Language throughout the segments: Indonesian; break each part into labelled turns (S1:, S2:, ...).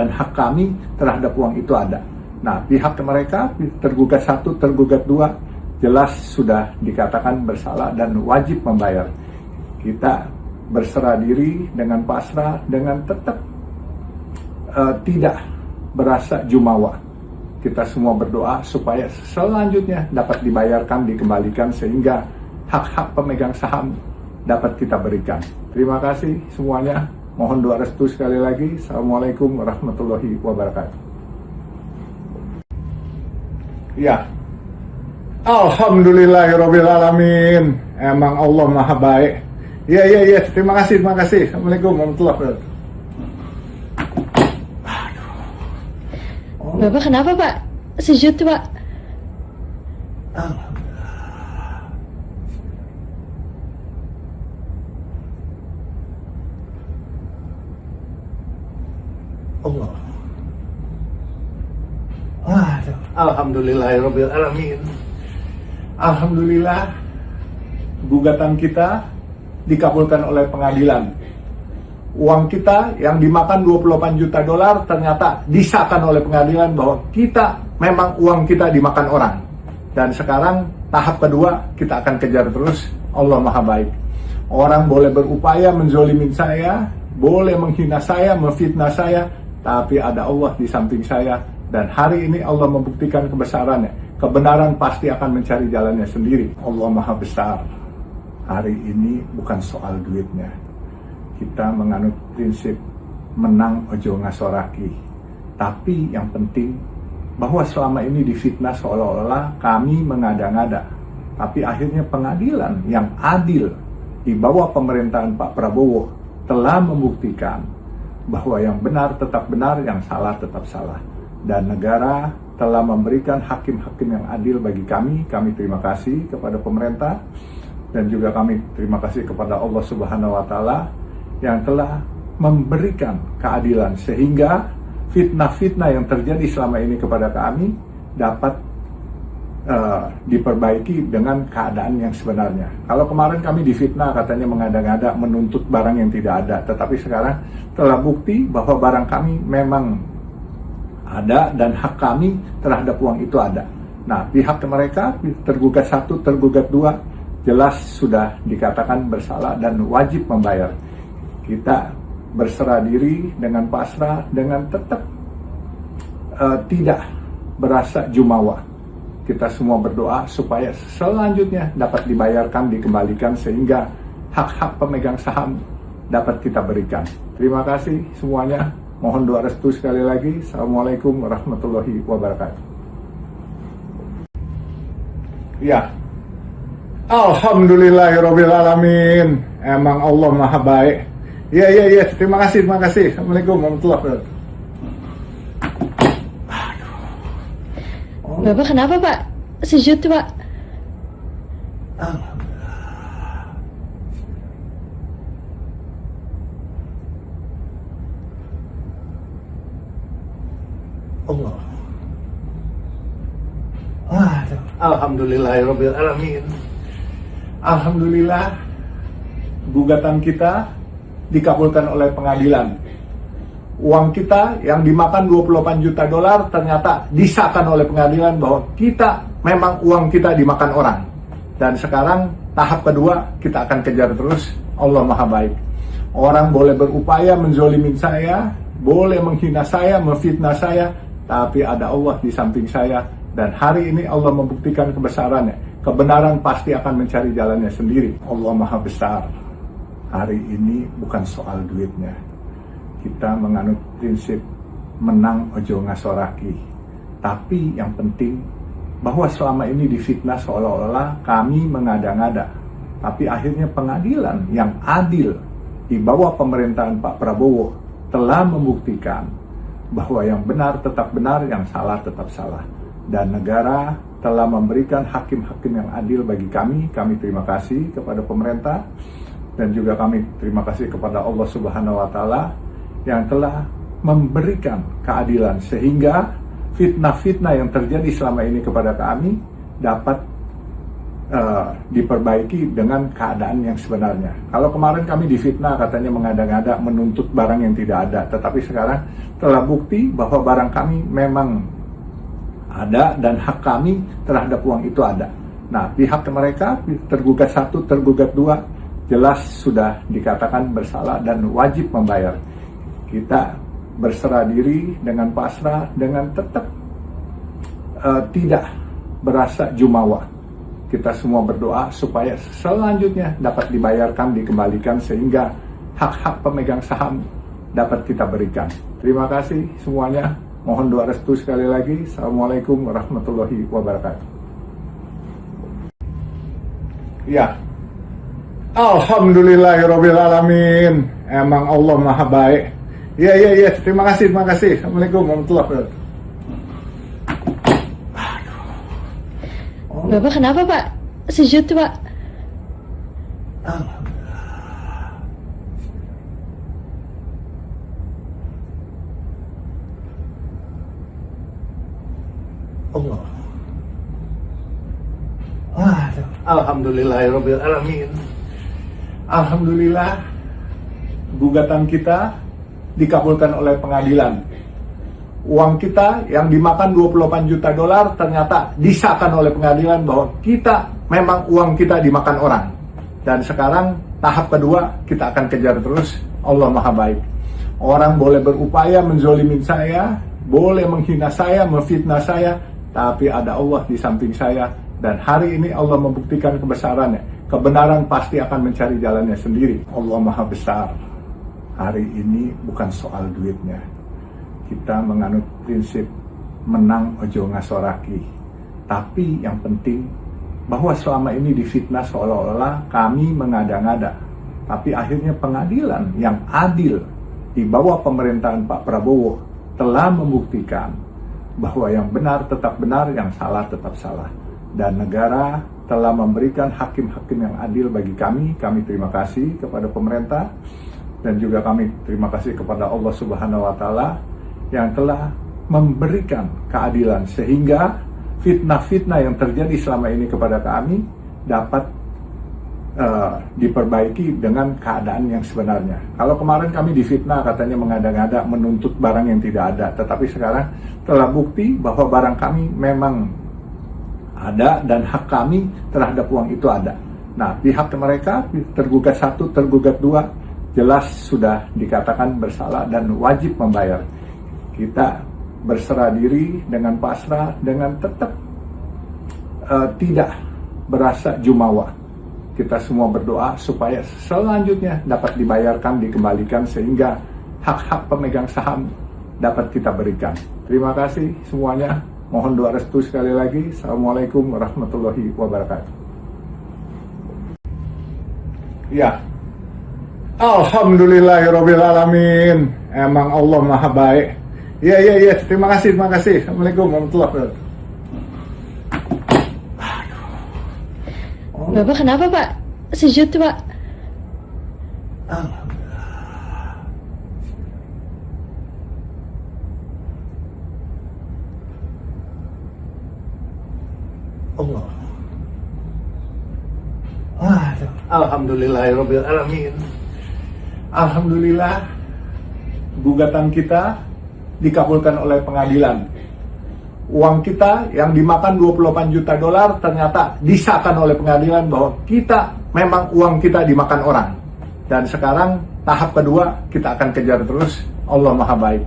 S1: dan hak kami terhadap uang itu ada. Nah, pihak mereka tergugat 1, tergugat 2 jelas sudah dikatakan bersalah dan wajib membayar. Kita berserah diri dengan pasrah, dengan tetap tidak berasa jumawa. Kita semua berdoa supaya selanjutnya dapat dibayarkan, dikembalikan, sehingga hak-hak pemegang saham dapat kita berikan. Terima kasih semuanya. Mohon doa restu sekali lagi. Assalamualaikum warahmatullahi wabarakatuh. Ya, alhamdulillahirabbil alamin. Emang Allah Maha Baik. Iya. Terima kasih. Assalamualaikum warahmatullahi wabarakatuh.
S2: Bapak kenapa, Pak? Sujud, Pak.
S1: Allah. Alhamdulillahirabbil alamin. Alhamdulillah, gugatan kita dikabulkan oleh pengadilan. Uang kita yang dimakan 28 juta dolar ternyata disahkan oleh pengadilan bahwa kita memang uang kita dimakan orang. Dan sekarang tahap kedua kita akan kejar terus. Allah Maha Baik. Orang boleh berupaya menzolimin saya, boleh menghina saya, memfitnah saya, tapi ada Allah di samping saya. Dan hari ini Allah membuktikan kebesarannya. Kebenaran pasti akan mencari jalannya sendiri. Allah Maha Besar. Hari ini bukan soal duitnya. Kita menganut prinsip menang ojo ngasoraki. Tapi yang penting bahwa selama ini difitnah seolah-olah kami mengada-ngada. Tapi akhirnya pengadilan yang adil di bawah pemerintahan Pak Prabowo telah membuktikan bahwa yang benar tetap benar, yang salah tetap salah. Dan negara telah memberikan hakim-hakim yang adil bagi kami. Kami terima kasih kepada pemerintah dan juga kami terima kasih kepada Allah Subhanahu wa Ta'ala yang telah memberikan keadilan sehingga fitnah-fitnah yang terjadi selama ini kepada kami dapat diperbaiki dengan keadaan yang sebenarnya. Kalau kemarin kami difitnah katanya mengada-ngada menuntut barang yang tidak ada, tetapi sekarang telah bukti bahwa barang kami memang ada dan hak kami terhadap uang itu ada. Nah, pihak mereka tergugat 1, tergugat 2 jelas sudah dikatakan bersalah dan wajib membayar. Kita berserah diri dengan pasrah, dengan tetap tidak berasa jumawa. Kita semua berdoa supaya selanjutnya dapat dibayarkan, dikembalikan, sehingga hak-hak pemegang saham dapat kita berikan. Terima kasih semuanya. Mohon doa restu sekali lagi. Assalamualaikum warahmatullahi wabarakatuh. Ya, alhamdulillahirabbil alamin. Emang Allah Maha Baik. Iya. Terima kasih. Assalamualaikum warahmatullahi wabarakatuh.
S2: Bapak kenapa, Pak? Sujud, Pak.
S1: Allah. Alhamdulillahirabbil alamin. Alhamdulillah, gugatan kita dikabulkan oleh pengadilan. Uang kita yang dimakan 28 juta dolar ternyata disahkan oleh pengadilan bahwa kita memang uang kita dimakan orang. Dan sekarang tahap kedua kita akan kejar terus. Allah Maha Baik. Orang boleh berupaya menzolimin saya, boleh menghina saya, memfitnah saya, tapi ada Allah di samping saya. Dan hari ini Allah membuktikan kebesarannya. Kebenaran pasti akan mencari jalannya sendiri. Allah Maha Besar. Hari ini bukan soal duitnya. Kita menganut prinsip menang ojo ngasoraki. Tapi yang penting bahwa selama ini difitnah seolah-olah kami mengada-ngada. Tapi akhirnya pengadilan yang adil di bawah pemerintahan Pak Prabowo telah membuktikan bahwa yang benar tetap benar, yang salah tetap salah. Dan negara telah memberikan hakim-hakim yang adil bagi kami. Kami terima kasih kepada pemerintah dan juga kami terima kasih kepada Allah Subhanahu wa Ta'ala yang telah memberikan keadilan sehingga fitnah-fitnah yang terjadi selama ini kepada kami dapat diperbaiki dengan keadaan yang sebenarnya. Kalau kemarin kami difitnah katanya mengada-ngada menuntut barang yang tidak ada, tetapi sekarang telah bukti bahwa barang kami memang ada dan hak kami terhadap uang itu ada. Nah, pihak mereka tergugat 1, tergugat 2 jelas sudah dikatakan bersalah dan wajib membayar. Kita berserah diri dengan pasrah, dengan tetap tidak berasa jumawa. Kita semua berdoa supaya selanjutnya dapat dibayarkan, dikembalikan sehingga hak-hak pemegang saham dapat kita berikan. Terima kasih semuanya. Mohon doa restu sekali lagi. Assalamualaikum warahmatullahi wabarakatuh. Ya, alhamdulillahirabbil alamin. Emang Allah Maha Baik. Ya. Terima kasih. Assalamualaikum warahmatullahi wabarakatuh.
S2: Bapak kenapa Pak? Sejuta Pak.
S1: Allah. Alhamdulillahirabbil alamin. Alhamdulillah, gugatan kita dikabulkan oleh pengadilan. Uang kita yang dimakan 28 juta dolar ternyata disahkan oleh pengadilan bahwa kita memang uang kita dimakan orang. Dan sekarang tahap kedua kita akan kejar terus. Allah Maha Baik. Orang boleh berupaya menzolimin saya, boleh menghina saya, memfitnah saya, tapi ada Allah di samping saya. Dan hari ini Allah membuktikan kebesarannya. Kebenaran pasti akan mencari jalannya sendiri. Allah Maha Besar. Hari ini bukan soal duitnya. Kita menganut prinsip menang ojo ngasoraki. Tapi yang penting bahwa selama ini difitnah seolah-olah kami mengada-ngada. Tapi akhirnya pengadilan yang adil di bawah pemerintahan Pak Prabowo telah membuktikan bahwa yang benar tetap benar, yang salah tetap salah. Dan negara telah memberikan hakim-hakim yang adil bagi kami. Kami terima kasih kepada pemerintah dan juga kami terima kasih kepada Allah Subhanahu wa Ta'ala yang telah memberikan keadilan sehingga fitnah-fitnah yang terjadi selama ini kepada kami dapat diperbaiki dengan keadaan yang sebenarnya. Kalau kemarin kami difitnah katanya mengada-ngada menuntut barang yang tidak ada, tetapi sekarang telah bukti bahwa barang kami memang ada dan hak kami terhadap uang itu ada. Nah, pihak mereka tergugat 1, tergugat 2 jelas sudah dikatakan bersalah dan wajib membayar. Kita berserah diri dengan pasrah, dengan tetap tidak berasa jumawa. Kita semua berdoa supaya selanjutnya dapat dibayarkan, dikembalikan sehingga hak-hak pemegang saham dapat kita berikan. Terima kasih semuanya. Mohon doa restu sekali lagi. Assalamualaikum warahmatullahi wabarakatuh. Ya, alhamdulillahirabbil alamin. Emang Allah Maha Baik. Ya. Terima kasih. Assalamualaikum warahmatullahi wabarakatuh.
S2: Bapak kenapa Pak? Sejuta Pak.
S1: Allah. Alhamdulillahirabbil alamin. Alhamdulillah, gugatan kita dikabulkan oleh pengadilan. Uang kita yang dimakan 28 juta dolar ternyata disahkan oleh pengadilan bahwa kita memang uang kita dimakan orang. Dan sekarang tahap kedua kita akan kejar terus. Allah Maha Baik.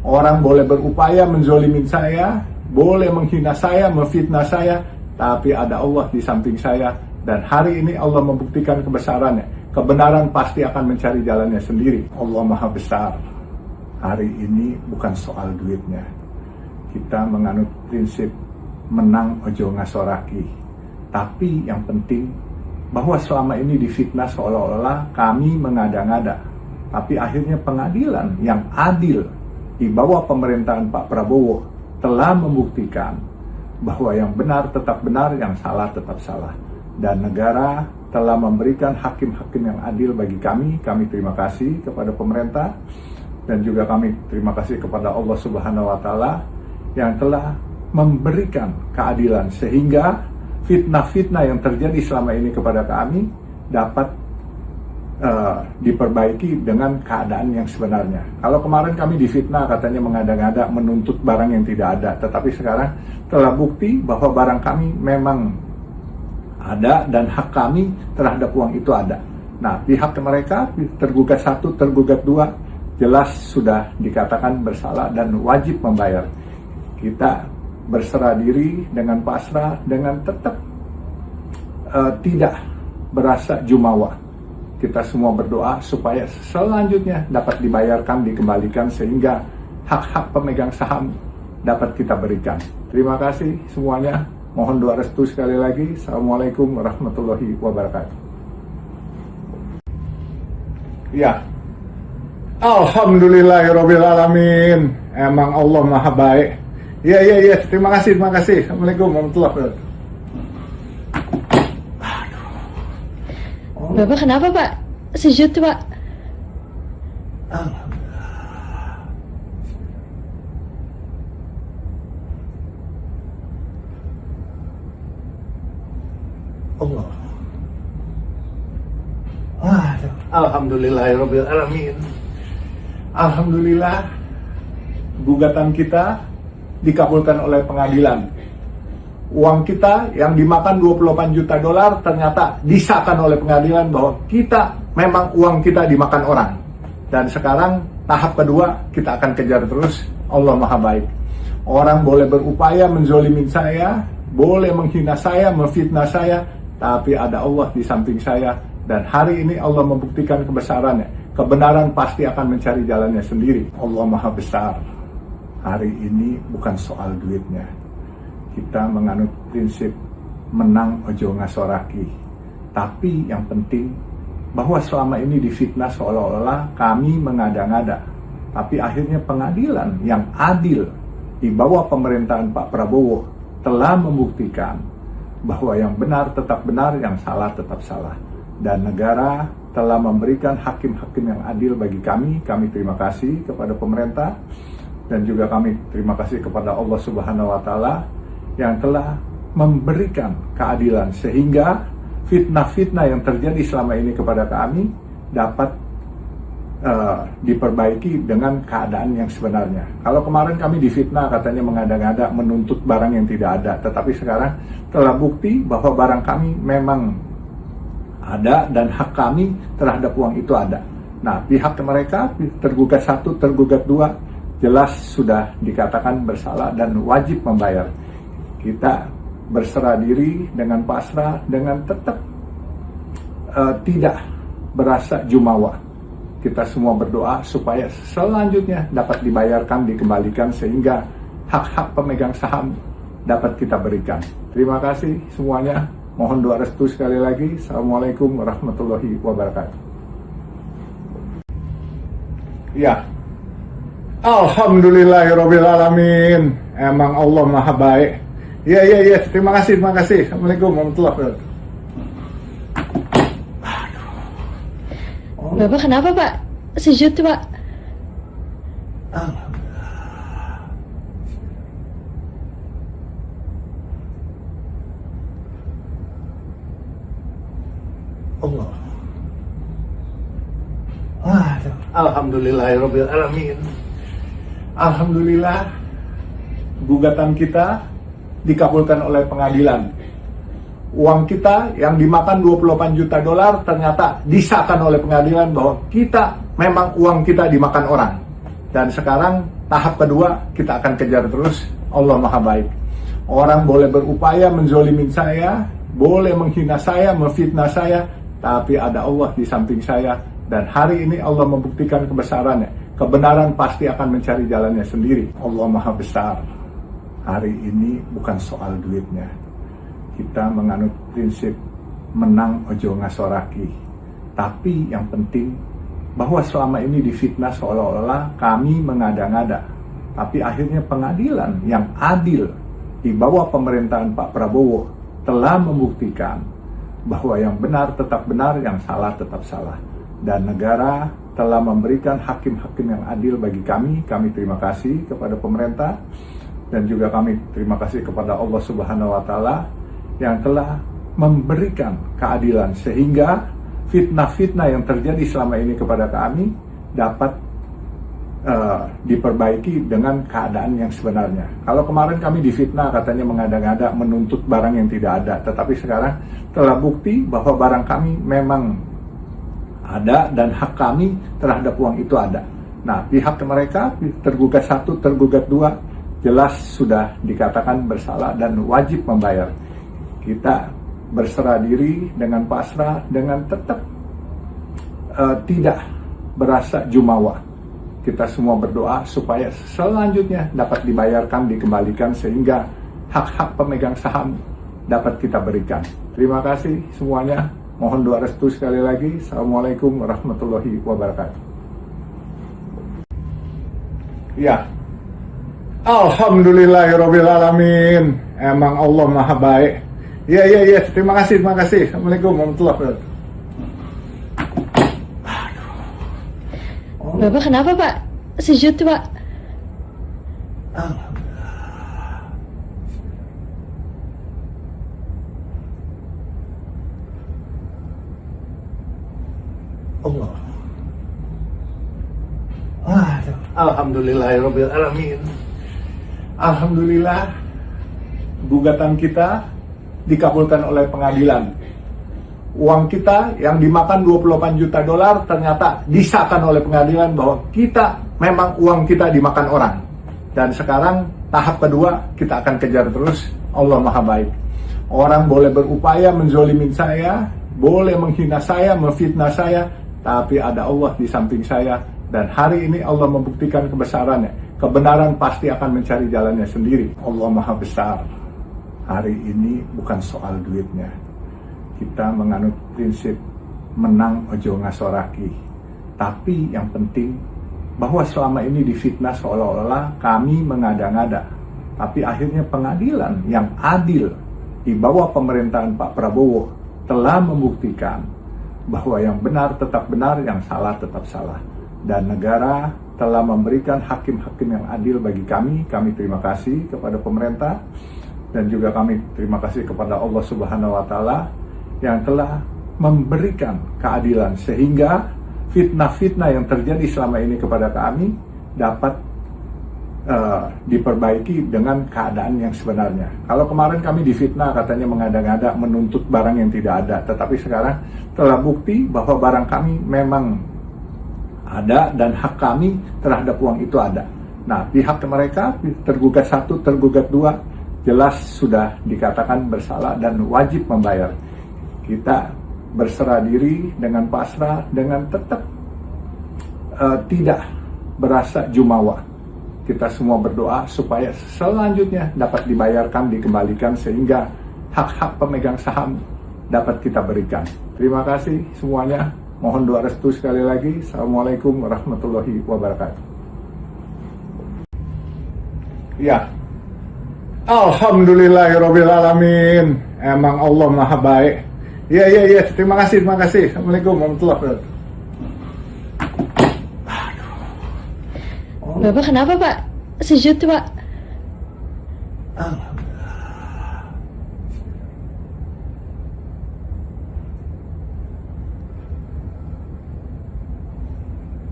S1: Orang boleh berupaya menzolimin saya, boleh menghina saya, memfitnah saya, tapi ada Allah di samping saya. Dan hari ini Allah membuktikan kebesarannya. Kebenaran pasti akan mencari jalannya sendiri. Allah Maha Besar. Hari ini bukan soal duitnya. Kita menganut prinsip menang ojo ngasoraki. Tapi yang penting bahwa selama ini difitnah seolah-olah kami mengada-ngada. Tapi akhirnya pengadilan yang adil di bawah pemerintahan Pak Prabowo telah membuktikan bahwa yang benar tetap benar, yang salah tetap salah. Dan negara telah memberikan hakim-hakim yang adil bagi kami. Kami terima kasih kepada pemerintah dan juga kami terima kasih kepada Allah Subhanahu wa Ta'ala yang telah memberikan keadilan sehingga fitnah-fitnah yang terjadi selama ini kepada kami dapat diperbaiki dengan keadaan yang sebenarnya. Kalau kemarin kami difitnah katanya mengada-ngada menuntut barang yang tidak ada, tetapi sekarang telah bukti bahwa barang kami memang ada dan hak kami terhadap uang itu ada. Nah, pihak mereka tergugat 1, tergugat 2 jelas sudah dikatakan bersalah dan wajib membayar. Kita berserah diri dengan pasrah, dengan tetap tidak berasa jumawa. Kita semua berdoa supaya selanjutnya dapat dibayarkan, dikembalikan sehingga hak-hak pemegang saham dapat kita berikan. Terima kasih semuanya. Mohon doa restu sekali lagi. Assalamualaikum warahmatullahi wabarakatuh. Ya. Alhamdulillahirabbil alamin. Emang Allah Maha baik. Iya. Terima kasih. Assalamualaikum warahmatullahi wabarakatuh.
S2: Bapak kenapa Pak? Sejut Pak.
S1: Allah. Alhamdulillahirabbil alamin. Alhamdulillah, gugatan kita dikabulkan oleh pengadilan. Uang kita yang dimakan 28 juta dolar ternyata disahkan oleh pengadilan bahwa kita memang uang kita dimakan orang. Dan sekarang tahap kedua kita akan kejar terus. Allah Maha baik. Orang boleh berupaya menzolimin saya, boleh menghina saya, memfitnah saya, tapi ada Allah di samping saya. Dan hari ini Allah membuktikan kebesarannya. Kebenaran pasti akan mencari jalannya sendiri. Allah Maha besar. Hari ini bukan soal duitnya. Kita menganut prinsip menang ojo ngasoraki. Tapi yang penting bahwa selama ini difitnah seolah-olah kami mengada-ngada. Tapi akhirnya pengadilan yang adil di bawah pemerintahan Pak Prabowo telah membuktikan bahwa yang benar tetap benar, yang salah tetap salah. Dan negara telah memberikan hakim-hakim yang adil bagi kami. Kami terima kasih kepada pemerintah dan juga kami terima kasih kepada Allah Subhanahu wa Ta'ala yang telah memberikan keadilan sehingga fitnah-fitnah yang terjadi selama ini kepada kami dapat diperbaiki dengan keadaan yang sebenarnya. Kalau kemarin kami difitnah katanya mengada-ngada menuntut barang yang tidak ada, tetapi sekarang telah bukti bahwa barang kami memang ada dan hak kami terhadap uang itu ada. Nah, pihak mereka tergugat 1, tergugat 2 jelas sudah dikatakan bersalah dan wajib membayar. Kita berserah diri dengan pasrah, dengan tetap tidak berasa jumawa. Kita semua berdoa supaya selanjutnya dapat dibayarkan, dikembalikan sehingga hak-hak pemegang saham dapat kita berikan. Terima kasih semuanya. Mohon doa restu sekali lagi. Assalamualaikum warahmatullahi wabarakatuh. Ya. Alhamdulillahirabbil alamin. Emang Allah Maha baik. Iya. Terima kasih. Assalamualaikum warahmatullahi wabarakatuh.
S2: Bapak kenapa Pak? Sejut Pak.
S1: Allah. Alhamdulillahirabbil alamin. Alhamdulillah, gugatan kita dikabulkan oleh pengadilan. Uang kita yang dimakan 28 juta dolar ternyata disahkan oleh pengadilan bahwa kita memang uang kita dimakan orang. Dan sekarang tahap kedua kita akan kejar terus. Allah Maha baik. Orang boleh berupaya menzolimin saya, boleh menghina saya, memfitnah saya, tapi ada Allah di samping saya. Dan hari ini Allah membuktikan kebesarannya. Kebenaran pasti akan mencari jalannya sendiri. Allah Maha besar. Hari ini bukan soal duitnya. Kita menganut prinsip menang ojo ngasoraki. Tapi yang penting bahwa selama ini difitnah seolah-olah kami mengada-ngada. Tapi akhirnya pengadilan yang adil di bawah pemerintahan Pak Prabowo telah membuktikan bahwa yang benar tetap benar, yang salah tetap salah. Dan negara telah memberikan hakim-hakim yang adil bagi kami. Kami terima kasih kepada pemerintah dan juga kami terima kasih kepada Allah Subhanahu wa Ta'ala yang telah memberikan keadilan sehingga fitnah-fitnah yang terjadi selama ini kepada kami dapat diperbaiki dengan keadaan yang sebenarnya. Kalau kemarin kami difitnah katanya mengada-ngada menuntut barang yang tidak ada, tetapi sekarang telah bukti bahwa barang kami memang ada dan hak kami terhadap uang itu ada. Nah, pihak mereka tergugat 1, tergugat 2 jelas sudah dikatakan bersalah dan wajib membayar. Kita berserah diri dengan pasrah, dengan tetap tidak berasa jumawa. Kita semua berdoa supaya selanjutnya dapat dibayarkan, dikembalikan sehingga hak-hak pemegang saham dapat kita berikan. Terima kasih semuanya. Mohon doa restu sekali lagi. Assalamualaikum warahmatullahi wabarakatuh. Ya, alhamdulillahirabbil alamin. Emang Allah Maha baik. Ya. Terima kasih. Assalamualaikum warahmatullahi wabarakatuh.
S2: Bapak kenapa Pak? Sejut Pak.
S1: Allah. Alhamdulillahirabbil alamin. Alhamdulillah, gugatan kita dikabulkan oleh pengadilan. Uang kita yang dimakan 28 juta dolar ternyata disahkan oleh pengadilan bahwa kita memang uang kita dimakan orang. Dan sekarang tahap kedua kita akan kejar terus. Allah Maha baik. Orang boleh berupaya menzolimin saya, boleh menghina saya, memfitnah saya, tapi ada Allah di samping saya. Dan hari ini Allah membuktikan kebesarannya. Kebenaran pasti akan mencari jalannya sendiri. Allah Maha besar. Hari ini bukan soal duitnya. Kita menganut prinsip menang ojo ngasoraki. Tapi yang penting bahwa selama ini difitnah seolah-olah kami mengada-ngada. Tapi akhirnya pengadilan yang adil di bawah pemerintahan Pak Prabowo telah membuktikan bahwa yang benar tetap benar, yang salah tetap salah. Dan negara telah memberikan hakim-hakim yang adil bagi kami. Kami terima kasih kepada pemerintah dan juga kami terima kasih kepada Allah Subhanahu wa Ta'ala yang telah memberikan keadilan sehingga fitnah-fitnah yang terjadi selama ini kepada kami dapat diperbaiki dengan keadaan yang sebenarnya. Kalau kemarin kami difitnah katanya mengada-ngada menuntut barang yang tidak ada, tetapi sekarang telah bukti bahwa barang kami memang ada dan hak kami terhadap uang itu ada. Nah, pihak mereka tergugat 1, tergugat 2 jelas sudah dikatakan bersalah dan wajib membayar. Kita berserah diri dengan pasrah, dengan tetap tidak berasa jumawa. Kita semua berdoa supaya selanjutnya dapat dibayarkan, dikembalikan sehingga hak-hak pemegang saham dapat kita berikan. Terima kasih semuanya. Mohon doa restu sekali lagi. Assalamualaikum warahmatullahi wabarakatuh. Ya, alhamdulillahirabbil alamin. Emang Allah Maha baik. Ya. Terima kasih. Assalamualaikum warahmatullahi wabarakatuh.
S2: Bapak kenapa Pak? Sejut Pak.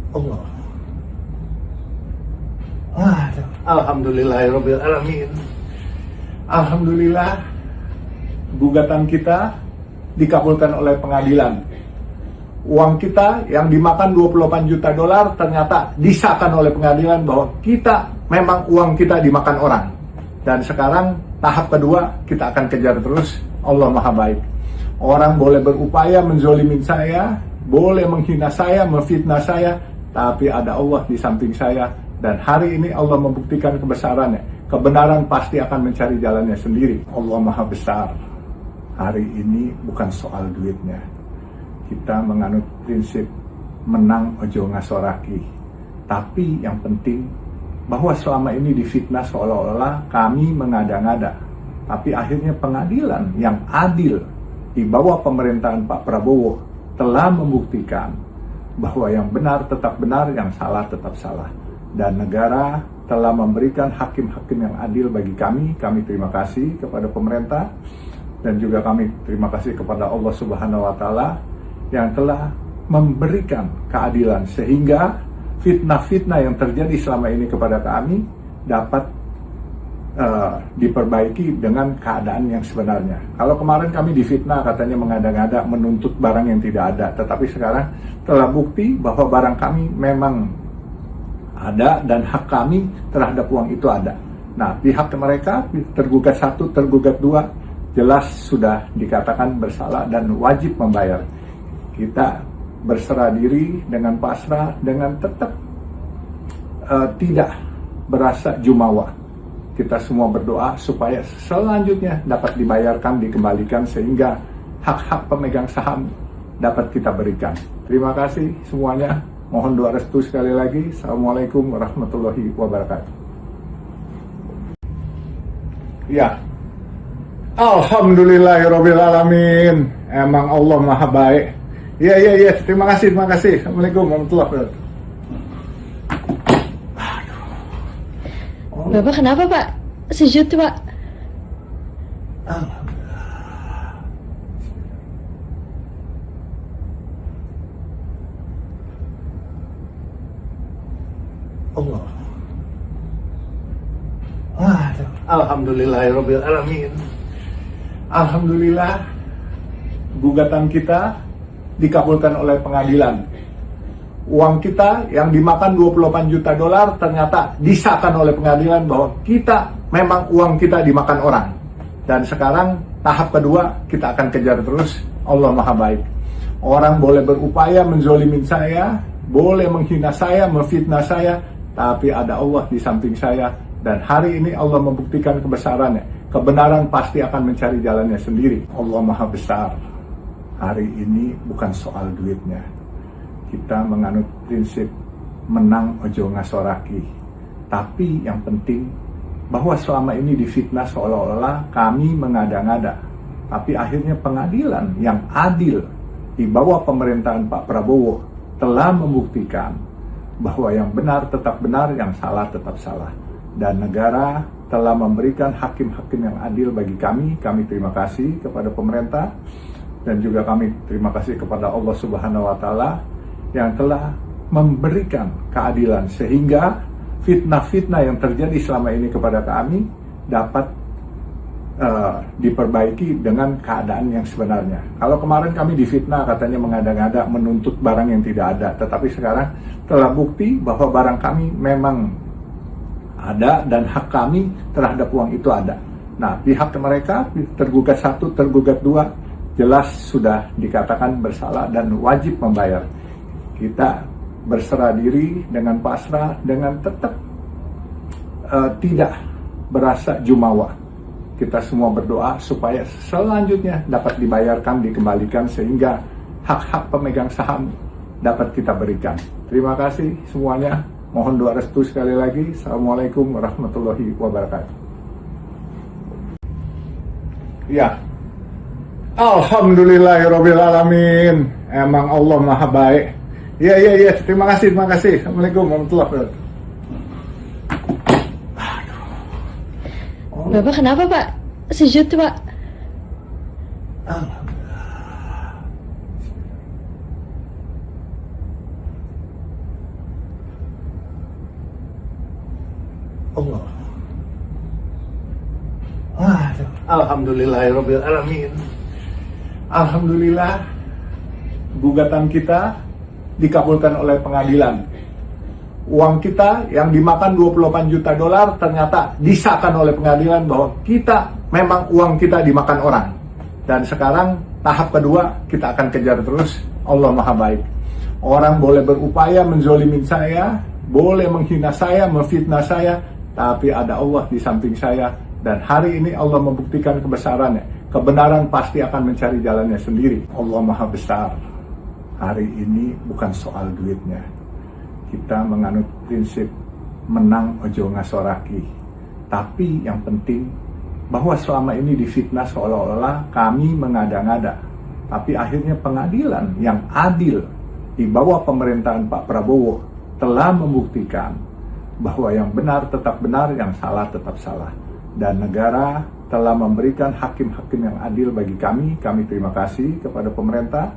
S1: Allah. Alhamdulillahirabbil alamin. Alhamdulillah, gugatan kita dikabulkan oleh pengadilan. Uang kita yang dimakan 28 juta dolar ternyata disahkan oleh pengadilan bahwa kita memang uang kita dimakan orang. Dan sekarang tahap kedua kita akan kejar terus. Allah Maha baik. Orang boleh berupaya menzolimin saya, boleh menghina saya, memfitnah saya, tapi ada Allah di samping saya. Dan hari ini Allah membuktikan kebesarannya. Kebenaran pasti akan mencari jalannya sendiri. Allah Maha besar. Hari ini bukan soal duitnya. Kita menganut prinsip menang ojo ngasoraki. Tapi yang penting bahwa selama ini difitnah seolah-olah kami mengada-ngada. Tapi akhirnya pengadilan yang adil di bawah pemerintahan Pak Prabowo telah membuktikan bahwa yang benar tetap benar, yang salah tetap salah. Dan negara telah memberikan hakim-hakim yang adil bagi kami. Kami terima kasih kepada pemerintah Dan juga kami terima kasih kepada Allah Subhanahu wa Ta'ala yang telah memberikan keadilan sehingga fitnah-fitnah yang terjadi selama ini kepada kami dapat diperbaiki dengan keadaan yang sebenarnya. Kalau kemarin kami difitnah katanya mengada-ngada menuntut barang yang tidak ada, tetapi sekarang telah bukti bahwa barang kami memang ada dan hak kami terhadap uang itu ada. Nah, pihak mereka tergugat 1, tergugat 2 jelas sudah dikatakan bersalah dan wajib membayar. Kita berserah diri dengan pasrah, dengan tetap tidak berasa jumawa. Kita semua berdoa supaya selanjutnya dapat dibayarkan, dikembalikan sehingga hak-hak pemegang saham dapat kita berikan. Terima kasih semuanya. Mohon doa restu sekali lagi. Assalamualaikum warahmatullahi wabarakatuh. Ya, alhamdulillahirobbilalamin. Emang Allah maha baik. Iya. Terima kasih. Assalamualaikum warahmatullahi wabarakatuh.
S2: Bapak kenapa Pak? Sujud Pak.
S1: Allah. Alhamdulillahirobbilalamin. Alhamdulillah, gugatan kita dikabulkan oleh pengadilan. Uang kita yang dimakan 28 juta dolar ternyata disahkan oleh pengadilan bahwa kita memang uang kita dimakan orang. Dan sekarang tahap kedua kita akan kejar terus. Allah maha baik. Orang boleh berupaya menzolimin saya, boleh menghina saya, memfitnah saya, tapi ada Allah di samping saya. Dan hari ini Allah membuktikan kebesarannya. Kebenaran pasti akan mencari jalannya sendiri. Allah maha besar. Hari ini bukan soal duitnya. Kita menganut prinsip menang ojo ngasoraki. Tapi yang penting bahwa selama ini difitnah seolah-olah kami mengada-ngada. Tapi akhirnya pengadilan yang adil di bawah pemerintahan Pak Prabowo telah membuktikan bahwa yang benar tetap benar, yang salah tetap salah. Dan negara telah memberikan hakim-hakim yang adil bagi kami. Kami terima kasih kepada pemerintah dan juga kami terima kasih kepada Allah Subhanahu wa Ta'ala yang telah memberikan keadilan sehingga fitnah-fitnah yang terjadi selama ini kepada kami dapat diperbaiki dengan keadaan yang sebenarnya. Kalau kemarin kami difitnah katanya mengada-ngada menuntut barang yang tidak ada, tetapi sekarang telah bukti bahwa barang kami memang ada dan hak kami terhadap uang itu ada. Nah, pihak mereka tergugat 1, tergugat 2 jelas sudah dikatakan bersalah dan wajib membayar. Kita berserah diri dengan pasrah, dengan tetap tidak berasa jumawa. Kita semua berdoa supaya selanjutnya dapat dibayarkan, dikembalikan sehingga hak-hak pemegang saham dapat kita berikan. Terima kasih semuanya. Mohon doa restu sekali lagi. Assalamualaikum warahmatullahi wabarakatuh. Ya, alhamdulillahirobbilalamin. Emang Allah maha baik. Iya. Terima kasih. Assalamualaikum warahmatullahi wabarakatuh.
S2: Bapak kenapa Pak? Sujud Pak.
S1: Allah. Alhamdulillahirobbilalamin. Alhamdulillah, gugatan kita dikabulkan oleh pengadilan. Uang kita yang dimakan 28 juta dolar ternyata disahkan oleh pengadilan bahwa kita memang uang kita dimakan orang. Dan sekarang tahap kedua kita akan kejar terus. Allah maha baik. Orang boleh berupaya menzolimin saya, boleh menghina saya, memfitnah saya, tapi ada Allah di samping saya. Dan hari ini Allah membuktikan kebesarannya. Kebenaran pasti akan mencari jalannya sendiri. Allah maha besar. Hari ini bukan soal duitnya. Kita menganut prinsip menang ojo ngasoraki. Tapi yang penting bahwa selama ini difitnah seolah-olah kami mengada-ngada. Tapi akhirnya pengadilan yang adil di bawah pemerintahan Pak Prabowo telah membuktikan bahwa yang benar tetap benar, yang salah tetap salah. dan negara telah memberikan hakim-hakim yang adil bagi kami. Kami terima kasih kepada pemerintah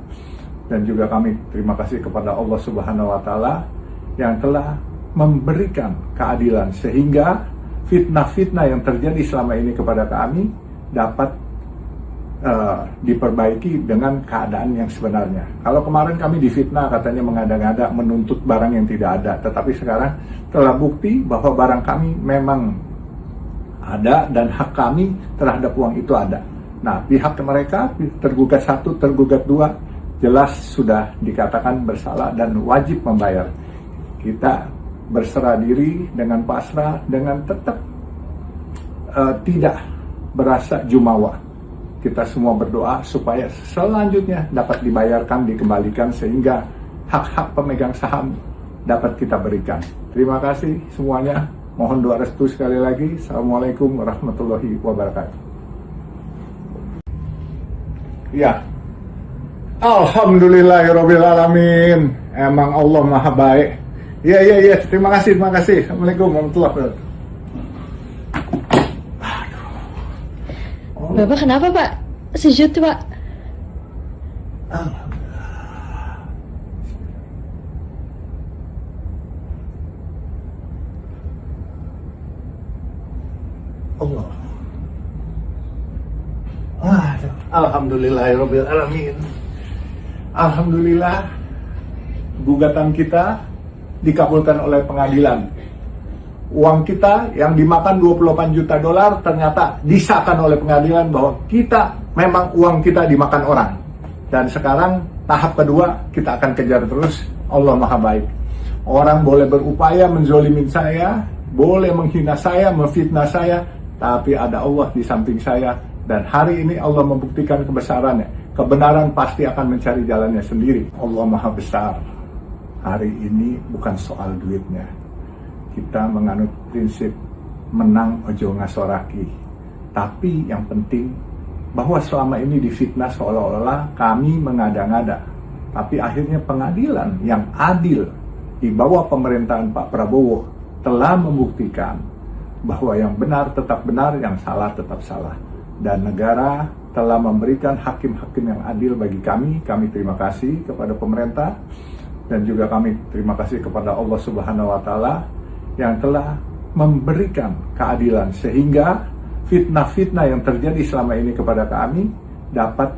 S1: dan juga kami terima kasih kepada Allah Subhanahu wa Ta'ala yang telah memberikan keadilan sehingga fitnah-fitnah yang terjadi selama ini kepada kami dapat diperbaiki dengan keadaan yang sebenarnya. Kalau kemarin kami difitnah katanya mengada-ngada menuntut barang yang tidak ada, tetapi sekarang telah bukti bahwa barang kami memang ada dan hak kami terhadap uang itu ada. Nah, pihak mereka tergugat 1, tergugat 2 jelas sudah dikatakan bersalah dan wajib membayar. Kita berserah diri dengan pasrah, dengan tetap tidak berasa jumawa. Kita semua berdoa supaya selanjutnya dapat dibayarkan, dikembalikan sehingga hak-hak pemegang saham dapat kita berikan. Terima kasih semuanya. Mohon doa restu sekali lagi. Assalamualaikum warahmatullahi wabarakatuh. Ya. Alhamdulillahirabbil alamin. Emang Allah Maha baik. Iya. Terima kasih. Assalamualaikum warahmatullahi wabarakatuh.
S2: Bapak kenapa Pak? Sejut Pak.
S1: Allah. Alhamdulillahirabbil alamin. Alhamdulillah gugatan kita dikabulkan oleh pengadilan. Uang kita yang dimakan 28 juta dolar ternyata disahkan oleh pengadilan bahwa kita memang uang kita dimakan orang. Dan sekarang tahap kedua kita akan kejar terus. Allah Maha baik. Orang boleh berupaya menzolimin saya, boleh menghina saya, memfitnah saya, tapi ada Allah di samping saya. Dan hari ini Allah membuktikan kebesarannya. Kebenaran pasti akan mencari jalannya sendiri. Allah Maha besar. Hari ini bukan soal duitnya. Kita menganut prinsip menang ojo ngasoraki. Tapi yang penting bahwa selama ini difitnah seolah-olah kami mengada-ngada. Tapi akhirnya pengadilan yang adil di bawah pemerintahan Pak Prabowo telah membuktikan bahwa yang benar tetap benar, yang salah tetap salah. Dan negara telah memberikan hakim-hakim yang adil bagi kami. Kami terima kasih kepada pemerintah dan juga kami terima kasih kepada Allah Subhanahu wa Ta'ala yang telah memberikan keadilan sehingga fitnah-fitnah yang terjadi selama ini kepada kami dapat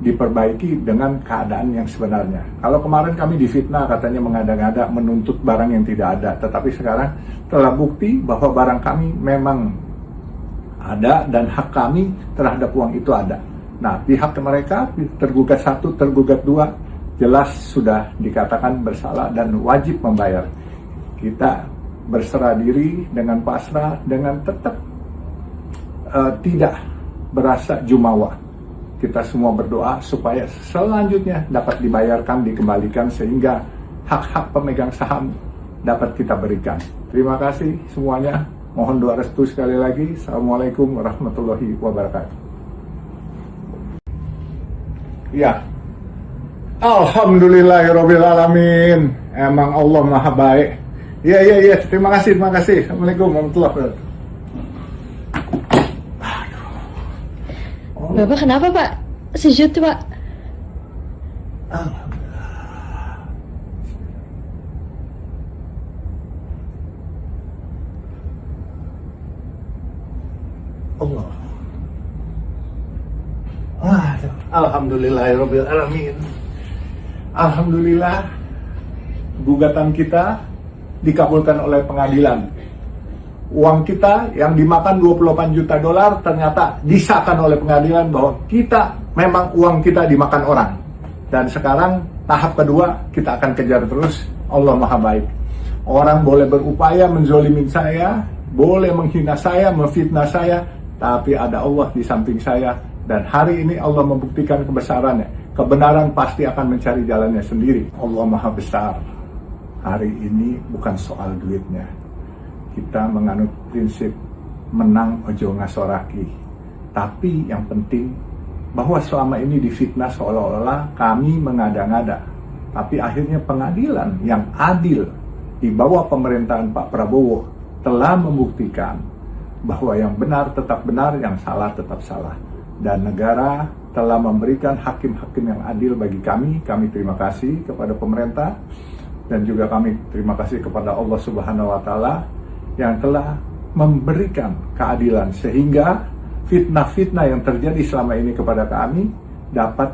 S1: diperbaiki dengan keadaan yang sebenarnya. Kalau kemarin kami difitnah katanya mengada-ngada menuntut barang yang tidak ada, tetapi sekarang telah bukti bahwa barang kami memang ada dan hak kami terhadap uang itu ada. Nah, pihak mereka tergugat 1, tergugat 2 jelas sudah dikatakan bersalah dan wajib membayar. Kita berserah diri dengan pasrah, dengan tetap tidak berasa jumawa. Kita semua berdoa supaya selanjutnya dapat dibayarkan, dikembalikan sehingga hak-hak pemegang saham dapat kita berikan. Terima kasih semuanya. Mohon doa restu sekali lagi. Assalamualaikum warahmatullahi wabarakatuh. Ya. Alhamdulillahirabbil alamin. Emang Allah Maha baik. Iya. Terima kasih. Assalamualaikum warahmatullahi wabarakatuh.
S2: Bapak kenapa Pak? Sejut Pak.
S1: Allah. Alhamdulillahirabbil alamin. Alhamdulillah gugatan kita dikabulkan oleh pengadilan. Uang kita yang dimakan 28 juta dolar ternyata disahkan oleh pengadilan bahwa kita memang uang kita dimakan orang. Dan sekarang tahap kedua kita akan kejar terus. Allah Maha baik. Orang boleh berupaya menzolimin saya, boleh menghina saya, memfitnah saya, tapi ada Allah di samping saya. Dan hari ini Allah membuktikan kebesarannya. Kebenaran pasti akan mencari jalannya sendiri. Allah Maha besar. Hari ini bukan soal duitnya. Kita menganut prinsip menang ojo ngasoraki. Tapi yang penting bahwa selama ini difitnah seolah-olah kami mengada-ngada. Tapi akhirnya pengadilan yang adil di bawah pemerintahan Pak Prabowo telah membuktikan bahwa yang benar tetap benar, yang salah tetap salah. Dan negara telah memberikan hakim-hakim yang adil bagi kami. Kami terima kasih kepada pemerintah dan juga kami terima kasih kepada Allah Subhanahu wa Ta'ala yang telah memberikan keadilan sehingga fitnah-fitnah yang terjadi selama ini kepada kami dapat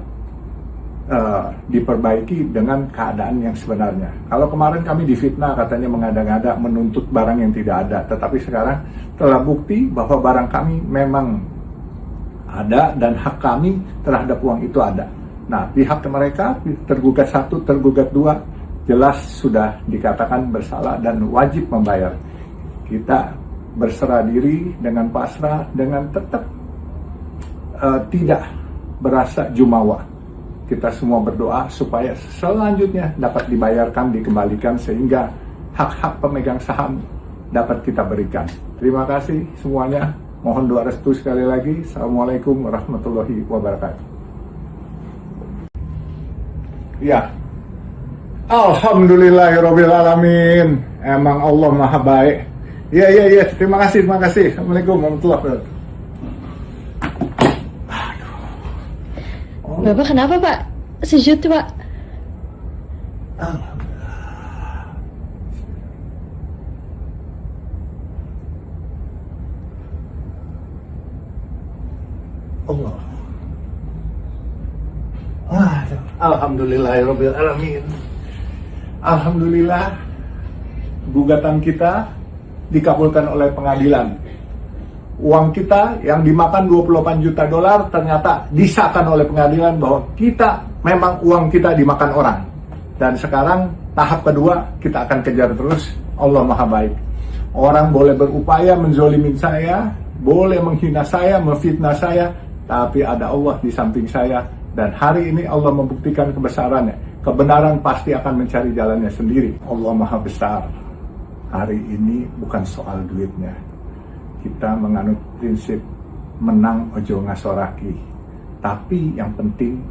S1: diperbaiki dengan keadaan yang sebenarnya. Kalau kemarin kami difitnah katanya mengada-ngada menuntut barang yang tidak ada, tetapi sekarang telah bukti bahwa barang kami memang ada dan hak kami terhadap uang itu ada. Nah, pihak mereka tergugat 1, tergugat 2 jelas sudah dikatakan bersalah dan wajib membayar. Kita berserah diri dengan pasrah, dengan tetap tidak berasa jumawa. Kita semua berdoa supaya selanjutnya dapat dibayarkan, dikembalikan sehingga hak-hak pemegang saham dapat kita berikan. Terima kasih semuanya. Mohon doa restu sekali lagi. Assalamualaikum warahmatullahi wabarakatuh. Ya. Alhamdulillahirabbil alamin. Emang Allah Maha baik. Iya. Terima kasih. Assalamualaikum warahmatullahi wabarakatuh.
S2: Bapak kenapa Pak? Sejuta Pak.
S1: Allah. Alhamdulillahirabbil alamin. Alhamdulillah gugatan kita dikabulkan oleh pengadilan. Uang kita yang dimakan 28 juta dolar ternyata disahkan oleh pengadilan bahwa kita memang uang kita dimakan orang. Dan sekarang tahap kedua kita akan kejar terus. Allah Maha baik. Orang boleh berupaya menzolimin saya, boleh menghina saya, memfitnah saya, tapi ada Allah di samping saya. Dan hari ini Allah membuktikan kebesarannya. Kebenaran pasti akan mencari jalannya sendiri. Allah Maha besar. Hari ini bukan soal duitnya. Kita menganut prinsip menang ojo ngasoraki. Tapi yang penting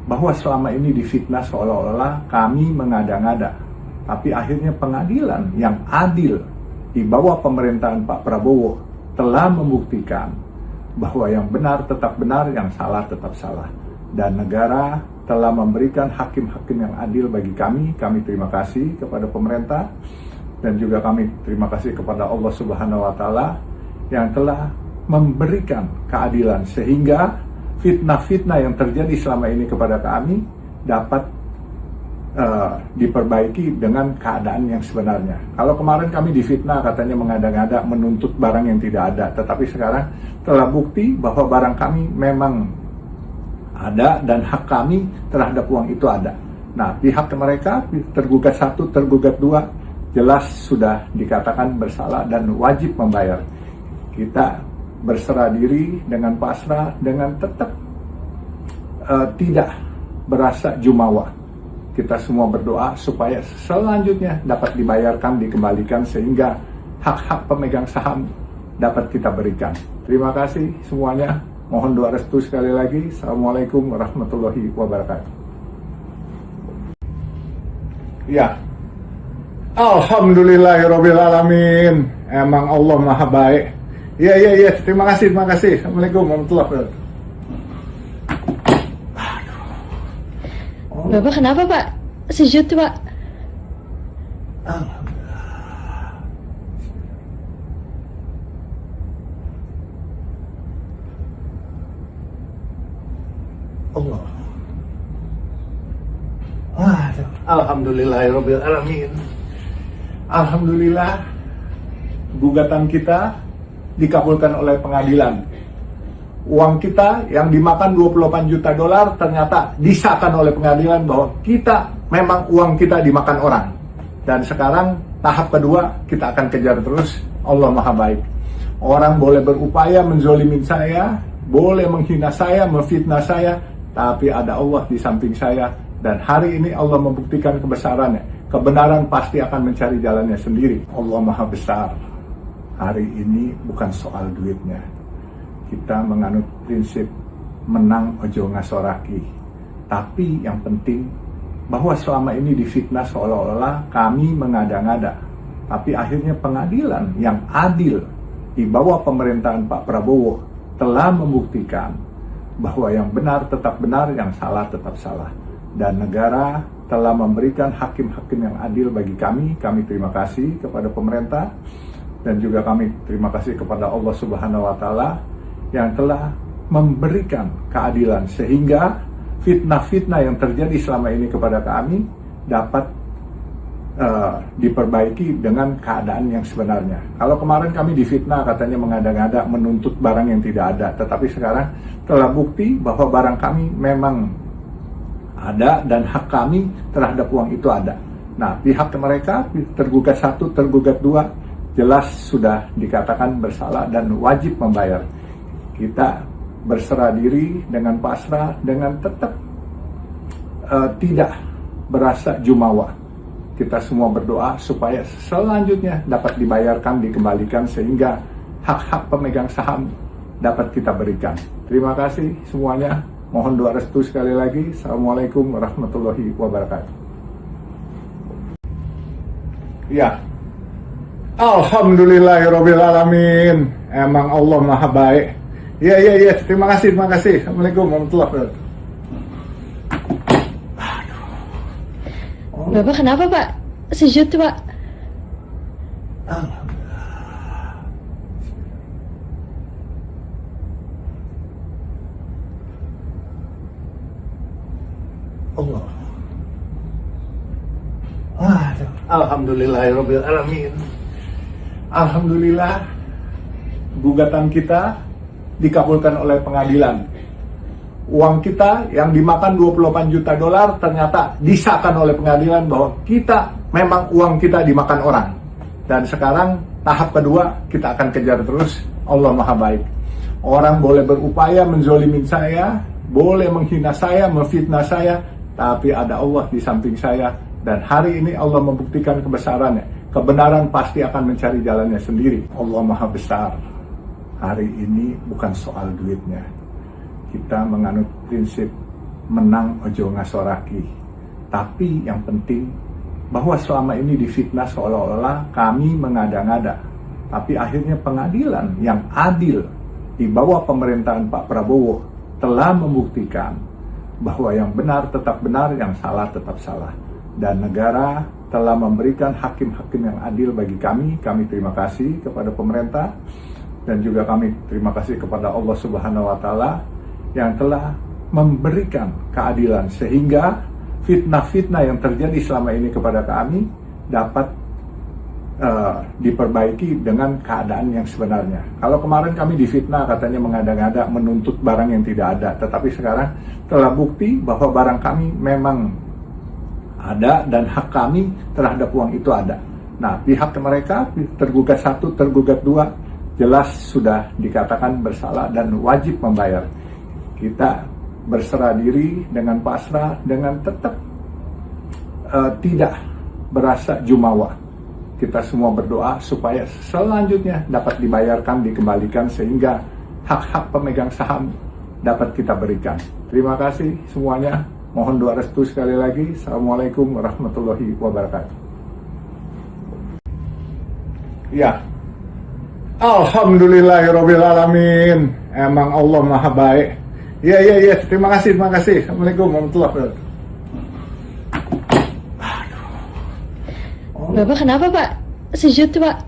S1: bahwa selama ini difitnah seolah-olah kami mengada-ngada. Tapi akhirnya pengadilan yang adil di bawah pemerintahan Pak Prabowo telah membuktikan bahwa yang benar tetap benar, yang salah tetap salah. Dan negara telah memberikan hakim-hakim yang adil bagi kami. Kami terima kasih kepada pemerintah dan juga kami terima kasih kepada Allah Subhanahu wa Ta'ala yang telah memberikan keadilan sehingga fitnah-fitnah yang terjadi selama ini kepada kami dapat diperbaiki dengan keadaan yang sebenarnya. Kalau kemarin kami difitnah katanya mengada-ngada menuntut barang yang tidak ada, tetapi sekarang telah bukti bahwa barang kami memang ada dan hak kami terhadap uang itu ada. Nah, pihak mereka tergugat 1, tergugat 2 jelas sudah dikatakan bersalah dan wajib membayar. Kita berserah diri dengan pasrah, dengan tetap tidak berasa jumawa. Kita semua berdoa supaya selanjutnya dapat dibayarkan, dikembalikan sehingga hak-hak pemegang saham dapat kita berikan. Terima kasih semuanya. Mohon doa restu sekali lagi. Assalamualaikum warahmatullahi wabarakatuh. Ya. Alhamdulillahirabbil alamin. Emang Allah Maha baik. Iya. Terima kasih. Assalamualaikum warahmatullahi wabarakatuh.
S2: Bapak kenapa Pak? Sejuta Pak.
S1: Allah. Alhamdulillahirabbil alamin. Alhamdulillah gugatan kita dikabulkan oleh pengadilan. Uang kita yang dimakan 28 juta dolar ternyata disahkan oleh pengadilan bahwa kita memang uang kita dimakan orang. Dan sekarang tahap kedua kita akan kejar terus. Allah Maha baik. Orang boleh berupaya menzolimin saya, boleh menghina saya, memfitnah saya, tapi ada Allah di samping saya. Dan hari ini Allah membuktikan kebesarannya. Kebenaran pasti akan mencari jalannya sendiri. Allah Maha besar. Hari ini bukan soal duitnya. Kita menganut prinsip menang ojo ngasoraki. Tapi yang penting bahwa selama ini difitnah seolah-olah kami mengada-ngada. Tapi akhirnya pengadilan yang adil di bawah pemerintahan Pak Prabowo telah membuktikan bahwa yang benar tetap benar, yang salah tetap salah. Dan negara telah memberikan hakim-hakim yang adil bagi kami. Kami terima kasih kepada pemerintah dan juga kami terima kasih kepada Allah Subhanahu wa Ta'ala yang telah memberikan keadilan sehingga fitnah-fitnah yang terjadi selama ini kepada kami dapat diperbaiki dengan keadaan yang sebenarnya. Kalau kemarin kami difitnah katanya mengada-ngada menuntut barang yang tidak ada, tetapi sekarang telah bukti bahwa barang kami memang ada dan hak kami terhadap uang itu ada. Nah, pihak mereka tergugat 1, tergugat 2 jelas sudah dikatakan bersalah dan wajib membayar. Kita berserah diri dengan pasrah, dengan tetap tidak berasa jumawa. Kita semua berdoa supaya selanjutnya dapat dibayarkan, dikembalikan sehingga hak-hak pemegang saham dapat kita berikan. Terima kasih semuanya. Mohon doa restu sekali lagi. Assalamualaikum warahmatullahi wabarakatuh. Ya, alhamdulillahirobbilalamin. Emang Allah maha baik. Iya. Terima kasih. Assalamualaikum warahmatullahi wabarakatuh.
S2: Bapak kenapa Pak? Sejut Pak.
S1: Allah. Alhamdulillahirobbilalamin. Alhamdulillah, gugatan kita dikabulkan oleh pengadilan. Uang kita yang dimakan 28 juta dolar ternyata disahkan oleh pengadilan bahwa kita memang uang kita dimakan orang. Dan sekarang tahap kedua kita akan kejar terus. Allah maha baik. Orang boleh berupaya menzolimin saya, boleh menghina saya, memfitnah saya, tapi ada Allah di samping saya. Dan hari ini Allah membuktikan kebesarannya. Kebenaran pasti akan mencari jalannya sendiri. Allah maha besar. Hari ini bukan soal duitnya. Kita menganut prinsip menang ojo ngasoraki. Tapi yang penting bahwa selama ini difitnah seolah-olah kami mengada-ngada. Tapi akhirnya pengadilan yang adil di bawah pemerintahan Pak Prabowo telah membuktikan bahwa yang benar tetap benar, yang salah tetap salah. Dan negara telah memberikan hakim-hakim yang adil bagi kami. Kami terima kasih kepada pemerintah dan juga kami terima kasih kepada Allah Subhanahu wa Ta'ala yang telah memberikan keadilan sehingga fitnah-fitnah yang terjadi selama ini kepada kami dapat diperbaiki dengan keadaan yang sebenarnya. Kalau kemarin kami difitnah katanya mengada-ngada menuntut barang yang tidak ada, tetapi sekarang telah bukti bahwa barang kami memang ada dan hak kami terhadap uang itu ada. Nah, pihak mereka tergugat 1, tergugat 2 jelas sudah dikatakan bersalah dan wajib membayar. Kita berserah diri dengan pasrah, dengan tetap tidak berasa jumawa. Kita semua berdoa supaya selanjutnya dapat dibayarkan, dikembalikan sehingga hak-hak pemegang saham dapat kita berikan. Terima kasih semuanya. Mohon doa restu sekali lagi. Assalamualaikum warahmatullahi wabarakatuh. Ya, alhamdulillahirobbilalamin. Emang Allah maha baik. Iya. Terima kasih. Assalamualaikum warahmatullahi wabarakatuh.
S2: Bapak kenapa Pak? Sejut Pak.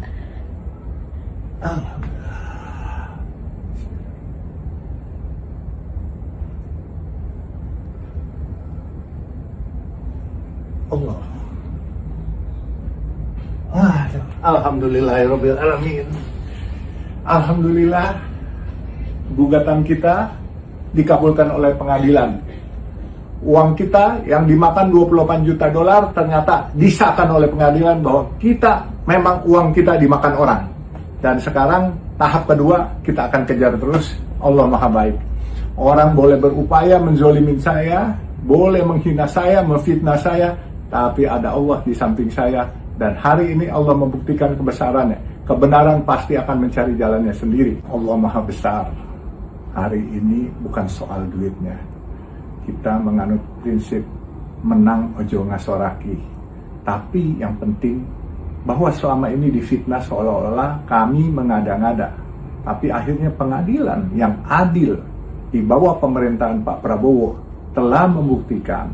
S1: Allah. Alhamdulillahirobbilalamin. Alhamdulillah, gugatan kita dikabulkan oleh pengadilan. Uang kita yang dimakan 28 juta dolar ternyata disahkan oleh pengadilan bahwa kita memang uang kita dimakan orang. Dan sekarang tahap kedua kita akan kejar terus. Allah maha baik. Orang boleh berupaya menzolimin saya, boleh menghina saya, memfitnah saya, tapi ada Allah di samping saya. Dan hari ini Allah membuktikan kebesarannya. Kebenaran pasti akan mencari jalannya sendiri. Allah maha besar. Hari ini bukan soal duitnya. Kita menganut prinsip menang ojo ngasoraki. Tapi yang penting bahwa selama ini difitnah seolah-olah kami mengada-ngada. Tapi akhirnya pengadilan yang adil di bawah pemerintahan Pak Prabowo telah membuktikan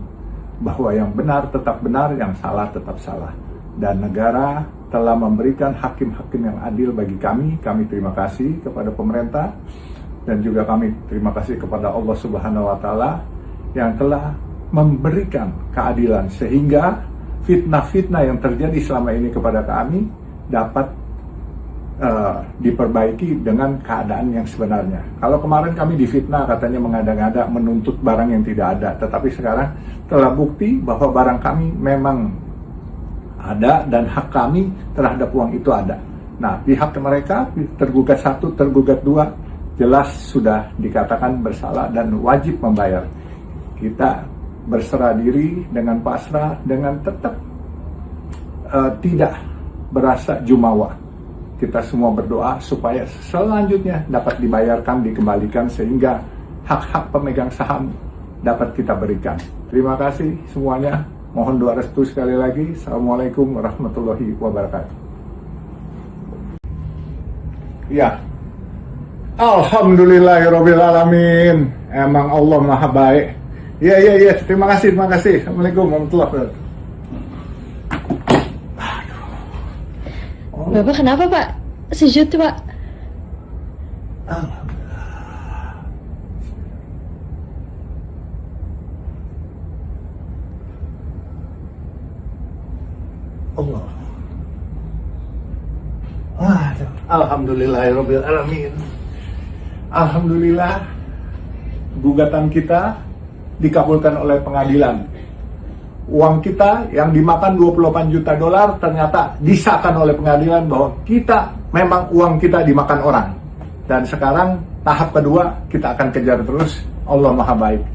S1: bahwa yang benar tetap benar, yang salah tetap salah. Dan negara telah memberikan hakim-hakim yang adil bagi kami. Kami terima kasih kepada pemerintah dan juga kami terima kasih kepada Allah Subhanahu wa Ta'ala yang telah memberikan keadilan sehingga fitnah-fitnah yang terjadi selama ini kepada kami dapat diperbaiki dengan keadaan yang sebenarnya. Kalau kemarin kami difitnah katanya mengada-ngada menuntut barang yang tidak ada, tetapi sekarang telah bukti bahwa barang kami memang ada dan hak kami terhadap uang itu ada. Nah, pihak mereka tergugat 1, tergugat 2 jelas sudah dikatakan bersalah dan wajib membayar. Kita berserah diri dengan pasrah, dengan tetap tidak berasa jumawa. Kita semua berdoa supaya selanjutnya dapat dibayarkan, dikembalikan sehingga hak-hak pemegang saham dapat kita berikan. Terima kasih semuanya. Mohon doa restu sekali lagi. Assalamualaikum warahmatullahi wabarakatuh. Ya. Alhamdulillahirabbil alamin. Emang Allah Maha baik. Iya. Terima kasih. Assalamualaikum warahmatullahi wabarakatuh.
S2: Bapak kenapa Pak? Sejut Pak.
S1: Allah. Alhamdulillahirabbil alamin. Alhamdulillah gugatan kita dikabulkan oleh pengadilan. Uang kita yang dimakan 28 juta dolar ternyata disahkan oleh pengadilan bahwa kita memang uang kita dimakan orang. Dan sekarang tahap kedua kita akan kejar terus. Allah Maha baik.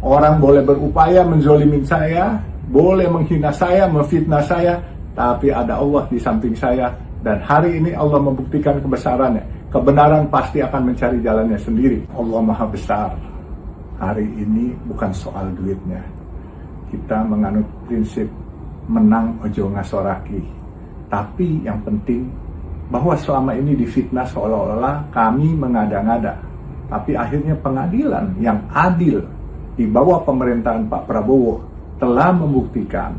S1: Orang boleh berupaya menzolimin saya, boleh menghina saya, memfitnah saya, tapi ada Allah di samping saya. Dan hari ini Allah membuktikan kebesarannya. Kebenaran pasti akan mencari jalannya sendiri. Allah Maha besar. Hari ini bukan soal duitnya. Kita menganut prinsip menang ojo ngasoraki. Tapi yang penting bahwa selama ini difitnah seolah-olah kami mengada-ngada. Tapi akhirnya pengadilan yang adil di bawah pemerintahan Pak Prabowo telah membuktikan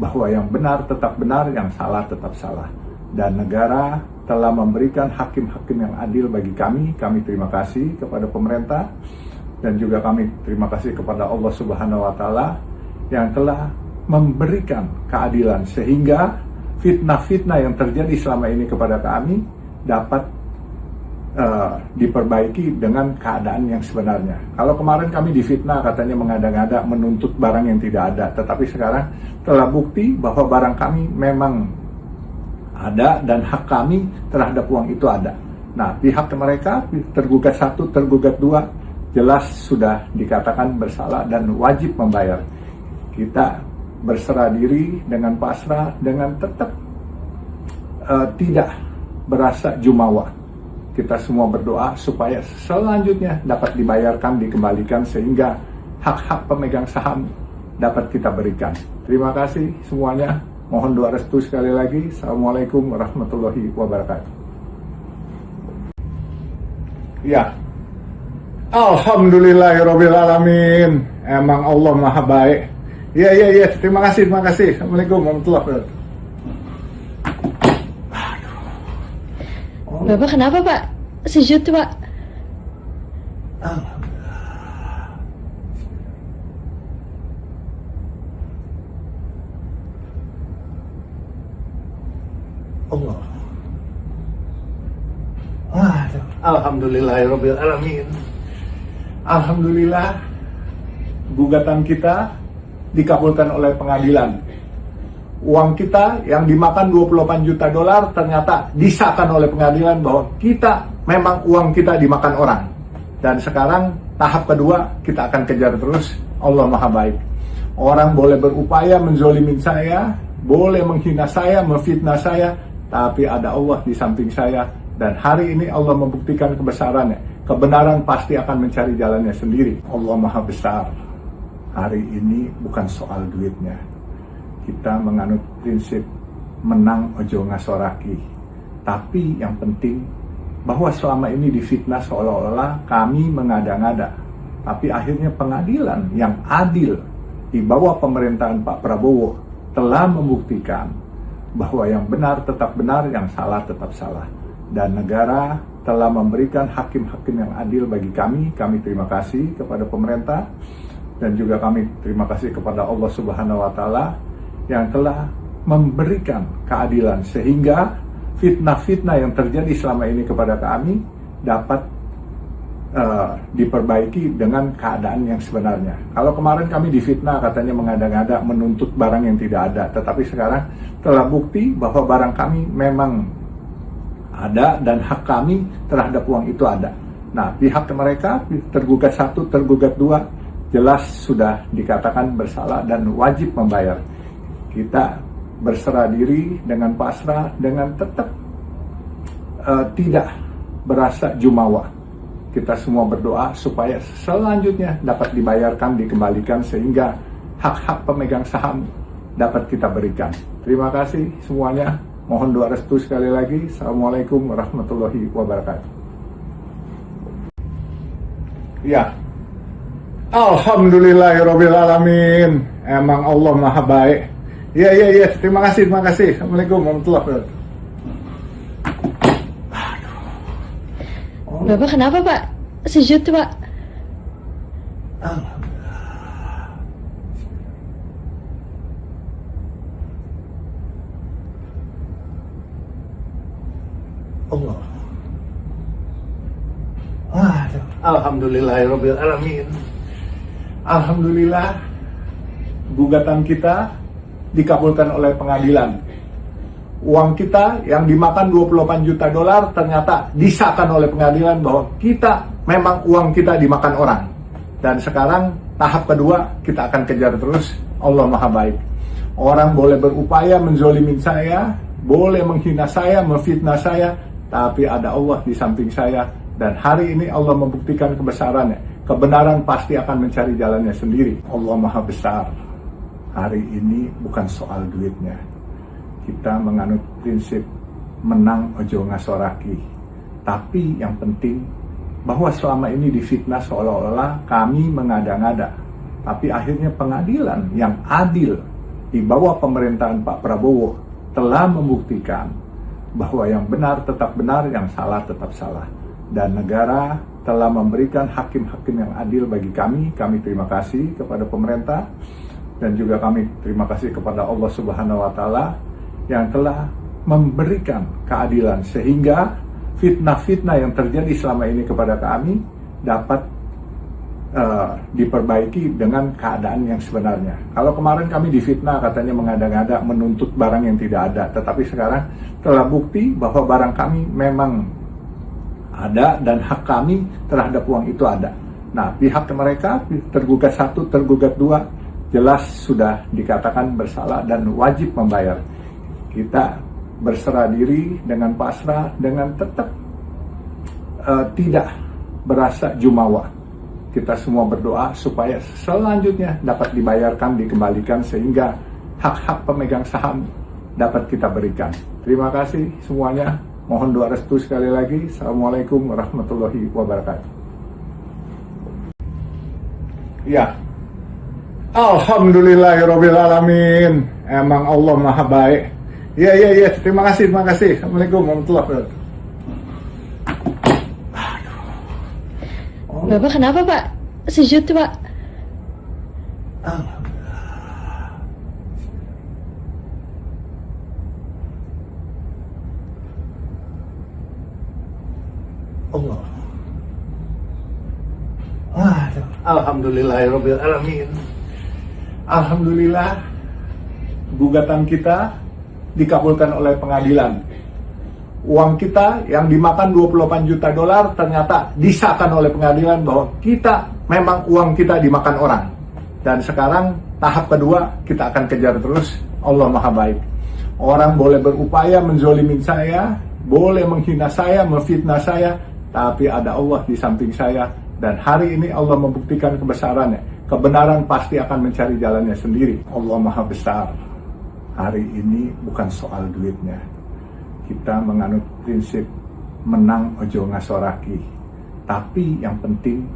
S1: bahwa yang benar tetap benar, yang salah tetap salah. Dan negara telah memberikan hakim-hakim yang adil bagi kami. Kami terima kasih kepada pemerintah dan juga kami terima kasih kepada Allah Subhanahu wa Ta'ala yang telah memberikan keadilan sehingga fitnah-fitnah yang terjadi selama ini kepada kami dapat diperbaiki dengan keadaan yang sebenarnya. Kalau kemarin kami difitnah katanya mengada-ngada menuntut barang yang tidak ada, tetapi sekarang telah bukti bahwa barang kami memang ada dan hak kami terhadap uang itu ada. Nah, pihak mereka tergugat 1, tergugat 2 jelas sudah dikatakan bersalah dan wajib membayar. Kita berserah diri dengan pasrah, dengan tetap tidak berasa jumawa. Kita semua berdoa supaya selanjutnya dapat dibayarkan, dikembalikan sehingga hak-hak pemegang saham dapat kita berikan. Terima kasih semuanya. Mohon doa restu sekali lagi. Assalamualaikum warahmatullahi wabarakatuh. Ya. Alhamdulillahirabbil alamin. Emang Allah Maha baik. Iya. Terima kasih. Assalamualaikum warahmatullahi wabarakatuh.
S2: Bapak kenapa Pak? Sejut Pak.
S1: Allah. Alhamdulillahirabbil alamin. Alhamdulillah gugatan kita dikabulkan oleh pengadilan. Uang kita yang dimakan 28 juta dolar ternyata disahkan oleh pengadilan bahwa kita memang uang kita dimakan orang. Dan sekarang tahap kedua kita akan kejar terus. Allah Maha baik. Orang boleh berupaya menzolimin saya, boleh menghina saya, memfitnah saya, tapi ada Allah di samping saya. Dan hari ini Allah membuktikan kebesarannya. Kebenaran pasti akan mencari jalannya sendiri. Allah Maha besar. Hari ini bukan soal duitnya. Kita menganut prinsip menang ojo ngasoraki. Tapi yang penting bahwa selama ini difitnah seolah-olah kami mengada-ngada. Tapi akhirnya pengadilan yang adil di bawah pemerintahan Pak Prabowo telah membuktikan bahwa yang benar tetap benar, yang salah tetap salah. Dan negara telah memberikan hakim-hakim yang adil bagi kami. Kami terima kasih kepada pemerintah dan juga kami terima kasih kepada Allah Subhanahu wa Ta'ala yang telah memberikan keadilan sehingga fitnah-fitnah yang terjadi selama ini kepada kami dapat diperbaiki dengan keadaan yang sebenarnya. Kalau kemarin kami difitnah katanya mengada-ngada menuntut barang yang tidak ada, tetapi sekarang telah bukti bahwa barang kami memang ada dan hak kami terhadap uang itu ada. Nah, pihak mereka tergugat 1, tergugat 2 jelas sudah dikatakan bersalah dan wajib membayar. Kita berserah diri dengan pasrah, dengan tetap tidak berasa jumawa. Kita semua berdoa supaya selanjutnya dapat dibayarkan, dikembalikan sehingga hak-hak pemegang saham dapat kita berikan. Terima kasih semuanya. Mohon doa restu sekali lagi. Assalamualaikum warahmatullahi wabarakatuh. Ya, alhamdulillahirobbilalamin. Emang Allah maha baik. Iya. Terima kasih. Assalamualaikum warahmatullahi wabarakatuh.
S2: Bapak kenapa Pak? Sujud Pak.
S1: Allah. Alhamdulillahirobbilalamin. Alhamdulillah, gugatan kita dikabulkan oleh pengadilan. Uang kita yang dimakan 28 juta dolar ternyata disahkan oleh pengadilan bahwa kita memang uang kita dimakan orang. Dan sekarang tahap kedua kita akan kejar terus. Allah maha baik. Orang boleh berupaya menzolimin saya, boleh menghina saya, memfitnah saya, tapi ada Allah di samping saya. Dan hari ini Allah membuktikan kebesarannya. Kebenaran pasti akan mencari jalannya sendiri. Allah maha besar. Hari ini bukan soal duitnya. Kita menganut prinsip menang ojo ngasoraki. Tapi yang penting bahwa selama ini difitnah seolah-olah kami mengada-ngada. Tapi akhirnya pengadilan yang adil di bawah pemerintahan Pak Prabowo telah membuktikan bahwa yang benar tetap benar, yang salah tetap salah. Dan negara telah memberikan hakim-hakim yang adil bagi kami. Kami terima kasih kepada pemerintah dan juga kami terima kasih kepada Allah Subhanahu wa Ta'ala yang telah memberikan keadilan sehingga fitnah-fitnah yang terjadi selama ini kepada kami dapat diperbaiki dengan keadaan yang sebenarnya. Kalau kemarin kami difitnah katanya mengada-ngada menuntut barang yang tidak ada, tetapi sekarang telah bukti bahwa barang kami memang ada dan hak kami terhadap uang itu ada. Nah, pihak mereka tergugat 1, tergugat 2 jelas sudah dikatakan bersalah dan wajib membayar. Kita berserah diri dengan pasrah, dengan tetap tidak berasa jumawa. Kita semua berdoa supaya selanjutnya dapat dibayarkan, dikembalikan sehingga hak-hak pemegang saham dapat kita berikan. Terima kasih semuanya. Mohon doa restu sekali lagi. Assalamualaikum warahmatullahi wabarakatuh. Ya, alhamdulillahirobbilalamin. Emang Allah maha baik. Iya. Terima kasih. Assalamualaikum warahmatullahi wabarakatuh.
S2: Bapak kenapa Pak? Sujud Pak.
S1: Allah. Alhamdulillahirobbilalamin. Alhamdulillah, gugatan kita dikabulkan oleh pengadilan. Uang kita yang dimakan 28 juta dolar ternyata disahkan oleh pengadilan bahwa kita memang uang kita dimakan orang. Dan sekarang tahap kedua kita akan kejar terus. Allah maha baik. Orang boleh berupaya menzolimin saya, boleh menghina saya, memfitnah saya, tapi ada Allah di samping saya. Dan hari ini Allah membuktikan kebesarannya. Kebenaran pasti akan mencari jalannya sendiri. Allah maha besar. Hari ini bukan soal duitnya. Kita menganut prinsip menang ojo ngasoraki. Tapi yang penting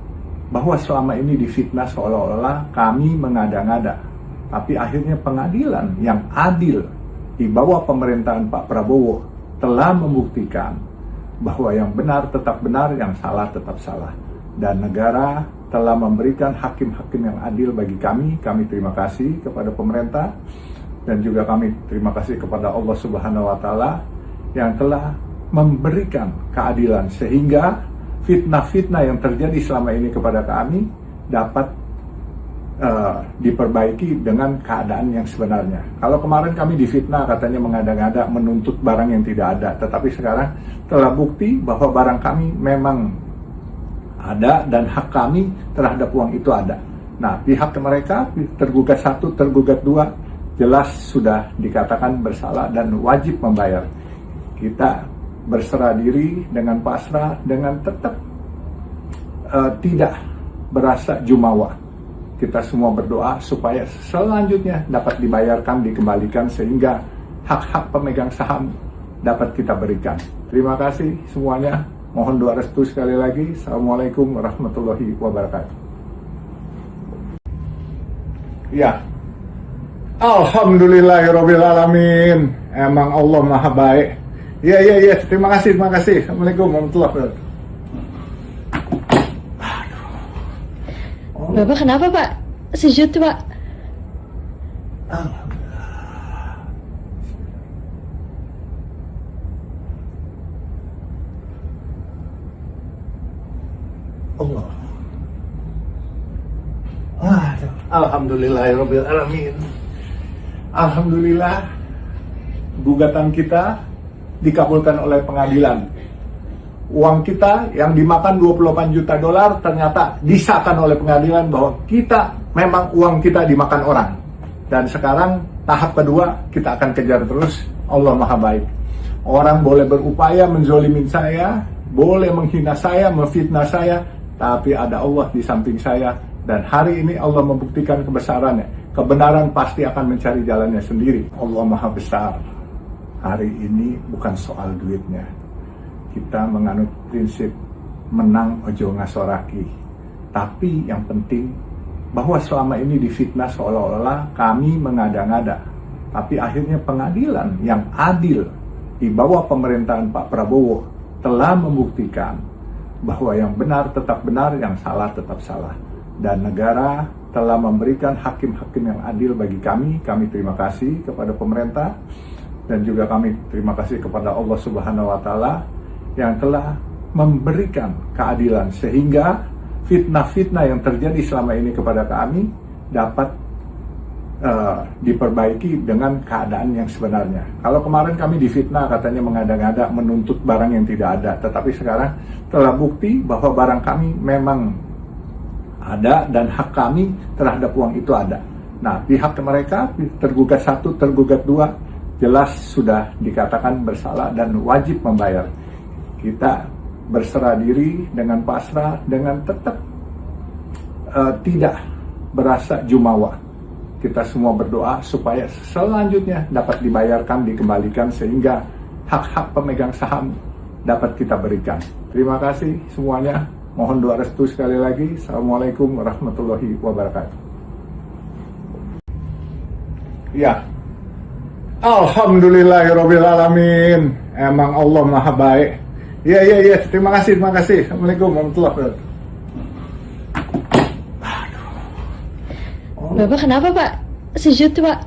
S1: bahwa selama ini difitnah seolah-olah kami mengada-ngada. Tapi akhirnya pengadilan yang adil di bawah pemerintahan Pak Prabowo telah membuktikan bahwa yang benar tetap benar, yang salah tetap salah. Dan negara telah memberikan hakim-hakim yang adil bagi kami. Kami terima kasih kepada pemerintah dan juga kami terima kasih kepada Allah Subhanahu wa Ta'ala yang telah memberikan keadilan sehingga fitnah-fitnah yang terjadi selama ini kepada kami dapat diperbaiki dengan keadaan yang sebenarnya. Kalau kemarin kami difitnah katanya mengada-ngada menuntut barang yang tidak ada, tetapi sekarang telah bukti bahwa barang kami memang ada dan hak kami terhadap uang itu ada. Nah, pihak mereka tergugat 1, tergugat 2 jelas sudah dikatakan bersalah dan wajib membayar. Kita berserah diri dengan pasrah, dengan tetap tidak berasa jumawa. Kita semua berdoa supaya selanjutnya dapat dibayarkan, dikembalikan sehingga hak-hak pemegang saham dapat kita berikan. Terima kasih semuanya. Mohon doa restu sekali lagi. Assalamualaikum warahmatullahi wabarakatuh. Ya. Alhamdulillahirabbil alamin. Emang Allah Maha baik. Iya. Terima kasih. Assalamualaikum warahmatullahi wabarakatuh.
S2: Bapak kenapa Pak? Sejut Pak.
S1: Allah. Alhamdulillahirabbil alamin. Alhamdulillah gugatan kita dikabulkan oleh pengadilan. Uang kita yang dimakan 28 juta dolar ternyata disahkan oleh pengadilan bahwa kita memang uang kita dimakan orang. Dan sekarang tahap kedua kita akan kejar terus. Allah Maha baik. Orang boleh berupaya menzolimin saya, boleh menghina saya, memfitnah saya, tapi ada Allah di samping saya. Dan hari ini Allah membuktikan kebesarannya. Kebenaran pasti akan mencari jalannya sendiri. Allah Maha besar. Hari ini bukan soal duitnya. Kita menganut prinsip menang ojo ngasoraki. Tapi yang penting bahwa selama ini difitnah seolah-olah kami mengada-ngada. Tapi akhirnya pengadilan yang adil di bawah pemerintahan Pak Prabowo telah membuktikan bahwa yang benar tetap benar, yang salah tetap salah. Dan negara telah memberikan hakim-hakim yang adil bagi kami. Kami terima kasih kepada pemerintah dan juga kami terima kasih kepada Allah Subhanahu wa Ta'ala yang telah memberikan keadilan sehingga fitnah-fitnah yang terjadi selama ini kepada kami dapat diperbaiki dengan keadaan yang sebenarnya. Kalau kemarin kami difitnah katanya mengada-ngada menuntut barang yang tidak ada, tetapi sekarang telah bukti bahwa barang kami memang ada dan hak kami terhadap uang itu ada. Nah, pihak mereka tergugat 1, tergugat 2 jelas sudah dikatakan bersalah dan wajib membayar. Kita berserah diri dengan pasrah, dengan tetap tidak berasa jumawa. Kita semua berdoa supaya selanjutnya dapat dibayarkan, dikembalikan sehingga hak-hak pemegang saham dapat kita berikan. Terima kasih semuanya. Mohon doa restu sekali lagi. Assalamualaikum warahmatullahi wabarakatuh. Ya. Alhamdulillahirabbil alamin. Emang Allah Maha baik. Iya. Terima kasih. Assalamualaikum warahmatullahi wabarakatuh.
S2: Bapak kenapa Pak? Sejut Pak.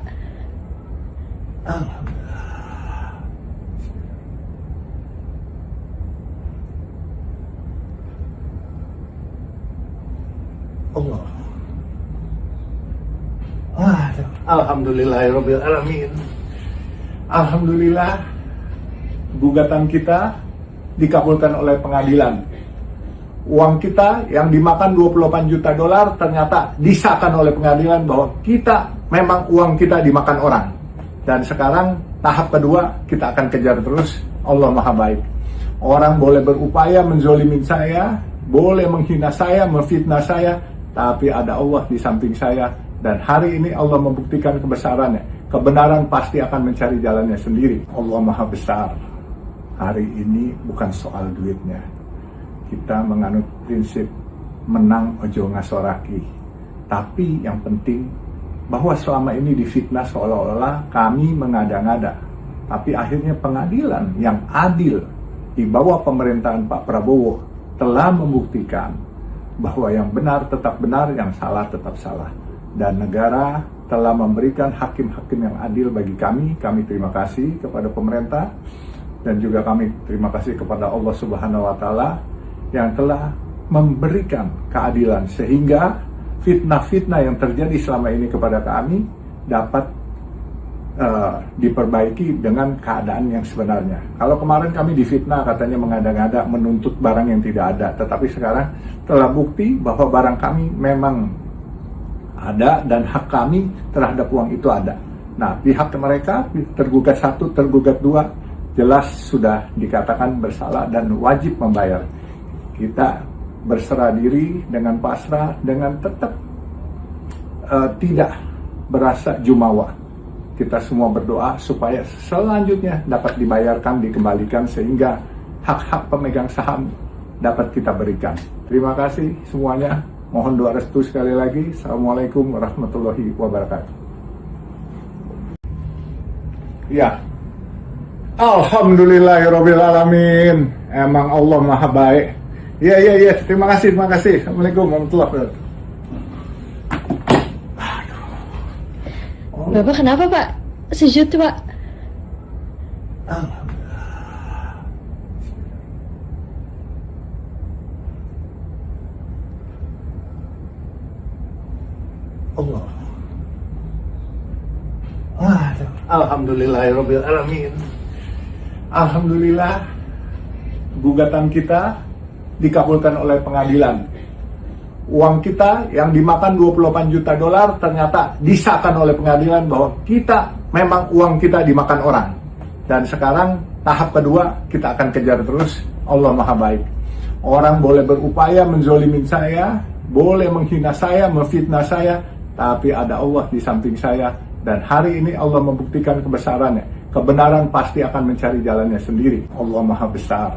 S1: Allah. Alhamdulillahirabbil alamin. Alhamdulillah gugatan kita dikabulkan oleh pengadilan. Uang kita yang dimakan 28 juta dolar ternyata disahkan oleh pengadilan bahwa kita memang uang kita dimakan orang. Dan sekarang tahap kedua kita akan kejar terus. Allah Maha baik. Orang boleh berupaya menzolimin saya, boleh menghina saya, memfitnah saya, tapi ada Allah di samping saya. Dan hari ini Allah membuktikan kebesarannya. Kebenaran pasti akan mencari jalannya sendiri. Allah Maha Besar. Hari ini bukan soal duitnya. Kita menganut prinsip menang ojo ngasoraki. Tapi yang penting bahwa selama ini difitnah seolah-olah kami mengada-ngada. Tapi akhirnya pengadilan yang adil di bawah pemerintahan Pak Prabowo telah membuktikan bahwa yang benar tetap benar, yang salah tetap salah. Dan negara telah memberikan hakim-hakim yang adil bagi kami. Kami terima kasih kepada pemerintah dan juga kami terima kasih kepada Allah Subhanahu wa Ta'ala yang telah memberikan keadilan sehingga fitnah-fitnah yang terjadi selama ini kepada kami dapat diperbaiki dengan keadaan yang sebenarnya. Kalau kemarin kami difitnah katanya mengada-ngada menuntut barang yang tidak ada, tetapi sekarang telah bukti bahwa barang kami memang ada dan hak kami terhadap uang itu ada. Nah, pihak mereka tergugat 1, tergugat 2 jelas sudah dikatakan bersalah dan wajib membayar. Kita berserah diri dengan pasrah, dengan tetap tidak berasa jumawa. Kita semua berdoa supaya selanjutnya dapat dibayarkan, dikembalikan sehingga hak-hak pemegang saham dapat kita berikan. Terima kasih semuanya. Mohon doa restu sekali lagi. Assalamualaikum warahmatullahi wabarakatuh. Ya, alhamdulillahirabbil alamin. Emang Allah Maha baik. Iya. Terima kasih. Assalamualaikum warahmatullahi wabarakatuh.
S2: Bapak kenapa Pak? Sujud Pak.
S1: Allah. Alhamdulillahirabbil alamin. Alhamdulillah gugatan kita dikabulkan oleh pengadilan. Uang kita yang dimakan 28 juta dolar ternyata disahkan oleh pengadilan bahwa kita memang uang kita dimakan orang. Dan sekarang tahap kedua kita akan kejar terus. Allah Maha baik. Orang boleh berupaya menzolimin saya, boleh menghina saya, memfitnah saya, tapi ada Allah di samping saya. Dan hari ini Allah membuktikan kebesarannya. Kebenaran pasti akan mencari jalannya sendiri. Allah Maha Besar.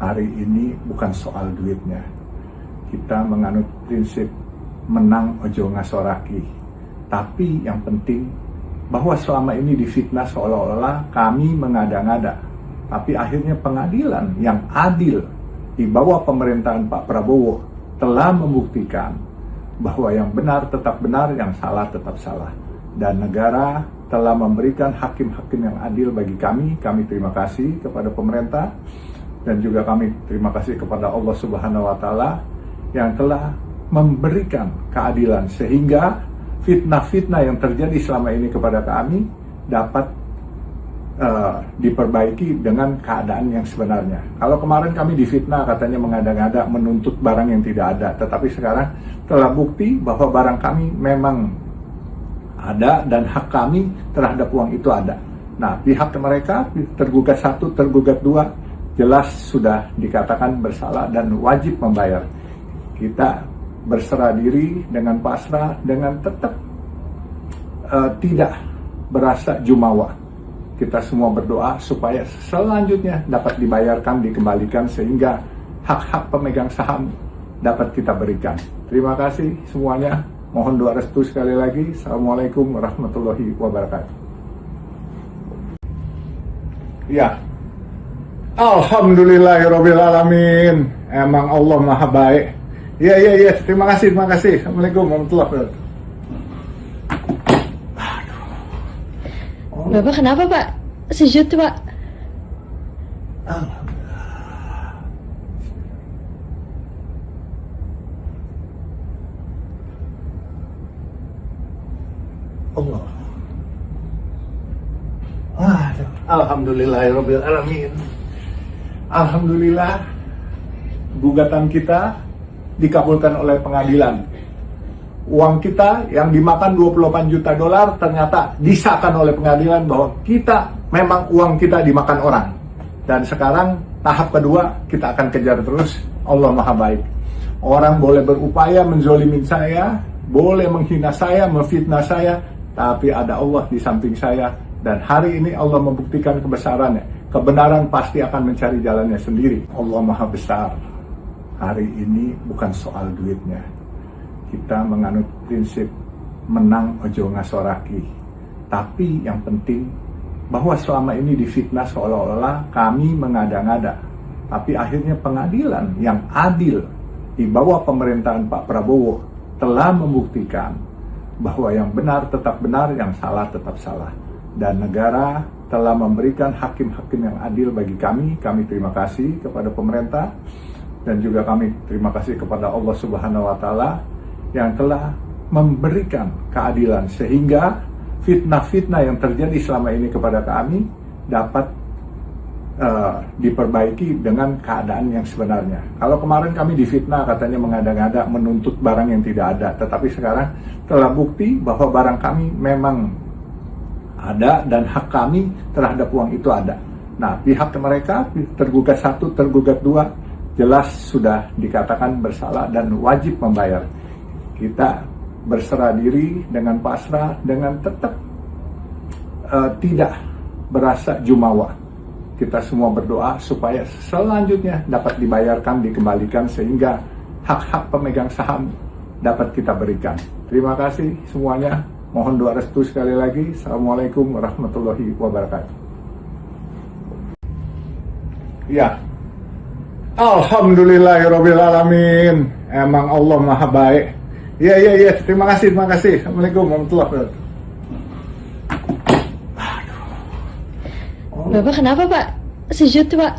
S1: Hari ini bukan soal duitnya. Kita menganut prinsip menang ojo ngasoraki. Tapi yang penting bahwa selama ini difitnah seolah-olah kami mengada-ngada. Tapi akhirnya pengadilan yang adil di bawah pemerintahan Pak Prabowo telah membuktikan bahwa yang benar tetap benar, yang salah tetap salah. Dan negara telah memberikan hakim-hakim yang adil bagi kami. Kami terima kasih kepada pemerintah dan juga kami terima kasih kepada Allah Subhanahu wa Ta'ala yang telah memberikan keadilan sehingga fitnah-fitnah yang terjadi selama ini kepada kami dapat diperbaiki dengan keadaan yang sebenarnya. Kalau kemarin kami difitnah katanya mengada-ngada menuntut barang yang tidak ada, tetapi sekarang telah bukti bahwa barang kami memang ada dan hak kami terhadap uang itu ada. Nah, pihak mereka tergugat 1, tergugat 2 jelas sudah dikatakan bersalah dan wajib membayar. Kita berserah diri dengan pasrah, dengan tetap tidak berasa jumawa. Kita semua berdoa supaya selanjutnya dapat dibayarkan, dikembalikan sehingga hak-hak pemegang saham dapat kita berikan. Terima kasih semuanya. Mohon doa restu sekali lagi. Assalamualaikum warahmatullahi wabarakatuh. Ya, alhamdulillahirabbil alamin. Emang Allah Maha baik. Iya. Terima kasih. Assalamualaikum warahmatullahi wabarakatuh.
S2: Bapak kenapa Pak? Sujud Pak.
S1: Allah. Alhamdulillahirabbil alamin. Alhamdulillah gugatan kita dikabulkan oleh pengadilan. Uang kita yang dimakan 28 juta dolar ternyata disahkan oleh pengadilan bahwa kita memang uang kita dimakan orang. Dan sekarang tahap kedua kita akan kejar terus. Allah Maha baik. Orang boleh berupaya menzolimin saya, boleh menghina saya, memfitnah saya, tapi ada Allah di samping saya. Dan hari ini Allah membuktikan kebesarannya. Kebenaran pasti akan mencari jalannya sendiri. Allah Maha Besar. Hari ini bukan soal duitnya. Kita menganut prinsip menang ojo ngasoraki. Tapi yang penting bahwa selama ini difitnah seolah-olah kami mengada-ngada. Tapi akhirnya pengadilan yang adil di bawah pemerintahan Pak Prabowo telah membuktikan bahwa yang benar tetap benar, yang salah tetap salah. Dan negara telah memberikan hakim-hakim yang adil bagi kami. Kami terima kasih kepada pemerintah dan juga kami terima kasih kepada Allah Subhanahu wa Ta'ala yang telah memberikan keadilan sehingga fitnah-fitnah yang terjadi selama ini kepada kami dapat diperbaiki dengan keadaan yang sebenarnya. Kalau kemarin kami difitnah katanya mengada-ngada menuntut barang yang tidak ada, tetapi sekarang telah bukti bahwa barang kami memang ada dan hak kami terhadap uang itu ada. Nah, pihak mereka tergugat 1, tergugat 2 jelas sudah dikatakan bersalah dan wajib membayar. Kita berserah diri dengan pasrah, dengan tetap tidak berasa jumawa. Kita semua berdoa supaya selanjutnya dapat dibayarkan, dikembalikan sehingga hak-hak pemegang saham dapat kita berikan. Terima kasih semuanya. Mohon doa restu sekali lagi. Assalamualaikum warahmatullahi wabarakatuh. Ya, alhamdulillahirobbilalamin. Emang Allah Maha Baik. Ya. Terima kasih. Assalamualaikum warahmatullahi wabarakatuh.
S2: Bapak kenapa Pak? Sujud Pak.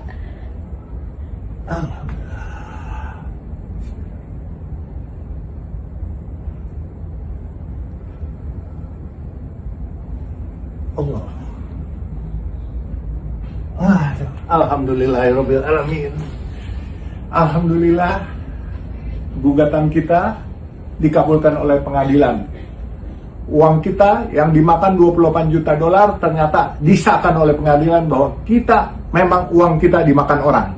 S1: Allah. Alhamdulillahirobbilalamin. Alhamdulillah, gugatan kita dikabulkan oleh pengadilan. Uang kita yang dimakan 28 juta dolar ternyata disahkan oleh pengadilan bahwa kita memang uang kita dimakan orang.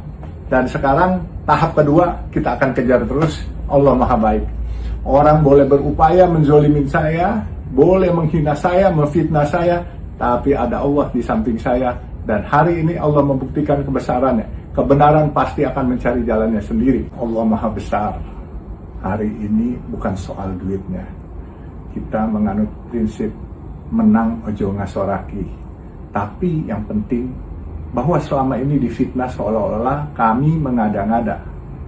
S1: Dan sekarang tahap kedua kita akan kejar terus. Allah Maha Baik. Orang boleh berupaya menzolimin saya, boleh menghina saya, memfitnah saya, tapi ada Allah di samping saya. Dan hari ini Allah membuktikan kebesarannya. Kebenaran pasti akan mencari jalannya sendiri. Allah Maha Besar. Hari ini bukan soal duitnya. Kita menganut prinsip menang ojo ngasoraki. Tapi yang penting bahwa selama ini difitnah seolah-olah kami mengada-ngada.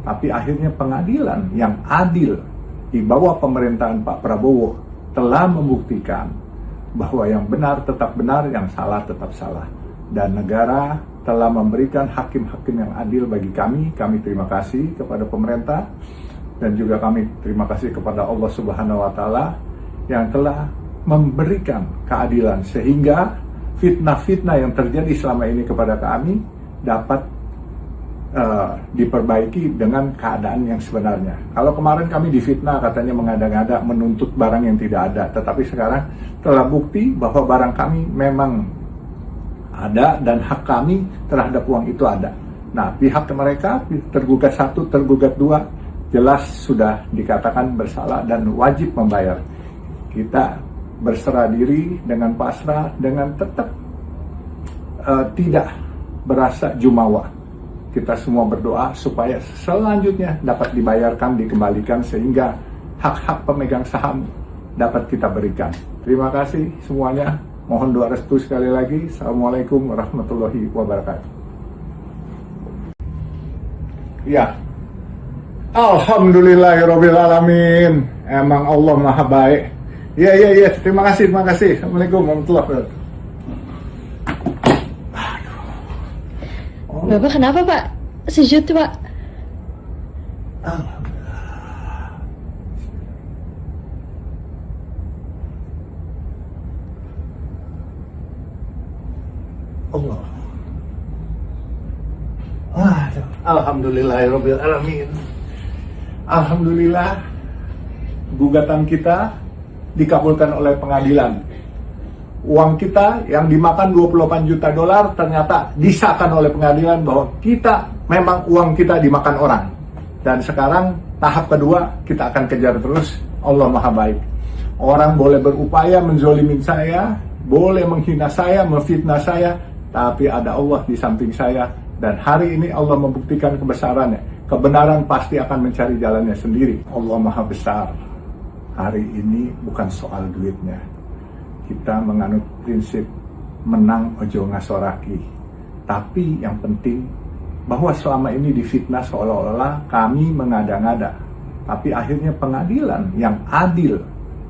S1: Tapi akhirnya pengadilan yang adil di bawah pemerintahan Pak Prabowo telah membuktikan bahwa yang benar tetap benar, yang salah tetap salah. Dan negara telah memberikan hakim-hakim yang adil bagi kami. Kami terima kasih kepada pemerintah dan juga kami terima kasih kepada Allah Subhanahu wa Ta'ala yang telah memberikan keadilan sehingga fitnah-fitnah yang terjadi selama ini kepada kami dapat diperbaiki dengan keadaan yang sebenarnya. Kalau kemarin kami difitnah katanya mengada-ngada menuntut barang yang tidak ada, tetapi sekarang telah bukti bahwa barang kami memang ada dan hak kami terhadap uang itu ada. Nah, pihak mereka tergugat 1, tergugat 2 jelas sudah dikatakan bersalah dan wajib membayar. Kita berserah diri dengan pasrah, dengan tetap tidak berasa jumawa. Kita semua berdoa supaya selanjutnya dapat dibayarkan, dikembalikan sehingga hak-hak pemegang saham dapat kita berikan. Terima kasih semuanya. Mohon doa restu sekali lagi. Assalamualaikum warahmatullahi wabarakatuh. Ya, alhamdulillahirobbilalamin. Emang Allah Maha Baik. Ya. Terima kasih. Assalamualaikum warahmatullahi wabarakatuh.
S2: Bapak kenapa Pak? Sujud Pak.
S1: Allah. Alhamdulillahirobbilalamin. Alhamdulillah, gugatan kita dikabulkan oleh pengadilan. Uang kita yang dimakan 28 juta dolar ternyata disahkan oleh pengadilan bahwa kita memang uang kita dimakan orang. Dan sekarang tahap kedua kita akan kejar terus. Allah Maha Baik. Orang boleh berupaya menzolimin saya, boleh menghina saya, memfitnah saya, tapi ada Allah di samping saya. Dan hari ini Allah membuktikan kebesarannya. Kebenaran pasti akan mencari jalannya sendiri. Allah Maha Besar. Hari ini bukan soal duitnya. Kita menganut prinsip menang ojo ngasoraki. Tapi yang penting bahwa selama ini difitnah seolah-olah kami mengada-ngada. Tapi akhirnya pengadilan yang adil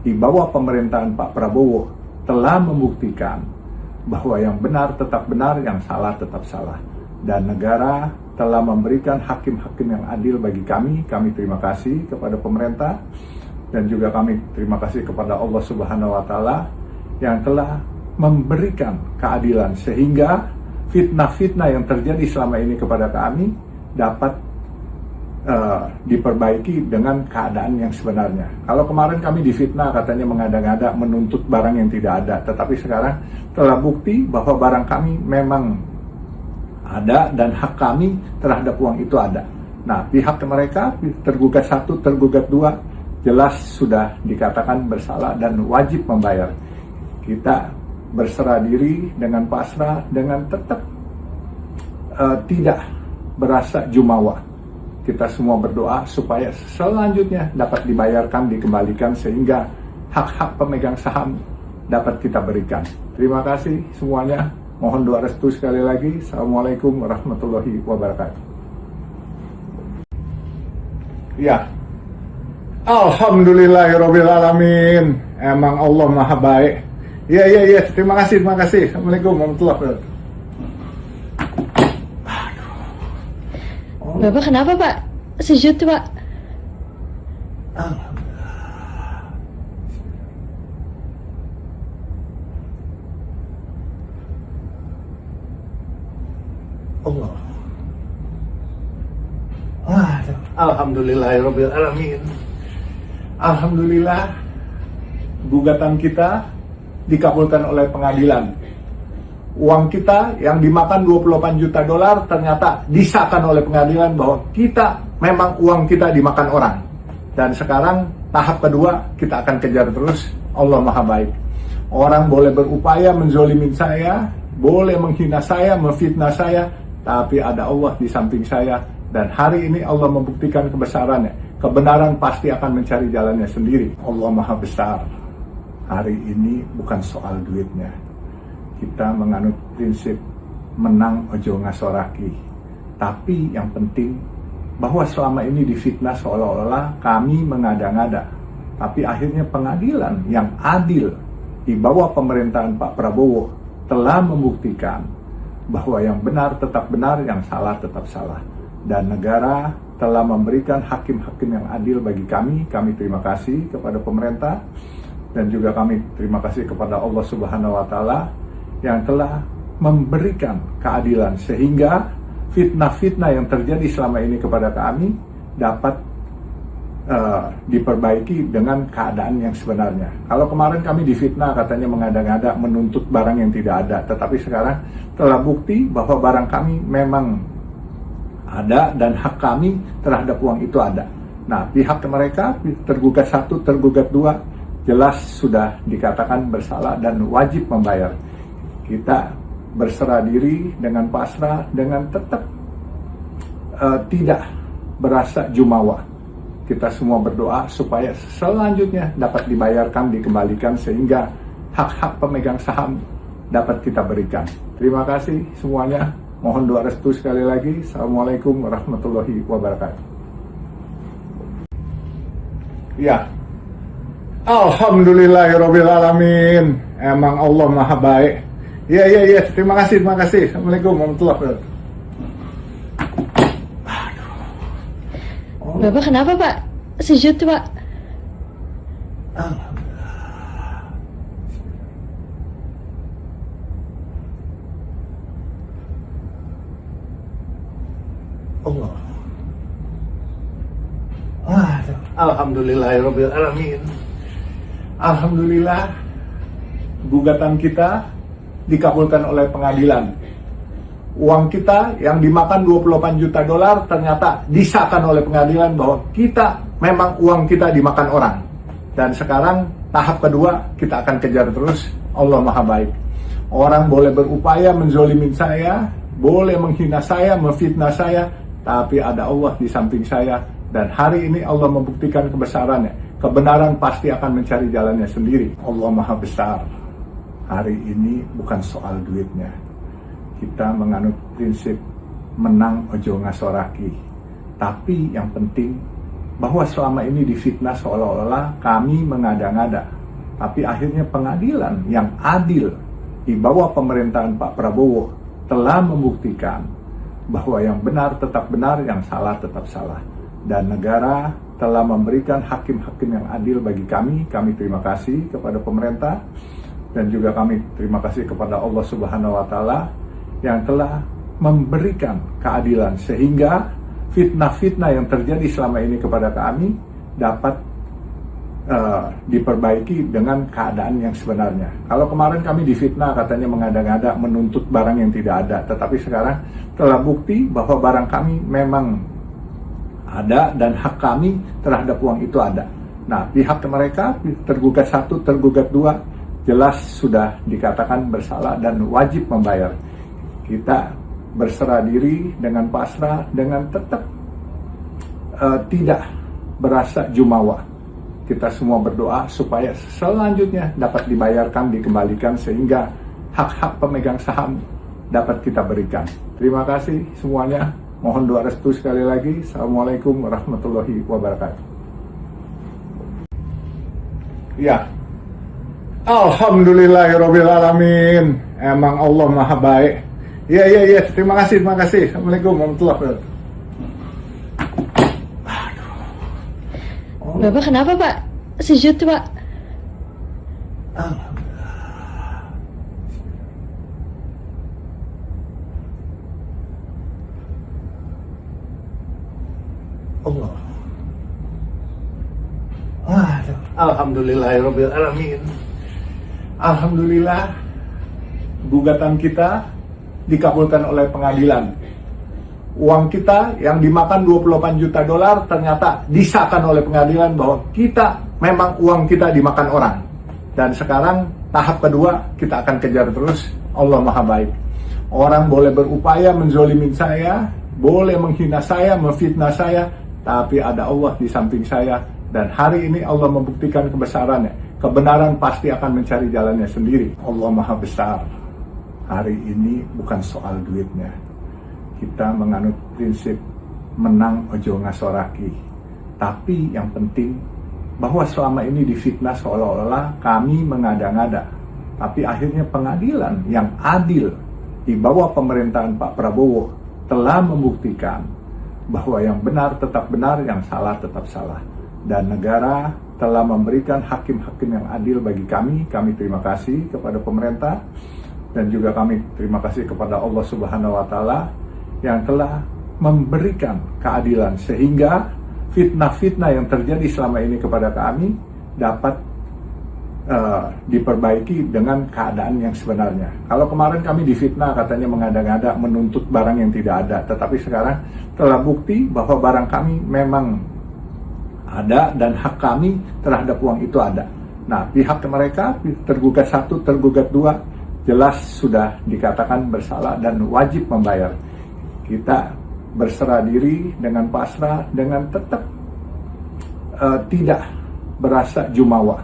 S1: di bawah pemerintahan Pak Prabowo telah membuktikan bahwa yang benar tetap benar, yang salah tetap salah. Dan negara telah memberikan hakim-hakim yang adil bagi kami. Kami terima kasih kepada pemerintah dan juga kami terima kasih kepada Allah Subhanahu wa Ta'ala yang telah memberikan keadilan sehingga fitnah-fitnah yang terjadi selama ini kepada kami dapat diperbaiki dengan keadaan yang sebenarnya. Kalau kemarin kami difitnah katanya mengada-ngada menuntut barang yang tidak ada, tetapi sekarang telah bukti bahwa barang kami memang ada dan hak kami terhadap uang itu ada. Nah, pihak mereka tergugat 1, tergugat 2 jelas sudah dikatakan bersalah dan wajib membayar. Kita berserah diri dengan pasrah, dengan tetap tidak berasa jumawa. Kita semua berdoa supaya selanjutnya dapat dibayarkan, dikembalikan sehingga hak-hak pemegang saham dapat kita berikan. Terima kasih semuanya. Mohon doa restu sekali lagi. Assalamualaikum warahmatullahi wabarakatuh. Ya. Alhamdulillahirabbil alamin. Emang Allah Maha baik. Iya. Terima kasih. Assalamualaikum warahmatullahi wabarakatuh.
S2: Bapak kenapa Pak? Sujud Pak.
S1: Allah. Alhamdulillahirabbil alamin. Alhamdulillah gugatan kita dikabulkan oleh pengadilan. Uang kita yang dimakan 28 juta dolar ternyata disahkan oleh pengadilan bahwa kita memang uang kita dimakan orang. Dan sekarang tahap kedua kita akan kejar terus. Allah Maha baik. Orang boleh berupaya menzolimin saya, boleh menghina saya, memfitnah saya, tapi ada Allah di samping saya. Dan hari ini Allah membuktikan kebesarannya. Kebenaran pasti akan mencari jalannya sendiri. Allah Maha Besar. Hari ini bukan soal duitnya. Kita menganut prinsip menang ojo ngasoraki. Tapi yang penting bahwa selama ini difitnah seolah-olah kami mengada-ngada. Tapi akhirnya pengadilan yang adil di bawah pemerintahan Pak Prabowo telah membuktikan bahwa yang benar tetap benar, yang salah tetap salah. Dan negara telah memberikan hakim-hakim yang adil bagi kami. Kami terima kasih kepada pemerintah dan juga kami terima kasih kepada Allah Subhanahu wa Ta'ala yang telah memberikan keadilan sehingga fitnah-fitnah yang terjadi selama ini kepada kami dapat diperbaiki dengan keadaan yang sebenarnya. Kalau kemarin kami difitnah katanya mengada-ngada menuntut barang yang tidak ada, tetapi sekarang telah bukti bahwa barang kami memang ada dan hak kami terhadap uang itu ada. Nah, pihak mereka tergugat 1, tergugat 2 jelas sudah dikatakan bersalah dan wajib membayar. Kita berserah diri dengan pasrah, dengan tetap tidak berasa jumawa. Kita semua berdoa supaya selanjutnya dapat dibayarkan, dikembalikan sehingga hak-hak pemegang saham dapat kita berikan. Terima kasih semuanya. Mohon doa restu sekali lagi. Assalamualaikum warahmatullahi wabarakatuh. Ya. Alhamdulillahirabbil alamin. Emang Allah Maha baik. Iya. Terima kasih. Assalamualaikum warahmatullahi wabarakatuh.
S2: Bapak kenapa Pak? Sujud Pak.
S1: Allah. Alhamdulillahirabbil alamin. Alhamdulillah gugatan kita dikabulkan oleh pengadilan. Uang kita yang dimakan 28 juta dolar ternyata disahkan oleh pengadilan bahwa kita memang uang kita dimakan orang. Dan sekarang tahap kedua kita akan kejar terus. Allah Maha Baik. Orang boleh berupaya menzolimin saya, boleh menghina saya, memfitnah saya, tapi ada Allah di samping saya. Dan hari ini Allah membuktikan kebesarannya. Kebenaran pasti akan mencari jalannya sendiri. Allah Maha Besar. Hari ini bukan soal duitnya. Kita menganut prinsip menang ojo ngasoraki. Tapi yang penting bahwa selama ini difitnah seolah-olah kami mengada-ngada. Tapi akhirnya pengadilan yang adil di bawah pemerintahan Pak Prabowo telah membuktikan bahwa yang benar tetap benar, yang salah tetap salah. Dan negara telah memberikan hakim-hakim yang adil bagi kami. Kami terima kasih kepada pemerintah dan juga kami terima kasih kepada Allah Subhanahu wa Ta'ala yang telah memberikan keadilan sehingga fitnah-fitnah yang terjadi selama ini kepada kami dapat diperbaiki dengan keadaan yang sebenarnya. Kalau kemarin kami difitnah katanya mengada-ngada menuntut barang yang tidak ada, tetapi sekarang telah bukti bahwa barang kami memang ada dan hak kami terhadap uang itu ada. Nah, pihak mereka tergugat 1, tergugat 2 jelas sudah dikatakan bersalah dan wajib membayar. Kita berserah diri dengan pasrah, dengan tetap tidak berasa jumawa. Kita semua berdoa supaya selanjutnya dapat dibayarkan, dikembalikan sehingga hak-hak pemegang saham dapat kita berikan. Terima kasih semuanya. Mohon doa restu sekali lagi. Assalamualaikum warahmatullahi wabarakatuh. Ya. Alhamdulillahirabbil alamin. Emang Allah Maha Baik. Iya. Terima kasih. Assalamualaikum warahmatullahi wabarakatuh.
S2: Bapak kenapa Pak? Sejut Pak.
S1: Allah. Alhamdulillahirabbil alamin. Alhamdulillah gugatan kita dikabulkan oleh pengadilan. Uang kita yang dimakan 28 juta dolar ternyata disahkan oleh pengadilan bahwa kita memang uang kita dimakan orang. Dan sekarang tahap kedua kita akan kejar terus. Allah Maha Baik. Orang boleh berupaya menzolimin saya, boleh menghina saya, memfitnah saya, tapi ada Allah di samping saya. Dan hari ini Allah membuktikan kebesarannya. Kebenaran pasti akan mencari jalannya sendiri. Allah Maha Besar. Hari ini bukan soal duitnya. Kita menganut prinsip menang ojo ngasoraki. Tapi yang penting bahwa selama ini difitnah seolah-olah kami mengada-ngada. Tapi akhirnya pengadilan yang adil di bawah pemerintahan Pak Prabowo telah membuktikan bahwa yang benar tetap benar, yang salah tetap salah. Dan negara telah memberikan hakim-hakim yang adil bagi kami. Kami terima kasih kepada pemerintah dan juga kami terima kasih kepada Allah Subhanahu wa Ta'ala yang telah memberikan keadilan sehingga fitnah-fitnah yang terjadi selama ini kepada kami dapat diperbaiki dengan keadaan yang sebenarnya. Kalau kemarin kami difitnah katanya mengada-ngada menuntut barang yang tidak ada, tetapi sekarang telah bukti bahwa barang kami memang ada dan hak kami terhadap uang itu ada. Nah, pihak mereka tergugat 1, tergugat 2 jelas sudah dikatakan bersalah dan wajib membayar. Kita berserah diri dengan pasrah, dengan tetap tidak berasa jumawa.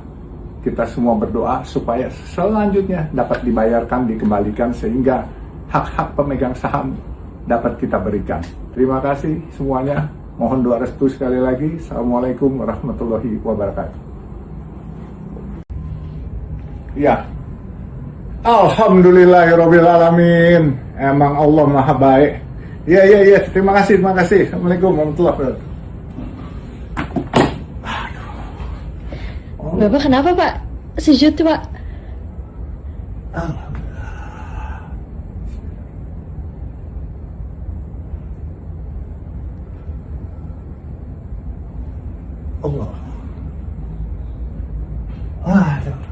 S1: Kita semua berdoa supaya selanjutnya dapat dibayarkan, dikembalikan sehingga hak-hak pemegang saham dapat kita berikan. Terima kasih semuanya. Mohon doa restu sekali lagi. Assalamualaikum warahmatullahi wabarakatuh. Ya. Alhamdulillahirabbil alamin. Emang Allah Maha Baik. Iya. Terima kasih. Assalamualaikum warahmatullahi wabarakatuh.
S2: Bapak kenapa Pak? Sejut Pak.
S1: Allah.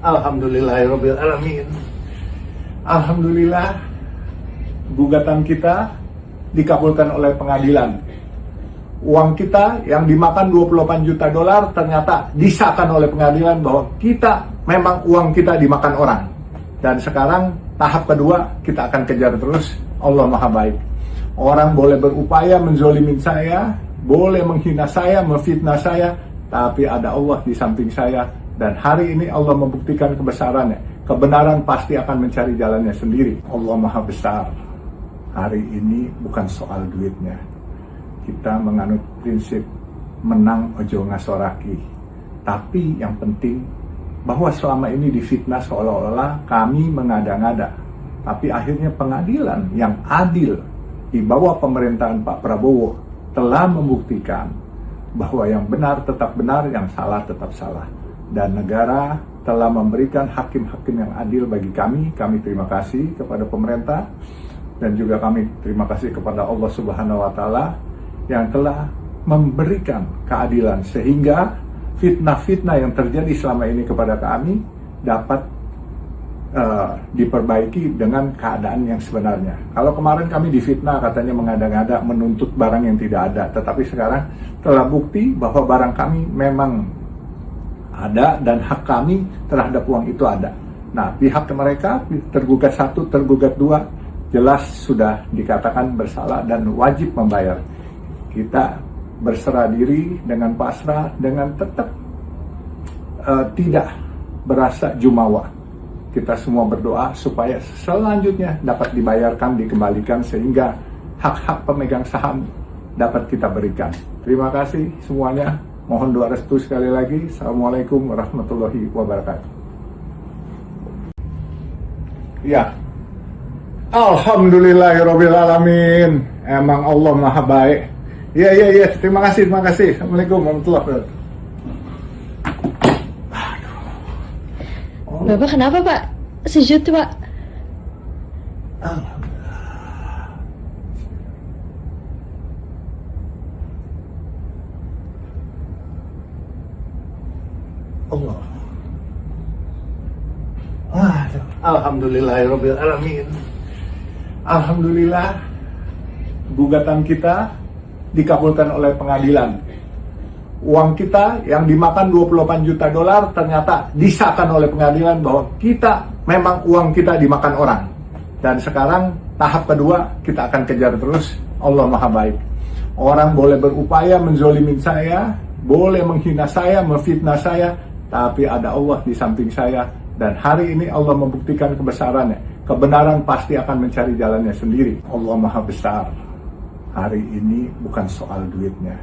S1: Alhamdulillahirabbil alamin. Alhamdulillah gugatan kita dikabulkan oleh pengadilan. Uang kita yang dimakan 28 juta dolar ternyata disahkan oleh pengadilan bahwa kita memang uang kita dimakan orang. Dan sekarang tahap kedua kita akan kejar terus. Allah Maha Baik. Orang boleh berupaya menzolimin saya, boleh menghina saya, memfitnah saya, tapi ada Allah di samping saya. Dan hari ini Allah membuktikan kebesarannya. Kebenaran pasti akan mencari jalannya sendiri. Allah Maha Besar. Hari ini bukan soal duitnya. Kita menganut prinsip menang ojo ngasoraki. Tapi yang penting bahwa selama ini difitnah seolah-olah kami mengada-ngada. Tapi akhirnya pengadilan yang adil di bawah pemerintahan Pak Prabowo telah membuktikan bahwa yang benar tetap benar, yang salah tetap salah. Dan negara telah memberikan hakim-hakim yang adil bagi kami. Kami terima kasih kepada pemerintah dan juga kami terima kasih kepada Allah Subhanahu wa Ta'ala yang telah memberikan keadilan sehingga fitnah-fitnah yang terjadi selama ini kepada kami dapat diperbaiki dengan keadaan yang sebenarnya. Kalau kemarin kami difitnah katanya mengada-ngada menuntut barang yang tidak ada, tetapi sekarang telah bukti bahwa barang kami memang ada dan hak kami terhadap uang itu ada. Nah, pihak mereka tergugat 1, tergugat 2 jelas sudah dikatakan bersalah dan wajib membayar. Kita berserah diri dengan pasrah, dengan tetap tidak berasa jumawa. Kita semua berdoa supaya selanjutnya dapat dibayarkan, dikembalikan sehingga hak-hak pemegang saham dapat kita berikan. Terima kasih semuanya. Mohon doa restu sekali lagi. Assalamualaikum warahmatullahi wabarakatuh. Ya. Alhamdulillahirabbil alamin. Emang Allah Maha Baik. Iya. Terima kasih. Assalamualaikum warahmatullahi wabarakatuh.
S2: Bapak kenapa Pak? Sujud Pak.
S1: Allah. Alhamdulillahirabbil alamin. Alhamdulillah gugatan kita dikabulkan oleh pengadilan. Uang kita yang dimakan 28 juta dolar ternyata disahkan oleh pengadilan bahwa kita memang uang kita dimakan orang. Dan sekarang tahap kedua kita akan kejar terus. Allah Maha Baik. Orang boleh berupaya menzolimin saya, boleh menghina saya, memfitnah saya, tapi ada Allah di samping saya. Dan hari ini Allah membuktikan kebesarannya. Kebenaran pasti akan mencari jalannya sendiri. Allah Maha Besar. Hari ini bukan soal duitnya.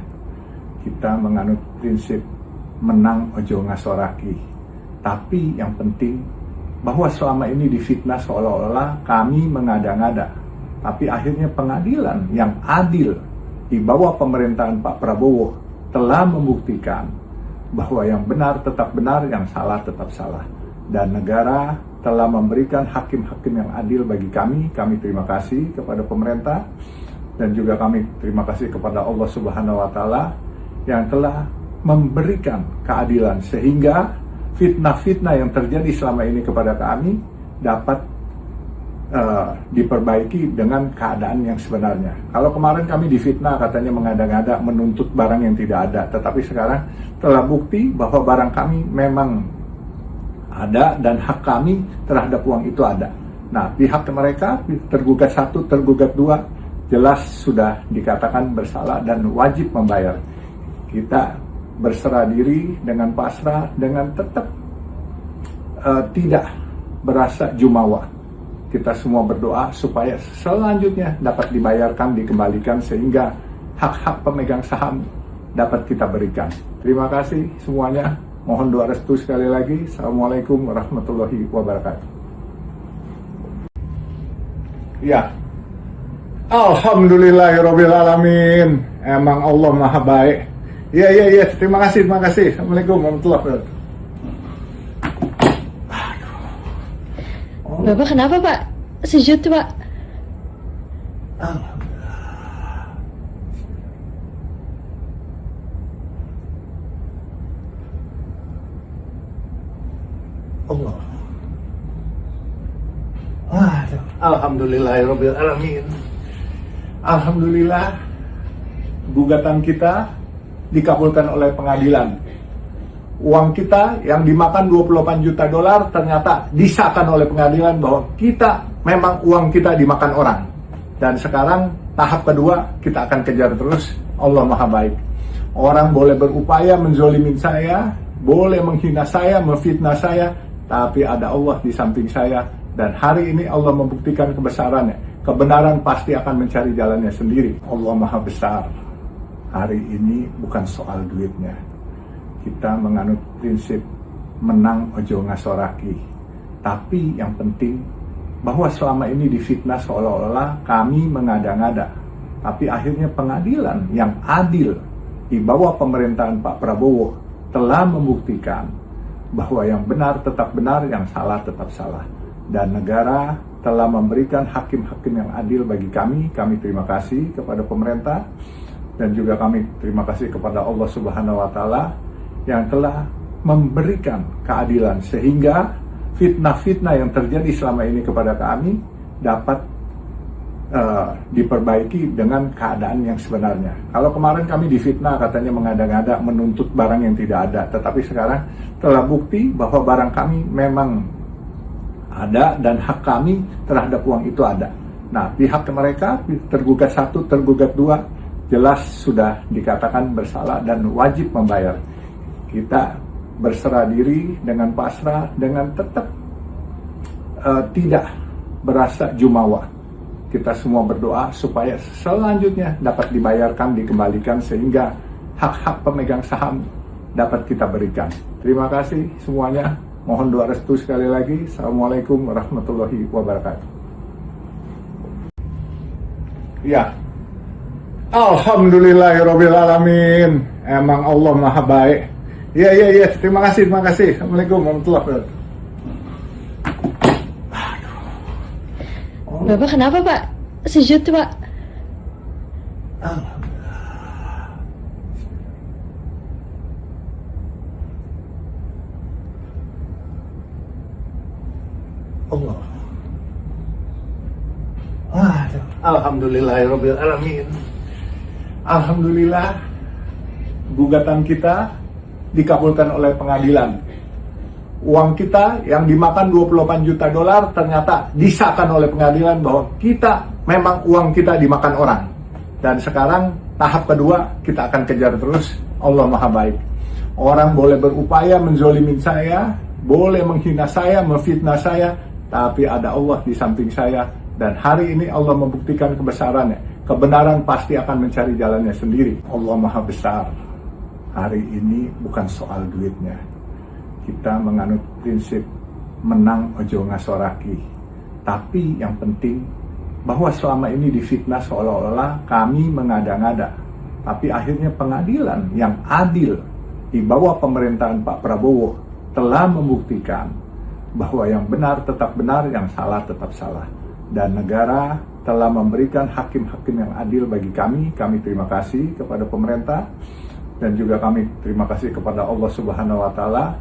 S1: Kita menganut prinsip menang ojo ngasoraki. Tapi yang penting bahwa selama ini difitnah seolah-olah kami mengada-ngada. Tapi akhirnya pengadilan yang adil di bawah pemerintahan Pak Prabowo telah membuktikan bahwa yang benar tetap benar, yang salah tetap salah. Dan negara telah memberikan hakim-hakim yang adil bagi kami. Kami terima kasih kepada pemerintah dan juga kami terima kasih kepada Allah Subhanahu wa Ta'ala yang telah memberikan keadilan sehingga fitnah-fitnah yang terjadi selama ini kepada kami dapat diperbaiki dengan keadaan yang sebenarnya. Kalau kemarin kami difitnah katanya mengada-ngada menuntut barang yang tidak ada, tetapi sekarang telah bukti bahwa barang kami memang ada dan hak kami terhadap uang itu ada. Nah, pihak mereka tergugat 1, tergugat 2 jelas sudah dikatakan bersalah dan wajib membayar. Kita berserah diri dengan pasrah, dengan tetap tidak berasa jumawa. Kita semua berdoa supaya selanjutnya dapat dibayarkan, dikembalikan sehingga hak-hak pemegang saham dapat kita berikan. Terima kasih semuanya. Mohon doa restu sekali lagi. Assalamualaikum warahmatullahi wabarakatuh. Ya. Alhamdulillahirabbil alamin. Emang Allah Maha Baik. Iya. Terima kasih. Assalamualaikum warahmatullahi wabarakatuh.
S2: Bapak kenapa Pak? Sujud Pak.
S1: Allah. Alhamdulillahirabbil alamin. Alhamdulillah gugatan kita dikabulkan oleh pengadilan. Uang kita yang dimakan 28 juta dolar ternyata disahkan oleh pengadilan bahwa kita memang uang kita dimakan orang. Dan sekarang tahap kedua kita akan kejar terus. Allah Maha Baik. Orang boleh berupaya menzolimin saya, boleh menghina saya, memfitnah saya, tapi ada Allah di samping saya. Dan hari ini Allah membuktikan kebesarannya. Kebenaran pasti akan mencari jalannya sendiri. Allah Maha Besar. Hari ini bukan soal duitnya. Kita menganut prinsip menang ojo ngasoraki. Tapi yang penting bahwa selama ini difitnah seolah-olah kami mengada-ngada. Tapi akhirnya pengadilan yang adil di bawah pemerintahan Pak Prabowo telah membuktikan bahwa yang benar tetap benar, yang salah tetap salah. Dan negara telah memberikan hakim-hakim yang adil bagi kami. Kami terima kasih kepada pemerintah dan juga kami terima kasih kepada Allah Subhanahu wa Ta'ala yang telah memberikan keadilan sehingga fitnah-fitnah yang terjadi selama ini kepada kami dapat diperbaiki dengan keadaan yang sebenarnya. Kalau kemarin kami difitnah katanya mengada-ngada menuntut barang yang tidak ada, tetapi sekarang telah bukti bahwa barang kami memang ada dan hak kami terhadap uang itu ada. Nah, pihak mereka tergugat 1, tergugat 2 jelas sudah dikatakan bersalah dan wajib membayar. Kita berserah diri dengan pasrah, dengan tetap tidak berasa jumawa. Kita semua berdoa supaya selanjutnya dapat dibayarkan, dikembalikan sehingga hak-hak pemegang saham dapat kita berikan. Terima kasih semuanya. Mohon doa restu sekali lagi. Assalamualaikum warahmatullahi wabarakatuh. Ya. Alhamdulillahirabbil alamin. Emang Allah Maha Baik. Iya. Terima kasih. Assalamualaikum warahmatullahi wabarakatuh.
S2: Bapak kenapa Pak? Sejut Pak.
S1: Allah. Alhamdulillahirabbil alamin. Alhamdulillah gugatan kita dikabulkan oleh pengadilan. Uang kita yang dimakan 28 juta dolar ternyata disahkan oleh pengadilan bahwa kita memang uang kita dimakan orang. Dan sekarang tahap kedua kita akan kejar terus. Allah Maha Baik. Orang boleh berupaya menzolimin saya, boleh menghina saya, memfitnah saya, tapi ada Allah di samping saya. Dan hari ini Allah membuktikan kebesarannya. Kebenaran pasti akan mencari jalannya sendiri. Allah Maha Besar. Hari ini bukan soal duitnya. Kita menganut prinsip menang ojo ngasoraki. Tapi yang penting bahwa selama ini difitnah seolah-olah kami mengada-ngada. Tapi akhirnya pengadilan yang adil di bawah pemerintahan Pak Prabowo telah membuktikan bahwa yang benar tetap benar, yang salah tetap salah. Dan negara telah memberikan hakim-hakim yang adil bagi kami. Kami terima kasih kepada pemerintah dan juga kami terima kasih kepada Allah Subhanahu wa Ta'ala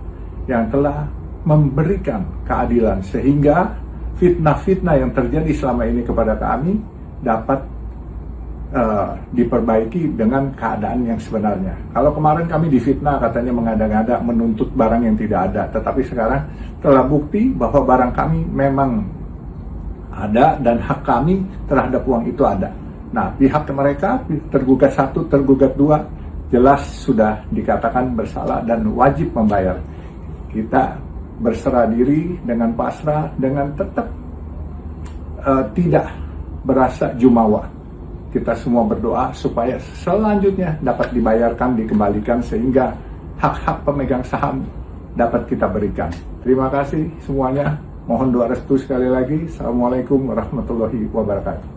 S1: yang telah memberikan keadilan sehingga fitnah-fitnah yang terjadi selama ini kepada kami dapat diperbaiki dengan keadaan yang sebenarnya. Kalau kemarin kami difitnah katanya mengada-ngada menuntut barang yang tidak ada, tetapi sekarang telah bukti bahwa barang kami memang ada dan hak kami terhadap uang itu ada. Nah, pihak mereka tergugat 1, tergugat 2 jelas sudah dikatakan bersalah dan wajib membayar. Kita berserah diri dengan pasrah, dengan tetap tidak berasa jumawa. Kita semua berdoa supaya selanjutnya dapat dibayarkan, dikembalikan sehingga hak-hak pemegang saham dapat kita berikan. Terima kasih semuanya. Mohon doa restu sekali lagi. Assalamualaikum warahmatullahi wabarakatuh.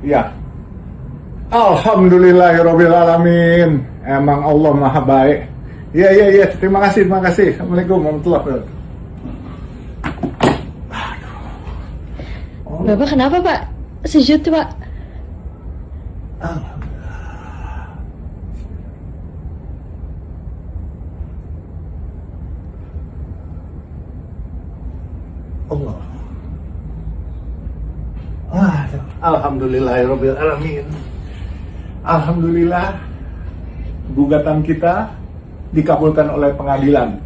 S1: Ya. Alhamdulillahirabbil alamin. Emang Allah Maha Baik. Iya. Terima kasih. Assalamualaikum warahmatullahi wabarakatuh.
S2: Bapak kenapa Pak? Sejut Pak.
S1: Allah. Alhamdulillahirobbilalamin. Alhamdulillah, gugatan kita dikabulkan oleh pengadilan.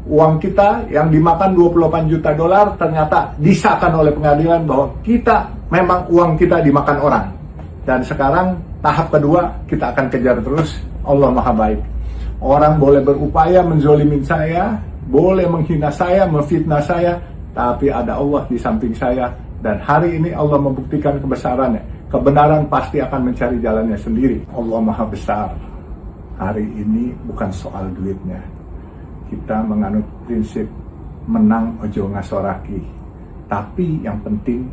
S1: Uang kita yang dimakan 28 juta dolar ternyata disahkan oleh pengadilan bahwa kita memang uang kita dimakan orang. Dan sekarang tahap kedua kita akan kejar terus. Allah Maha Baik. Orang boleh berupaya menzolimin saya, boleh menghina saya, memfitnah saya, tapi ada Allah di samping saya. Dan hari ini Allah membuktikan kebesarannya. Kebenaran pasti akan mencari jalannya sendiri. Allah Maha Besar. Hari ini bukan soal duitnya. Kita menganut prinsip menang ojo ngasoraki. Tapi yang penting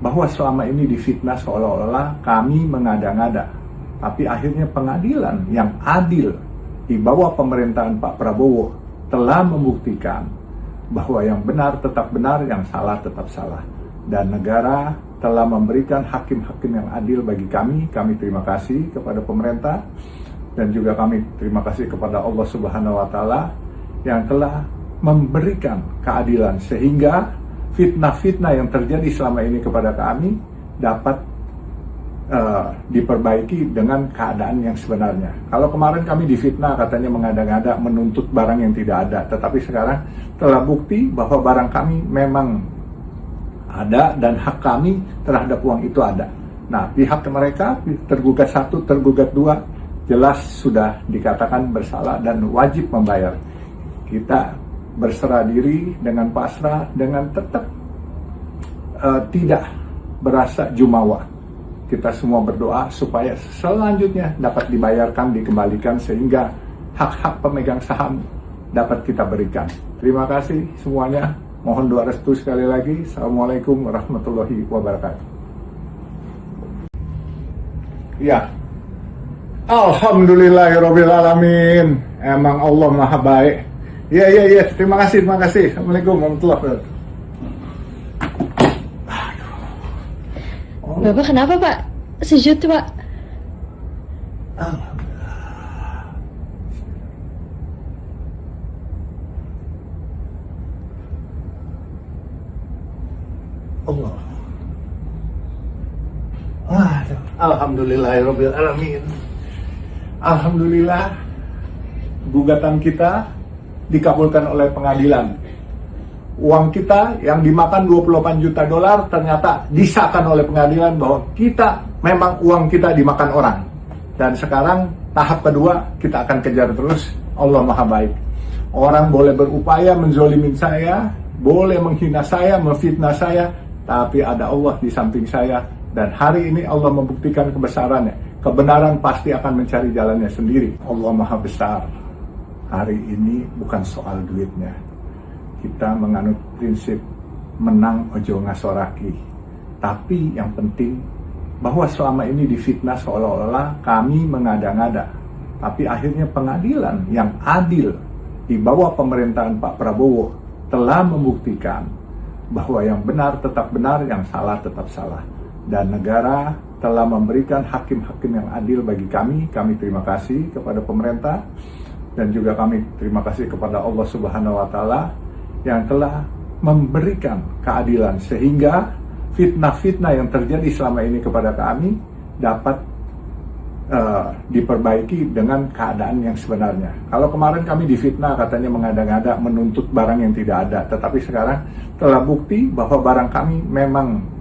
S1: bahwa selama ini difitnah seolah-olah kami mengada-ngada. Tapi akhirnya pengadilan yang adil di bawah pemerintahan Pak Prabowo telah membuktikan bahwa yang benar tetap benar, yang salah tetap salah. Dan negara telah memberikan hakim-hakim yang adil bagi kami. Kami terima kasih kepada pemerintah dan juga kami terima kasih kepada Allah Subhanahu wa Ta'ala yang telah memberikan keadilan sehingga fitnah-fitnah yang terjadi selama ini kepada kami dapat diperbaiki dengan keadaan yang sebenarnya. Kalau kemarin kami difitnah katanya mengada-ngada menuntut barang yang tidak ada, tetapi sekarang telah bukti bahwa barang kami memang ada dan hak kami terhadap uang itu ada. Nah, pihak mereka tergugat 1, tergugat 2 jelas sudah dikatakan bersalah dan wajib membayar. Kita berserah diri dengan pasrah, dengan tetap tidak berasa jumawa. Kita semua berdoa supaya selanjutnya dapat dibayarkan, dikembalikan sehingga hak-hak pemegang saham dapat kita berikan. Terima kasih semuanya. Mohon doa restu sekali lagi. Assalamualaikum warahmatullahi wabarakatuh. Ya, Alhamdulillahirobbilalamin. Emang Allah Maha Baik. Ya. Terima kasih. Assalamualaikum warahmatullahi wabarakatuh.
S2: Bapak kenapa Pak? Sujud Pak.
S1: Allah. Alhamdulillahirobbilalamin. Alhamdulillah, gugatan kita dikabulkan oleh pengadilan. Uang kita yang dimakan 28 juta dolar ternyata disahkan oleh pengadilan bahwa kita memang uang kita dimakan orang. Dan sekarang tahap kedua kita akan kejar terus. Allah Maha Baik. Orang boleh berupaya menzolimin saya, boleh menghina saya, memfitnah saya, tapi ada Allah di samping saya. Dan hari ini Allah membuktikan kebesarannya. Kebenaran pasti akan mencari jalannya sendiri. Allah Maha Besar. Hari ini bukan soal duitnya. Kita menganut prinsip menang ojo ngasoraki. Tapi yang penting bahwa selama ini difitnah seolah-olah kami mengada-ngada. Tapi akhirnya pengadilan yang adil di bawah pemerintahan Pak Prabowo telah membuktikan bahwa yang benar tetap benar, yang salah tetap salah. Dan negara telah memberikan hakim-hakim yang adil bagi kami. Kami terima kasih kepada pemerintah dan juga kami terima kasih kepada Allah Subhanahu wa Ta'ala yang telah memberikan keadilan sehingga fitnah-fitnah yang terjadi selama ini kepada kami dapat diperbaiki dengan keadaan yang sebenarnya. Kalau kemarin kami difitnah katanya mengada-ngada menuntut barang yang tidak ada, tetapi sekarang telah bukti bahwa barang kami memang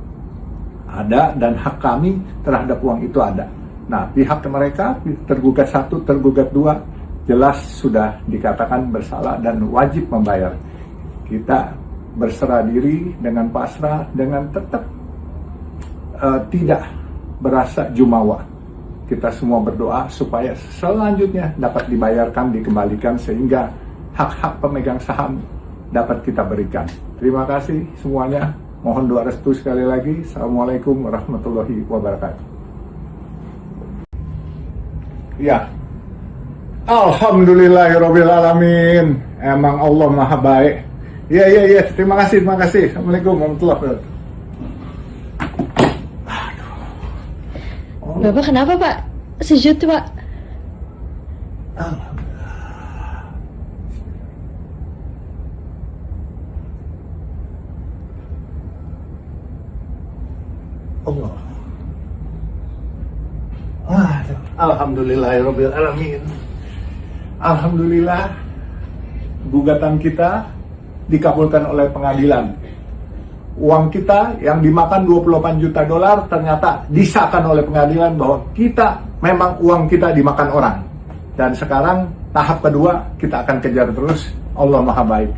S1: ada dan hak kami terhadap uang itu ada. Nah, pihak mereka tergugat 1, tergugat 2 jelas sudah dikatakan bersalah dan wajib membayar. Kita berserah diri dengan pasrah, dengan tetap tidak berasa jumawa. Kita semua berdoa supaya selanjutnya dapat dibayarkan, dikembalikan sehingga hak-hak pemegang saham dapat kita berikan. Terima kasih semuanya. Mohon doa restu sekali lagi. Assalamualaikum warahmatullahi wabarakatuh. Ya, Alhamdulillahirobbilalamin. Emang Allah Maha Baik. Ya. Terima kasih. Assalamualaikum warahmatullahi wabarakatuh.
S2: Bapak kenapa Pak? Sujud Pak.
S1: Allah. Alhamdulillahirobbilalamin. Alhamdulillah, gugatan kita dikabulkan oleh pengadilan. Uang kita yang dimakan 28 juta dolar ternyata disahkan oleh pengadilan bahwa kita memang uang kita dimakan orang. Dan sekarang tahap kedua kita akan kejar terus. Allah Maha Baik.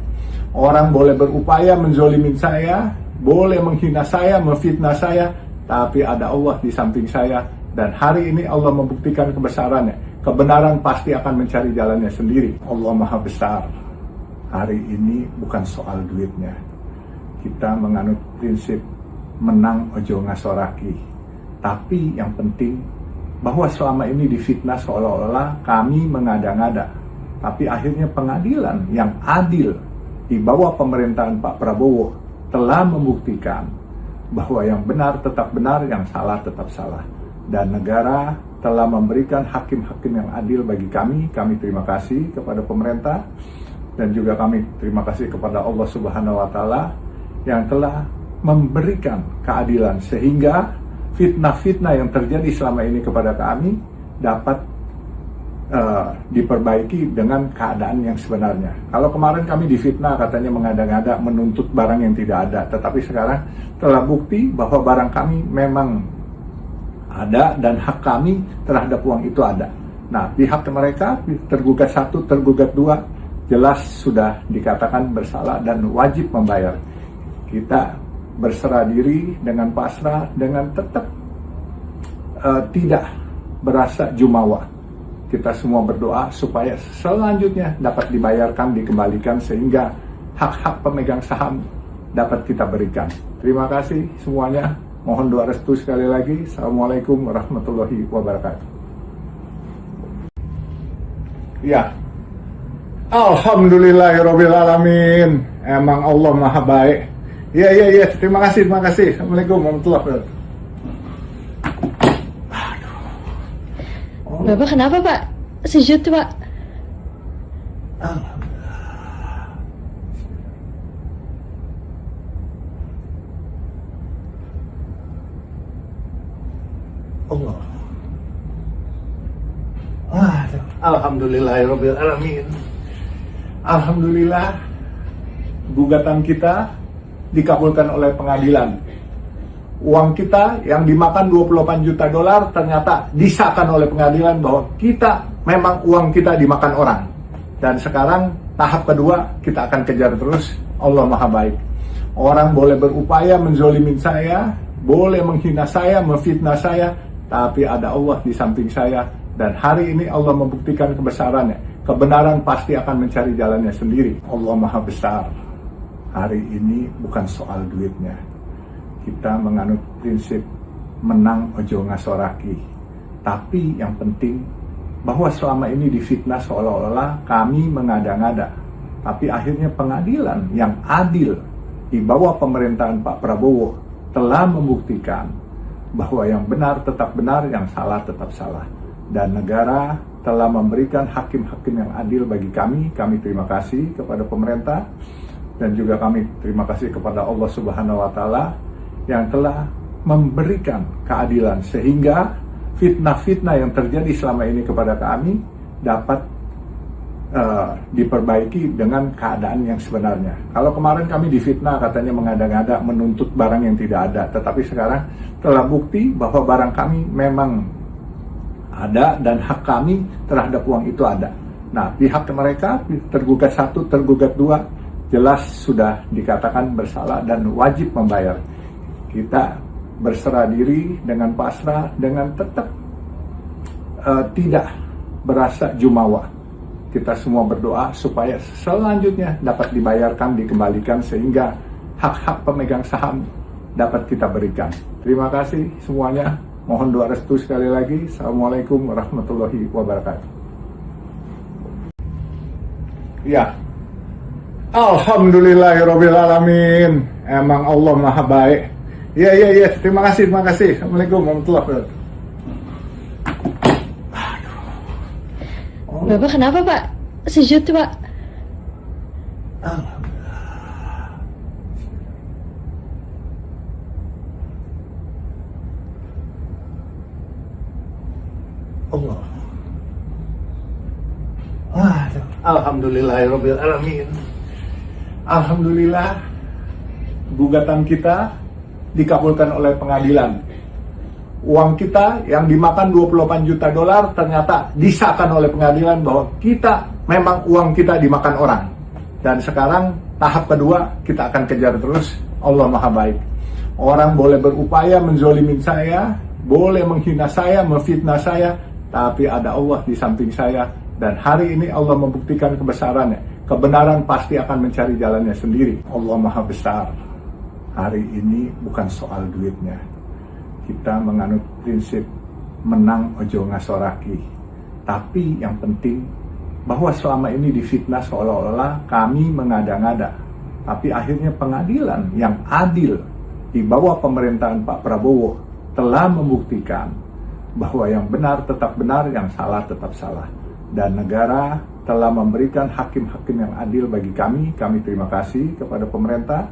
S1: Orang boleh berupaya menzolimin saya, boleh menghina saya, memfitnah saya, tapi ada Allah di samping saya. Dan hari ini Allah membuktikan kebesarannya. Kebenaran pasti akan mencari jalannya sendiri. Allah Maha Besar. Hari ini bukan soal duitnya. Kita menganut prinsip menang ojo ngasoraki. Tapi yang penting bahwa selama ini difitnah seolah-olah kami mengada-ngada. Tapi akhirnya pengadilan yang adil di bawah pemerintahan Pak Prabowo telah membuktikan bahwa yang benar tetap benar, yang salah tetap salah. Dan negara telah memberikan hakim-hakim yang adil bagi kami. Kami terima kasih kepada pemerintah dan juga kami terima kasih kepada Allah Subhanahu wa Ta'ala yang telah memberikan keadilan sehingga fitnah-fitnah yang terjadi selama ini kepada kami dapat diperbaiki dengan keadaan yang sebenarnya. Kalau kemarin kami difitnah katanya mengada-ngada menuntut barang yang tidak ada, tetapi sekarang telah bukti bahwa barang kami memang ada dan hak kami terhadap uang itu ada. Nah, pihak mereka tergugat 1, tergugat 2 jelas sudah dikatakan bersalah dan wajib membayar. Kita berserah diri dengan pasrah, dengan tetap tidak berasa jumawa. Kita semua berdoa supaya selanjutnya dapat dibayarkan, dikembalikan sehingga hak-hak pemegang saham dapat kita berikan. Terima kasih semuanya. Mohon doa restu sekali lagi. Assalamualaikum warahmatullahi wabarakatuh. Ya, Alhamdulillahirobbilalamin. Emang Allah Maha Baik. Iya. Terima kasih. Assalamualaikum warahmatullahi wabarakatuh.
S2: Bapak kenapa Pak? Sujud Pak.
S1: Allah. Alhamdulillahirobbilalamin. Alhamdulillah, gugatan kita dikabulkan oleh pengadilan. Uang kita yang dimakan 28 juta dolar ternyata disahkan oleh pengadilan bahwa kita memang uang kita dimakan orang. Dan sekarang tahap kedua kita akan kejar terus. Allah Maha Baik. Orang boleh berupaya menzolimin saya, boleh menghina saya, memfitnah saya, tapi ada Allah di samping saya. Dan hari ini Allah membuktikan kebesarannya. Kebenaran pasti akan mencari jalannya sendiri. Allah Maha Besar. Hari ini bukan soal duitnya. Kita menganut prinsip menang ojo ngasoraki. Tapi yang penting bahwa selama ini difitnah seolah-olah kami mengada-ngada. Tapi akhirnya pengadilan yang adil di bawah pemerintahan Pak Prabowo telah membuktikan bahwa yang benar tetap benar, yang salah tetap salah. Dan negara telah memberikan hakim-hakim yang adil bagi kami. Kami terima kasih kepada pemerintah dan juga kami terima kasih kepada Allah Subhanahu wa Ta'ala yang telah memberikan keadilan sehingga fitnah-fitnah yang terjadi selama ini kepada kami dapat diperbaiki dengan keadaan yang sebenarnya. Kalau kemarin kami difitnah katanya mengada-ngada menuntut barang yang tidak ada, tetapi sekarang telah bukti bahwa barang kami memang ada dan hak kami terhadap uang itu ada. Nah, pihak mereka tergugat 1, tergugat 2 jelas sudah dikatakan bersalah dan wajib membayar. Kita berserah diri dengan pasrah, dengan tetap tidak berasa jumawa. Kita semua berdoa supaya selanjutnya dapat dibayarkan, dikembalikan sehingga hak-hak pemegang saham dapat kita berikan. Terima kasih semuanya. Mohon doa restu sekali lagi. Assalamualaikum warahmatullahi wabarakatuh. Ya, Alhamdulillahirobbilalamin. Emang Allah Maha Baik. Iya. Terima kasih. Assalamualaikum warahmatullahi wabarakatuh.
S2: Bapak kenapa Pak? Sujud Pak.
S1: Allah. Alhamdulillahirabbil alamin. Alhamdulillah, gugatan kita dikabulkan oleh pengadilan. Uang kita yang dimakan 28 juta dolar ternyata disahkan oleh pengadilan bahwa kita memang uang kita dimakan orang. Dan sekarang tahap kedua kita akan kejar terus. Allah Maha Baik. Orang boleh berupaya menzolimin saya, boleh menghina saya, memfitnah saya, tapi ada Allah di samping saya. Dan hari ini Allah membuktikan kebesarannya. Kebenaran pasti akan mencari jalannya sendiri. Allah Maha Besar. Hari ini bukan soal duitnya. Kita menganut prinsip menang ojo ngasoraki. Tapi yang penting bahwa selama ini difitnah seolah-olah kami mengada-ngada. Tapi akhirnya pengadilan yang adil di bawah pemerintahan Pak Prabowo telah membuktikan bahwa yang benar tetap benar, yang salah tetap salah. Dan negara telah memberikan hakim-hakim yang adil bagi kami. Kami terima kasih kepada pemerintah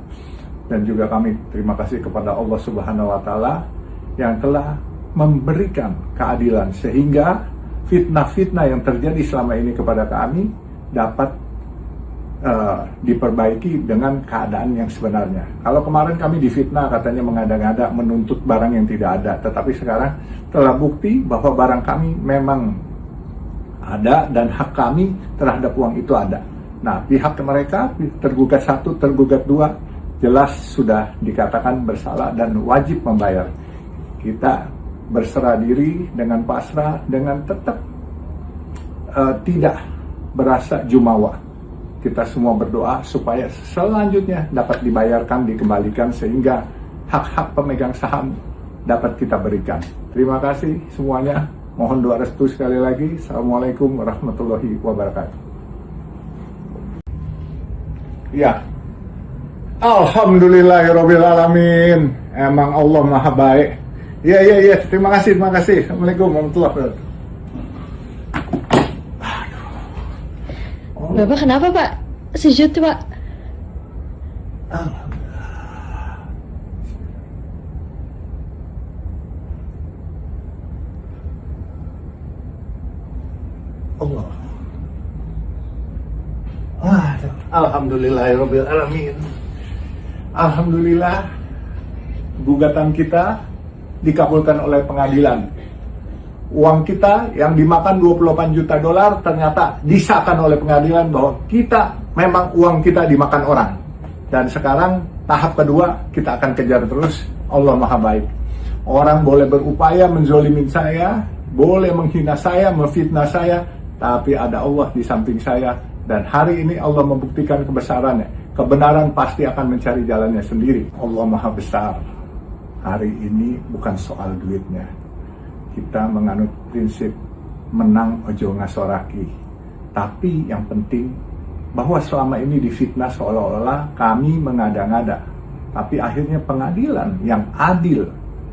S1: dan juga kami terima kasih kepada Allah Subhanahu wa Ta'ala yang telah memberikan keadilan sehingga fitnah-fitnah yang terjadi selama ini kepada kami dapat diperbaiki dengan keadaan yang sebenarnya. Kalau kemarin kami difitnah katanya mengada-ngada menuntut barang yang tidak ada, tetapi sekarang telah bukti bahwa barang kami memang ada dan hak kami terhadap uang itu ada. Nah, pihak mereka tergugat 1, tergugat 2 jelas sudah dikatakan bersalah dan wajib membayar. Kita berserah diri dengan pasrah, dengan tetap tidak berasa jumawa. Kita semua berdoa supaya selanjutnya dapat dibayarkan, dikembalikan sehingga hak-hak pemegang saham dapat kita berikan. Terima kasih semuanya. Mohon doa restu sekali lagi. Assalamualaikum warahmatullahi wabarakatuh. Ya. Alhamdulillahirabbil alamin. Emang Allah Maha Baik. Iya. Terima kasih. Assalamualaikum warahmatullahi wabarakatuh.
S2: Bapak kenapa Pak? Sujud Pak.
S1: Allah. Alhamdulillahirabbil alamin. Alhamdulillah, gugatan kita dikabulkan oleh pengadilan. Uang kita yang dimakan 28 juta dolar ternyata disahkan oleh pengadilan bahwa kita memang uang kita dimakan orang. Dan sekarang tahap kedua kita akan kejar terus. Allah Maha Baik. Orang boleh berupaya menzolimin saya, boleh menghina saya, memfitnah saya, tapi ada Allah di samping saya. Dan hari ini Allah membuktikan kebesarannya. Kebenaran pasti akan mencari jalannya sendiri. Allah Maha Besar. Hari ini bukan soal duitnya. Kita menganut prinsip menang ojo ngasoraki. Tapi yang penting bahwa selama ini difitnah seolah-olah kami mengada-ngada. Tapi akhirnya pengadilan yang adil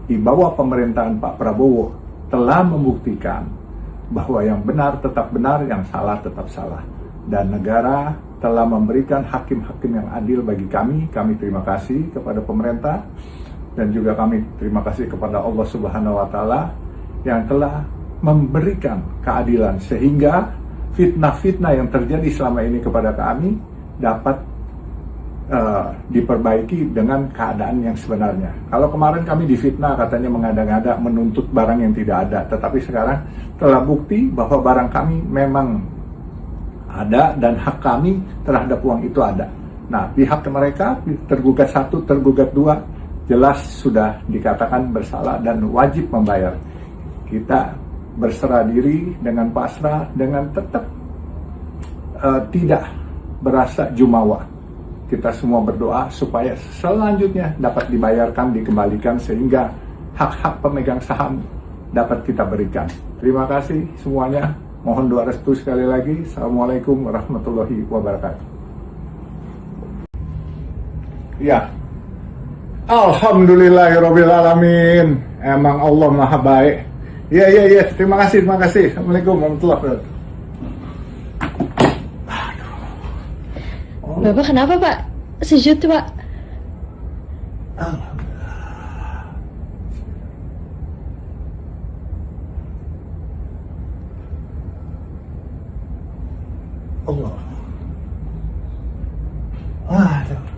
S1: di bawah pemerintahan Pak Prabowo telah membuktikan bahwa yang benar tetap benar, yang salah tetap salah. Dan negara telah memberikan hakim-hakim yang adil bagi kami. Kami terima kasih kepada pemerintah dan juga kami terima kasih kepada Allah Subhanahu wa Ta'ala yang telah memberikan keadilan sehingga fitnah-fitnah yang terjadi selama ini kepada kami dapat diperbaiki dengan keadaan yang sebenarnya. Kalau kemarin kami difitnah katanya mengada-ngada menuntut barang yang tidak ada, tetapi sekarang telah bukti bahwa barang kami memang ada dan hak kami terhadap uang itu ada. Nah, pihak mereka tergugat 1, tergugat 2 jelas sudah dikatakan bersalah dan wajib membayar. Kita berserah diri dengan pasrah, dengan tetap tidak berasa jumawa. Kita semua berdoa supaya selanjutnya dapat dibayarkan, dikembalikan sehingga hak-hak pemegang saham dapat kita berikan. Terima kasih semuanya. Mohon doa restu sekali lagi. Assalamualaikum warahmatullahi wabarakatuh. Ya. Alhamdulillahirabbil alamin. Emang Allah Maha Baik. Iya. Terima kasih. Assalamualaikum warahmatullahi wabarakatuh.
S2: Bapak kenapa Pak? Sujud Pak.
S1: Allah.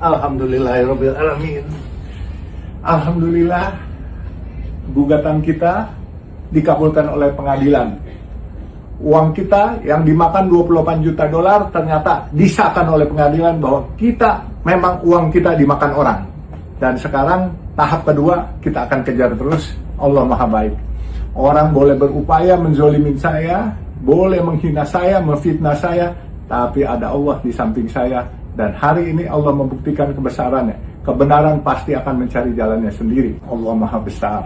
S1: Alhamdulillahirabbil alamin. Alhamdulillah, gugatan kita dikabulkan oleh pengadilan. Uang kita yang dimakan 28 juta dolar ternyata disahkan oleh pengadilan bahwa kita memang uang kita dimakan orang. Dan sekarang tahap kedua kita akan kejar terus. Allah Maha Baik. Orang boleh berupaya menzolimin saya, boleh menghina saya, memfitnah saya, tapi ada Allah di samping saya. Dan hari ini Allah membuktikan kebesarannya. Kebenaran pasti akan mencari jalannya sendiri. Allah Maha Besar.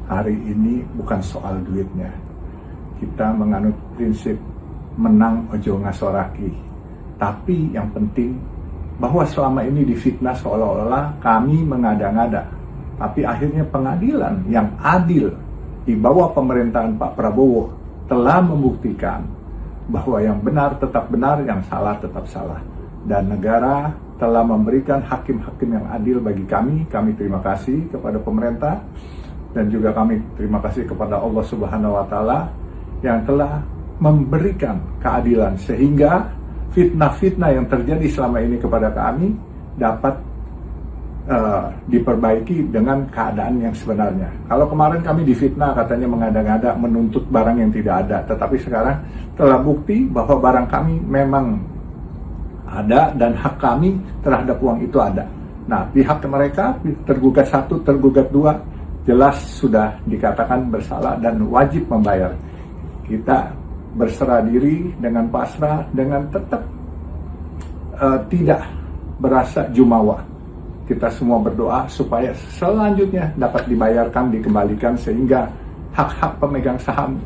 S1: Hari ini bukan soal duitnya. Kita menganut prinsip menang ojo ngasoraki. Tapi yang penting bahwa selama ini difitnah seolah-olah kami mengada-ngada. Tapi akhirnya pengadilan yang adil di bawah pemerintahan Pak Prabowo telah membuktikan bahwa yang benar tetap benar, yang salah tetap salah. Dan negara telah memberikan hakim-hakim yang adil bagi kami. Kami terima kasih kepada pemerintah dan juga kami terima kasih kepada Allah Subhanahu wa Ta'ala yang telah memberikan keadilan sehingga fitnah-fitnah yang terjadi selama ini kepada kami dapat diperbaiki dengan keadaan yang sebenarnya. Kalau kemarin kami difitnah katanya mengada-ngada menuntut barang yang tidak ada, tetapi sekarang telah bukti bahwa barang kami memang ada dan hak kami terhadap uang itu ada. Nah, pihak mereka tergugat 1, tergugat 2 jelas sudah dikatakan bersalah dan wajib membayar. Kita berserah diri dengan pasrah, dengan tetap tidak berasa jumawa. Kita semua berdoa supaya selanjutnya dapat dibayarkan, dikembalikan sehingga hak-hak pemegang saham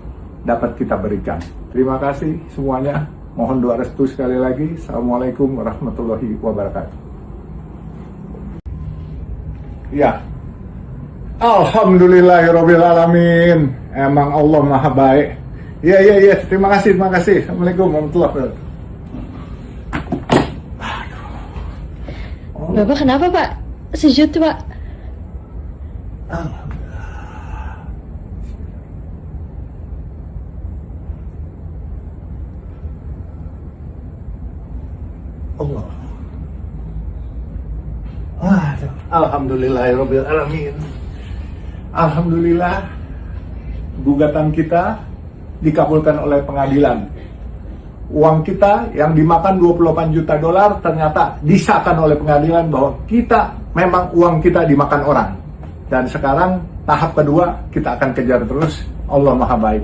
S1: dapat kita berikan. Terima kasih semuanya. Mohon doa restu sekali lagi. Assalamualaikum warahmatullahi wabarakatuh. Ya. Alhamdulillahirabbil alamin. Emang Allah Maha Baik. Iya. Terima kasih. Assalamualaikum warahmatullahi wabarakatuh.
S2: Bapak kenapa Pak? Sujud Pak.
S1: Allah. Alhamdulillahirabbil alamin. Alhamdulillah, gugatan kita dikabulkan oleh pengadilan. Uang kita yang dimakan 28 juta dolar ternyata disahkan oleh pengadilan bahwa kita memang uang kita dimakan orang. Dan sekarang tahap kedua kita akan kejar terus. Allah Maha Baik.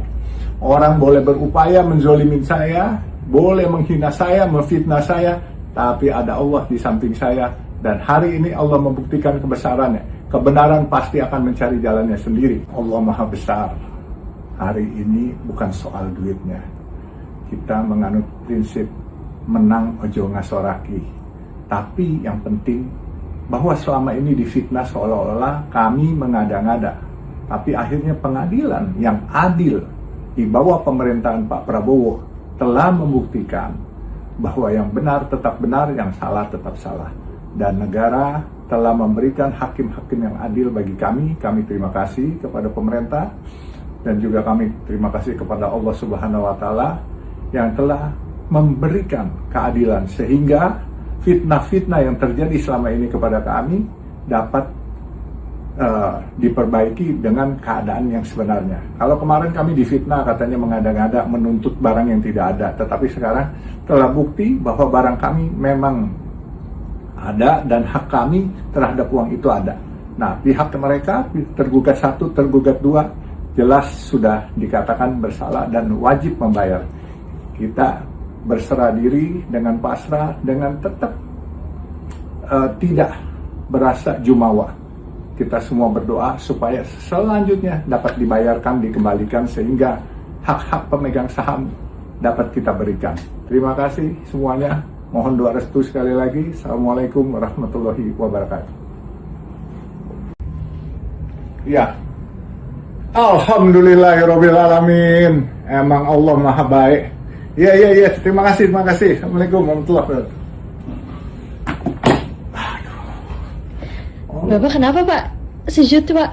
S1: Orang boleh berupaya menzolimin saya, boleh menghina saya, memfitnah saya, tapi ada Allah di samping saya. Dan hari ini Allah membuktikan kebesarannya. Kebenaran pasti akan mencari jalannya sendiri. Allah Maha Besar. Hari ini bukan soal duitnya. Kita menganut prinsip menang ojo ngasoraki. Tapi yang penting bahwa selama ini difitnah seolah-olah kami mengada-ngada. Tapi akhirnya pengadilan yang adil di bawah pemerintahan Pak Prabowo telah membuktikan bahwa yang benar tetap benar, yang salah tetap salah. Dan negara telah memberikan hakim-hakim yang adil bagi kami. Kami terima kasih kepada pemerintah dan juga kami terima kasih kepada Allah Subhanahu wa Ta'ala yang telah memberikan keadilan sehingga fitnah-fitnah yang terjadi selama ini kepada kami dapat diperbaiki dengan keadaan yang sebenarnya. Kalau kemarin kami difitnah katanya mengada-ngada menuntut barang yang tidak ada, tetapi sekarang telah bukti bahwa barang kami memang ada dan hak kami terhadap uang itu ada. Nah, pihak mereka tergugat 1, tergugat 2 jelas sudah dikatakan bersalah dan wajib membayar. Kita berserah diri dengan pasrah, dengan tetap tidak berasa jumawa. Kita semua berdoa supaya selanjutnya dapat dibayarkan, dikembalikan sehingga hak-hak pemegang saham dapat kita berikan. Terima kasih semuanya. Mohon doa restu sekali lagi. Assalamualaikum warahmatullahi wabarakatuh. Ya. Alhamdulillahirabbil alamin. Emang Allah Maha Baik. Iya. Terima kasih. Assalamualaikum warahmatullahi wabarakatuh.
S2: Bapak kenapa Pak? Sujud Pak.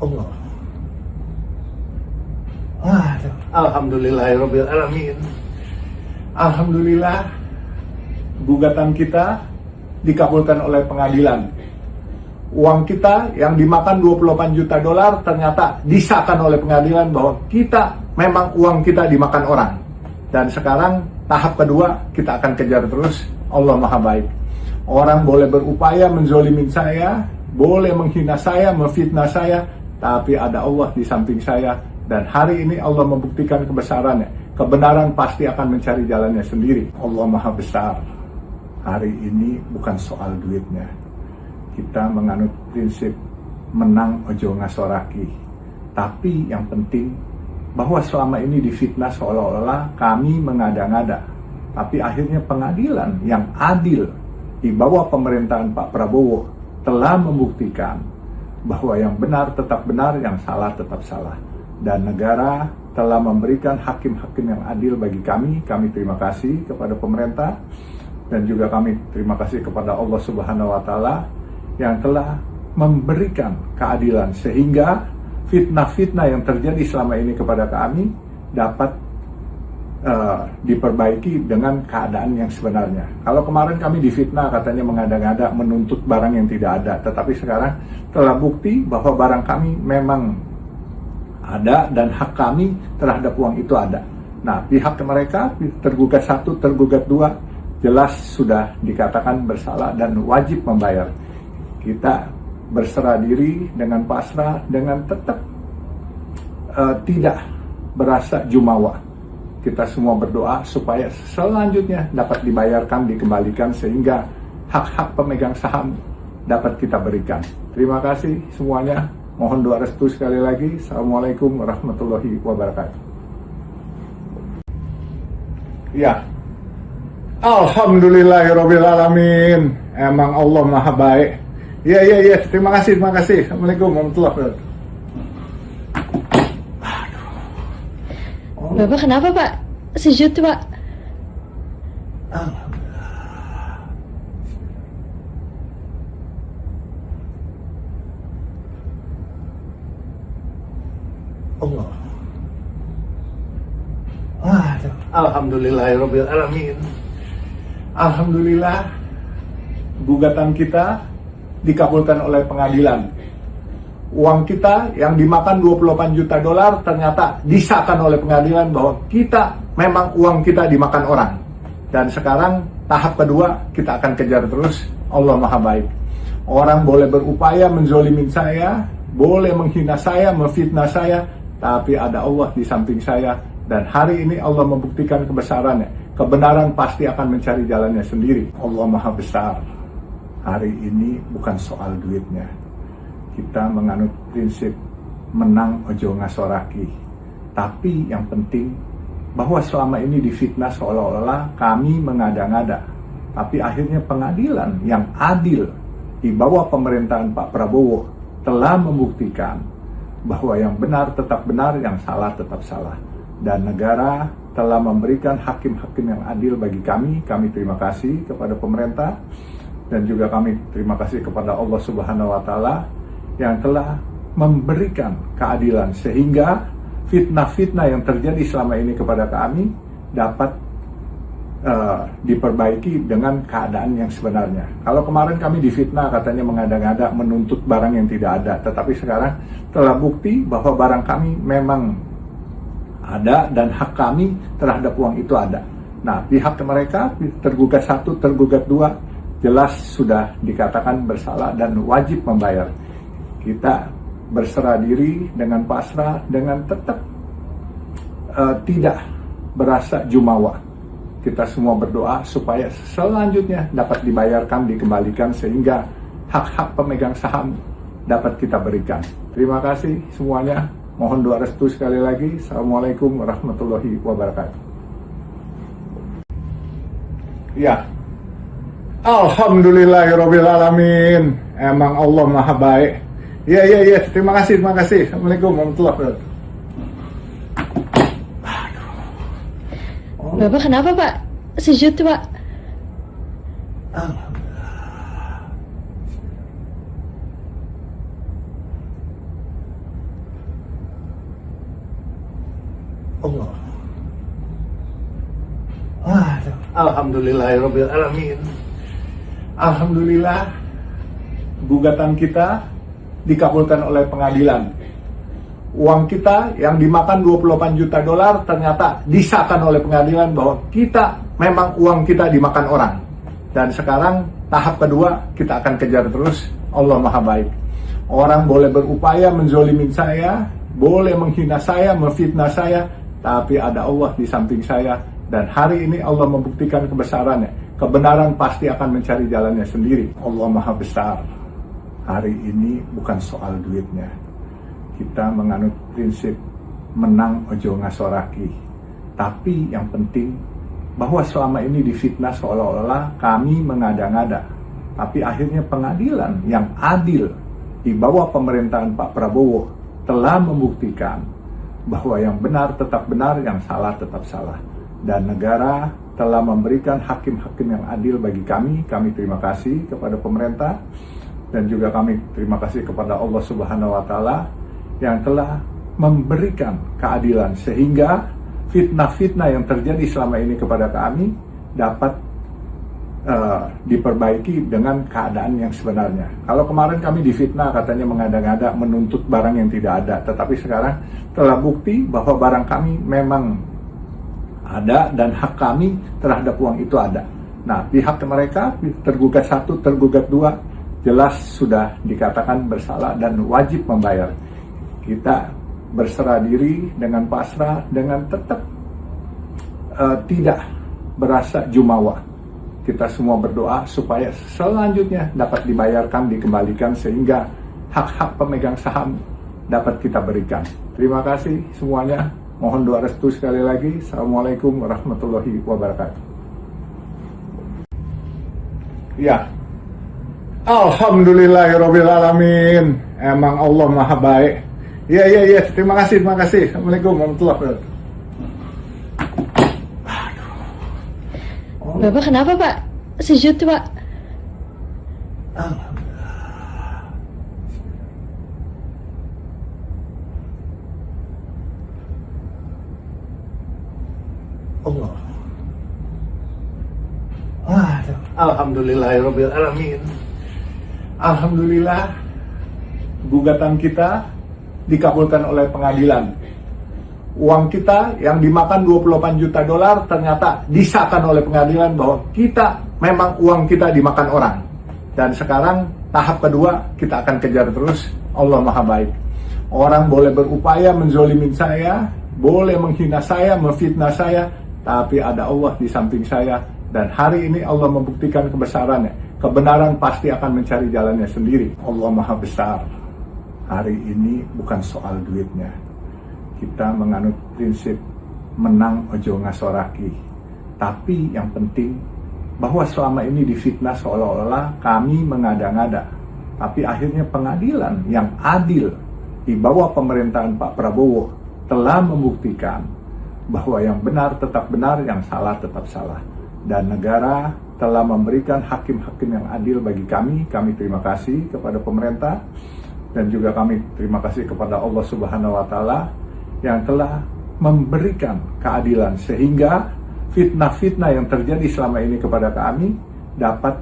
S1: Allah. Alhamdulillahirabbil alamin. Alhamdulillah, gugatan kita dikabulkan oleh pengadilan. Uang kita yang dimakan 28 juta dolar ternyata disahkan oleh pengadilan bahwa kita memang uang kita dimakan orang. Dan sekarang tahap kedua kita akan kejar terus. Allah Maha Baik. Orang boleh berupaya menzolimin saya, boleh menghina saya, memfitnah saya, tapi ada Allah di samping saya. Dan hari ini Allah membuktikan kebesarannya. Kebenaran pasti akan mencari jalannya sendiri. Allah Maha Besar. Hari ini bukan soal duitnya. Kita menganut prinsip menang ojo ngasoraki. Tapi yang penting bahwa selama ini difitnah seolah-olah kami mengada-ngada. Tapi akhirnya pengadilan yang adil di bawah pemerintahan Pak Prabowo telah membuktikan bahwa yang benar tetap benar, yang salah tetap salah. Dan negara telah memberikan hakim-hakim yang adil bagi kami. Kami terima kasih kepada pemerintah dan juga kami terima kasih kepada Allah Subhanahu wa Ta'ala yang telah memberikan keadilan sehingga fitnah-fitnah yang terjadi selama ini kepada kami dapat diperbaiki dengan keadaan yang sebenarnya. Kalau kemarin kami difitnah katanya mengada-ngada menuntut barang yang tidak ada, tetapi sekarang telah bukti bahwa barang kami memang ada dan hak kami terhadap uang itu ada. Nah, pihak mereka tergugat 1, tergugat 2 jelas sudah dikatakan bersalah dan wajib membayar. Kita berserah diri dengan pasrah, dengan tetap tidak berasa jumawa. Kita semua berdoa supaya selanjutnya dapat dibayarkan, dikembalikan sehingga hak-hak pemegang saham dapat kita berikan. Terima kasih semuanya. Mohon doa restu sekali lagi. Assalamualaikum warahmatullahi wabarakatuh. Ya. Alhamdulillahirabbil alamin. Emang Allah Maha Baik. Iya. Terima kasih. Assalamualaikum warahmatullahi wabarakatuh.
S2: Bapak kenapa Pak? Sejut Pak.
S1: Allah. Alhamdulillahirabbil alamin. Alhamdulillah, gugatan kita dikabulkan oleh pengadilan. Uang kita yang dimakan 28 juta dolar ternyata disahkan oleh pengadilan bahwa kita memang uang kita dimakan orang. Dan sekarang tahap kedua kita akan kejar terus. Allah Maha Baik. Orang boleh berupaya menzolimin saya, boleh menghina saya, memfitnah saya, tapi ada Allah di samping saya. Dan hari ini Allah membuktikan kebesarannya. Kebenaran pasti akan mencari jalannya sendiri. Allah Maha Besar. Hari ini bukan soal duitnya. Kita menganut prinsip menang ojo ngasoraki. Tapi yang penting bahwa selama ini difitnah seolah-olah kami mengada-ngada. Tapi akhirnya pengadilan yang adil di bawah pemerintahan Pak Prabowo telah membuktikan bahwa yang benar tetap benar, yang salah tetap salah. Dan negara telah memberikan hakim-hakim yang adil bagi kami. Kami terima kasih kepada pemerintah dan juga kami terima kasih kepada Allah Subhanahu wa Ta'ala yang telah memberikan keadilan sehingga fitnah-fitnah yang terjadi selama ini kepada kami dapat diperbaiki dengan keadaan yang sebenarnya. Kalau kemarin kami difitnah katanya mengada-ngada menuntut barang yang tidak ada, tetapi sekarang telah bukti bahwa barang kami memang ada dan hak kami terhadap uang itu ada. Nah, pihak mereka tergugat 1, tergugat 2 jelas sudah dikatakan bersalah dan wajib membayar. Kita berserah diri dengan pasrah, dengan tetap tidak berasa jumawa. Kita semua berdoa supaya selanjutnya dapat dibayarkan, dikembalikan sehingga hak-hak pemegang saham dapat kita berikan. Terima kasih semuanya. Mohon doa restu sekali lagi. Assalamualaikum warahmatullahi wabarakatuh. Ya. Alhamdulillahirabbil alamin. Emang Allah Maha Baik. Iya. Terima kasih. Assalamualaikum warahmatullahi wabarakatuh.
S2: Bapak kenapa Pak? Sejut Pak.
S1: Alhamdulillahirabbil alamin. Alhamdulillah, gugatan kita dikabulkan oleh pengadilan. Uang kita yang dimakan 28 juta dolar ternyata disahkan oleh pengadilan bahwa kita memang uang kita dimakan orang. Dan sekarang tahap kedua kita akan kejar terus. Allah Maha Baik. Orang boleh berupaya menzolimin saya, boleh menghina saya, memfitnah saya, tapi ada Allah di samping saya. Dan hari ini Allah membuktikan kebesarannya. Kebenaran pasti akan mencari jalannya sendiri. Allah Maha Besar. Hari ini bukan soal duitnya. Kita menganut prinsip menang ojo ngasoraki. Tapi yang penting bahwa selama ini difitnah seolah-olah kami mengada-ngada. Tapi akhirnya pengadilan yang adil di bawah pemerintahan Pak Prabowo telah membuktikan bahwa yang benar tetap benar, yang salah tetap salah. Dan negara telah memberikan hakim-hakim yang adil bagi kami. Kami terima kasih kepada pemerintah dan juga kami terima kasih kepada Allah Subhanahu wa Ta'ala yang telah memberikan keadilan sehingga fitnah-fitnah yang terjadi selama ini kepada kami dapat diperbaiki dengan keadaan yang sebenarnya. Kalau kemarin kami difitnah katanya mengada-ngada menuntut barang yang tidak ada, tetapi sekarang telah bukti bahwa barang kami memang ada dan hak kami terhadap uang itu ada. Nah, pihak mereka tergugat 1, tergugat 2 jelas sudah dikatakan bersalah dan wajib membayar. Kita berserah diri dengan pasrah, dengan tetap tidak berasa jumawa. Kita semua berdoa supaya selanjutnya dapat dibayarkan, dikembalikan sehingga hak-hak pemegang saham dapat kita berikan. Terima kasih semuanya. Mohon doa restu sekali lagi. Assalamualaikum warahmatullahi wabarakatuh. Ya. Alhamdulillahirabbil alamin. Emang Allah Maha Baik. Iya. Terima kasih. Assalamualaikum warahmatullahi wabarakatuh.
S2: Bapak kenapa Pak? Sujud Pak.
S1: Allah. Alhamdulillahirabbil alamin. Alhamdulillah, gugatan kita dikabulkan oleh pengadilan. Uang kita yang dimakan 28 juta dolar ternyata disahkan oleh pengadilan bahwa kita memang uang kita dimakan orang. Dan sekarang tahap kedua kita akan kejar terus. Allah Maha Baik. Orang boleh berupaya menzolimin saya, boleh menghina saya, memfitnah saya, tapi ada Allah di samping saya. Dan hari ini Allah membuktikan kebesarannya. Kebenaran pasti akan mencari jalannya sendiri. Allah Maha Besar. Hari ini bukan soal duitnya. Kita menganut prinsip menang ojo ngasoraki. Tapi yang penting bahwa selama ini difitnah seolah-olah kami mengada-ngada. Tapi akhirnya pengadilan yang adil di bawah pemerintahan Pak Prabowo telah membuktikan bahwa yang benar tetap benar, yang salah tetap salah. Dan negara telah memberikan hakim-hakim yang adil bagi kami. Kami terima kasih kepada pemerintah dan juga kami terima kasih kepada Allah Subhanahu wa Ta'ala yang telah memberikan keadilan sehingga fitnah-fitnah yang terjadi selama ini kepada kami dapat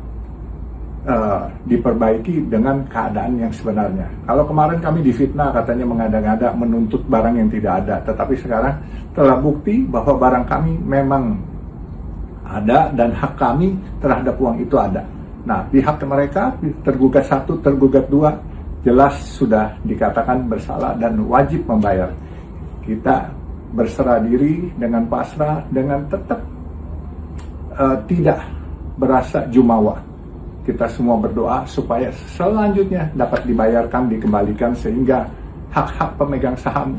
S1: diperbaiki dengan keadaan yang sebenarnya. Kalau kemarin kami difitnah katanya mengada-ngada menuntut barang yang tidak ada, tetapi sekarang telah bukti bahwa barang kami memang ada dan hak kami terhadap uang itu ada. Nah, pihak mereka tergugat 1, tergugat 2 jelas sudah dikatakan bersalah dan wajib membayar. Kita berserah diri dengan pasrah, dengan tetap tidak berasa jumawa. Kita semua berdoa supaya selanjutnya dapat dibayarkan, dikembalikan sehingga hak-hak pemegang saham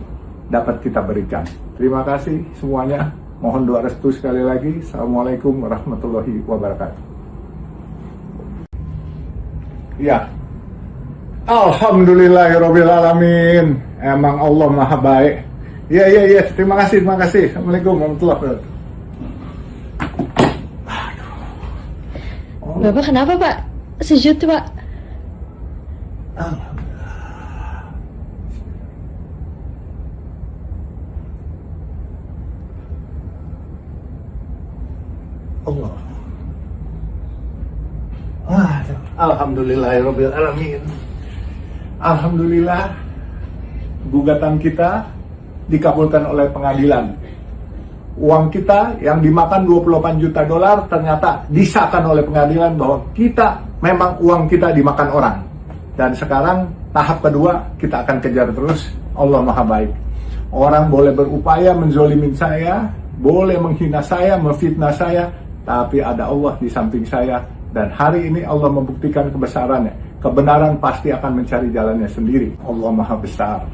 S1: dapat kita berikan. Terima kasih semuanya. Mohon doa restu sekali lagi. Assalamualaikum warahmatullahi wabarakatuh. Ya. Alhamdulillahirabbil alamin. Emang Allah Maha Baik. Iya. Terima kasih. Assalamualaikum warahmatullahi wabarakatuh.
S2: Bapak kenapa Pak? Sujud Pak.
S1: Allah. Alhamdulillahirobbilalamin. Alhamdulillah, gugatan kita dikabulkan oleh pengadilan. Uang kita yang dimakan 28 juta dolar ternyata disahkan oleh pengadilan bahwa kita memang uang kita dimakan orang. Dan sekarang tahap kedua kita akan kejar terus. Allah Maha Baik. Orang boleh berupaya menzolimin saya, boleh menghina saya, memfitnah saya, tapi ada Allah di samping saya. Dan hari ini Allah membuktikan kebesarannya. Kebenaran pasti akan mencari jalannya sendiri. Allah Maha Besar.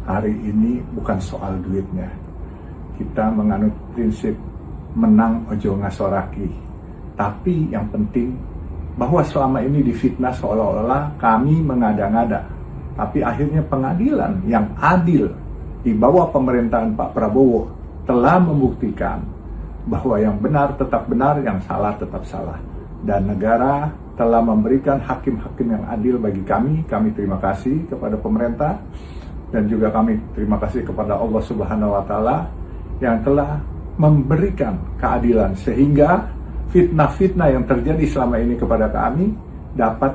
S1: Hari ini bukan soal duitnya. Kita menganut prinsip menang ojo ngasoraki. Tapi yang penting bahwa selama ini difitnah seolah-olah kami mengada-ngada. Tapi akhirnya pengadilan yang adil di bawah pemerintahan Pak Prabowo telah membuktikan bahwa yang benar tetap benar, yang salah tetap salah. Dan negara telah memberikan hakim-hakim yang adil bagi kami. Kami terima kasih kepada pemerintah dan juga kami terima kasih kepada Allah Subhanahu wa Ta'ala yang telah memberikan keadilan sehingga fitnah-fitnah yang terjadi selama ini kepada kami dapat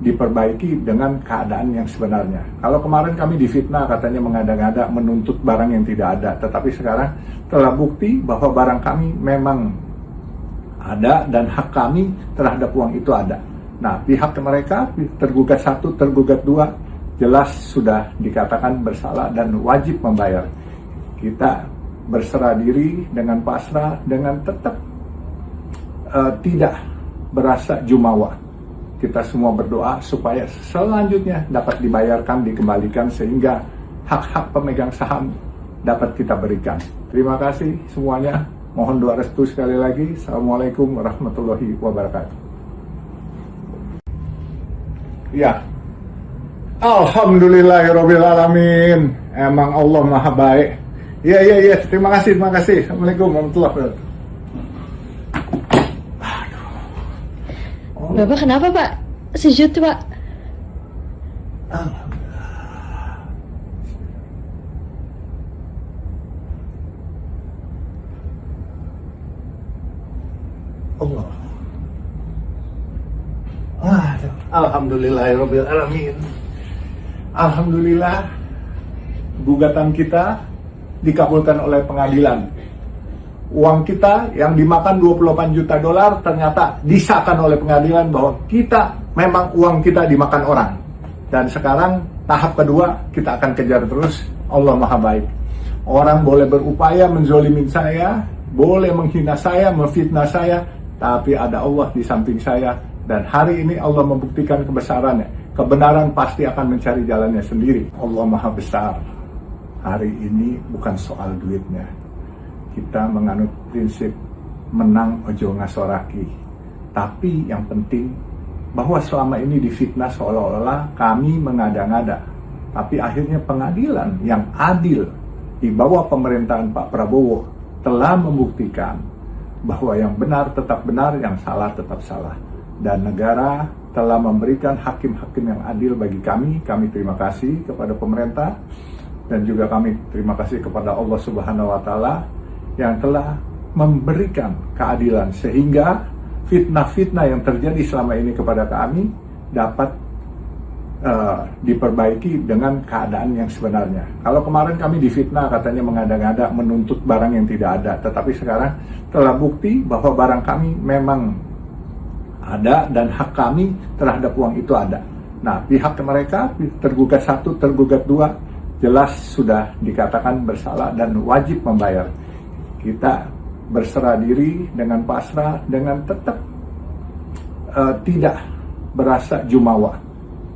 S1: diperbaiki dengan keadaan yang sebenarnya. Kalau kemarin kami difitnah katanya mengada-ngada menuntut barang yang tidak ada, tetapi sekarang telah bukti bahwa barang kami memang ada dan hak kami terhadap uang itu ada. Nah, pihak mereka tergugat 1, tergugat 2 jelas sudah dikatakan bersalah dan wajib membayar. Kita berserah diri dengan pasrah, dengan tetap tidak berasa jumawa. Kita semua berdoa supaya selanjutnya dapat dibayarkan, dikembalikan sehingga hak-hak pemegang saham dapat kita berikan. Terima kasih semuanya. Mohon doa restu sekali lagi. Assalamualaikum warahmatullahi wabarakatuh. Ya, Alhamdulillahirobbilalamin. Emang Allah Maha Baik. Iya. Terima kasih. Assalamualaikum warahmatullahi wabarakatuh.
S2: Bapak kenapa Pak? Sujud Pak.
S1: Allah. Alhamdulillahirobbilalamin. Alhamdulillah, gugatan kita dikabulkan oleh pengadilan. Uang kita yang dimakan 28 juta dolar ternyata disahkan oleh pengadilan bahwa kita memang uang kita dimakan orang. Dan sekarang tahap kedua kita akan kejar terus. Allah Maha Baik. Orang boleh berupaya menzolimin saya, boleh menghina saya, memfitnah saya, tapi ada Allah di samping saya. Dan hari ini Allah membuktikan kebesarannya. Kebenaran pasti akan mencari jalannya sendiri. Allah Maha Besar. Hari ini bukan soal duitnya. Kita menganut prinsip menang ojo ngasoraki. Tapi yang penting bahwa selama ini difitnah seolah-olah kami mengada-ngada. Tapi akhirnya pengadilan yang adil di bawah pemerintahan Pak Prabowo telah membuktikan bahwa yang benar tetap benar, yang salah tetap salah. Dan negara telah memberikan hakim-hakim yang adil bagi kami. Kami terima kasih kepada pemerintah dan juga kami terima kasih kepada Allah Subhanahu wa Ta'ala yang telah memberikan keadilan sehingga fitnah-fitnah yang terjadi selama ini kepada kami dapat diperbaiki dengan keadaan yang sebenarnya. Kalau kemarin kami difitnah katanya mengada-ngada menuntut barang yang tidak ada, tetapi sekarang telah bukti bahwa barang kami memang ada dan hak kami terhadap uang itu ada. Nah, pihak mereka tergugat 1, tergugat 2 jelas sudah dikatakan bersalah dan wajib membayar. Kita berserah diri dengan pasrah, dengan tetap tidak berasa jumawa.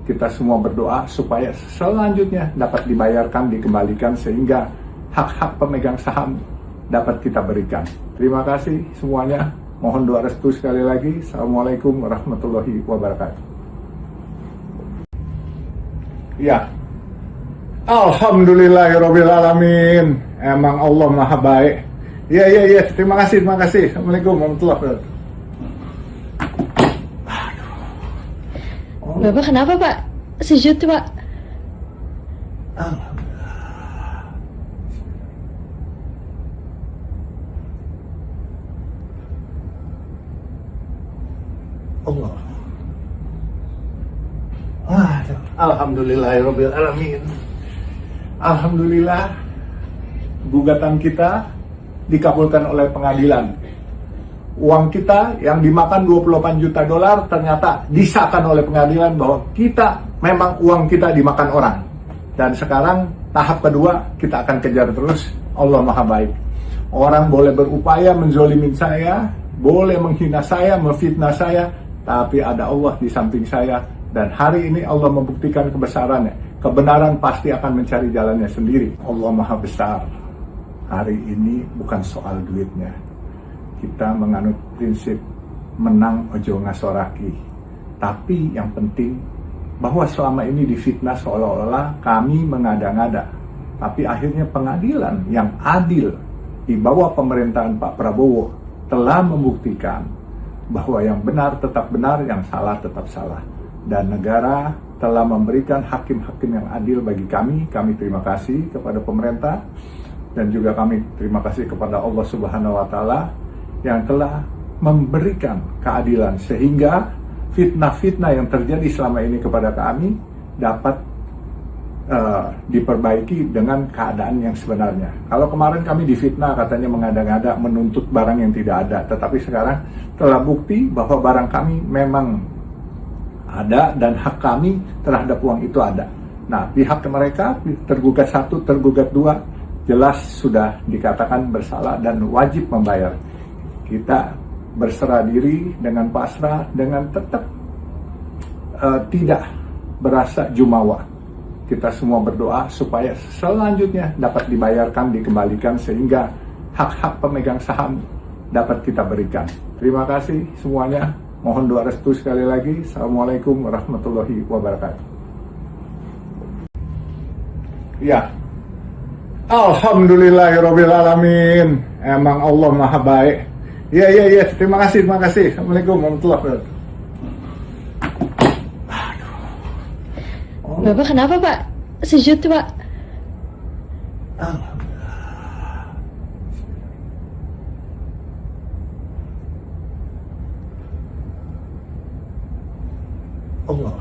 S1: Kita semua berdoa supaya selanjutnya dapat dibayarkan, dikembalikan sehingga hak-hak pemegang saham dapat kita berikan. Terima kasih semuanya. Mohon doa restu sekali lagi. Assalamualaikum warahmatullahi wabarakatuh. Ya, Alhamdulillahirobbilalamin. Emang Allah Maha Baik. Iya. Terima kasih. Assalamualaikum warahmatullahi wabarakatuh.
S2: Bapak kenapa Pak? Sujud Pak.
S1: Allah. Alhamdulillahirabbil alamin. Alhamdulillah, gugatan kita dikabulkan oleh pengadilan. Uang kita yang dimakan 28 juta dolar ternyata disahkan oleh pengadilan bahwa kita memang uang kita dimakan orang. Dan sekarang tahap kedua kita akan kejar terus. Allah Maha Baik. Orang boleh berupaya menzolimin saya, boleh menghina saya, memfitnah saya, tapi ada Allah di samping saya. Dan hari ini Allah membuktikan kebesarannya. Kebenaran pasti akan mencari jalannya sendiri. Allah Maha Besar. Hari ini bukan soal duitnya. Kita menganut prinsip menang ojo ngasoraki. Tapi yang penting bahwa selama ini difitnah seolah-olah kami mengada-ngada. Tapi akhirnya pengadilan yang adil di bawah pemerintahan Pak Prabowo telah membuktikan bahwa yang benar tetap benar, yang salah tetap salah. Dan negara telah memberikan hakim-hakim yang adil bagi kami. Kami terima kasih kepada pemerintah dan juga kami terima kasih kepada Allah Subhanahu wa Ta'ala yang telah memberikan keadilan sehingga fitnah-fitnah yang terjadi selama ini kepada kami dapat diperbaiki dengan keadaan yang sebenarnya. Kalau kemarin kami difitnah katanya mengada-ngada menuntut barang yang tidak ada, tetapi sekarang telah bukti bahwa barang kami memang ada dan hak kami terhadap uang itu ada. Nah, pihak mereka tergugat 1, tergugat 2 jelas sudah dikatakan bersalah dan wajib membayar. Kita berserah diri dengan pasrah, dengan tetap tidak berasa jumawa. Kita semua berdoa supaya selanjutnya dapat dibayarkan, dikembalikan sehingga hak-hak pemegang saham dapat kita berikan. Terima kasih semuanya. Mohon doa restu sekali lagi. Assalamualaikum warahmatullahi wabarakatuh. Ya. Alhamdulillahirabbil alamin. Emang Allah Maha Baik. Iya. Terima kasih. Assalamualaikum warahmatullahi wabarakatuh.
S2: Bapak kenapa Pak? Sujud Pak.
S1: Allah.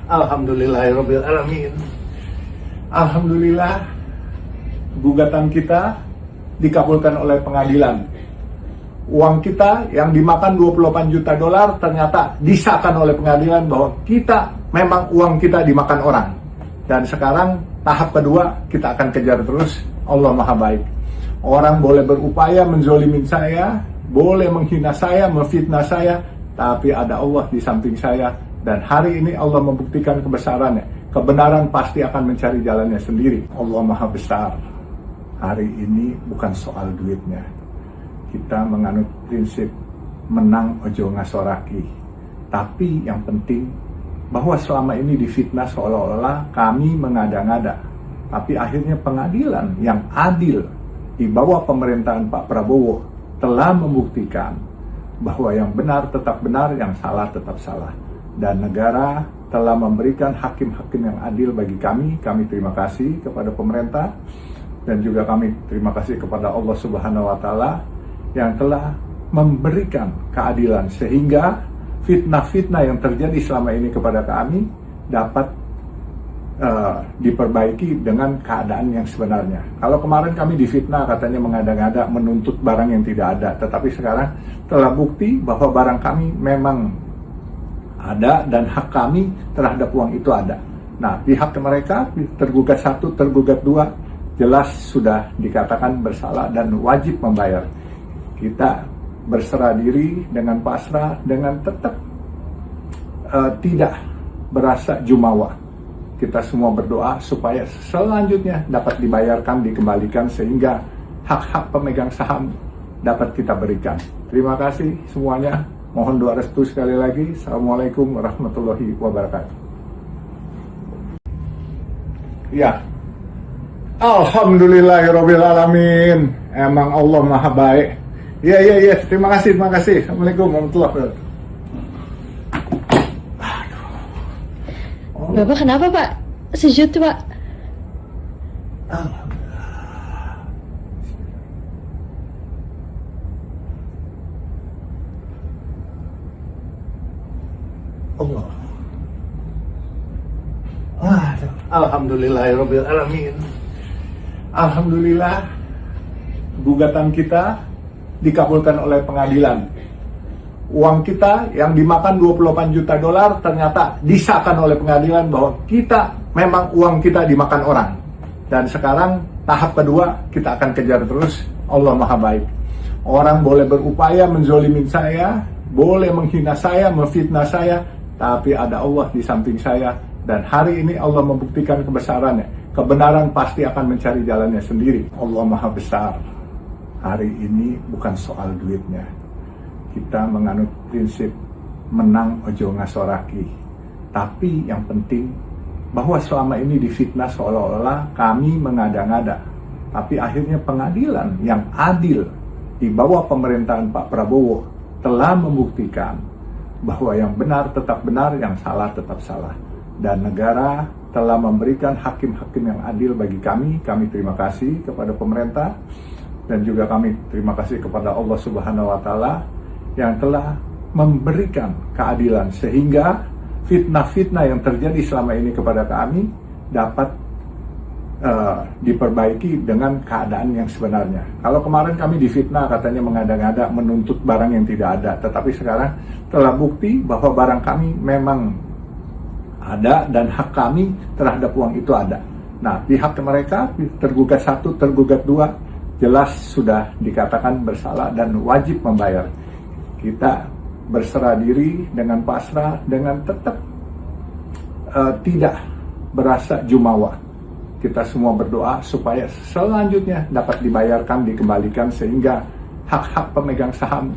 S1: Alhamdulillahirabbil alamin. Alhamdulillah, gugatan kita dikabulkan oleh pengadilan. Uang kita yang dimakan 28 juta dolar ternyata disahkan oleh pengadilan bahwa kita memang uang kita dimakan orang. Dan sekarang tahap kedua kita akan kejar terus. Allah Maha Baik. Orang boleh berupaya menzolimin saya, boleh menghina saya, memfitnah saya, tapi ada Allah di samping saya. Dan hari ini Allah membuktikan kebesarannya. Kebenaran pasti akan mencari jalannya sendiri. Allah Maha Besar. Hari ini bukan soal duitnya. Kita menganut prinsip menang ojo ngasoraki. Tapi yang penting bahwa selama ini difitnah seolah-olah kami mengada-ngada. Tapi akhirnya pengadilan yang adil di bawah pemerintahan Pak Prabowo telah membuktikan bahwa yang benar tetap benar, yang salah tetap salah. Dan negara telah memberikan hakim-hakim yang adil bagi kami. Kami terima kasih kepada pemerintah dan juga kami terima kasih kepada Allah Subhanahu wa Ta'ala yang telah memberikan keadilan sehingga fitnah-fitnah yang terjadi selama ini kepada kami dapat diperbaiki dengan keadaan yang sebenarnya. Kalau kemarin kami difitnah katanya mengada-ngada menuntut barang yang tidak ada, tetapi sekarang telah bukti bahwa barang kami memang ada dan hak kami terhadap uang itu ada. Nah, pihak mereka tergugat 1, tergugat 2 jelas sudah dikatakan bersalah dan wajib membayar. Kita berserah diri dengan pasrah, dengan tetap tidak berasa jumawa. Kita semua berdoa supaya selanjutnya dapat dibayarkan, dikembalikan sehingga hak-hak pemegang saham dapat kita berikan. Terima kasih semuanya. Mohon doa restu sekali lagi. Assalamualaikum warahmatullahi wabarakatuh. Ya. Alhamdulillahirabbil alamin. Emang Allah Maha Baik. Iya. Terima kasih. Assalamualaikum warahmatullahi wabarakatuh.
S2: Bapak kenapa Pak? Sujud Pak.
S1: Allah. Alhamdulillahirabbil alamin. Alhamdulillah, gugatan kita dikabulkan oleh pengadilan. Uang kita yang dimakan 28 juta dolar ternyata disahkan oleh pengadilan bahwa kita memang uang kita dimakan orang. Dan sekarang tahap kedua kita akan kejar terus. Allah Maha Baik. Orang boleh berupaya menzolimin saya, boleh menghina saya, memfitnah saya, tapi ada Allah di samping saya. Dan hari ini Allah membuktikan kebesarannya. Kebenaran pasti akan mencari jalannya sendiri. Allah Maha Besar. Hari ini bukan soal duitnya. Kita menganut prinsip menang ojo ngasoraki. Tapi yang penting bahwa selama ini difitnah seolah-olah kami mengada-ngada. Tapi akhirnya pengadilan yang adil di bawah pemerintahan Pak Prabowo telah membuktikan bahwa yang benar tetap benar, yang salah tetap salah. Dan negara telah memberikan hakim-hakim yang adil bagi kami. Kami terima kasih kepada pemerintah dan juga kami terima kasih kepada Allah Subhanahu wa Ta'ala yang telah memberikan keadilan sehingga fitnah-fitnah yang terjadi selama ini kepada kami dapat diperbaiki dengan keadaan yang sebenarnya. Kalau kemarin kami difitnah katanya mengada-ngada menuntut barang yang tidak ada, tetapi sekarang telah bukti bahwa barang kami memang ada dan hak kami terhadap uang itu ada. Nah, pihak mereka tergugat 1, tergugat 2 jelas sudah dikatakan bersalah dan wajib membayar. Kita berserah diri dengan pasrah, dengan tetap tidak berasa jumawa. Kita semua berdoa supaya selanjutnya dapat dibayarkan, dikembalikan sehingga hak-hak pemegang saham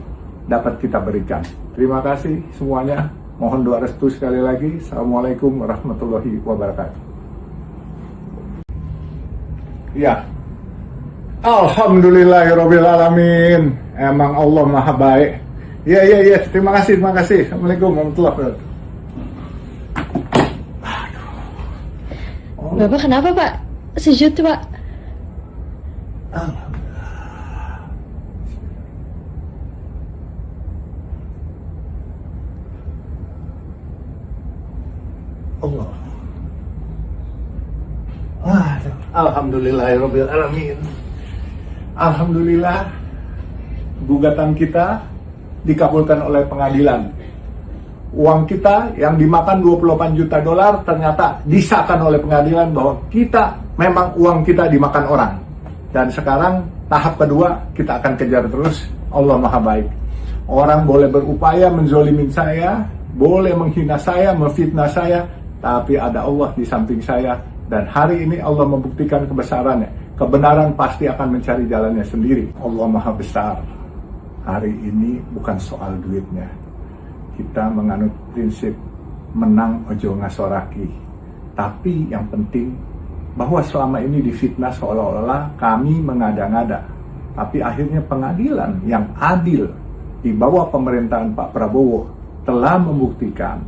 S1: dapat kita berikan. Terima kasih semuanya. Mohon doa restu sekali lagi. Assalamualaikum warahmatullahi wabarakatuh. Ya. Alhamdulillahirabbil alamin. Emang Allah Maha Baik. Iya. Terima kasih. Assalamualaikum warahmatullahi wabarakatuh.
S2: Bapak kenapa Pak? Sujud Pak.
S1: Allah. Alhamdulillahirabbil alamin. Alhamdulillah, gugatan kita dikabulkan oleh pengadilan. Uang kita yang dimakan 28 juta dolar ternyata disahkan oleh pengadilan bahwa kita memang uang kita dimakan orang. Dan sekarang tahap kedua kita akan kejar terus. Allah Maha Baik. Orang boleh berupaya menzolimin saya, boleh menghina saya, memfitnah saya, tapi ada Allah di samping saya. Dan hari ini Allah membuktikan kebesarannya. Kebenaran pasti akan mencari jalannya sendiri. Allah Maha Besar. Hari ini bukan soal duitnya. Kita menganut prinsip menang ojo ngasoraki. Tapi yang penting bahwa selama ini difitnah seolah-olah kami mengada-ngada. Tapi akhirnya pengadilan yang adil di bawah pemerintahan Pak Prabowo telah membuktikan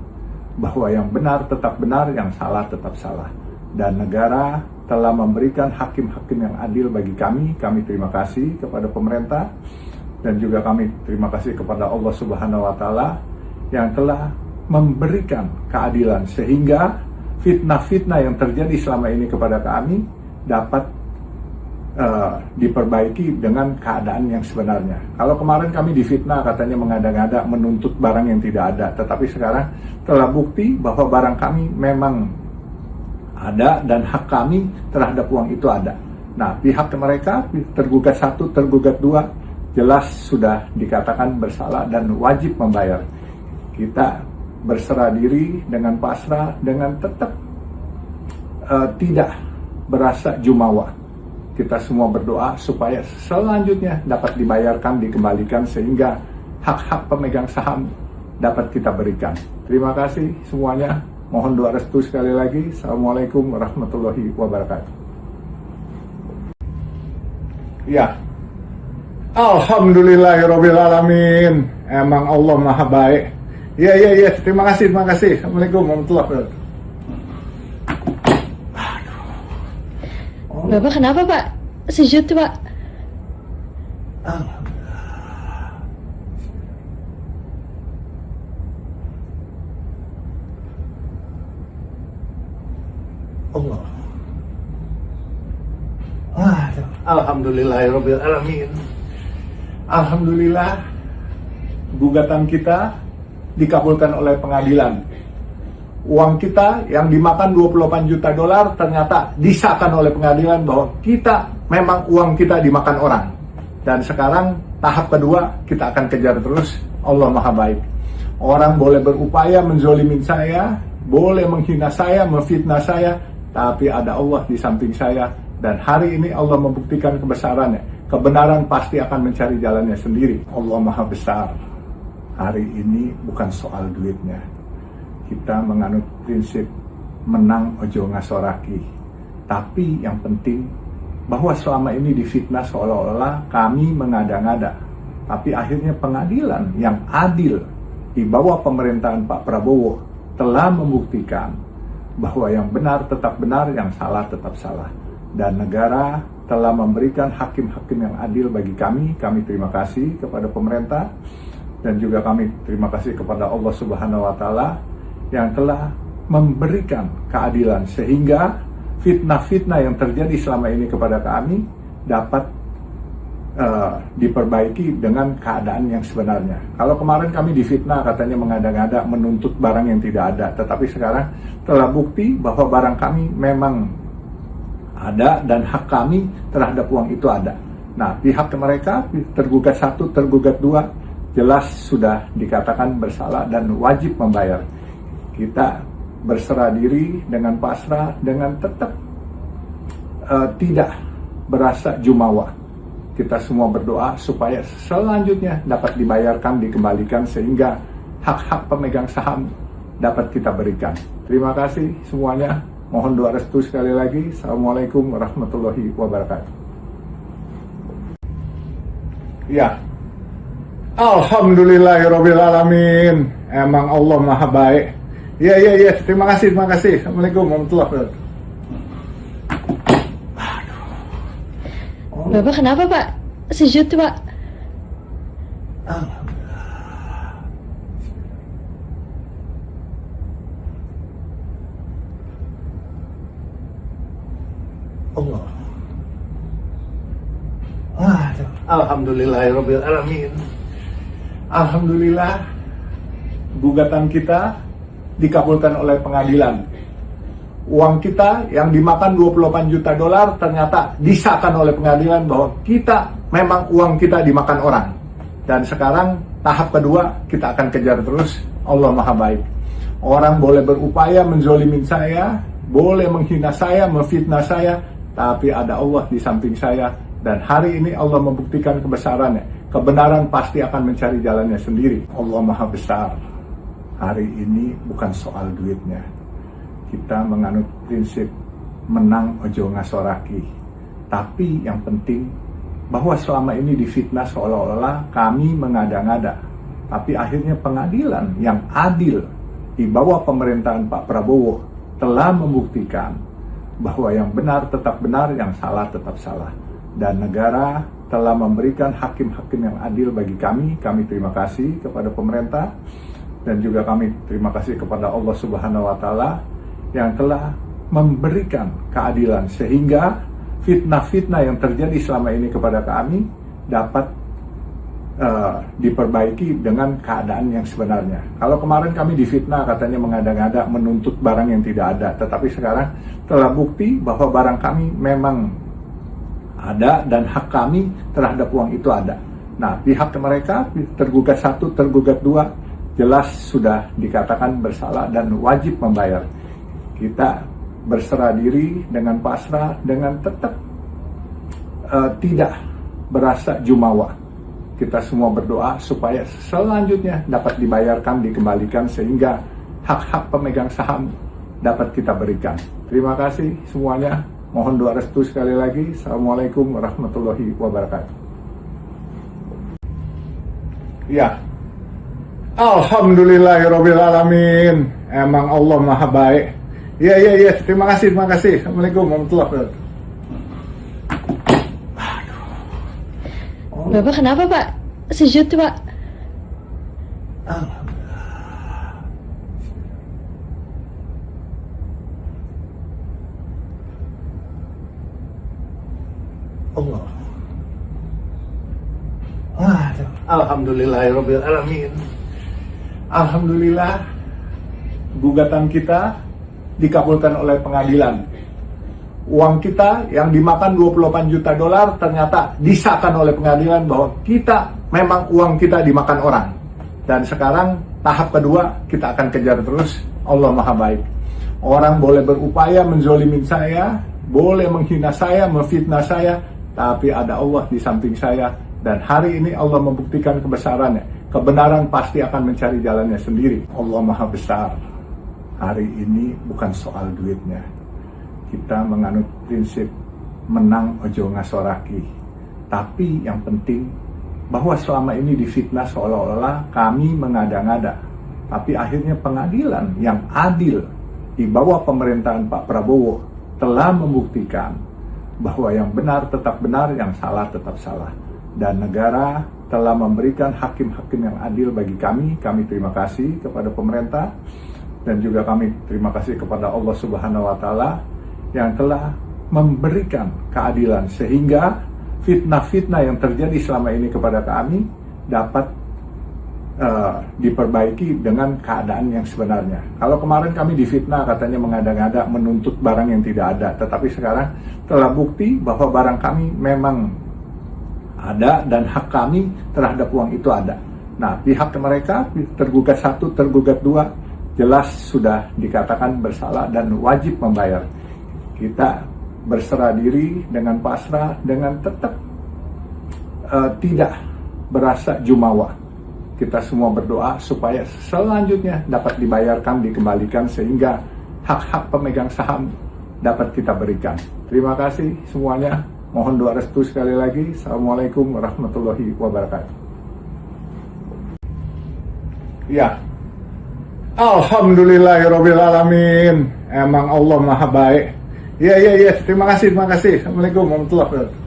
S1: bahwa yang benar tetap benar, yang salah tetap salah. Dan negara telah memberikan hakim-hakim yang adil bagi kami. Kami terima kasih kepada pemerintah dan juga kami terima kasih kepada Allah Subhanahu wa Ta'ala yang telah memberikan keadilan sehingga fitnah-fitnah yang terjadi selama ini kepada kami dapat diperbaiki dengan keadaan yang sebenarnya. Kalau kemarin kami difitnah katanya mengada-ngada menuntut barang yang tidak ada, tetapi sekarang telah bukti bahwa barang kami memang ada dan hak kami terhadap uang itu ada. Nah, pihak mereka tergugat 1, tergugat 2 jelas sudah dikatakan bersalah dan wajib membayar. Kita berserah diri dengan pasrah, dengan tetap tidak berasa jumawa. Kita semua berdoa supaya selanjutnya dapat dibayarkan, dikembalikan sehingga hak-hak pemegang saham dapat kita berikan. Terima kasih semuanya. Mohon doa restu sekali lagi. Assalamualaikum warahmatullahi wabarakatuh. Ya. Alhamdulillahirabbil alamin. Emang Allah Maha Baik. Iya. Terima kasih. Assalamualaikum warahmatullahi wabarakatuh.
S2: Bapak kenapa Pak? Sujud Pak.
S1: Alhamdulillahirabbil alamin. Alhamdulillah, gugatan kita dikabulkan oleh pengadilan. Uang kita yang dimakan 28 juta dolar ternyata disahkan oleh pengadilan bahwa kita memang uang kita dimakan orang. Dan sekarang tahap kedua kita akan kejar terus. Allah Maha Baik. Orang boleh berupaya menzolimin saya, boleh menghina saya, memfitnah saya, tapi ada Allah di samping saya. Dan hari ini Allah membuktikan kebesarannya. Kebenaran pasti akan mencari jalannya sendiri. Allah Maha Besar. Hari ini bukan soal duitnya. Kita menganut prinsip menang ojo ngasoraki. Tapi yang penting bahwa selama ini difitnah seolah-olah kami mengada-ngada. Tapi akhirnya pengadilan yang adil di bawah pemerintahan Pak Prabowo telah membuktikan bahwa yang benar tetap benar, yang salah tetap salah. Dan negara telah memberikan hakim-hakim yang adil bagi kami. Kami terima kasih kepada pemerintah dan juga kami terima kasih kepada Allah Subhanahu wa Ta'ala yang telah memberikan keadilan sehingga fitnah-fitnah yang terjadi selama ini kepada kami dapat diperbaiki dengan keadaan yang sebenarnya. Kalau kemarin kami difitnah katanya mengada-ngada menuntut barang yang tidak ada, tetapi sekarang telah bukti bahwa barang kami memang ada dan hak kami terhadap uang itu ada. Nah, pihak mereka tergugat 1, tergugat 2 jelas sudah dikatakan bersalah dan wajib membayar. Kita berserah diri dengan pasrah, dengan tetap tidak berasa jumawa. Kita semua berdoa supaya selanjutnya dapat dibayarkan, dikembalikan sehingga hak-hak pemegang saham dapat kita berikan. Terima kasih semuanya. Mohon doa restu sekali lagi. Assalamualaikum warahmatullahi wabarakatuh. Ya. Alhamdulillahirabbil alamin. Emang Allah Maha Baik. Ya. Terima kasih. Assalamualaikum warahmatullahi wabarakatuh.
S2: Bapak kenapa Pak? Sejut Pak.
S1: Allah. Alhamdulillahirabbil alamin. Alhamdulillah, gugatan kita dikabulkan oleh pengadilan. Uang kita yang dimakan 28 juta dolar ternyata disahkan oleh pengadilan bahwa kita memang uang kita dimakan orang. Dan sekarang tahap kedua kita akan kejar terus. Allah Maha Baik. Orang boleh berupaya menzolimin saya, boleh menghina saya, memfitnah saya, tapi ada Allah di samping saya. Dan hari ini Allah membuktikan kebesarannya. Kebenaran pasti akan mencari jalannya sendiri. Allah Maha Besar. Hari ini bukan soal duitnya. Kita menganut prinsip menang ojo ngasoraki. Tapi yang penting bahwa selama ini difitnah seolah-olah kami mengada-ngada. Tapi akhirnya pengadilan yang adil di bawah pemerintahan Pak Prabowo telah membuktikan bahwa yang benar tetap benar, yang salah tetap salah. Dan negara telah memberikan hakim-hakim yang adil bagi kami. Kami terima kasih kepada pemerintah dan juga kami terima kasih kepada Allah Subhanahu wa Ta'ala yang telah memberikan keadilan sehingga fitnah-fitnah yang terjadi selama ini kepada kami dapat diperbaiki dengan keadaan yang sebenarnya. Kalau kemarin kami difitnah katanya mengada-ngada menuntut barang yang tidak ada, tetapi sekarang telah bukti bahwa barang kami memang ada dan hak kami terhadap uang itu ada. Nah, pihak mereka tergugat 1, tergugat 2 jelas sudah dikatakan bersalah dan wajib membayar. Kita berserah diri dengan pasrah, dengan tetap tidak berasa jumawa. Kita semua berdoa supaya selanjutnya dapat dibayarkan, dikembalikan sehingga hak-hak pemegang saham dapat kita berikan. Terima kasih semuanya. Mohon doa restu sekali lagi. Assalamualaikum warahmatullahi wabarakatuh. Ya. Alhamdulillahirabbil alamin. Emang Allah Maha Baik. Ya. Terima kasih. Assalamualaikum warahmatullahi wabarakatuh.
S2: Bapak kenapa Pak? Sejut Pak.
S1: Allah. Alhamdulillahirrabbilalamin. Alhamdulillah, gugatan kita dikabulkan oleh pengadilan. Uang kita yang dimakan 28 juta dolar ternyata disahkan oleh pengadilan bahwa kita memang uang kita dimakan orang. Dan sekarang tahap kedua kita akan kejar terus. Allah Maha Baik. Orang boleh berupaya menzolimin saya, boleh menghina saya, memfitnah saya, tapi ada Allah di samping saya. Dan hari ini Allah membuktikan kebesarannya. Kebenaran pasti akan mencari jalannya sendiri. Allah Maha Besar. Hari ini bukan soal duitnya. Kita menganut prinsip menang ojo ngasoraki. Tapi yang penting bahwa selama ini difitnah seolah-olah kami mengada-ngada. Tapi akhirnya pengadilan yang adil di bawah pemerintahan Pak Prabowo telah membuktikan bahwa yang benar tetap benar, yang salah tetap salah. Dan negara telah memberikan hakim-hakim yang adil bagi kami. Kami terima kasih kepada pemerintah dan juga kami terima kasih kepada Allah Subhanahu wa Ta'ala yang telah memberikan keadilan sehingga fitnah-fitnah yang terjadi selama ini kepada kami dapat diperbaiki dengan keadaan yang sebenarnya. Kalau kemarin kami difitnah katanya mengada-ngada menuntut barang yang tidak ada, tetapi sekarang telah bukti bahwa barang kami memang ada dan hak kami terhadap uang itu ada. Nah, pihak mereka tergugat 1, tergugat 2 jelas sudah dikatakan bersalah dan wajib membayar. Kita berserah diri dengan pasrah, dengan tetap tidak berasa jumawa. Kita semua berdoa supaya selanjutnya dapat dibayarkan, dikembalikan sehingga hak-hak pemegang saham dapat kita berikan. Terima kasih semuanya. Mohon doa restu sekali lagi. Assalamualaikum warahmatullahi wabarakatuh. Ya, Alhamdulillahirrabbilalamin. Emang Allah Maha Baik. Ya. Terima kasih. Assalamualaikum warahmatullahi wabarakatuh.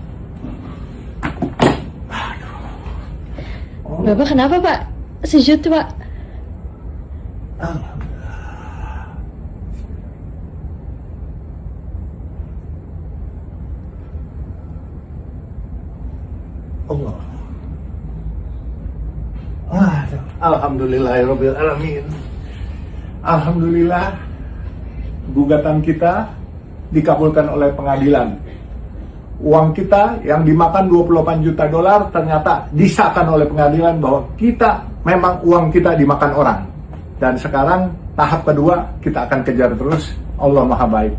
S2: Bapak kenapa Pak? Sujud Pak.
S1: Allah. Alhamdulillahirrabbilalamin. Alhamdulillah, gugatan kita dikabulkan oleh pengadilan. Uang kita yang dimakan 28 juta dolar ternyata disahkan oleh pengadilan bahwa kita memang uang kita dimakan orang. Dan sekarang tahap kedua kita akan kejar terus. Allah Maha Baik.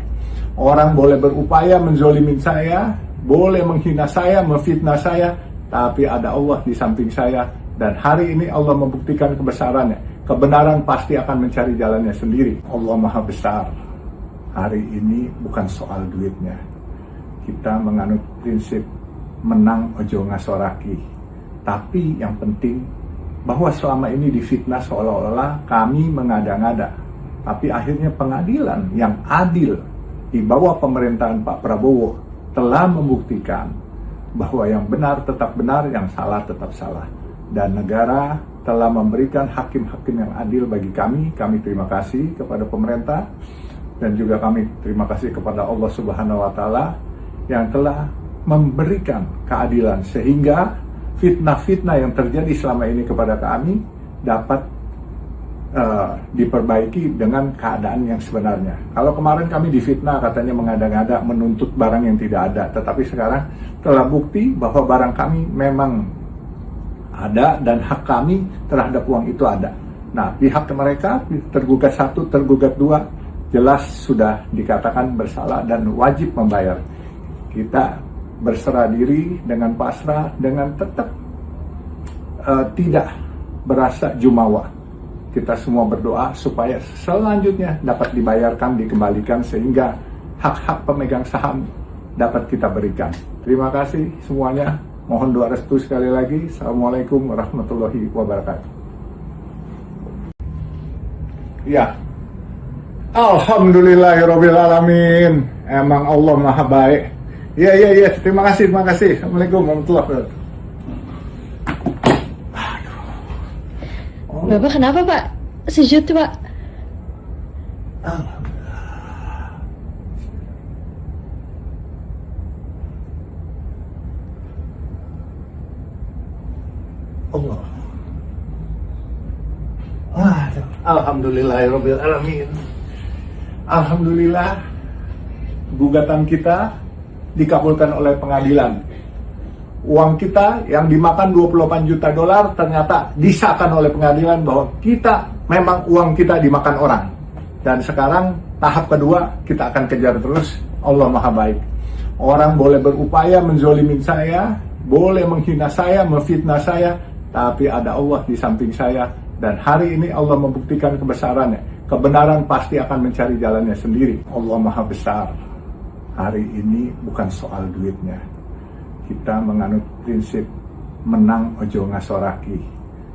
S1: Orang boleh berupaya menzolimin saya, boleh menghina saya, memfitnah saya, tapi ada Allah di samping saya. Dan hari ini Allah membuktikan kebesarannya. Kebenaran pasti akan mencari jalannya sendiri. Allah Maha Besar. Hari ini bukan soal duitnya. Kita menganut prinsip menang ojo ngasoraki. Tapi yang penting bahwa selama ini difitnah seolah-olah kami mengada-ngada. Tapi akhirnya pengadilan yang adil di bawah pemerintahan Pak Prabowo telah membuktikan bahwa yang benar tetap benar, yang salah tetap salah. Dan negara telah memberikan hakim-hakim yang adil bagi kami. Kami terima kasih kepada pemerintah dan juga kami terima kasih kepada Allah Subhanahu wa Ta'ala yang telah memberikan keadilan sehingga fitnah-fitnah yang terjadi selama ini kepada kami dapat diperbaiki dengan keadaan yang sebenarnya. Kalau kemarin kami difitnah katanya mengada-ngada menuntut barang yang tidak ada, tetapi sekarang telah bukti bahwa barang kami memang ada dan hak kami terhadap uang itu ada. Nah, pihak mereka tergugat 1, tergugat 2 jelas sudah dikatakan bersalah dan wajib membayar. Kita berserah diri dengan pasrah, dengan tetap tidak berasa jumawa. Kita semua berdoa supaya selanjutnya dapat dibayarkan, dikembalikan sehingga hak-hak pemegang saham dapat kita berikan. Terima kasih semuanya. Mohon doa restu sekali lagi. Assalamualaikum warahmatullahi wabarakatuh. Ya, Alhamdulillahirrabbilalamin. Emang Allah Maha Baik. Ya. Terima kasih. Assalamualaikum warahmatullahi wabarakatuh.
S2: Bapak kenapa Pak? Sujud Pak.
S1: Allah. Alhamdulillahirobbilalamin. Alhamdulillah, gugatan kita dikabulkan oleh pengadilan. Uang kita yang dimakan 28 juta dolar ternyata disahkan oleh pengadilan bahwa kita memang uang kita dimakan orang. Dan sekarang tahap kedua kita akan kejar terus. Allah Maha Baik. Orang boleh berupaya menzolimin saya, boleh menghina saya, memfitnah saya, tapi ada Allah di samping saya. Dan hari ini Allah membuktikan kebesarannya. Kebenaran pasti akan mencari jalannya sendiri. Allah Maha Besar. Hari ini bukan soal duitnya. Kita menganut prinsip menang ojo ngasoraki.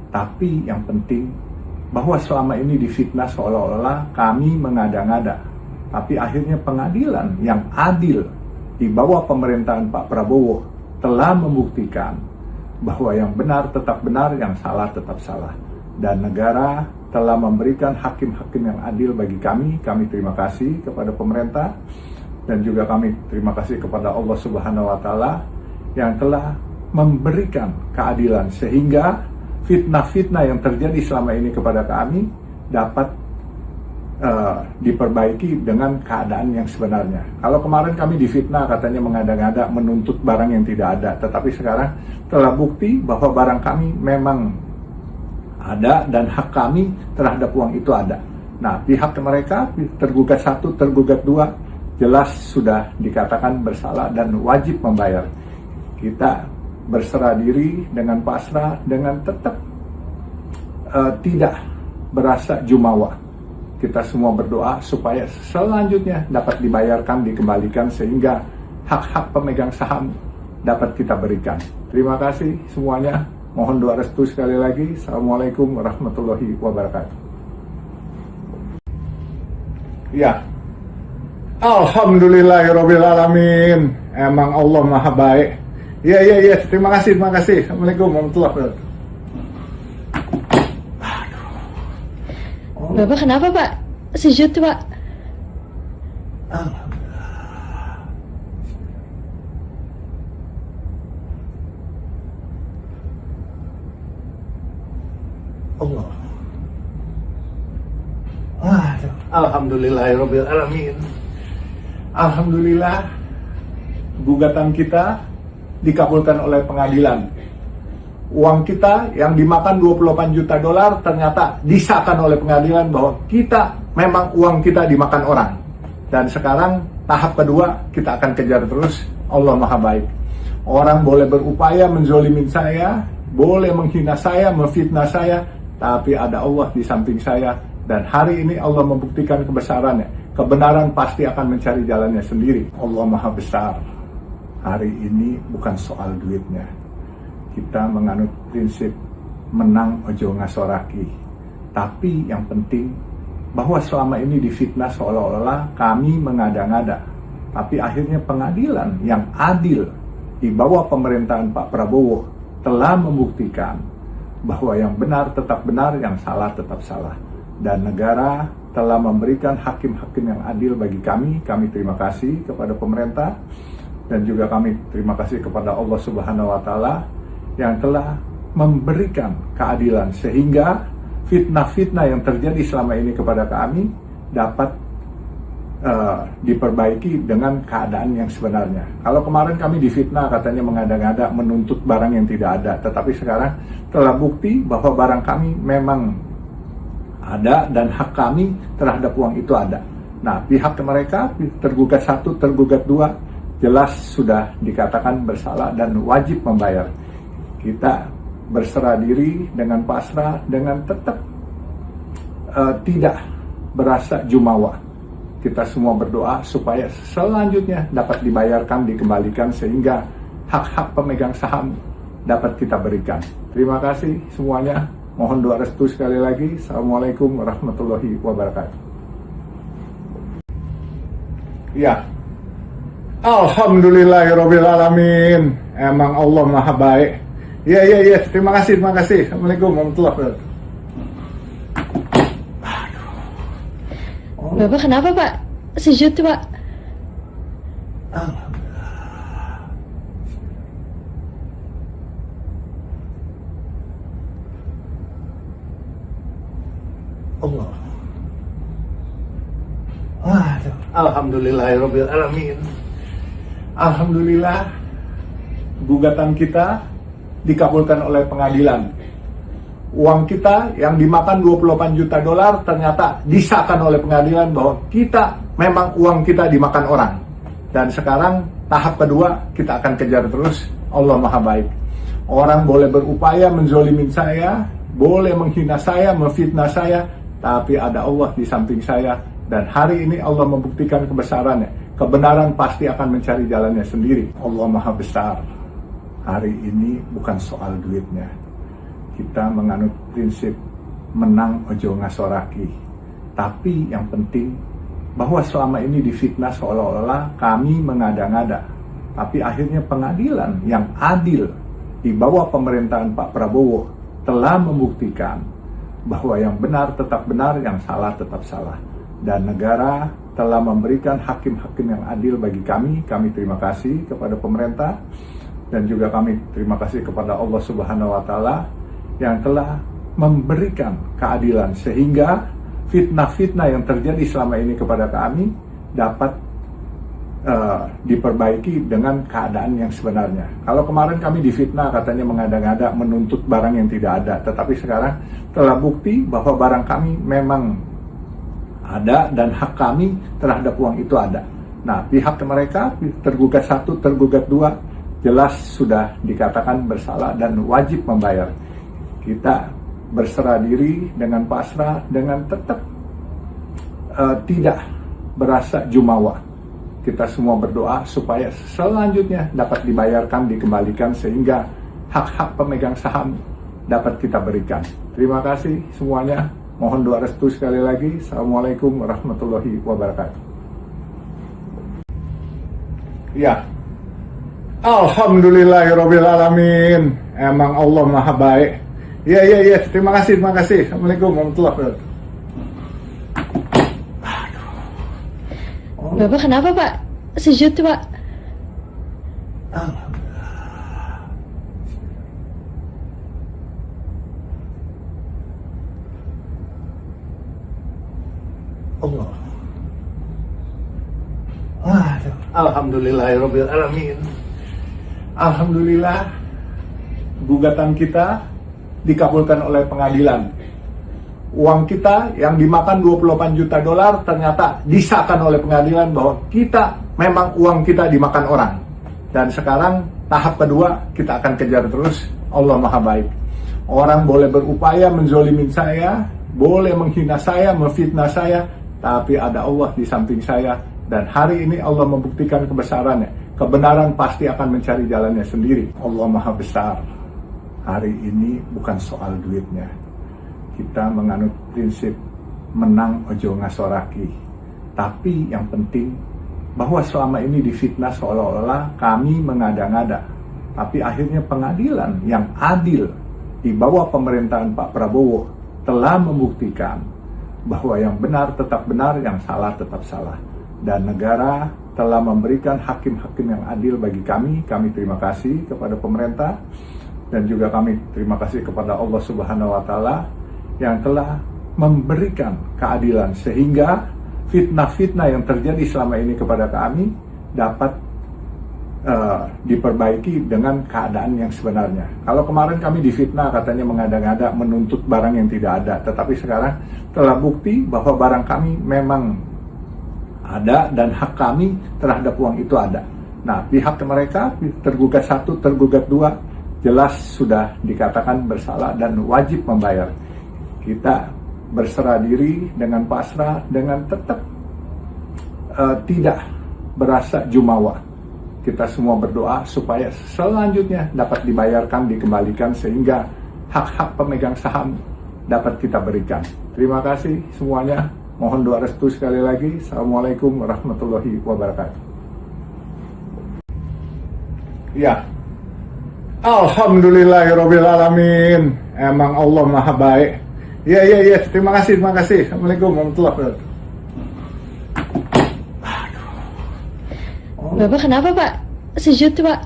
S1: Tapi yang penting bahwa selama ini difitnah seolah-olah kami mengada-ngada. Tapi akhirnya pengadilan yang adil di bawah pemerintahan Pak Prabowo telah membuktikan bahwa yang benar tetap benar, yang salah tetap salah. Dan negara telah memberikan hakim-hakim yang adil bagi kami. Kami terima kasih kepada pemerintah dan juga kami terima kasih kepada Allah Subhanahu wa Ta'ala yang telah memberikan keadilan sehingga fitnah-fitnah yang terjadi selama ini kepada kami dapat diperbaiki dengan keadaan yang sebenarnya. Kalau kemarin kami difitnah katanya mengada-ngada menuntut barang yang tidak ada, tetapi sekarang telah bukti bahwa barang kami memang ada dan hak kami terhadap uang itu ada. Nah, pihak mereka tergugat 1, tergugat 2 jelas sudah dikatakan bersalah dan wajib membayar. Kita berserah diri dengan pasrah, dengan tetap tidak berasa jumawa. Kita semua berdoa supaya selanjutnya dapat dibayarkan, dikembalikan sehingga hak-hak pemegang saham dapat kita berikan. Terima kasih semuanya. Mohon doa restu sekali lagi. Assalamualaikum warahmatullahi wabarakatuh. Ya, Alhamdulillahirobbilalamin. Emang Allah Maha Baik. Iya. Terima kasih. Assalamualaikum warahmatullahi wabarakatuh.
S2: Bapak kenapa Pak? Sujud Pak.
S1: Allah. Alhamdulillahirobbilalamin. Alhamdulillah, gugatan kita dikabulkan oleh pengadilan. Uang kita yang dimakan 28 juta dolar ternyata disahkan oleh pengadilan bahwa kita memang uang kita dimakan orang. Dan sekarang tahap kedua kita akan kejar terus. Allah Maha Baik. Orang boleh berupaya menzolimin saya, boleh menghina saya, memfitnah saya, tapi ada Allah di samping saya. Dan hari ini Allah membuktikan kebesarannya. Kebenaran pasti akan mencari jalannya sendiri. Allah Maha Besar. Hari ini bukan soal duitnya. Kita menganut prinsip menang ojo ngasoraki. Tapi yang penting bahwa selama ini difitnah seolah-olah kami mengada-ngada. Tapi akhirnya pengadilan yang adil di bawah pemerintahan Pak Prabowo telah membuktikan bahwa yang benar tetap benar, yang salah tetap salah. Dan negara telah memberikan hakim-hakim yang adil bagi kami. Kami terima kasih kepada pemerintah dan juga kami terima kasih kepada Allah Subhanahu wa Ta'ala yang telah memberikan keadilan sehingga fitnah-fitnah yang terjadi selama ini kepada kami dapat diperbaiki dengan keadaan yang sebenarnya. Kalau kemarin kami difitnah katanya mengada-ngada menuntut barang yang tidak ada, tetapi sekarang telah bukti bahwa barang kami memang ada dan hak kami terhadap uang itu ada. Nah, pihak mereka tergugat 1, tergugat 2 jelas sudah dikatakan bersalah dan wajib membayar. Kita berserah diri dengan pasrah, dengan tetap tidak berasa jumawa. Kita semua berdoa supaya selanjutnya dapat dibayarkan, dikembalikan sehingga hak-hak pemegang saham dapat kita berikan. Terima kasih semuanya. Mohon doa restu sekali lagi. Assalamualaikum warahmatullahi wabarakatuh. Ya, Alhamdulillahirobbilalamin. Emang Allah Maha Baik. Iya. Terima kasih. Assalamualaikum warahmatullahi wabarakatuh.
S2: Bapak kenapa Pak? Sujud Pak.
S1: Allah. Aduh. Alhamdulillahirabbil alamin. Alhamdulillah, gugatan kita dikabulkan oleh pengadilan. Uang kita yang dimakan 28 juta dolar ternyata disahkan oleh pengadilan bahwa kita memang uang kita dimakan orang. Dan sekarang tahap kedua kita akan kejar terus. Allah Maha Baik. Orang boleh berupaya menzolimin saya, boleh menghina saya, memfitnah saya, tapi ada Allah di samping saya. Dan hari ini Allah membuktikan kebesarannya. Kebenaran pasti akan mencari jalannya sendiri. Allah Maha Besar. Hari ini bukan soal duitnya. Kita menganut prinsip menang ojo ngasoraki. Tapi yang penting bahwa selama ini difitnah seolah-olah kami mengada-ngada. Tapi akhirnya pengadilan yang adil di bawah pemerintahan Pak Prabowo telah membuktikan bahwa yang benar tetap benar, yang salah tetap salah. Dan negara telah memberikan hakim-hakim yang adil bagi kami. Kami terima kasih kepada pemerintah dan juga kami terima kasih kepada Allah Subhanahu wa Ta'ala yang telah memberikan keadilan sehingga fitnah-fitnah yang terjadi selama ini kepada kami dapat diperbaiki dengan keadaan yang sebenarnya. Kalau kemarin kami difitnah katanya mengada-ngada menuntut barang yang tidak ada, tetapi sekarang telah bukti bahwa barang kami memang ada dan hak kami terhadap uang itu ada. Nah, pihak mereka tergugat 1, tergugat 2 jelas sudah dikatakan bersalah dan wajib membayar. Kita berserah diri dengan pasrah, dengan tetap tidak berasa jumawa. Kita semua berdoa supaya selanjutnya dapat dibayarkan, dikembalikan sehingga hak-hak pemegang saham dapat kita berikan. Terima kasih semuanya. Mohon doa restu sekali lagi. Assalamualaikum warahmatullahi wabarakatuh. Ya. Alhamdulillahirabbil alamin. Emang Allah Maha Baik. Iya. Terima kasih. Assalamualaikum warahmatullahi wabarakatuh.
S2: Bapak kenapa Pak? Sujud Pak.
S1: Allah. Alhamdulillahirabbil alamin. Alhamdulillah, gugatan kita dikabulkan oleh pengadilan. Uang kita yang dimakan 28 juta dolar ternyata disahkan oleh pengadilan bahwa kita memang uang kita dimakan orang. Dan sekarang tahap kedua kita akan kejar terus. Allah Maha Baik. Orang boleh berupaya menzolimin saya, boleh menghina saya, memfitnah saya, tapi ada Allah di samping saya. Dan hari ini Allah membuktikan kebesarannya. Kebenaran pasti akan mencari jalannya sendiri. Allah Maha Besar. Hari ini bukan soal duitnya. Kita menganut prinsip menang ojo ngasoraki. Tapi yang penting bahwa selama ini difitnah seolah-olah kami mengada-ngada. Tapi akhirnya pengadilan yang adil di bawah pemerintahan Pak Prabowo telah membuktikan bahwa yang benar tetap benar, yang salah tetap salah. Dan negara telah memberikan hakim-hakim yang adil bagi kami. Kami terima kasih kepada pemerintah dan juga kami terima kasih kepada Allah Subhanahu wa Ta'ala yang telah memberikan keadilan sehingga fitnah-fitnah yang terjadi selama ini kepada kami dapat diperbaiki dengan keadaan yang sebenarnya. Kalau kemarin kami difitnah katanya mengada-ngada menuntut barang yang tidak ada, tetapi sekarang telah bukti bahwa barang kami memang ada dan hak kami terhadap uang itu ada. Nah, pihak mereka tergugat 1, tergugat 2 jelas sudah dikatakan bersalah dan wajib membayar. Kita berserah diri dengan pasrah, dengan tetap tidak berasa jumawa. Kita semua berdoa supaya selanjutnya dapat dibayarkan, dikembalikan sehingga hak-hak pemegang saham dapat kita berikan. Terima kasih semuanya. Mohon doa restu sekali lagi. Assalamualaikum warahmatullahi wabarakatuh. Ya. Alhamdulillahirabbil alamin. Emang Allah Maha Baik. Iya. Terima kasih. Assalamualaikum warahmatullahi wabarakatuh.
S2: Bapak kenapa Pak? Sujud Pak.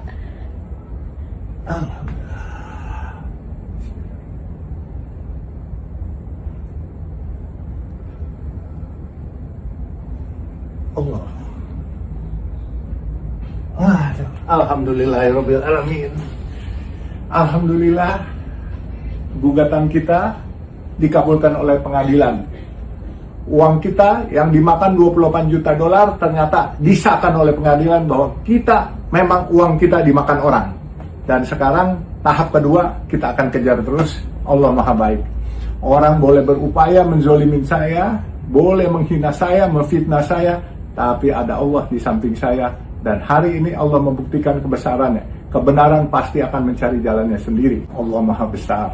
S1: Allah. Alhamdulillahirabbil alamin. Alhamdulillah, gugatan kita dikabulkan oleh pengadilan. Uang kita yang dimakan 28 juta dolar ternyata disahkan oleh pengadilan bahwa kita memang uang kita dimakan orang. Dan sekarang tahap kedua kita akan kejar terus. Allah Maha Baik. Orang boleh berupaya menzolimin saya, boleh menghina saya, memfitnah saya, tapi ada Allah di samping saya. Dan hari ini Allah membuktikan kebesarannya. Kebenaran pasti akan mencari jalannya sendiri. Allah Maha Besar.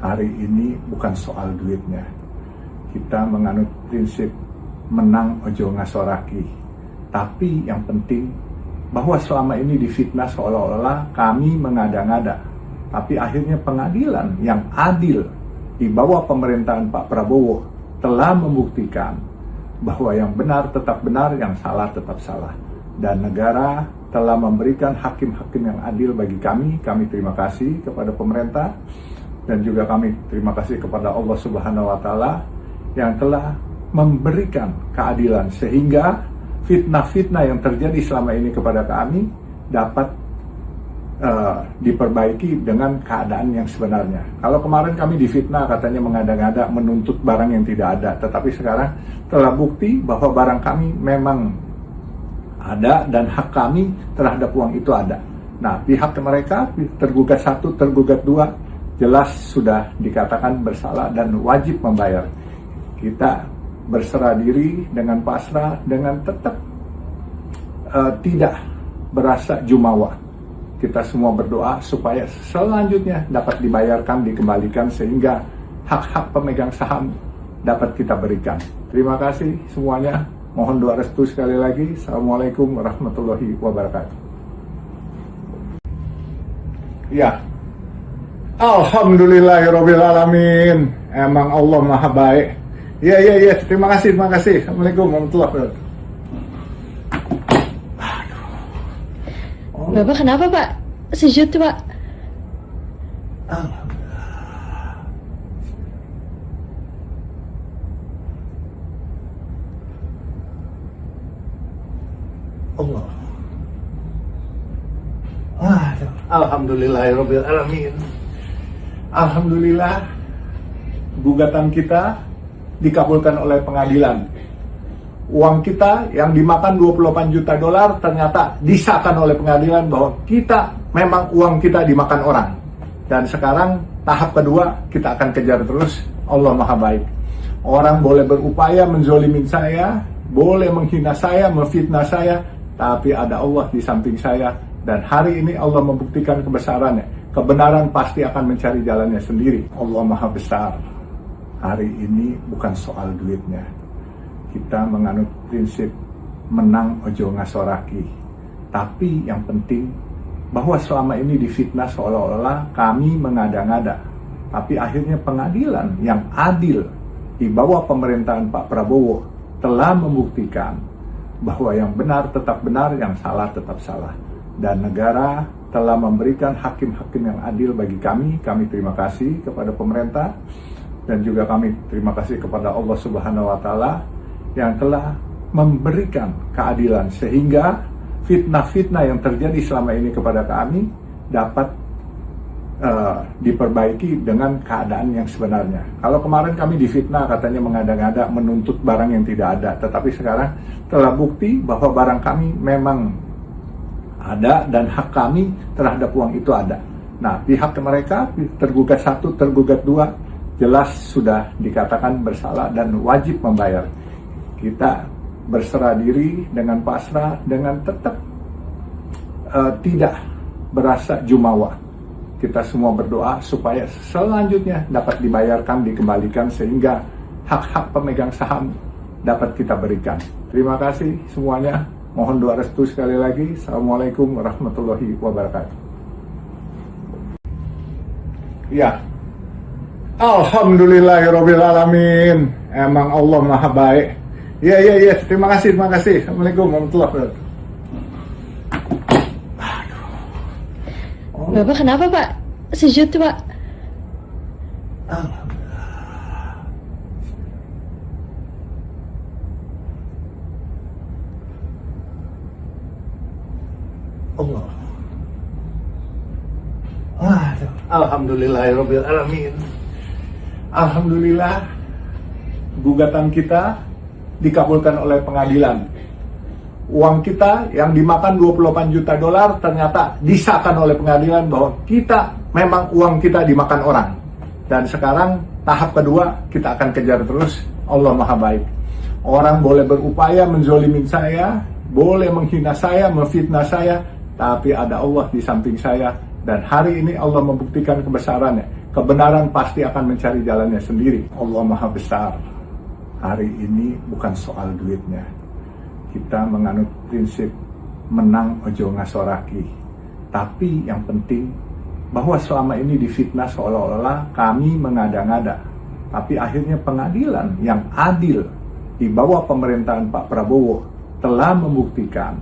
S1: Hari ini bukan soal duitnya. Kita menganut prinsip menang ojo ngasoraki. Tapi yang penting bahwa selama ini difitnah seolah-olah kami mengada-ngada. Tapi akhirnya pengadilan yang adil di bawah pemerintahan Pak Prabowo telah membuktikan bahwa yang benar tetap benar, yang salah tetap salah. Dan negara telah memberikan hakim-hakim yang adil bagi kami. Kami terima kasih kepada pemerintah dan juga kami terima kasih kepada Allah Subhanahu wa Ta'ala yang telah memberikan keadilan sehingga fitnah-fitnah yang terjadi selama ini kepada kami dapat diperbaiki dengan keadaan yang sebenarnya. Kalau kemarin kami difitnah katanya mengada-ngada menuntut barang yang tidak ada, tetapi sekarang telah bukti bahwa barang kami memang ada dan hak kami terhadap uang itu ada. Nah, pihak mereka tergugat 1, tergugat 2 jelas sudah dikatakan bersalah dan wajib membayar. Kita berserah diri dengan pasrah, dengan tetap tidak berasa jumawa. Kita semua berdoa supaya selanjutnya dapat dibayarkan, dikembalikan sehingga hak-hak pemegang saham dapat kita berikan. Terima kasih semuanya. Mohon doa restu sekali lagi. Assalamualaikum warahmatullahi wabarakatuh. Ya. Alhamdulillahirabbil alamin. Emang Allah Maha Baik. Iya. Terima kasih. Assalamualaikum warahmatullahi wabarakatuh.
S2: Bapak kenapa, Pak? Sejut, Pak.
S1: Allah. Alhamdulillahirabbil alamin. Alhamdulillah, gugatan kita dikabulkan oleh pengadilan. Uang kita yang dimakan 28 juta dolar ternyata disahkan oleh pengadilan bahwa kita memang uang kita dimakan orang. Dan sekarang tahap kedua kita akan kejar terus. Allah Maha Baik. Orang boleh berupaya menzolimin saya, boleh menghina saya, memfitnah saya, tapi ada Allah di samping saya. Dan hari ini Allah membuktikan kebesarannya. Kebenaran pasti akan mencari jalannya sendiri. Allah Maha Besar. Hari ini bukan soal duitnya. Kita menganut prinsip menang ojo ngasoraki. Tapi yang penting bahwa selama ini difitnah seolah-olah kami mengada-ngada. Tapi akhirnya pengadilan yang adil di bawah pemerintahan Pak Prabowo telah membuktikan bahwa yang benar tetap benar, yang salah tetap salah. Dan negara telah memberikan hakim-hakim yang adil bagi kami. Kami terima kasih kepada pemerintah dan juga kami terima kasih kepada Allah Subhanahu wa Ta'ala yang telah memberikan keadilan sehingga fitnah-fitnah yang terjadi selama ini kepada kami dapat diperbaiki dengan keadaan yang sebenarnya. Kalau kemarin kami difitnah katanya mengada-ngada menuntut barang yang tidak ada, tetapi sekarang telah bukti bahwa barang kami memang ada dan hak kami terhadap uang itu ada. Nah, pihak mereka tergugat 1, tergugat 2 jelas sudah dikatakan bersalah dan wajib membayar. Kita berserah diri dengan pasrah, dengan tetap tidak berasa jumawa. Kita semua berdoa supaya selanjutnya dapat dibayarkan, dikembalikan sehingga hak-hak pemegang saham dapat kita berikan. Terima kasih semuanya. Mohon doa restu sekali lagi. Assalamualaikum warahmatullahi wabarakatuh. Ya. Alhamdulillahirabbil alamin. Emang Allah Maha Baik. Iya. Terima kasih. Assalamualaikum warahmatullahi wabarakatuh.
S2: Bapak kenapa, Pak? Sejut, Pak.
S1: Allah. Alhamdulillahirabbil alamin. Alhamdulillah, gugatan kita dikabulkan oleh pengadilan. Uang kita yang dimakan 28 juta dolar ternyata disahkan oleh pengadilan bahwa kita memang uang kita dimakan orang. Dan sekarang tahap kedua kita akan kejar terus. Allah Maha Baik. Orang boleh berupaya menzolimin saya, boleh menghina saya, memfitnah saya, tapi ada Allah di samping saya. Dan hari ini Allah membuktikan kebesarannya. Kebenaran pasti akan mencari jalannya sendiri. Allah Maha Besar. Hari ini bukan soal duitnya. Kita menganut prinsip menang ojo ngasoraki. Tapi yang penting bahwa selama ini difitnah seolah-olah kami mengada-ngada. Tapi akhirnya pengadilan yang adil di bawah pemerintahan Pak Prabowo telah membuktikan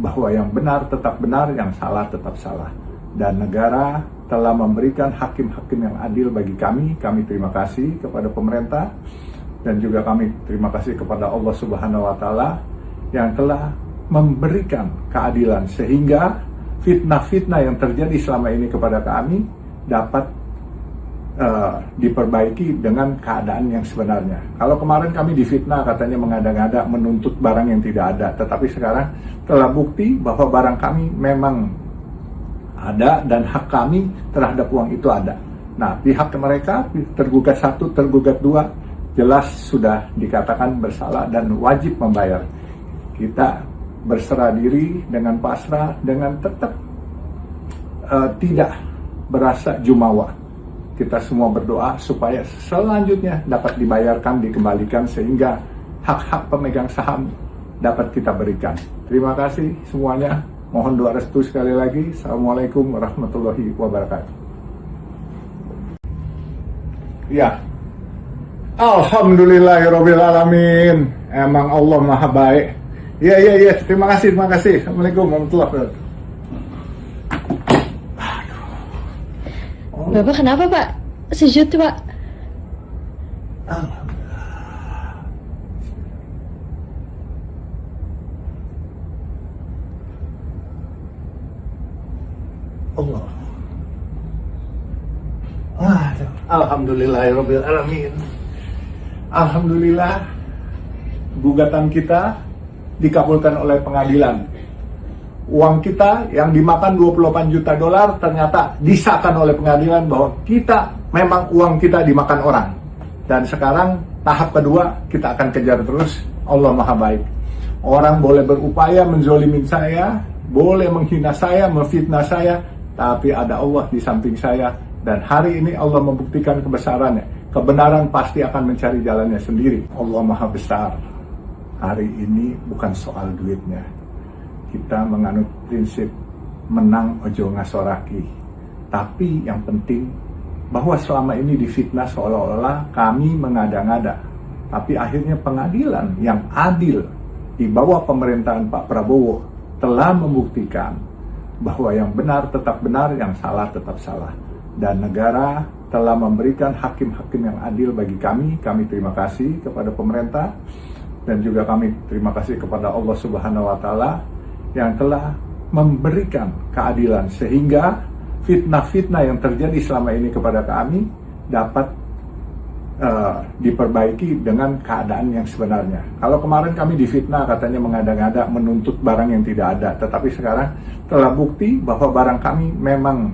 S1: bahwa yang benar tetap benar, yang salah tetap salah. Dan negara telah memberikan hakim-hakim yang adil bagi kami. Kami terima kasih kepada pemerintah dan juga kami terima kasih kepada Allah Subhanahu wa Ta'ala yang telah memberikan keadilan sehingga fitnah-fitnah yang terjadi selama ini kepada kami dapat diperbaiki dengan keadaan yang sebenarnya. Kalau kemarin kami difitnah katanya mengada-ngada menuntut barang yang tidak ada, tetapi sekarang telah bukti bahwa barang kami memang ada dan hak kami terhadap uang itu ada. Nah, pihak mereka tergugat 1, tergugat 2 jelas sudah dikatakan bersalah dan wajib membayar. Kita berserah diri dengan pasrah, dengan tetap tidak berasa jumawa. Kita semua berdoa supaya selanjutnya dapat dibayarkan, dikembalikan sehingga hak-hak pemegang saham dapat kita berikan. Terima kasih semuanya. Mohon doa restu sekali lagi. Assalamualaikum warahmatullahi wabarakatuh. Ya. Alhamdulillahirabbil alamin. Emang Allah Maha Baik. Iya. Terima kasih. Assalamualaikum warahmatullahi wabarakatuh.
S2: Bapak kenapa Pak? Sejut Pak.
S1: Allah. Alhamdulillahirabbil alamin. Alhamdulillah, gugatan kita dikabulkan oleh pengadilan. Uang kita yang dimakan 28 juta dolar ternyata disahkan oleh pengadilan bahwa kita memang uang kita dimakan orang. Dan sekarang tahap kedua kita akan kejar terus. Allah Maha Baik. Orang boleh berupaya menzolimin saya, boleh menghina saya, memfitnah saya, tapi ada Allah di samping saya. Dan hari ini Allah membuktikan kebesarannya. Kebenaran pasti akan mencari jalannya sendiri. Allah Maha Besar. Hari ini bukan soal duitnya. Kita menganut prinsip menang ojo ngasoraki. Tapi yang penting bahwa selama ini difitnah seolah-olah kami mengada-ngada. Tapi akhirnya pengadilan yang adil di bawah pemerintahan Pak Prabowo telah membuktikan bahwa yang benar tetap benar, yang salah tetap salah. Dan negara telah memberikan hakim-hakim yang adil bagi kami. Kami terima kasih kepada pemerintah dan juga kami terima kasih kepada Allah Subhanahu wa Ta'ala yang telah memberikan keadilan sehingga fitnah-fitnah yang terjadi selama ini kepada kami dapat diperbaiki dengan keadaan yang sebenarnya. Kalau kemarin kami difitnah katanya mengada-ngada menuntut barang yang tidak ada, tetapi sekarang telah bukti bahwa barang kami memang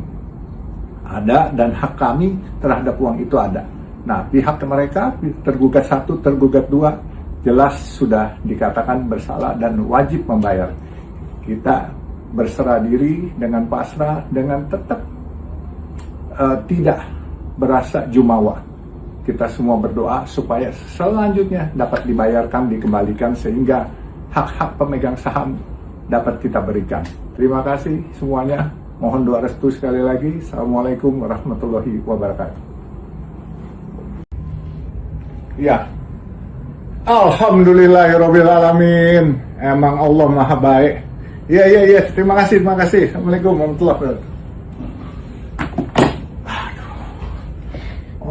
S1: ada dan hak kami terhadap uang itu ada. Nah, pihak mereka tergugat 1, tergugat 2 jelas sudah dikatakan bersalah dan wajib membayar. Kita berserah diri dengan pasrah, dengan tetap tidak berasa jumawa. Kita semua berdoa supaya selanjutnya dapat dibayarkan, dikembalikan sehingga hak-hak pemegang saham dapat kita berikan. Terima kasih semuanya. Mohon doa restu sekali lagi. Assalamualaikum warahmatullahi wabarakatuh. Ya. Alhamdulillahirabbil alamin. Emang Allah Maha Baik. Iya. Terima kasih. Assalamualaikum warahmatullahi wabarakatuh.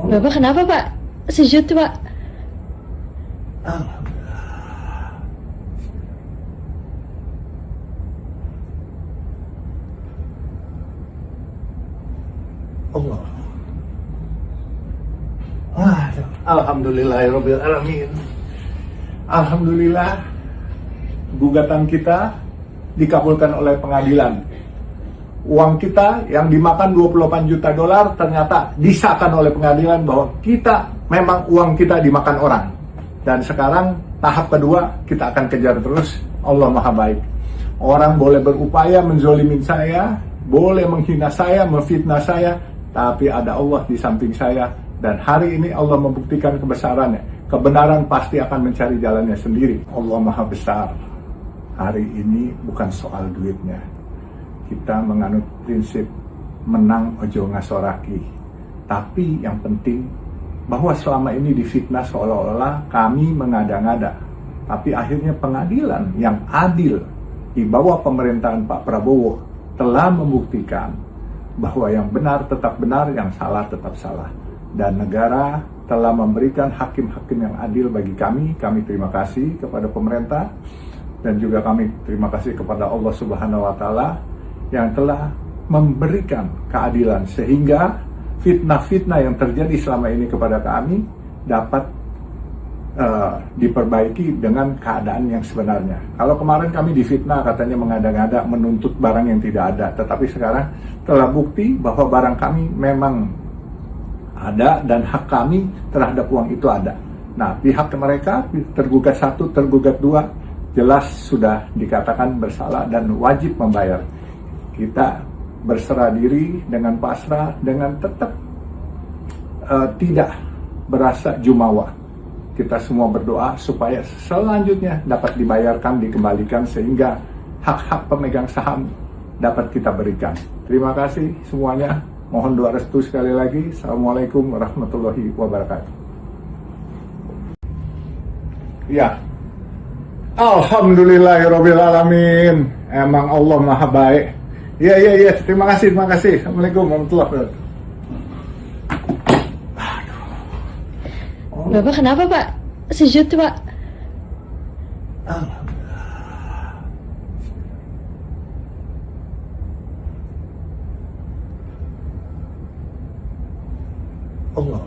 S2: Bapak kenapa Pak? Sejut Pak.
S1: Alhamdulillahirobbilalamin. Alhamdulillah, gugatan kita dikabulkan oleh pengadilan. Uang kita yang dimakan 28 juta dolar ternyata disahkan oleh pengadilan bahwa kita memang uang kita dimakan orang. Dan sekarang tahap kedua kita akan kejar terus. Allah Maha Baik. Orang boleh berupaya menzolimin saya, boleh menghina saya, memfitnah saya, tapi ada Allah di samping saya. Dan hari ini Allah membuktikan kebesarannya. Kebenaran pasti akan mencari jalannya sendiri. Allah Maha Besar. Hari ini bukan soal duitnya. Kita menganut prinsip menang ojo ngasoraki. Tapi yang penting bahwa selama ini difitnah seolah-olah kami mengada-ngada. Tapi akhirnya pengadilan yang adil di bawah pemerintahan Pak Prabowo telah membuktikan bahwa yang benar tetap benar, yang salah tetap salah. Dan negara telah memberikan hakim-hakim yang adil bagi kami. Kami terima kasih kepada pemerintah dan juga kami terima kasih kepada Allah Subhanahu wa Ta'ala yang telah memberikan keadilan sehingga fitnah-fitnah yang terjadi selama ini kepada kami dapat diperbaiki dengan keadaan yang sebenarnya. Kalau kemarin kami difitnah katanya mengada-ngada menuntut barang yang tidak ada, tetapi sekarang telah bukti bahwa barang kami memang ada dan hak kami terhadap uang itu ada. Nah, pihak mereka tergugat 1, tergugat 2 jelas sudah dikatakan bersalah dan wajib membayar. Kita berserah diri dengan pasrah, dengan tetap tidak berasa jumawa. Kita semua berdoa supaya selanjutnya dapat dibayarkan, dikembalikan sehingga hak-hak pemegang saham dapat kita berikan. Terima kasih semuanya. Mohon doa restu sekali lagi. Assalamualaikum warahmatullahi wabarakatuh. Ya, Alhamdulillahirobbilalamin. Emang Allah Maha Baik. Iya. Terima kasih. Assalamualaikum warahmatullahi wabarakatuh.
S2: Bapak kenapa Pak? Sujud Pak.
S1: Allah.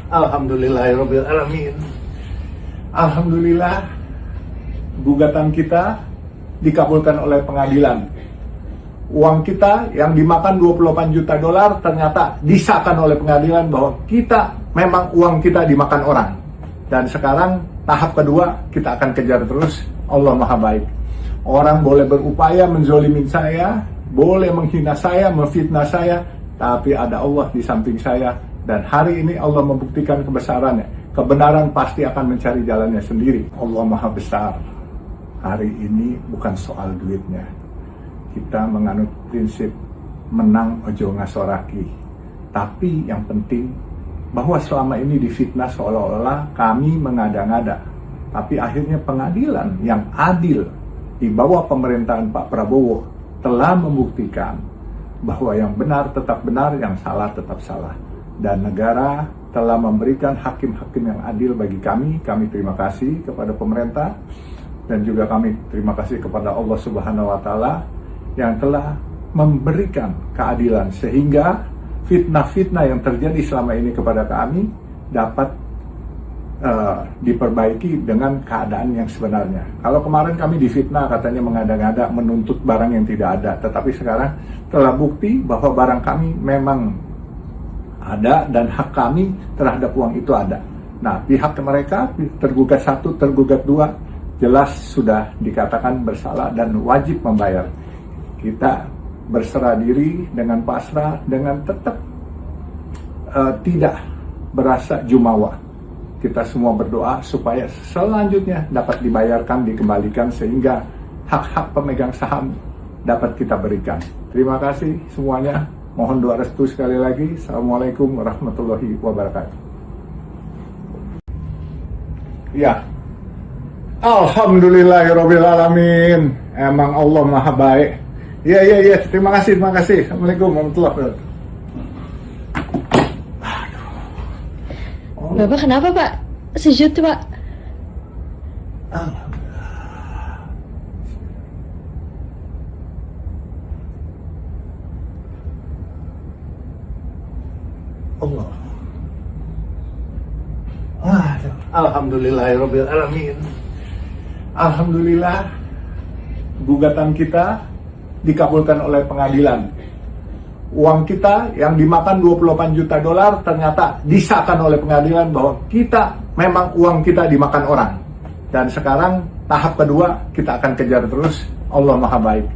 S1: Alhamdulillahirobbilalamin. Alhamdulillah, gugatan kita dikabulkan oleh pengadilan. Uang kita yang dimakan 28 juta dolar ternyata disahkan oleh pengadilan bahwa kita memang uang kita dimakan orang. Dan sekarang tahap kedua kita akan kejar terus. Allah Maha Baik. Orang boleh berupaya menzolimin saya, boleh menghina saya, memfitnah saya, tapi ada Allah di samping saya. Dan hari ini Allah membuktikan kebesarannya. Kebenaran pasti akan mencari jalannya sendiri. Allah Maha Besar. Hari ini bukan soal duitnya. Kita menganut prinsip menang ojo ngasoraki. Tapi yang penting bahwa selama ini difitnah seolah-olah kami mengada-ngada. Tapi akhirnya pengadilan yang adil di bawah pemerintahan Pak Prabowo telah membuktikan bahwa yang benar tetap benar, yang salah tetap salah. Dan negara telah memberikan hakim-hakim yang adil bagi kami. Kami terima kasih kepada pemerintah dan juga kami terima kasih kepada Allah Subhanahu wa Ta'ala yang telah memberikan keadilan sehingga fitnah-fitnah yang terjadi selama ini kepada kami dapat diperbaiki dengan keadaan yang sebenarnya. Kalau kemarin kami difitnah katanya mengada-ngada menuntut barang yang tidak ada, tetapi sekarang telah bukti bahwa barang kami memang ada dan hak kami terhadap uang itu ada. Nah, pihak mereka tergugat 1, tergugat 2 jelas sudah dikatakan bersalah dan wajib membayar. Kita berserah diri dengan pasrah, dengan tetap tidak berasa jumawa. Kita semua berdoa supaya selanjutnya dapat dibayarkan, dikembalikan sehingga hak-hak pemegang saham dapat kita berikan. Terima kasih semuanya. Mohon doa restu sekali lagi. Assalamualaikum warahmatullahi wabarakatuh. Ya, Alhamdulillahirobbilalamin. Emang Allah Maha Baik. Iya. Terima kasih. Assalamualaikum warahmatullahi wabarakatuh.
S2: Bapak kenapa Pak? Sujud Pak.
S1: Allah. Alhamdulillahirabbil alamin. Alhamdulillah, gugatan kita dikabulkan oleh pengadilan. Uang kita yang dimakan 28 juta dolar ternyata disahkan oleh pengadilan bahwa kita memang uang kita dimakan orang. Dan sekarang tahap kedua kita akan kejar terus. Allah Maha Baik.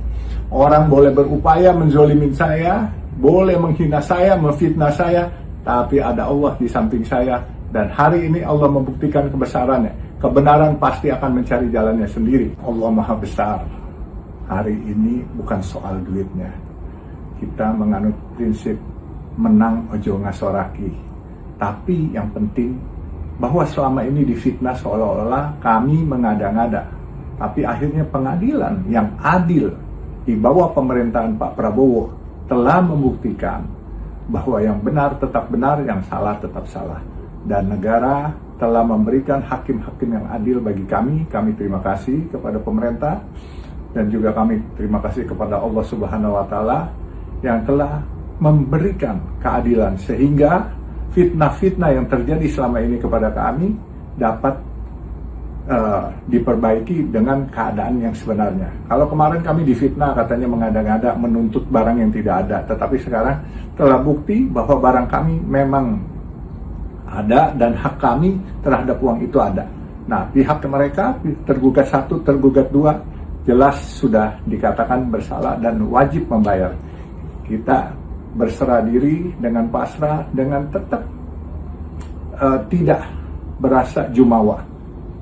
S1: Orang boleh berupaya menzolimin saya, boleh menghina saya, memfitnah saya, tapi ada Allah di samping saya. Dan hari ini Allah membuktikan kebesarannya. Kebenaran pasti akan mencari jalannya sendiri. Allah Maha Besar. Hari ini bukan soal duitnya. Kita menganut prinsip menang ojo ngasoraki. Tapi yang penting bahwa selama ini difitnah seolah-olah kami mengada-ngada. Tapi akhirnya pengadilan yang adil di bawah pemerintahan Pak Prabowo telah membuktikan bahwa yang benar tetap benar, yang salah tetap salah. Dan negara telah memberikan hakim-hakim yang adil bagi kami. Kami terima kasih kepada pemerintah dan juga kami terima kasih kepada Allah Subhanahu wa Ta'ala yang telah memberikan keadilan sehingga fitnah-fitnah yang terjadi selama ini kepada kami dapat diperbaiki dengan keadaan yang sebenarnya. Kalau kemarin kami difitnah katanya mengada-ngada menuntut barang yang tidak ada, tetapi sekarang telah bukti bahwa barang kami memang ada dan hak kami terhadap uang itu ada. Nah, pihak mereka tergugat 1, tergugat 2 jelas sudah dikatakan bersalah dan wajib membayar. Kita berserah diri dengan pasrah, dengan tetap tidak berasa jumawa.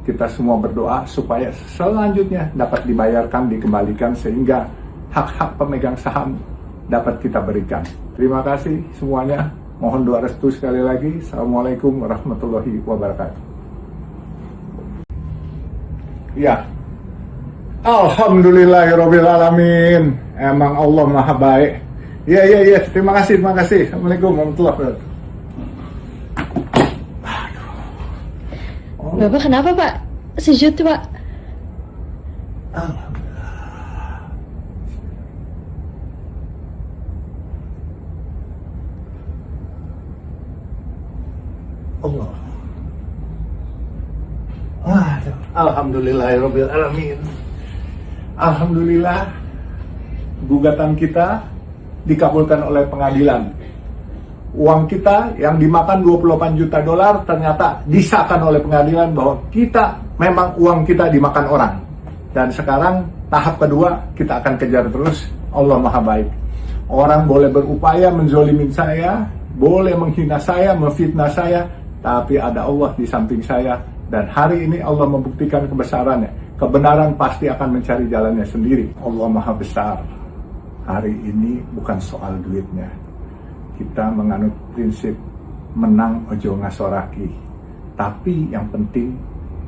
S1: Kita semua berdoa supaya selanjutnya dapat dibayarkan, dikembalikan sehingga hak-hak pemegang saham dapat kita berikan. Terima kasih semuanya. Mohon doa restu sekali lagi. Assalamualaikum warahmatullahi wabarakatuh. Ya. Alhamdulillahirabbil alamin. Emang Allah Maha Baik. Iya. Terima kasih. Assalamualaikum warahmatullahi wabarakatuh.
S2: Bapak kenapa Pak? Sujud Pak.
S1: Allah. Alhamdulillahirabbil alamin. Alhamdulillah, gugatan kita dikabulkan oleh pengadilan. Uang kita yang dimakan 28 juta dolar ternyata disahkan oleh pengadilan bahwa kita memang uang kita dimakan orang. Dan sekarang tahap kedua kita akan kejar terus. Allah Maha Baik. Orang boleh berupaya menzolimin saya, boleh menghina saya, memfitnah saya, tapi ada Allah di samping saya. Dan hari ini Allah membuktikan kebesarannya. Kebenaran pasti akan mencari jalannya sendiri. Allah Maha Besar. Hari ini bukan soal duitnya. Kita menganut prinsip menang ojo ngasoraki. Tapi yang penting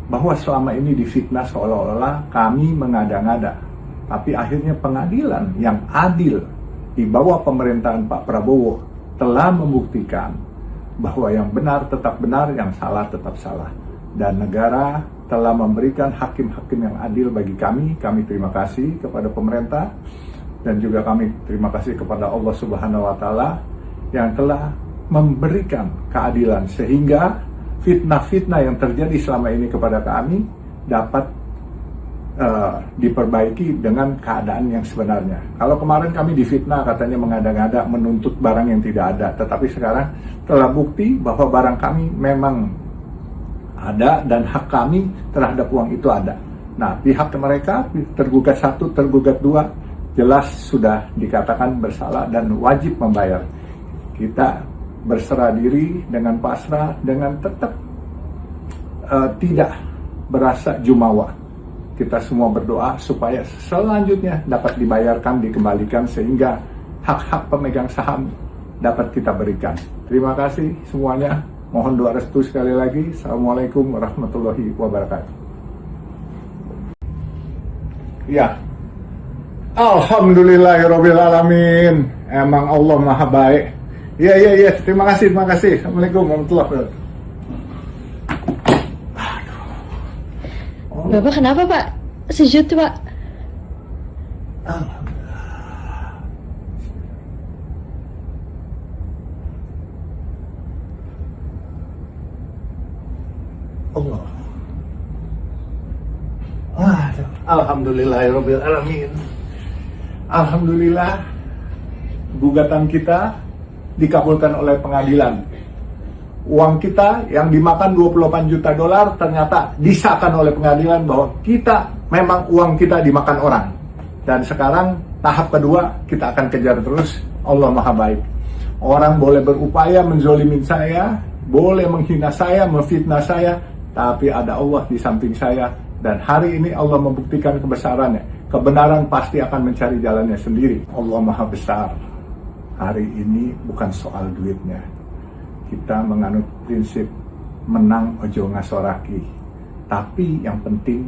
S1: bahwa selama ini difitnah seolah-olah kami mengada-ngada. Tapi akhirnya pengadilan yang adil di bawah pemerintahan Pak Prabowo telah membuktikan bahwa yang benar tetap benar, yang salah tetap salah. Dan negara telah memberikan hakim-hakim yang adil bagi kami. Kami terima kasih kepada pemerintah dan juga kami terima kasih kepada Allah Subhanahu wa Ta'ala yang telah memberikan keadilan sehingga fitnah-fitnah yang terjadi selama ini kepada kami dapat diperbaiki dengan keadaan yang sebenarnya. Kalau kemarin kami difitnah katanya mengada-ngada menuntut barang yang tidak ada, tetapi sekarang telah bukti bahwa barang kami memang ada dan hak kami terhadap uang itu ada. Nah, pihak mereka tergugat 1, tergugat 2 jelas sudah dikatakan bersalah dan wajib membayar. Kita berserah diri dengan pasrah, dengan tetap tidak berasa jumawa. Kita semua berdoa supaya selanjutnya dapat dibayarkan, dikembalikan sehingga hak-hak pemegang saham dapat kita berikan. Terima kasih semuanya. Mohon doa restu sekali lagi. Assalamualaikum warahmatullahi wabarakatuh. Ya. Alhamdulillahirabbil alamin. Emang Allah Maha Baik. Iya. Terima kasih. Assalamualaikum warahmatullahi wabarakatuh.
S2: Bapak kenapa Pak? Sujud Pak.
S1: Allah. Alhamdulillahirabbil alamin. Alhamdulillah, gugatan kita dikabulkan oleh pengadilan. Uang kita yang dimakan 28 juta dolar ternyata disahkan oleh pengadilan bahwa kita memang uang kita dimakan orang. Dan sekarang tahap kedua kita akan kejar terus. Allah Maha Baik. Orang boleh berupaya menzolimin saya, boleh menghina saya, memfitnah saya, tapi ada Allah di samping saya. Dan hari ini Allah membuktikan kebesarannya. Kebenaran pasti akan mencari jalannya sendiri. Allah Maha Besar. Hari ini bukan soal duitnya. Kita menganut prinsip menang ojo ngasoraki. Tapi yang penting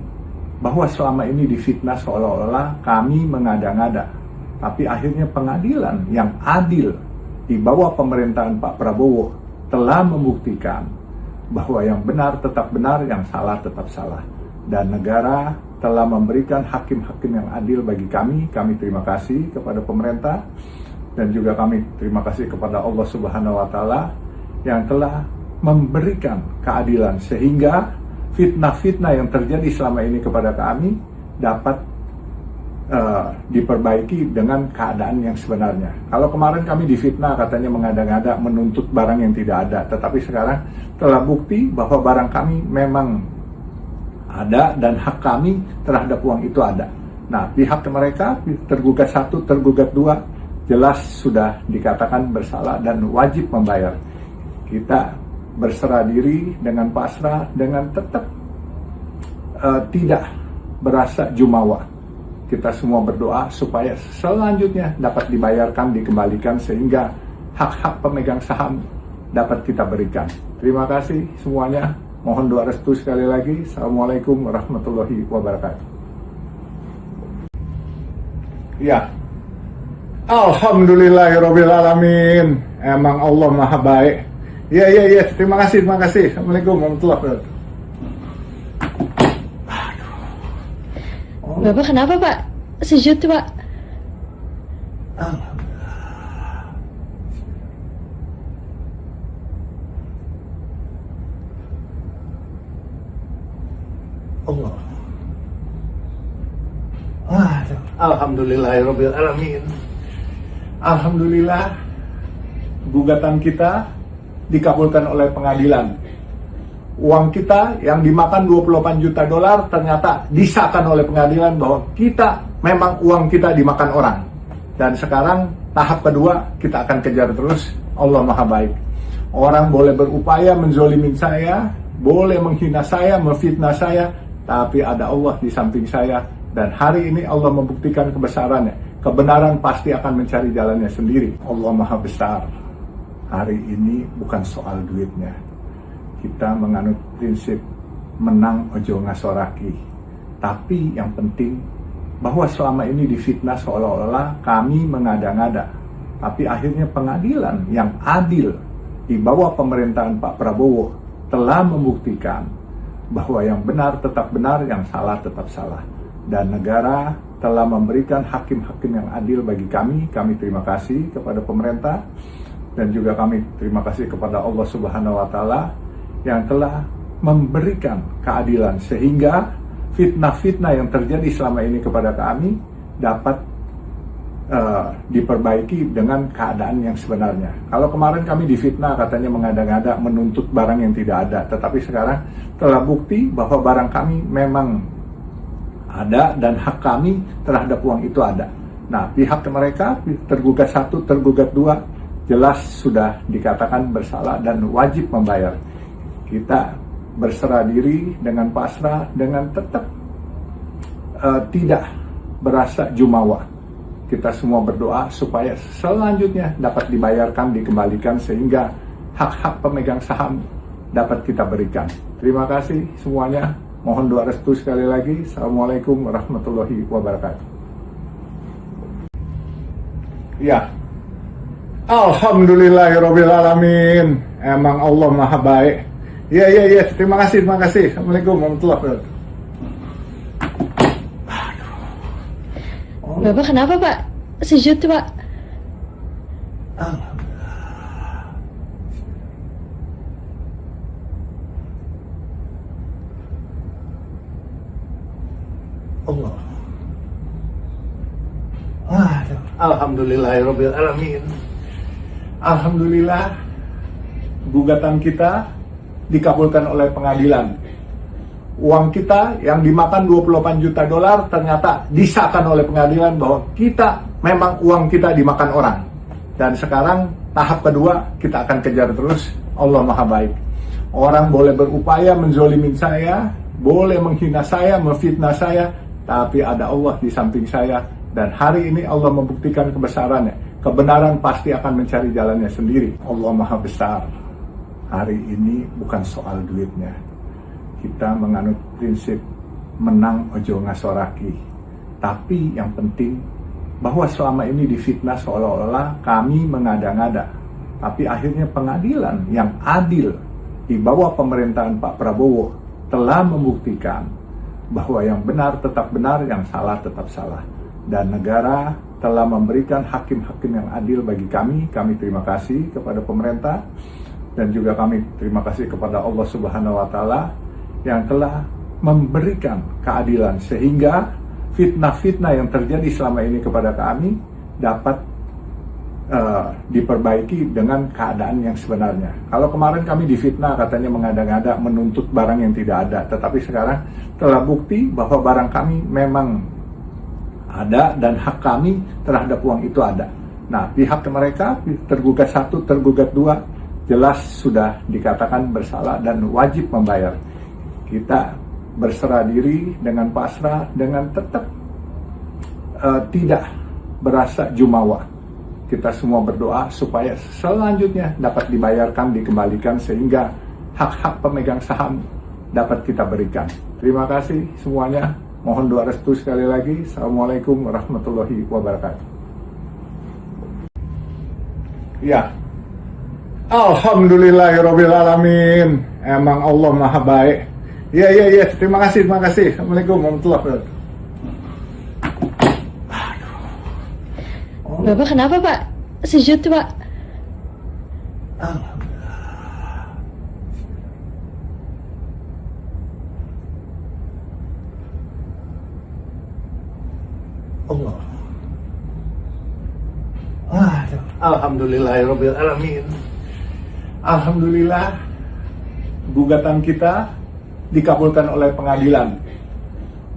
S1: bahwa selama ini difitnah seolah-olah kami mengada-ngada. Tapi akhirnya pengadilan yang adil di bawah pemerintahan Pak Prabowo telah membuktikan bahwa yang benar tetap benar, yang salah tetap salah. Dan negara telah memberikan hakim-hakim yang adil bagi kami. Kami terima kasih kepada pemerintah dan juga kami terima kasih kepada Allah Subhanahu wa Ta'ala yang telah memberikan keadilan sehingga fitnah-fitnah yang terjadi selama ini kepada kami dapat diperbaiki dengan keadaan yang sebenarnya. Kalau kemarin kami difitnah katanya mengada-ngada menuntut barang yang tidak ada, tetapi sekarang telah bukti bahwa barang kami memang ada dan hak kami terhadap uang itu ada. Nah, pihak mereka tergugat 1, tergugat 2 jelas sudah dikatakan bersalah dan wajib membayar. Kita berserah diri dengan pasrah, dengan tetap tidak berasa jumawa. Kita semua berdoa supaya selanjutnya dapat dibayarkan, dikembalikan sehingga hak-hak pemegang saham dapat kita berikan. Terima kasih semuanya. Mohon doa restu sekali lagi. Assalamualaikum warahmatullahi wabarakatuh. Ya. Alhamdulillahirabbil alamin. Emang Allah Maha Baik. Iya. Terima kasih. Assalamualaikum warahmatullahi wabarakatuh.
S2: Bapak kenapa Pak? Sujud Pak.
S1: Allah. Alhamdulillahirabbil alamin. Alhamdulillah, gugatan kita dikabulkan oleh pengadilan. Uang kita yang dimakan 28 juta dolar ternyata disahkan oleh pengadilan bahwa kita memang uang kita dimakan orang. Dan sekarang tahap kedua kita akan kejar terus. Allah Maha Baik. Orang boleh berupaya menzolimin saya, boleh menghina saya, memfitnah saya, tapi ada Allah di samping saya. Dan hari ini Allah membuktikan kebesarannya. Kebenaran pasti akan mencari jalannya sendiri. Allah Maha Besar. Hari ini bukan soal duitnya. Kita menganut prinsip menang ojo ngasoraki. Tapi yang penting bahwa selama ini difitnah seolah-olah kami mengada-ngada. Tapi akhirnya pengadilan yang adil di bawah pemerintahan Pak Prabowo telah membuktikan bahwa yang benar tetap benar, yang salah tetap salah. Dan negara telah memberikan hakim-hakim yang adil bagi kami. Kami terima kasih kepada pemerintah dan juga kami terima kasih kepada Allah Subhanahu wa Ta'ala yang telah memberikan keadilan sehingga fitnah-fitnah yang terjadi selama ini kepada kami dapat diperbaiki dengan keadaan yang sebenarnya. Kalau kemarin kami difitnah katanya mengada-ngada menuntut barang yang tidak ada, tetapi sekarang telah bukti bahwa barang kami memang ada dan hak kami terhadap uang itu ada. Nah, pihak mereka tergugat 1, tergugat 2 jelas sudah dikatakan bersalah dan wajib membayar. Kita berserah diri dengan pasrah, dengan tetap tidak berasa jumawa. Kita semua berdoa supaya selanjutnya dapat dibayarkan, dikembalikan sehingga hak-hak pemegang saham dapat kita berikan. Terima kasih semuanya. Mohon doa restu sekali lagi. Assalamualaikum warahmatullahi wabarakatuh. Ya. Alhamdulillahirabbil alamin. Emang Allah Maha Baik. Iya. Terima kasih. Assalamualaikum warahmatullahi wabarakatuh.
S2: Bapak kenapa Pak? Sujud Pak.
S1: Alhamdulillahirrabbilalamin. Alhamdulillah, gugatan kita dikabulkan oleh pengadilan. Uang kita yang dimakan 28 juta dolar ternyata disahkan oleh pengadilan bahwa kita memang uang kita dimakan orang. Dan sekarang tahap kedua kita akan kejar terus. Allah Maha Baik. Orang boleh berupaya menzolimin saya, boleh menghina saya, memfitnah saya, tapi ada Allah di samping saya. Dan hari ini Allah membuktikan kebesarannya. Kebenaran pasti akan mencari jalannya sendiri. Allah Maha Besar. Hari ini bukan soal duitnya. Kita menganut prinsip menang ojo ngasoraki. Tapi yang penting bahwa selama ini difitnah seolah-olah kami mengada-ngada. Tapi akhirnya pengadilan yang adil di bawah pemerintahan Pak Prabowo telah membuktikan bahwa yang benar tetap benar, yang salah tetap salah. Dan negara telah memberikan hakim-hakim yang adil bagi kami. Kami terima kasih kepada pemerintah dan juga kami terima kasih kepada Allah Subhanahu wa Ta'ala yang telah memberikan keadilan sehingga fitnah-fitnah yang terjadi selama ini kepada kami dapat diperbaiki dengan keadaan yang sebenarnya. Kalau kemarin kami difitnah katanya mengada-ngada menuntut barang yang tidak ada, tetapi sekarang telah bukti bahwa barang kami memang ada dan hak kami terhadap uang itu ada. Nah, pihak mereka tergugat 1, tergugat 2 jelas sudah dikatakan bersalah dan wajib membayar. Kita berserah diri dengan pasrah, dengan tetap tidak berasa jumawa. Kita semua berdoa supaya selanjutnya dapat dibayarkan, dikembalikan sehingga hak-hak pemegang saham dapat kita berikan. Terima kasih semuanya. Mohon doa restu sekali lagi. Assalamualaikum warahmatullahi wabarakatuh. Ya. Alhamdulillahirrabbilalamin. Emang Allah Maha Baik. Ya. Terima kasih. Assalamualaikum warahmatullahi wabarakatuh.
S2: Bapak kenapa Pak? Sujud Pak.
S1: Allah. Alhamdulillahirrabbilalamin. Alhamdulillah, gugatan kita dikabulkan oleh pengadilan.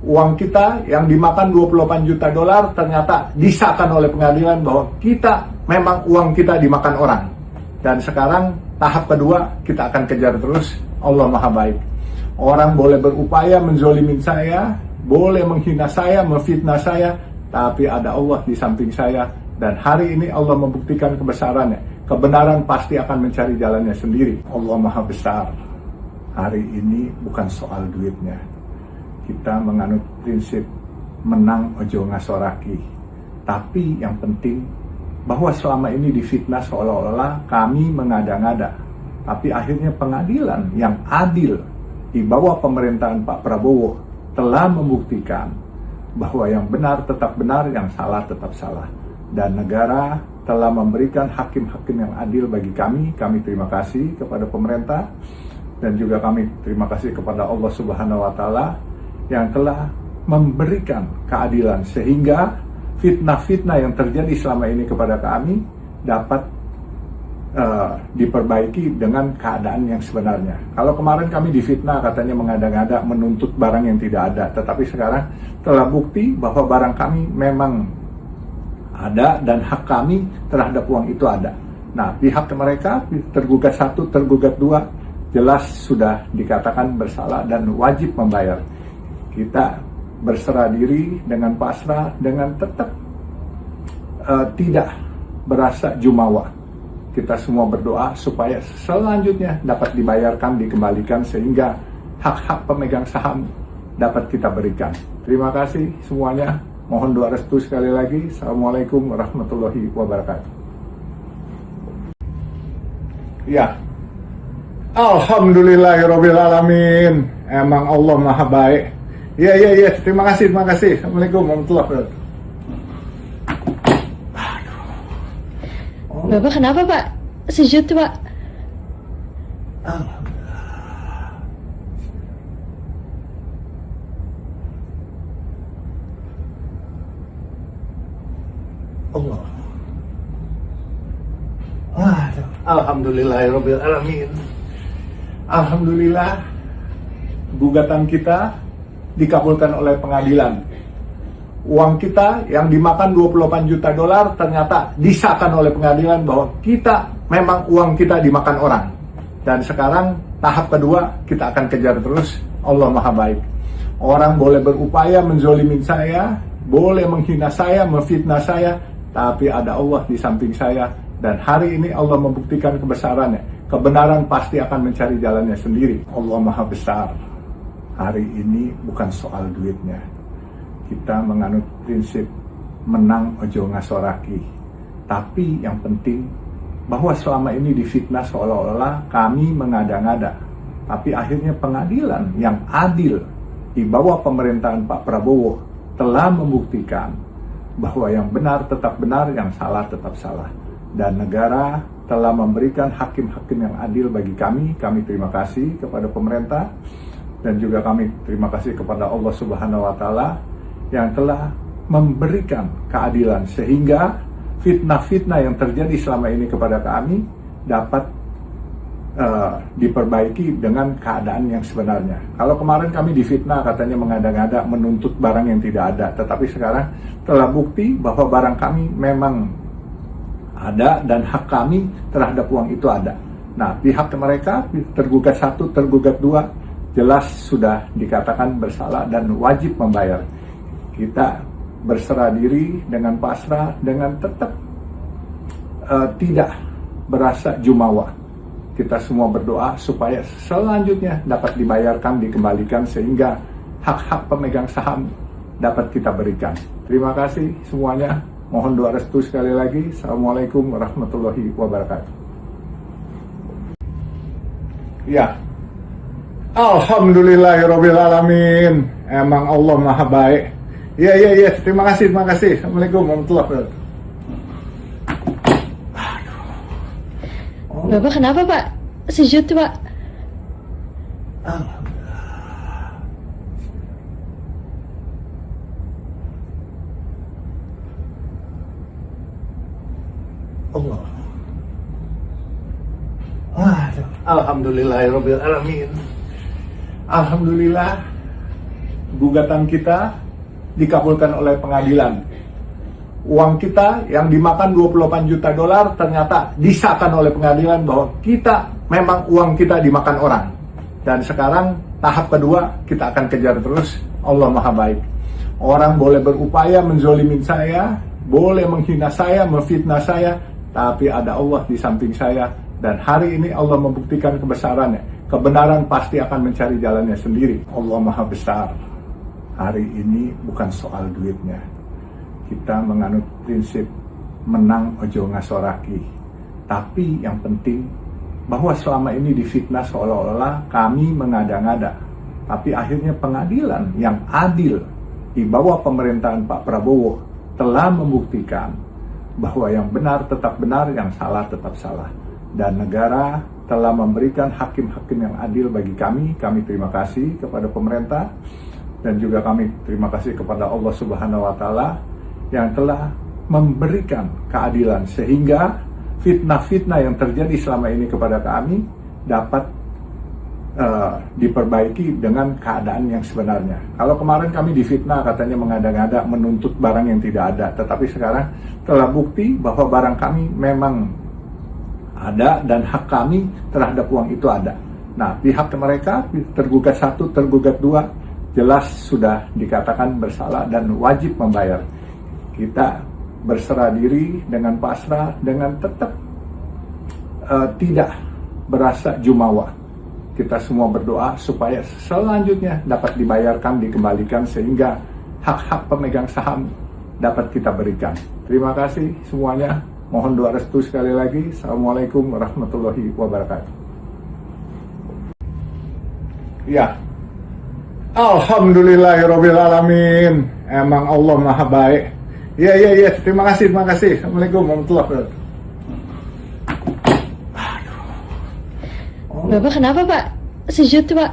S1: Uang kita yang dimakan 28 juta dolar ternyata disahkan oleh pengadilan bahwa kita memang uang kita dimakan orang. Dan sekarang tahap kedua kita akan kejar terus. Allah Maha Baik. Orang boleh berupaya menzolimin saya, boleh menghina saya, memfitnah saya, tapi ada Allah di samping saya. Dan hari ini Allah membuktikan kebesarannya. Kebenaran pasti akan mencari jalannya sendiri. Allah Maha Besar. Hari ini bukan soal duitnya. Kita menganut prinsip menang ojo ngasoraki. Tapi yang penting bahwa selama ini difitnah seolah-olah kami mengada-ngada. Tapi akhirnya pengadilan yang adil di bawah pemerintahan Pak Prabowo telah membuktikan bahwa yang benar tetap benar, yang salah tetap salah. Dan negara telah memberikan hakim-hakim yang adil bagi kami. Kami terima kasih kepada pemerintah dan juga kami terima kasih kepada Allah Subhanahu wa Ta'ala yang telah memberikan keadilan sehingga fitnah-fitnah yang terjadi selama ini kepada kami dapat diperbaiki dengan keadaan yang sebenarnya. Kalau kemarin kami difitnah katanya mengada-ngada menuntut barang yang tidak ada, tetapi sekarang telah bukti bahwa barang kami memang ada dan hak kami terhadap uang itu ada. Nah, pihak mereka tergugat 1, tergugat 2 jelas sudah dikatakan bersalah dan wajib membayar. Kita berserah diri dengan pasrah, dengan tetap tidak berasa jumawa. Kita semua berdoa supaya selanjutnya dapat dibayarkan, dikembalikan sehingga hak-hak pemegang saham dapat kita berikan. Terima kasih semuanya. Mohon doa restu sekali lagi. Assalamualaikum warahmatullahi wabarakatuh. Ya. Alhamdulillahirrabbilalamin. Emang Allah Maha Baik. Ya. Terima kasih. Assalamualaikum warahmatullahi wabarakatuh.
S2: Bapak kenapa Pak? Sujud Pak.
S1: Allah. Alhamdulillahirabbil alamin. Alhamdulillah, gugatan kita dikabulkan oleh pengadilan. Uang kita yang dimakan 28 juta dolar ternyata disahkan oleh pengadilan bahwa kita memang uang kita dimakan orang. Dan sekarang tahap kedua kita akan kejar terus. Allah Maha Baik. Orang boleh berupaya menzolimin saya, boleh menghina saya, memfitnah saya, tapi ada Allah di samping saya. Dan hari ini Allah membuktikan kebesarannya. Kebenaran pasti akan mencari jalannya sendiri. Allah Maha Besar. Hari ini bukan soal duitnya. Kita menganut prinsip menang ojo ngasoraki. Tapi yang penting bahwa selama ini difitnah seolah-olah kami mengada-ngada. Tapi akhirnya pengadilan yang adil di bawah pemerintahan Pak Prabowo telah membuktikan bahwa yang benar tetap benar, yang salah tetap salah. Dan negara telah memberikan hakim-hakim yang adil bagi kami. Kami terima kasih kepada pemerintah dan juga kami terima kasih kepada Allah Subhanahu wa Ta'ala yang telah memberikan keadilan sehingga fitnah-fitnah yang terjadi selama ini kepada kami dapat diperbaiki dengan keadaan yang sebenarnya. Kalau kemarin kami difitnah katanya mengada-ngada menuntut barang yang tidak ada, tetapi sekarang telah bukti bahwa barang kami memang ada dan hak kami terhadap uang itu ada. Nah, pihak mereka tergugat 1, tergugat 2 jelas sudah dikatakan bersalah dan wajib membayar. Kita berserah diri dengan pasrah, dengan tetap tidak berasa jumawa. Kita semua berdoa supaya selanjutnya dapat dibayarkan, dikembalikan sehingga hak-hak pemegang saham dapat kita berikan. Terima kasih semuanya. Mohon doa restu sekali lagi. Assalamualaikum warahmatullahi wabarakatuh. Ya. Alhamdulillahirabbil alamin. Emang Allah Maha Baik. Iya. Terima kasih. Assalamualaikum warahmatullahi wabarakatuh.
S2: Bapak kenapa Pak? Sejut Pak.
S1: Allah. Alhamdulillahirabbil alamin. Alhamdulillah, gugatan kita dikabulkan oleh pengadilan. Uang kita yang dimakan 28 juta dolar ternyata disahkan oleh pengadilan bahwa kita memang uang kita dimakan orang. Dan sekarang tahap kedua kita akan kejar terus. Allah Maha Baik. Orang boleh berupaya menzolimin saya, boleh menghina saya, memfitnah saya, tapi ada Allah di samping saya. Dan hari ini Allah membuktikan kebesarannya. Kebenaran pasti akan mencari jalannya sendiri. Allah Maha Besar. Hari ini bukan soal duitnya. Kita menganut prinsip menang ojo ngasoraki. Tapi yang penting bahwa selama ini difitnah seolah-olah kami mengada-ngada. Tapi akhirnya pengadilan yang adil di bawah pemerintahan Pak Prabowo telah membuktikan bahwa yang benar tetap benar, yang salah tetap salah. Dan negara telah memberikan hakim-hakim yang adil bagi kami. Kami terima kasih kepada pemerintah dan juga kami terima kasih kepada Allah Subhanahu wa Ta'ala yang telah memberikan keadilan sehingga fitnah-fitnah yang terjadi selama ini kepada kami dapat diperbaiki dengan keadaan yang sebenarnya. Kalau kemarin kami difitnah katanya mengada-ngada menuntut barang yang tidak ada, tetapi sekarang telah bukti bahwa barang kami memang ada dan hak kami terhadap uang itu ada. Nah, pihak mereka tergugat 1, tergugat 2 jelas sudah dikatakan bersalah dan wajib membayar. Kita berserah diri dengan pasrah, dengan tetap tidak berasa jumawa. Kita semua berdoa supaya selanjutnya dapat dibayarkan, dikembalikan sehingga hak-hak pemegang saham dapat kita berikan. Terima kasih semuanya. Mohon doa restu sekali lagi. Assalamualaikum warahmatullahi wabarakatuh. Ya. Alhamdulillahirabbil alamin. Emang Allah Maha Baik. Iya. Terima kasih. Assalamualaikum warahmatullahi wabarakatuh.
S2: Bapak kenapa Pak? Sejut Pak.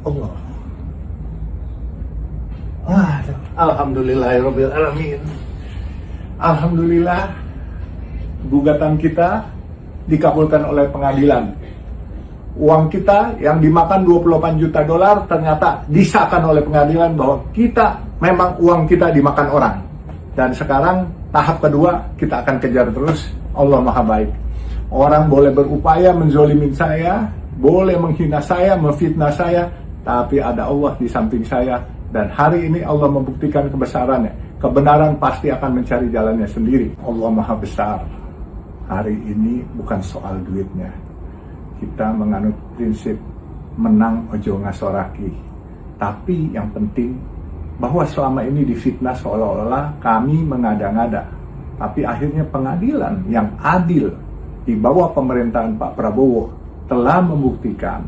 S1: Allah. Alhamdulillahirabbil alamin. Alhamdulillah, gugatan kita dikabulkan oleh pengadilan. Uang kita yang dimakan 28 juta dolar ternyata disahkan oleh pengadilan bahwa kita memang uang kita dimakan orang. Dan sekarang tahap kedua kita akan kejar terus. Allah Maha Baik. Orang boleh berupaya menzolimin saya, boleh menghina saya, memfitnah saya, tapi ada Allah di samping saya. Dan hari ini Allah membuktikan kebesarannya. Kebenaran pasti akan mencari jalannya sendiri. Allah Maha Besar. Hari ini bukan soal duitnya. Kita menganut prinsip menang ojo ngasoraki. Tapi yang penting bahwa selama ini difitnah seolah-olah kami mengada-ngada. Tapi akhirnya pengadilan yang adil di bawah pemerintahan Pak Prabowo telah membuktikan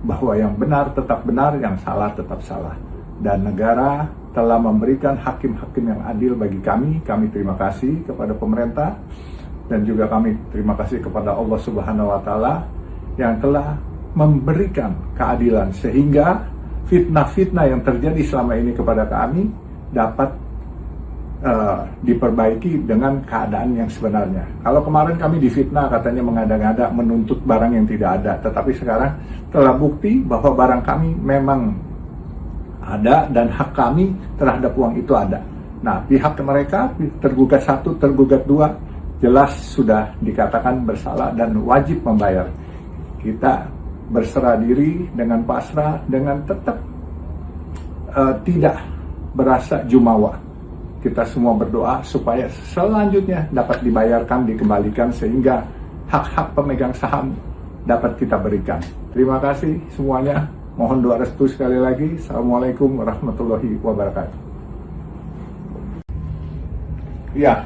S1: bahwa yang benar tetap benar, yang salah tetap salah. Dan negara telah memberikan hakim-hakim yang adil bagi kami. Kami terima kasih kepada pemerintah dan juga kami terima kasih kepada Allah Subhanahu wa Ta'ala yang telah memberikan keadilan sehingga fitnah-fitnah yang terjadi selama ini kepada kami dapat diperbaiki dengan keadaan yang sebenarnya. Kalau kemarin kami difitnah katanya mengada-ngada menuntut barang yang tidak ada, tetapi sekarang telah bukti bahwa barang kami memang ada dan hak kami terhadap uang itu ada. Nah, pihak mereka tergugat 1, tergugat 2 jelas sudah dikatakan bersalah dan wajib membayar. Kita berserah diri dengan pasrah, dengan tetap tidak berasa jumawa. Kita semua berdoa supaya selanjutnya dapat dibayarkan, dikembalikan sehingga hak-hak pemegang saham dapat kita berikan. Terima kasih semuanya. Mohon doa restu sekali lagi. Assalamualaikum warahmatullahi wabarakatuh. Ya,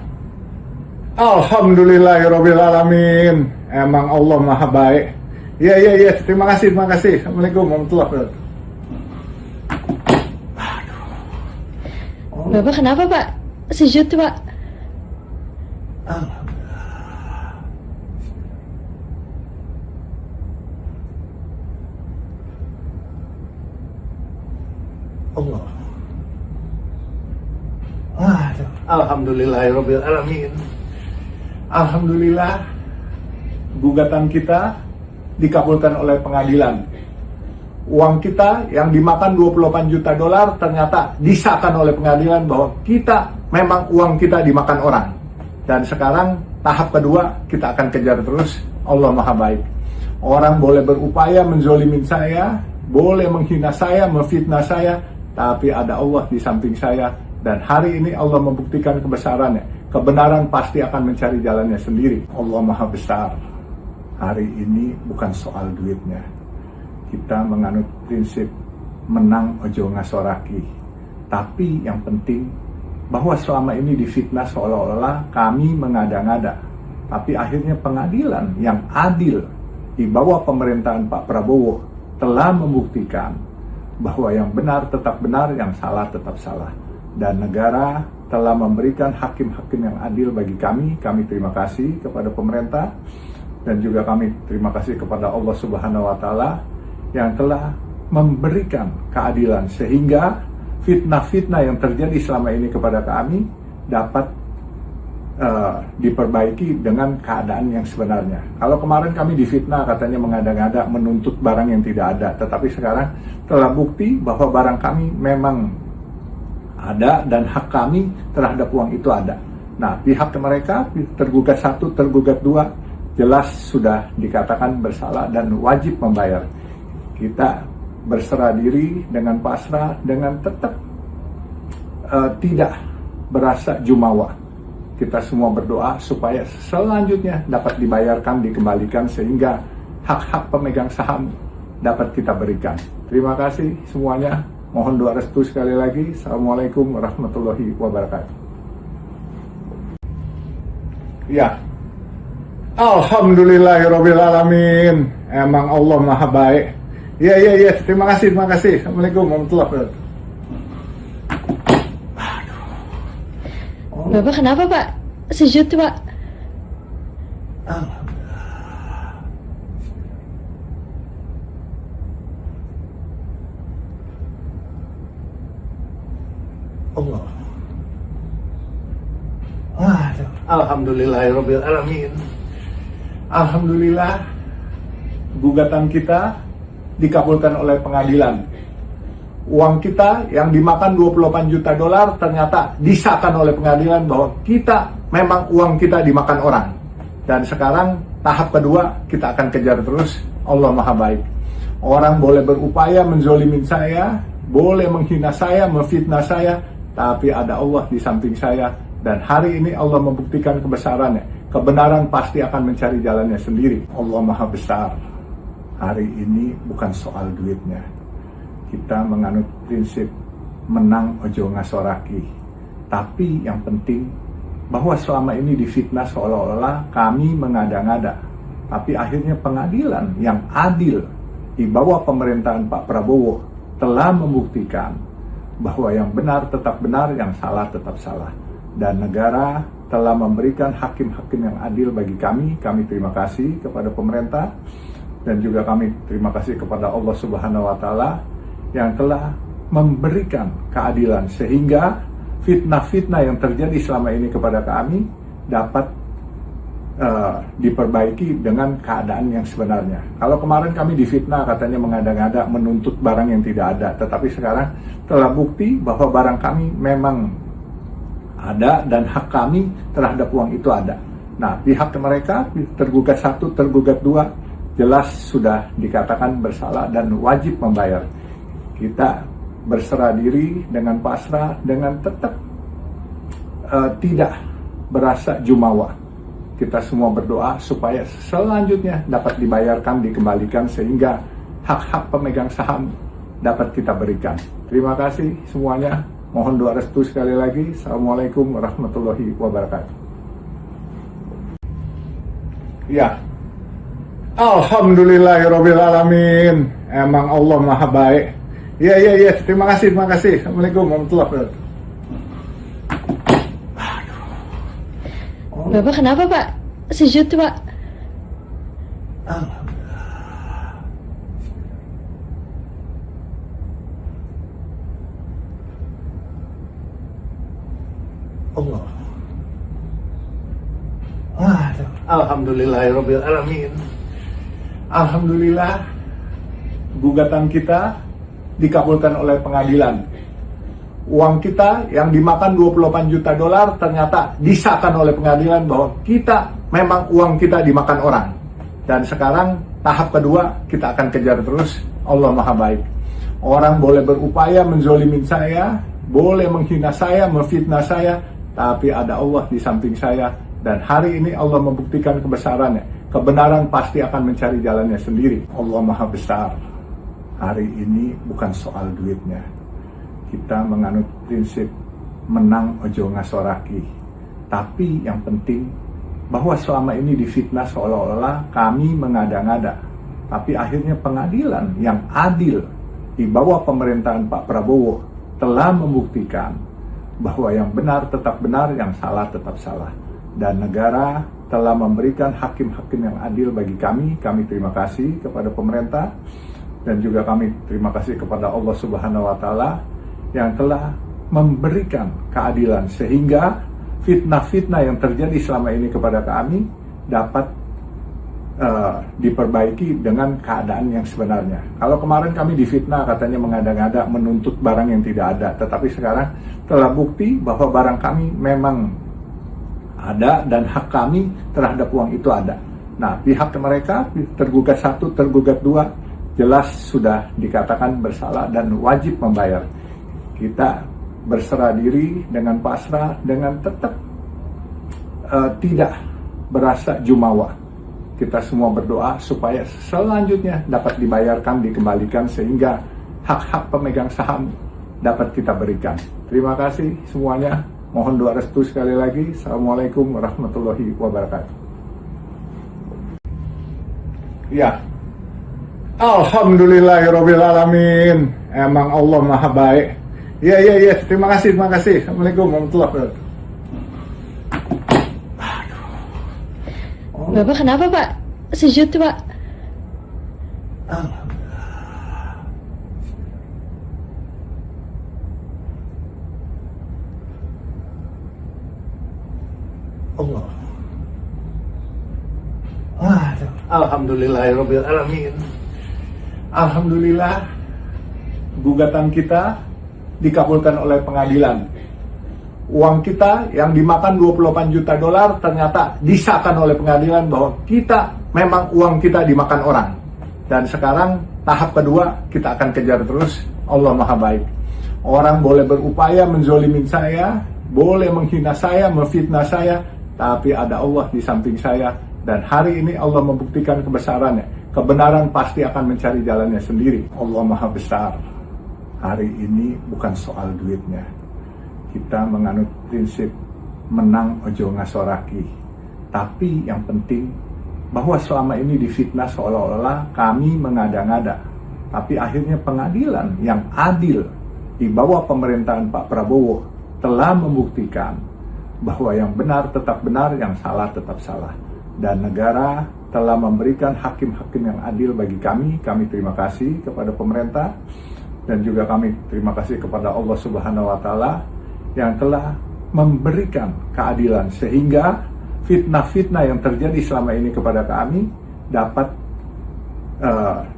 S1: Alhamdulillahirabbil alamin. Emang Allah Maha Baik. Ya. Terima kasih. Assalamualaikum warahmatullahi wabarakatuh.
S2: Bapak kenapa Pak? Sujud Pak.
S1: Allah. Alhamdulillahirabbil alamin. Alhamdulillah, gugatan kita dikabulkan oleh pengadilan. Uang kita yang dimakan 28 juta dolar ternyata disahkan oleh pengadilan bahwa kita memang uang kita dimakan orang. Dan sekarang tahap kedua kita akan kejar terus. Allah Maha Baik. Orang boleh berupaya menzolimin saya, boleh menghina saya, memfitnah saya, tapi ada Allah di samping saya. Dan hari ini Allah membuktikan kebesarannya. Kebenaran pasti akan mencari jalannya sendiri. Allah Maha Besar. Hari ini bukan soal duitnya. Kita menganut prinsip menang ojo ngasoraki. Tapi yang penting bahwa selama ini difitnah seolah-olah kami mengada-ngada. Tapi akhirnya pengadilan yang adil di bawah pemerintahan Pak Prabowo telah membuktikan bahwa yang benar tetap benar, yang salah tetap salah. Dan negara telah memberikan hakim-hakim yang adil bagi kami. Kami terima kasih kepada pemerintah dan juga kami terima kasih kepada Allah Subhanahu wa Ta'ala yang telah memberikan keadilan sehingga fitnah-fitnah yang terjadi selama ini kepada kami dapat diperbaiki dengan keadaan yang sebenarnya. Kalau kemarin kami difitnah katanya mengada-ngada menuntut barang yang tidak ada, tetapi sekarang telah bukti bahwa barang kami memang ada dan hak kami terhadap uang itu ada. Nah, pihak mereka tergugat 1, tergugat 2 jelas sudah dikatakan bersalah dan wajib membayar. Kita berserah diri dengan pasrah, dengan tetap tidak berasa jumawa. Kita semua berdoa supaya selanjutnya dapat dibayarkan, dikembalikan sehingga hak-hak pemegang saham dapat kita berikan. Terima kasih semuanya. Mohon doa restu sekali lagi. Assalamualaikum warahmatullahi wabarakatuh. Ya, Alhamdulillahirabbil alamin. Emang Allah Maha Baik. Ya. Terima kasih. Assalamualaikum warahmatullahi wabarakatuh.
S2: Bapak kenapa Pak? Sujud Pak.
S1: Allah. Alhamdulillahirabbil alamin. Alhamdulillah, gugatan kita dikabulkan oleh pengadilan. Uang kita yang dimakan 28 juta dolar ternyata disahkan oleh pengadilan bahwa kita memang uang kita dimakan orang. Dan sekarang tahap kedua kita akan kejar terus. Allah Maha Baik. Orang boleh berupaya menzolimin saya, boleh menghina saya, memfitnah saya, tapi ada Allah di samping saya. Dan hari ini Allah membuktikan kebesarannya. Kebenaran pasti akan mencari jalannya sendiri. Allah Maha Besar. Hari ini bukan soal duitnya. Kita menganut prinsip menang ojo ngasoraki. Tapi yang penting bahwa selama ini difitnah seolah-olah kami mengada-ngada. Tapi akhirnya pengadilan yang adil di bawah pemerintahan Pak Prabowo telah membuktikan bahwa yang benar tetap benar, yang salah tetap salah. Dan negara telah memberikan hakim-hakim yang adil bagi kami. Kami terima kasih kepada pemerintah dan juga kami terima kasih kepada Allah Subhanahu wa Ta'ala yang telah memberikan keadilan sehingga fitnah-fitnah yang terjadi selama ini kepada kami dapat diperbaiki dengan keadaan yang sebenarnya. Kalau kemarin kami difitnah katanya mengada-ngada menuntut barang yang tidak ada, tetapi sekarang telah bukti bahwa barang kami memang ada dan hak kami terhadap uang itu ada. Nah, pihak mereka tergugat 1, tergugat 2 jelas sudah dikatakan bersalah dan wajib membayar. Kita berserah diri dengan pasrah, dengan tetap tidak berasa jumawa. Kita semua berdoa supaya selanjutnya dapat dibayarkan, dikembalikan sehingga hak-hak pemegang saham dapat kita berikan. Terima kasih semuanya. Mohon doa restu sekali lagi. Assalamualaikum warahmatullahi wabarakatuh. Ya, alhamdulillahirabbil alamin. Emang Allah Maha Baik. Ya. Terima kasih. Assalamualaikum warahmatullahi wabarakatuh.
S2: Bapak kenapa Pak? Sujud Pak.
S1: Allah. Alhamdulillahirabbil alamin. Alhamdulillah, gugatan kita dikabulkan oleh pengadilan. Uang kita yang dimakan 28 juta dolar ternyata disahkan oleh pengadilan bahwa kita memang uang kita dimakan orang. Dan sekarang tahap kedua kita akan kejar terus. Allah Maha Baik. Orang boleh berupaya menzolimin saya, boleh menghina saya, memfitnah saya, tapi ada Allah di samping saya. Dan hari ini Allah membuktikan kebesarannya. Kebenaran pasti akan mencari jalannya sendiri. Allah Maha Besar. Hari ini bukan soal duitnya. Kita menganut prinsip menang ojo ngasoraki. Tapi yang penting bahwa selama ini difitnah seolah-olah kami mengada-ngada. Tapi akhirnya pengadilan yang adil di bawah pemerintahan Pak Prabowo telah membuktikan bahwa yang benar tetap benar, yang salah tetap salah. Dan negara telah memberikan hakim-hakim yang adil bagi kami. Kami terima kasih kepada pemerintah dan juga kami terima kasih kepada Allah Subhanahu wa Ta'ala yang telah memberikan keadilan sehingga fitnah-fitnah yang terjadi selama ini kepada kami dapat diperbaiki dengan keadaan yang sebenarnya. Kalau kemarin kami difitnah katanya mengada-ngada menuntut barang yang tidak ada, tetapi sekarang telah bukti bahwa barang kami memang ada dan hak kami terhadap uang itu ada. Nah, pihak mereka tergugat 1, tergugat 2 jelas sudah dikatakan bersalah dan wajib membayar. Kita berserah diri dengan pasrah, dengan tetap tidak berasa jumawa. Kita semua berdoa supaya selanjutnya dapat dibayarkan, dikembalikan sehingga hak-hak pemegang saham dapat kita berikan. Terima kasih semuanya. Mohon doa restu sekali lagi. Assalamualaikum warahmatullahi wabarakatuh. Ya, alhamdulillahirabbil alamin. Emang Allah Maha Baik. Ya. Terima kasih. Assalamualaikum warahmatullahi wabarakatuh.
S2: Bapak kenapa Pak? Sujud Pak.
S1: Allah. Alhamdulillahirabbil alamin. Alhamdulillah, gugatan kita dikabulkan oleh pengadilan. Uang kita yang dimakan 28 juta dolar ternyata disahkan oleh pengadilan bahwa kita memang uang kita dimakan orang. Dan sekarang tahap kedua kita akan kejar terus. Allah Maha Baik. Orang boleh berupaya menzolimin saya, boleh menghina saya, memfitnah saya, tapi ada Allah di samping saya. Dan hari ini Allah membuktikan kebesarannya. Kebenaran pasti akan mencari jalannya sendiri. Allah Maha Besar. Hari ini bukan soal duitnya. Kita menganut prinsip menang ojo ngasoraki. Tapi yang penting bahwa selama ini difitnah seolah-olah kami mengada-ngada. Tapi akhirnya pengadilan yang adil di bawah pemerintahan Pak Prabowo telah membuktikan bahwa yang benar tetap benar, yang salah tetap salah. Dan negara telah memberikan hakim-hakim yang adil bagi kami. Kami terima kasih kepada pemerintah dan juga kami terima kasih kepada Allah Subhanahu wa Ta'ala yang telah memberikan keadilan sehingga fitnah-fitnah yang terjadi selama ini kepada kami dapat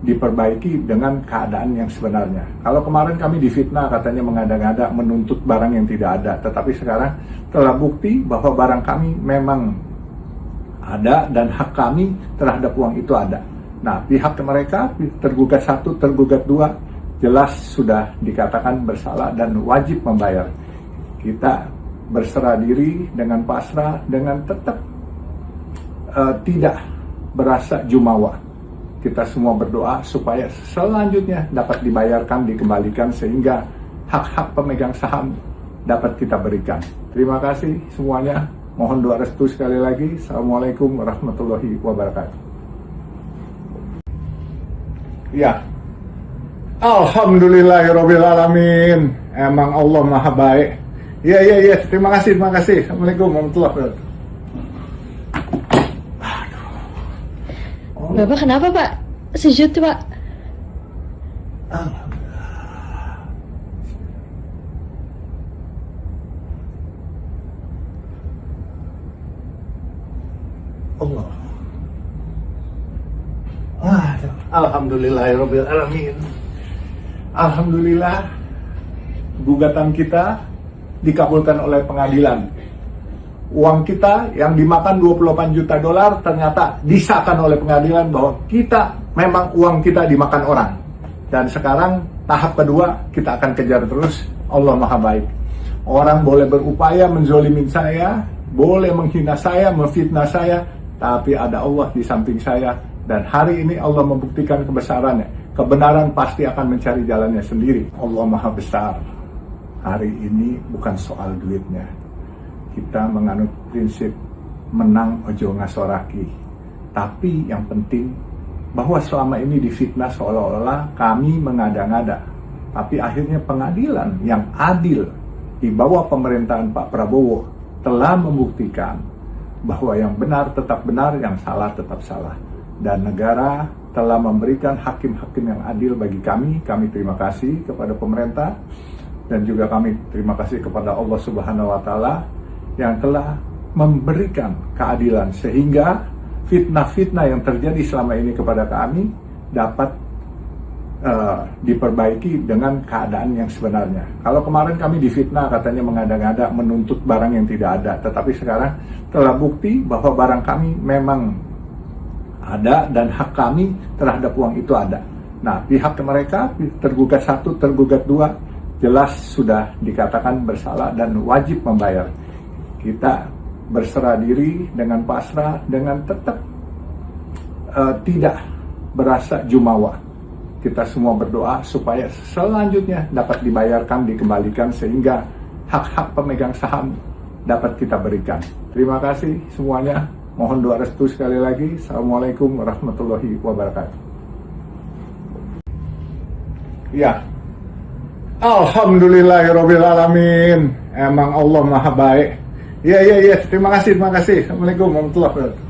S1: diperbaiki dengan keadaan yang sebenarnya. Kalau kemarin kami difitnah katanya mengada-ngada menuntut barang yang tidak ada, tetapi sekarang telah bukti bahwa barang kami memang ada dan hak kami terhadap uang itu ada. Nah, pihak mereka tergugat 1, tergugat 2 jelas sudah dikatakan bersalah dan wajib membayar. Kita berserah diri dengan pasrah, dengan tetap tidak berasa jumawa. Kita semua berdoa supaya selanjutnya dapat dibayarkan, dikembalikan sehingga hak-hak pemegang saham dapat kita berikan. Terima kasih semuanya. Mohon doa restu sekali lagi. Assalamualaikum warahmatullahi wabarakatuh. Ya, alhamdulillahirabbil alamin. Emang Allah Maha Baik. Ya. Terima kasih. Assalamualaikum warahmatullahi wabarakatuh.
S2: Bapak kenapa Pak? Sujud Pak.
S1: Allah. Alhamdulillahirabbil alamin. Alhamdulillah, gugatan kita dikabulkan oleh pengadilan. Uang kita yang dimakan 28 juta dolar ternyata disahkan oleh pengadilan bahwa kita memang uang kita dimakan orang. Dan sekarang tahap kedua kita akan kejar terus. Allah Maha Baik. Orang boleh berupaya menzolimin saya, boleh menghina saya, memfitnah saya, tapi ada Allah di samping saya. Dan hari ini Allah membuktikan kebesarannya. Kebenaran pasti akan mencari jalannya sendiri. Allah Maha Besar. Hari ini bukan soal duitnya. Kita menganut prinsip menang ojo ngasoraki. Tapi yang penting bahwa selama ini difitnah seolah-olah kami mengada-ngada. Tapi akhirnya pengadilan yang adil di bawah pemerintahan Pak Prabowo telah membuktikan bahwa yang benar tetap benar, yang salah tetap salah. Dan negara telah memberikan hakim-hakim yang adil bagi kami. Kami terima kasih kepada pemerintah dan juga kami terima kasih kepada Allah Subhanahu wa Ta'ala yang telah memberikan keadilan sehingga fitnah-fitnah yang terjadi selama ini kepada kami dapat diperbaiki dengan keadaan yang sebenarnya. Kalau kemarin kami difitnah katanya mengada-ngada menuntut barang yang tidak ada, tetapi sekarang telah bukti bahwa barang kami memang ada dan hak kami terhadap uang itu ada. Nah, pihak mereka tergugat 1, tergugat 2 jelas sudah dikatakan bersalah dan wajib membayar. Kita berserah diri dengan pasrah, dengan tetap tidak berasa jumawa. Kita semua berdoa supaya selanjutnya dapat dibayarkan, dikembalikan sehingga hak-hak pemegang saham dapat kita berikan. Terima kasih semuanya. Mohon doa restu sekali lagi. Assalamualaikum warahmatullahi wabarakatuh. Ya, alhamdulillahirabbil alamin. Emang Allah Maha Baik. Ya. Terima kasih. Assalamualaikum warahmatullahi wabarakatuh.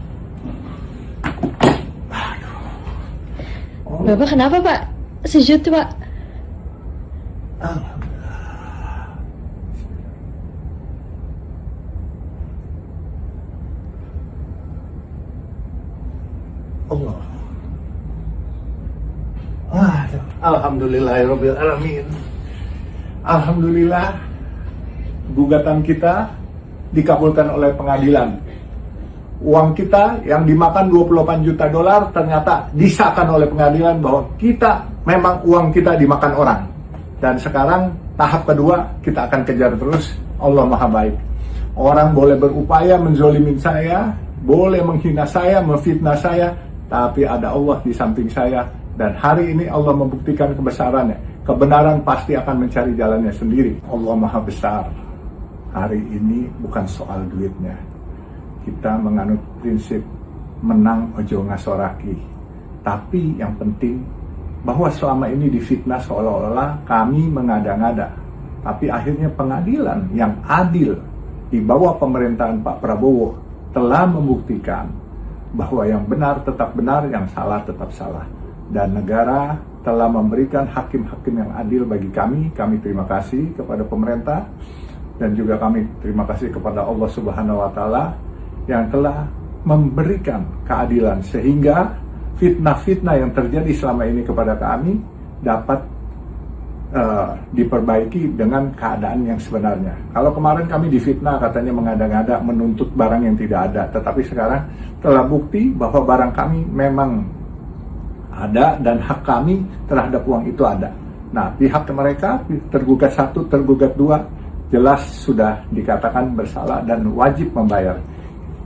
S2: Bapak kenapa Pak? Sujud Pak.
S1: Allah. Alhamdulillahirabbil alamin. Alhamdulillah, gugatan kita dikabulkan oleh pengadilan. Uang kita yang dimakan 28 juta dolar ternyata disahkan oleh pengadilan bahwa kita memang uang kita dimakan orang. Dan sekarang tahap kedua kita akan kejar terus. Allah Maha Baik. Orang boleh berupaya menzolimin saya, boleh menghina saya, memfitnah saya, tapi ada Allah di samping saya. Dan hari ini Allah membuktikan kebesarannya. Kebenaran pasti akan mencari jalannya sendiri. Allah Maha Besar. Hari ini bukan soal duitnya. Kita menganut prinsip menang ojo ngasoraki. Tapi yang penting bahwa selama ini difitnah seolah-olah kami mengada-ngada. Tapi akhirnya pengadilan yang adil di bawah pemerintahan Pak Prabowo telah membuktikan bahwa yang benar tetap benar, yang salah tetap salah. Dan negara telah memberikan hakim-hakim yang adil bagi kami. Kami terima kasih kepada pemerintah dan juga kami terima kasih kepada Allah Subhanahu wa Ta'ala yang telah memberikan keadilan sehingga fitnah-fitnah yang terjadi selama ini kepada kami dapat diperbaiki dengan keadaan yang sebenarnya. Kalau kemarin kami difitnah katanya mengada-ngada menuntut barang yang tidak ada, tetapi sekarang telah bukti bahwa barang kami memang ada dan hak kami terhadap uang itu ada. Nah, pihak mereka tergugat 1, tergugat 2 jelas sudah dikatakan bersalah dan wajib membayar.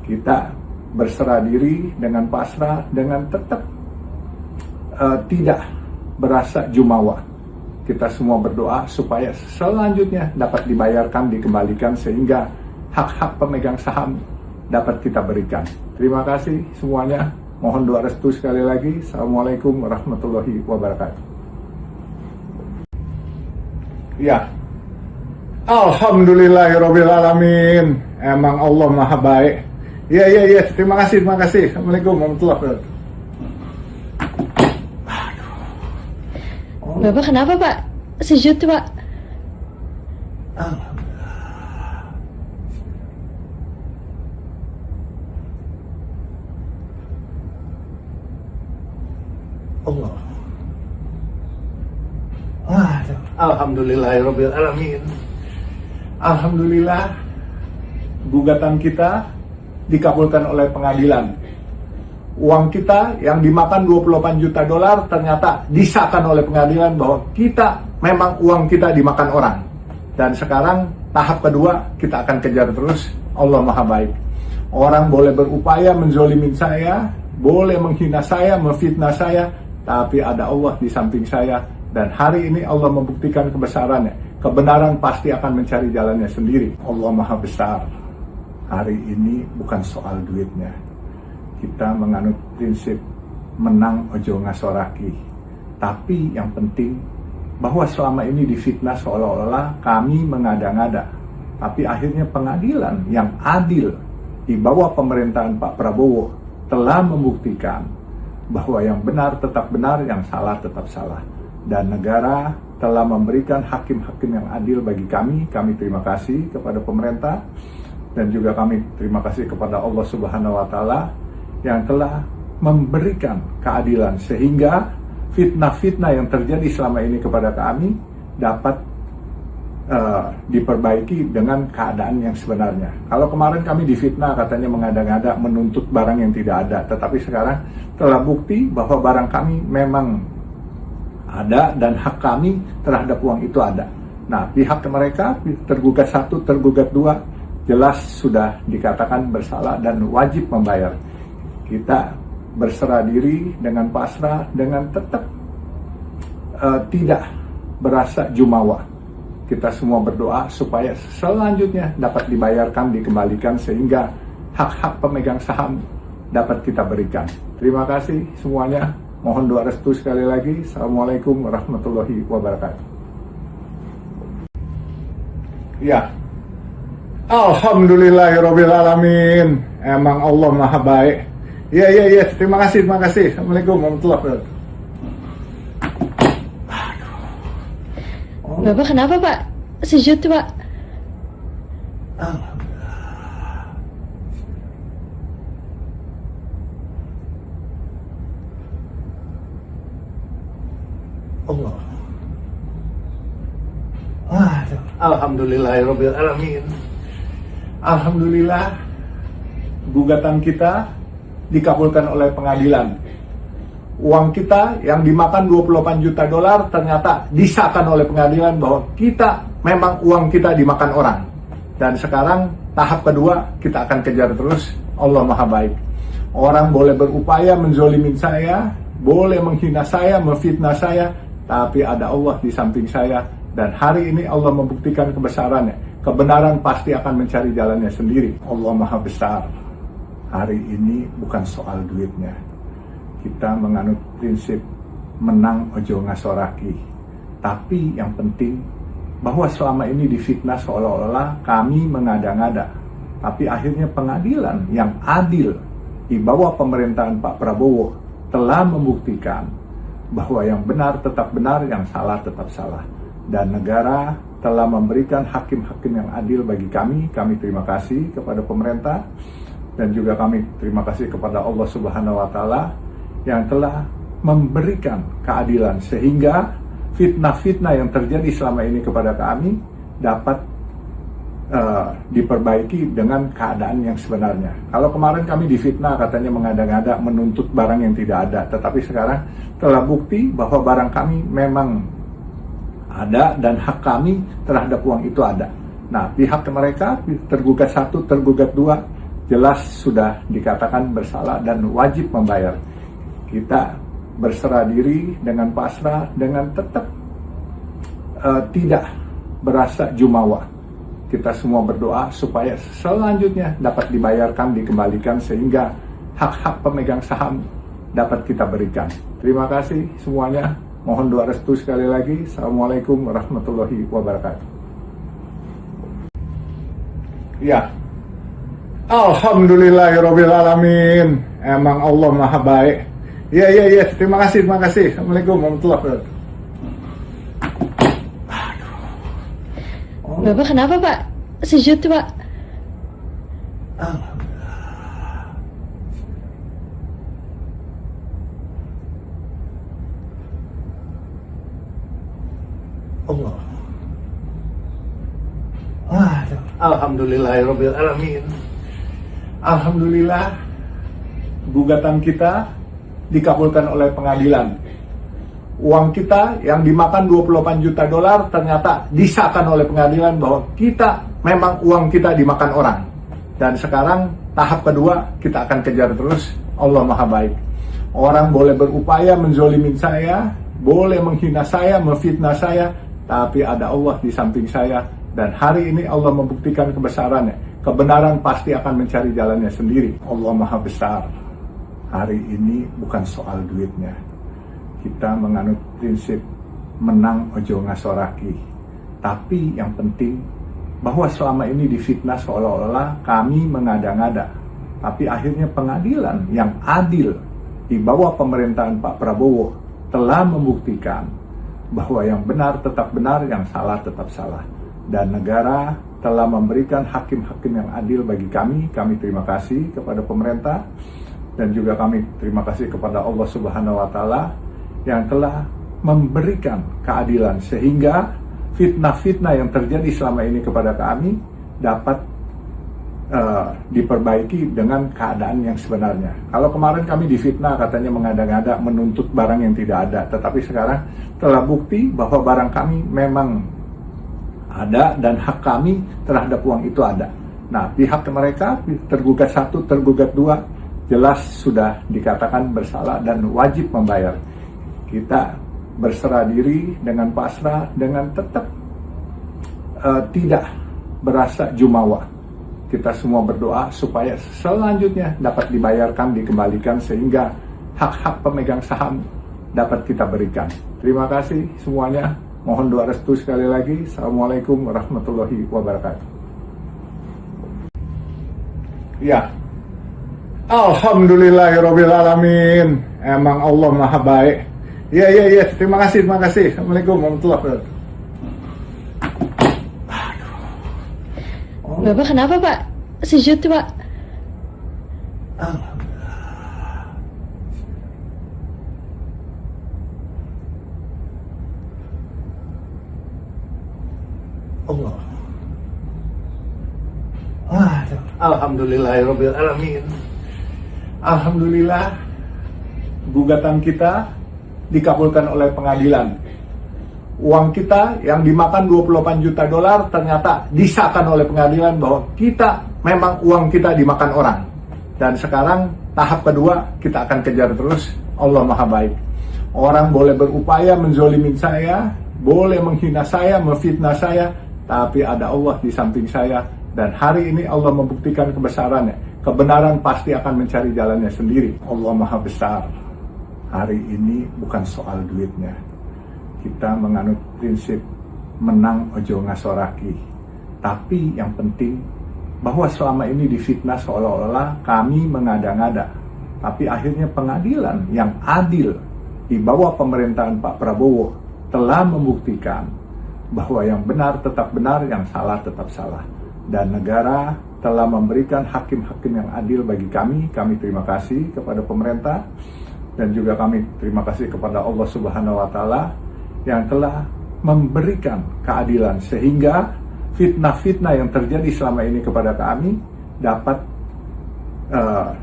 S1: Kita berserah diri dengan pasrah, dengan tetap tidak berasa jumawa. Kita semua berdoa supaya selanjutnya dapat dibayarkan, dikembalikan sehingga hak-hak pemegang saham dapat kita berikan. Terima kasih semuanya. Mohon doa restu sekali lagi. Assalamualaikum warahmatullahi wabarakatuh. Ya, alhamdulillahirabbil alamin. Emang Allah Maha Baik. Iya. Terima kasih. Assalamualaikum warahmatullahi wabarakatuh.
S2: Bapak kenapa Pak? Sujud Pak.
S1: Allah. Alhamdulillahirabbil alamin. Alhamdulillah, gugatan kita dikabulkan oleh pengadilan. Uang kita yang dimakan 28 juta dolar ternyata disahkan oleh pengadilan bahwa kita memang uang kita dimakan orang. Dan sekarang tahap kedua kita akan kejar terus. Allah Maha Baik. Orang boleh berupaya menzolimin saya, boleh menghina saya, memfitnah saya, tapi ada Allah di samping saya. Dan hari ini Allah membuktikan kebesarannya. Kebenaran pasti akan mencari jalannya sendiri. Allah Maha Besar. Hari ini bukan soal duitnya. Kita menganut prinsip menang ojo ngasoraki. Tapi yang penting bahwa selama ini difitnah seolah-olah kami mengada-ngada. Tapi akhirnya pengadilan yang adil di bawah pemerintahan Pak Prabowo telah membuktikan bahwa yang benar tetap benar, yang salah tetap salah. Dan negara telah memberikan hakim-hakim yang adil bagi kami. Kami terima kasih kepada pemerintah dan juga kami terima kasih kepada Allah Subhanahu wa Ta'ala yang telah memberikan keadilan sehingga fitnah-fitnah yang terjadi selama ini kepada kami dapat diperbaiki dengan keadaan yang sebenarnya. Kalau kemarin kami difitnah katanya mengada-ngada menuntut barang yang tidak ada, tetapi sekarang telah bukti bahwa barang kami memang ada dan hak kami terhadap uang itu ada. Nah, pihak mereka tergugat 1, tergugat 2 jelas sudah dikatakan bersalah dan wajib membayar. Kita berserah diri dengan pasrah, dengan tetap tidak berasa jumawa. Kita semua berdoa supaya selanjutnya dapat dibayarkan, dikembalikan sehingga hak-hak pemegang saham dapat kita berikan. Terima kasih semuanya. Mohon doa restu sekali lagi. Assalamualaikum warahmatullahi wabarakatuh. Ya, alhamdulillahirabbil alamin. Emang Allah Maha Baik. Iya. Terima kasih. Assalamualaikum warahmatullahi wabarakatuh.
S2: Bapak kenapa Pak? Sujud Pak.
S1: Alhamdulillahirabbil alamin. Alhamdulillah, gugatan kita dikabulkan oleh pengadilan. Uang kita yang dimakan 28 juta dolar ternyata disahkan oleh pengadilan bahwa kita memang uang kita dimakan orang. Dan sekarang tahap kedua kita akan kejar terus. Allah Maha Baik. Orang boleh berupaya menzolimin saya, boleh menghina saya, memfitnah saya, tapi ada Allah di samping saya. Dan hari ini Allah membuktikan kebesarannya. Kebenaran pasti akan mencari jalannya sendiri. Allah Maha Besar. Hari ini bukan soal duitnya. Kita menganut prinsip menang ojo ngasoraki. Tapi yang penting bahwa selama ini difitnah seolah-olah kami mengada-ngada. Tapi akhirnya pengadilan yang adil di bawah pemerintahan Pak Prabowo telah membuktikan bahwa yang benar tetap benar, yang salah tetap salah. Dan negara telah memberikan hakim-hakim yang adil bagi kami. Kami terima kasih kepada pemerintah dan juga kami terima kasih kepada Allah Subhanahu wa Ta'ala yang telah memberikan keadilan sehingga fitnah-fitnah yang terjadi selama ini kepada kami dapat diperbaiki dengan keadaan yang sebenarnya. Kalau kemarin kami difitnah katanya mengada-ngada menuntut barang yang tidak ada, tetapi sekarang telah bukti bahwa barang kami memang ada dan hak kami terhadap uang itu ada. Nah, pihak mereka tergugat 1, tergugat 2 jelas sudah dikatakan bersalah dan wajib membayar. Kita berserah diri dengan pasrah, dengan tetap tidak berasa jumawa. Kita semua berdoa supaya selanjutnya dapat dibayarkan, dikembalikan sehingga hak-hak pemegang saham dapat kita berikan. Terima kasih semuanya. Mohon doa restu sekali lagi. Assalamualaikum warahmatullahi wabarakatuh. Ya. Alhamdulillahirabbil alamin. Emang Allah Maha Baik. Iya. Terima kasih. Assalamualaikum warahmatullahi wabarakatuh.
S2: Bapak kenapa Pak? Sujud Pak.
S1: Allah. Alhamdulillahirabbil alamin. Alhamdulillah, gugatan kita dikabulkan oleh pengadilan. Uang kita yang dimakan 28 juta dolar ternyata disahkan oleh pengadilan bahwa kita memang uang kita dimakan orang. Dan sekarang tahap kedua kita akan kejar terus. Allah Maha Baik. Orang boleh berupaya menzolimin saya, boleh menghina saya, memfitnah saya, tapi ada Allah di samping saya. Dan hari ini Allah membuktikan kebesarannya. Kebenaran pasti akan mencari jalannya sendiri. Allah Maha Besar. Hari ini bukan soal duitnya. Kita menganut prinsip menang ojo ngasoraki. Tapi yang penting bahwa selama ini difitnah seolah-olah kami mengada-ngada. Tapi akhirnya pengadilan yang adil di bawah pemerintahan Pak Prabowo telah membuktikan bahwa yang benar tetap benar, yang salah tetap salah. Dan negara telah memberikan hakim-hakim yang adil bagi kami. Kami terima kasih kepada pemerintah dan juga kami terima kasih kepada Allah Subhanahu wa Ta'ala yang telah memberikan keadilan sehingga fitnah-fitnah yang terjadi selama ini kepada kami dapat diperbaiki dengan keadaan yang sebenarnya. Kalau kemarin kami difitnah katanya mengada-ngada menuntut barang yang tidak ada, tetapi sekarang telah bukti bahwa barang kami memang ada dan hak kami terhadap uang itu ada. Nah, pihak mereka tergugat 1, tergugat 2 jelas sudah dikatakan bersalah dan wajib membayar. Kita berserah diri dengan pasrah, dengan tetap tidak berasa jumawa. Kita semua berdoa supaya selanjutnya dapat dibayarkan, dikembalikan sehingga hak-hak pemegang saham dapat kita berikan. Terima kasih semuanya. Mohon doa restu sekali lagi. Assalamualaikum warahmatullahi wabarakatuh. Ya. Alhamdulillahirabbil alamin. Emang Allah Maha Baik. Iya. Terima kasih. Assalamualaikum warahmatullahi wabarakatuh.
S2: Bapak kenapa Pak? Sujud Pak.
S1: Allah. Alhamdulillahirobbilalamin. Alhamdulillah, gugatan kita dikabulkan oleh pengadilan. Uang kita yang dimakan 28 juta dolar ternyata disahkan oleh pengadilan bahwa kita memang uang kita dimakan orang. Dan sekarang tahap kedua kita akan kejar terus. Allah Maha Baik. Orang boleh berupaya menzolimin saya, boleh menghina saya, memfitnah saya, tapi ada Allah di samping saya. Dan hari ini Allah membuktikan kebesarannya. Kebenaran pasti akan mencari jalannya sendiri. Allah Maha Besar. Hari ini bukan soal duitnya. Kita menganut prinsip menang ojo ngasoraki. Tapi yang penting bahwa selama ini difitnah seolah-olah kami mengada-ngada. Tapi akhirnya pengadilan yang adil di bawah pemerintahan Pak Prabowo telah membuktikan bahwa yang benar tetap benar, yang salah tetap salah. Dan negara telah memberikan hakim-hakim yang adil bagi kami. Kami terima kasih kepada pemerintah dan juga kami terima kasih kepada Allah Subhanahu wa Ta'ala yang telah memberikan keadilan sehingga fitnah-fitnah yang terjadi selama ini kepada kami dapat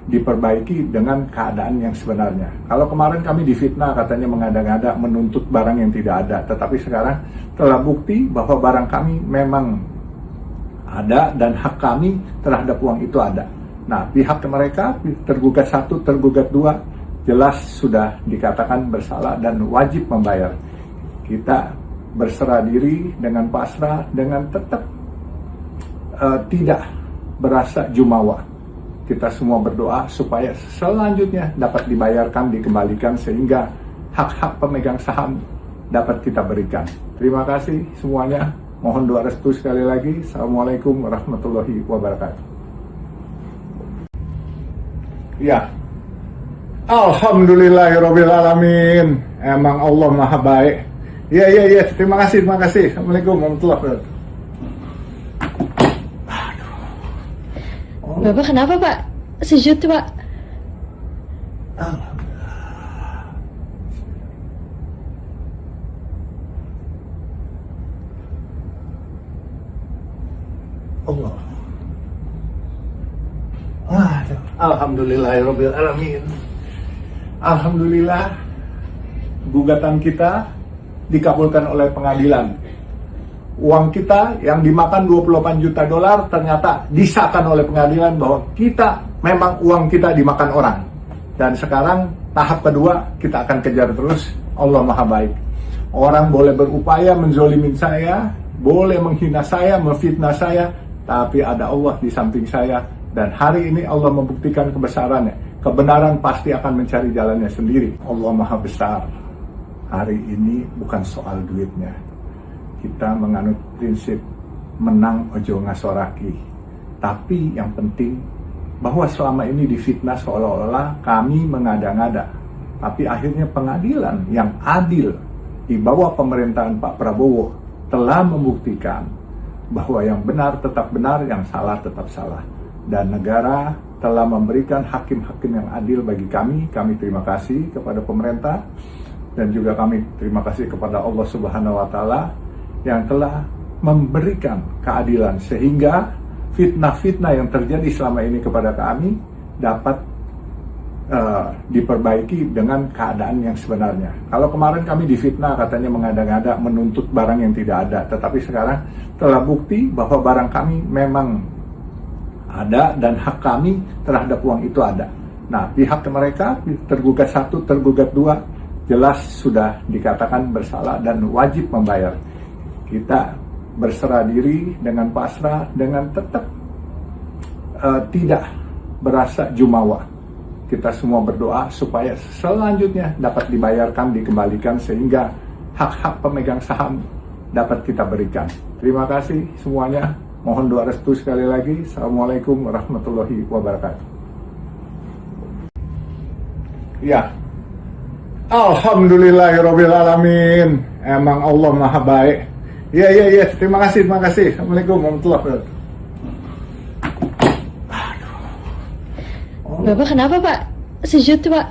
S1: diperbaiki dengan keadaan yang sebenarnya. Kalau kemarin kami difitnah katanya mengada-ngada menuntut barang yang tidak ada, tetapi sekarang telah bukti bahwa barang kami memang ada dan hak kami terhadap uang itu ada. Nah, pihak mereka tergugat 1, tergugat 2 jelas sudah dikatakan bersalah dan wajib membayar. Kita berserah diri dengan pasrah, dengan tetap tidak berasa jumawa. Kita semua berdoa supaya selanjutnya dapat dibayarkan, dikembalikan sehingga hak-hak pemegang saham dapat kita berikan. Terima kasih semuanya. Mohon doa restu sekali lagi. Assalamualaikum warahmatullahi wabarakatuh. Ya. Alhamdulillahirobbilalamin. Emang Allah Maha Baik. Iya. Terima kasih. Assalamualaikum warahmatullahi wabarakatuh.
S2: Bapak kenapa Pak? Sejut Pak.
S1: Allah. Alhamdulillahirobbilalamin. Alhamdulillah, gugatan kita dikabulkan oleh pengadilan. Uang kita yang dimakan 28 juta dolar ternyata disahkan oleh pengadilan bahwa kita memang uang kita dimakan orang. Dan sekarang tahap kedua kita akan kejar terus. Allah Maha Baik. Orang boleh berupaya menzolimin saya, boleh menghina saya, memfitnah saya, tapi ada Allah di samping saya. Dan hari ini Allah membuktikan kebesarannya. Kebenaran pasti akan mencari jalannya sendiri. Allah Maha Besar. Hari ini bukan soal duitnya. Kita menganut prinsip menang ojo ngasoraki. Tapi yang penting bahwa selama ini difitnah seolah-olah kami mengada-ngada. Tapi akhirnya pengadilan yang adil di bawah pemerintahan Pak Prabowo telah membuktikan bahwa yang benar tetap benar, yang salah tetap salah. Dan negara telah memberikan hakim-hakim yang adil bagi kami. Kami terima kasih kepada pemerintah dan juga kami terima kasih kepada Allah Subhanahu wa Ta'ala yang telah memberikan keadilan sehingga fitnah-fitnah yang terjadi selama ini kepada kami dapat diperbaiki dengan keadaan yang sebenarnya. Kalau kemarin kami difitnah katanya mengada-ngada menuntut barang yang tidak ada, tetapi sekarang telah bukti bahwa barang kami memang ada dan hak kami terhadap uang itu ada. Nah, pihak mereka tergugat 1, tergugat 2 jelas sudah dikatakan bersalah dan wajib membayar. Kita berserah diri dengan pasrah, dengan tetap tidak berasa jumawa. Kita semua berdoa supaya selanjutnya dapat dibayarkan, dikembalikan sehingga hak-hak pemegang saham dapat kita berikan. Terima kasih semuanya. Mohon doa restu sekali lagi. Assalamualaikum warahmatullahi wabarakatuh. Ya. Alhamdulillahirobbilalamin. Emang Allah Maha Baik. Iya. Terima kasih. Assalamualaikum warahmatullahi wabarakatuh.
S2: Bapak kenapa Pak? Sejut Pak.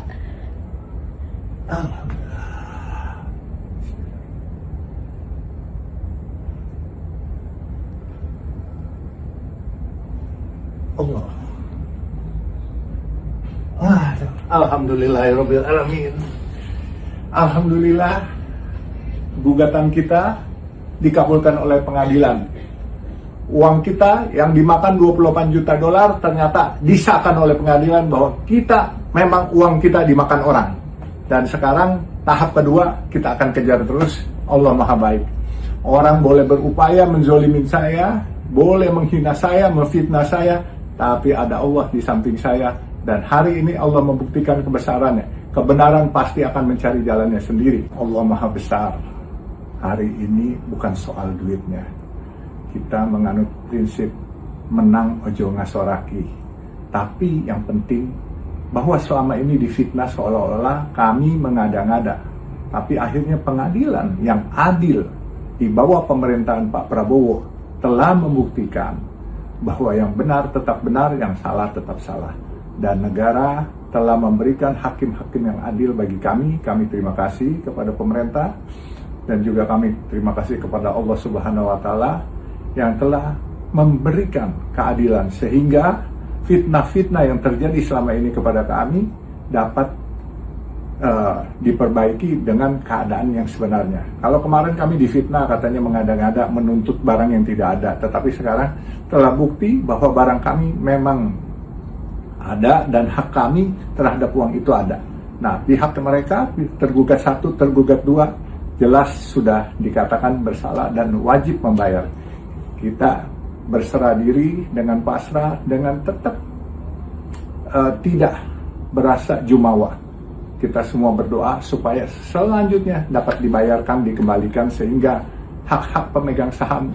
S1: Allah. Alhamdulillahirabbil alamin. Alhamdulillah, gugatan kita dikabulkan oleh pengadilan. Uang kita yang dimakan 28 juta dolar ternyata disahkan oleh pengadilan bahwa kita memang uang kita dimakan orang. Dan sekarang tahap kedua kita akan kejar terus. Allah Maha Baik. Orang boleh berupaya menzolimin saya, boleh menghina saya, memfitnah saya, tapi ada Allah di samping saya. Dan hari ini Allah membuktikan kebesarannya. Kebenaran pasti akan mencari jalannya sendiri. Allah Maha Besar. Hari ini bukan soal duitnya. Kita menganut prinsip menang ojo ngasoraki. Tapi yang penting bahwa selama ini difitnah seolah-olah kami mengada-ngada. Tapi akhirnya pengadilan yang adil di bawah pemerintahan Pak Prabowo telah membuktikan bahwa yang benar tetap benar, yang salah tetap salah. Dan negara telah memberikan hakim-hakim yang adil bagi kami. Kami terima kasih kepada pemerintah dan juga kami terima kasih kepada Allah Subhanahu wa Ta'ala yang telah memberikan keadilan sehingga fitnah-fitnah yang terjadi selama ini kepada kami dapat diperbaiki dengan keadaan yang sebenarnya. Kalau kemarin kami difitnah katanya mengada-ngada menuntut barang yang tidak ada, tetapi sekarang telah bukti bahwa barang kami memang ada dan hak kami terhadap uang itu ada. Nah, pihak mereka tergugat 1, tergugat 2 jelas sudah dikatakan bersalah dan wajib membayar. Kita berserah diri dengan pasrah, dengan tetap tidak berasa jumawa. Kita semua berdoa supaya selanjutnya dapat dibayarkan, dikembalikan sehingga hak-hak pemegang saham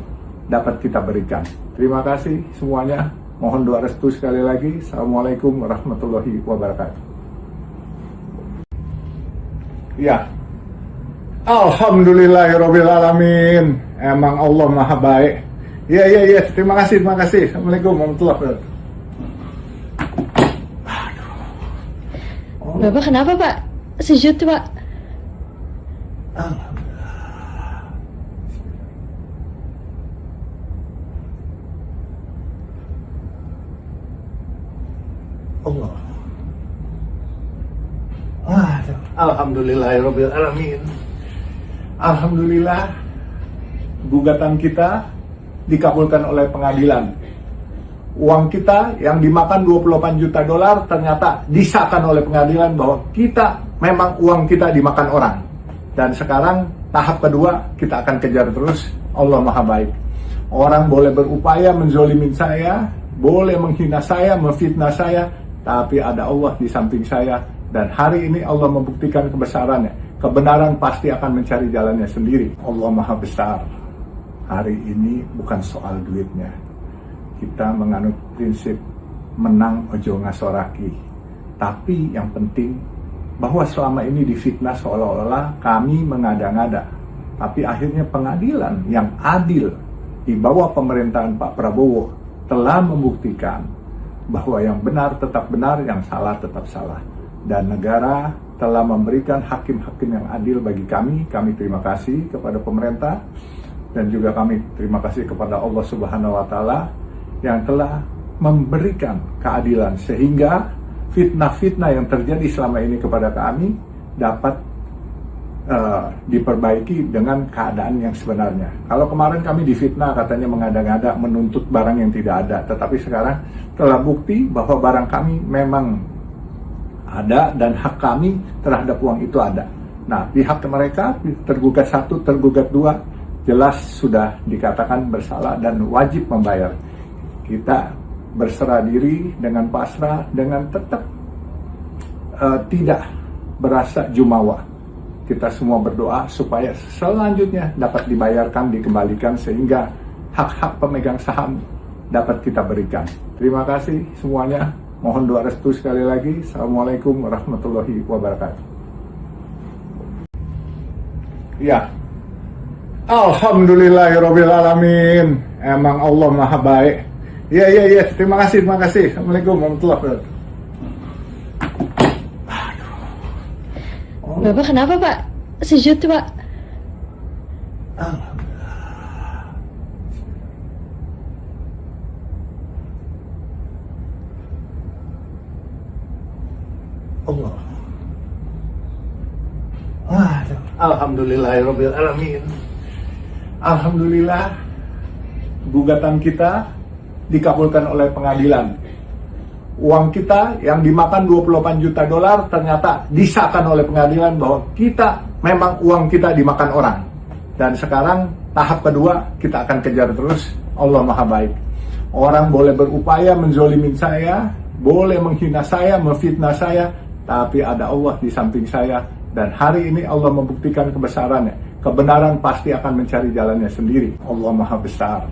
S1: dapat kita berikan. Terima kasih semuanya. Mohon doa restu sekali lagi. Assalamualaikum warahmatullahi wabarakatuh. Ya, alhamdulillahirabbil alamin. Emang Allah Maha Baik. Ya. Terima kasih. Assalamualaikum warahmatullahi wabarakatuh.
S2: Bapak kenapa Pak? Sujud Pak.
S1: Allah. Alhamdulillahirabbil alamin. Alhamdulillah, gugatan kita dikabulkan oleh pengadilan. Uang kita yang dimakan 28 juta dolar ternyata disahkan oleh pengadilan bahwa kita memang uang kita dimakan orang. Dan sekarang tahap kedua kita akan kejar terus. Allah Maha Baik. Orang boleh berupaya menzolimin saya, boleh menghina saya, memfitnah saya, tapi ada Allah di samping saya. Dan hari ini Allah membuktikan kebesarannya. Kebenaran pasti akan mencari jalannya sendiri. Allah Maha Besar. Hari ini bukan soal duitnya. Kita menganut prinsip menang ojo ngasoraki. Tapi yang penting bahwa selama ini difitnah seolah-olah kami mengada-ngada. Tapi akhirnya pengadilan yang adil di bawah pemerintahan Pak Prabowo telah membuktikan bahwa yang benar tetap benar, yang salah tetap salah. Dan negara telah memberikan hakim-hakim yang adil bagi kami. Kami terima kasih kepada pemerintah dan juga kami terima kasih kepada Allah Subhanahu wa Ta'ala yang telah memberikan keadilan sehingga fitnah-fitnah yang terjadi selama ini kepada kami dapat diperbaiki dengan keadaan yang sebenarnya. Kalau kemarin kami difitnah katanya mengada-ngada menuntut barang yang tidak ada, tetapi sekarang telah bukti bahwa barang kami memang ada dan hak kami terhadap uang itu ada. Nah, pihak mereka tergugat 1, tergugat 2 jelas sudah dikatakan bersalah dan wajib membayar. Kita berserah diri dengan pasrah, dengan tetap tidak berasa jumawa. Kita semua berdoa supaya selanjutnya dapat dibayarkan, dikembalikan sehingga hak-hak pemegang saham dapat kita berikan. Terima kasih semuanya. Mohon doa restu sekali lagi. Assalamualaikum warahmatullahi wabarakatuh. Ya, alhamdulillahirabbil alamin. Emang Allah Maha Baik. Ya. Terima kasih. Assalamualaikum warahmatullahi wabarakatuh.
S2: Bapak kenapa Pak? Sujud Pak.
S1: Allah. Alhamdulillahirabbil alamin. Alhamdulillah, gugatan kita dikabulkan oleh pengadilan. Uang kita yang dimakan 28 juta dolar ternyata disahkan oleh pengadilan bahwa kita memang uang kita dimakan orang. Dan sekarang tahap kedua kita akan kejar terus. Allah Maha Baik. Orang boleh berupaya menzolimin saya, boleh menghina saya, memfitnah saya, tapi ada Allah di samping saya. Dan hari ini Allah membuktikan kebesarannya. Kebenaran pasti akan mencari jalannya sendiri. Allah Maha Besar.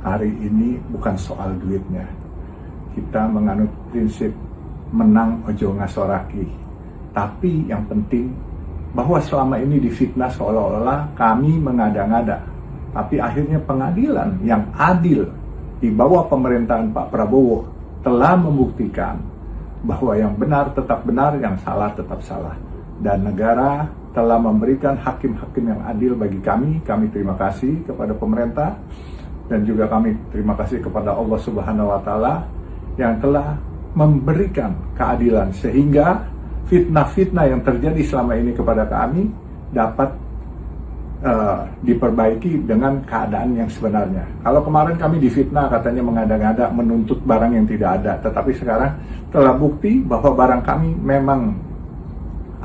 S1: Hari ini bukan soal duitnya. Kita menganut prinsip menang ojo ngasoraki. Tapi yang penting bahwa selama ini difitnah seolah-olah kami mengada-ngada. Tapi akhirnya pengadilan yang adil di bawah pemerintahan Pak Prabowo telah membuktikan bahwa yang benar tetap benar, yang salah tetap salah. Dan negara telah memberikan hakim-hakim yang adil bagi kami. Kami terima kasih kepada pemerintah dan juga kami terima kasih kepada Allah Subhanahu wa Ta'ala yang telah memberikan keadilan sehingga fitnah-fitnah yang terjadi selama ini kepada kami dapat diperbaiki dengan keadaan yang sebenarnya. Kalau kemarin kami difitnah katanya mengada-ngada menuntut barang yang tidak ada, tetapi sekarang telah bukti bahwa barang kami memang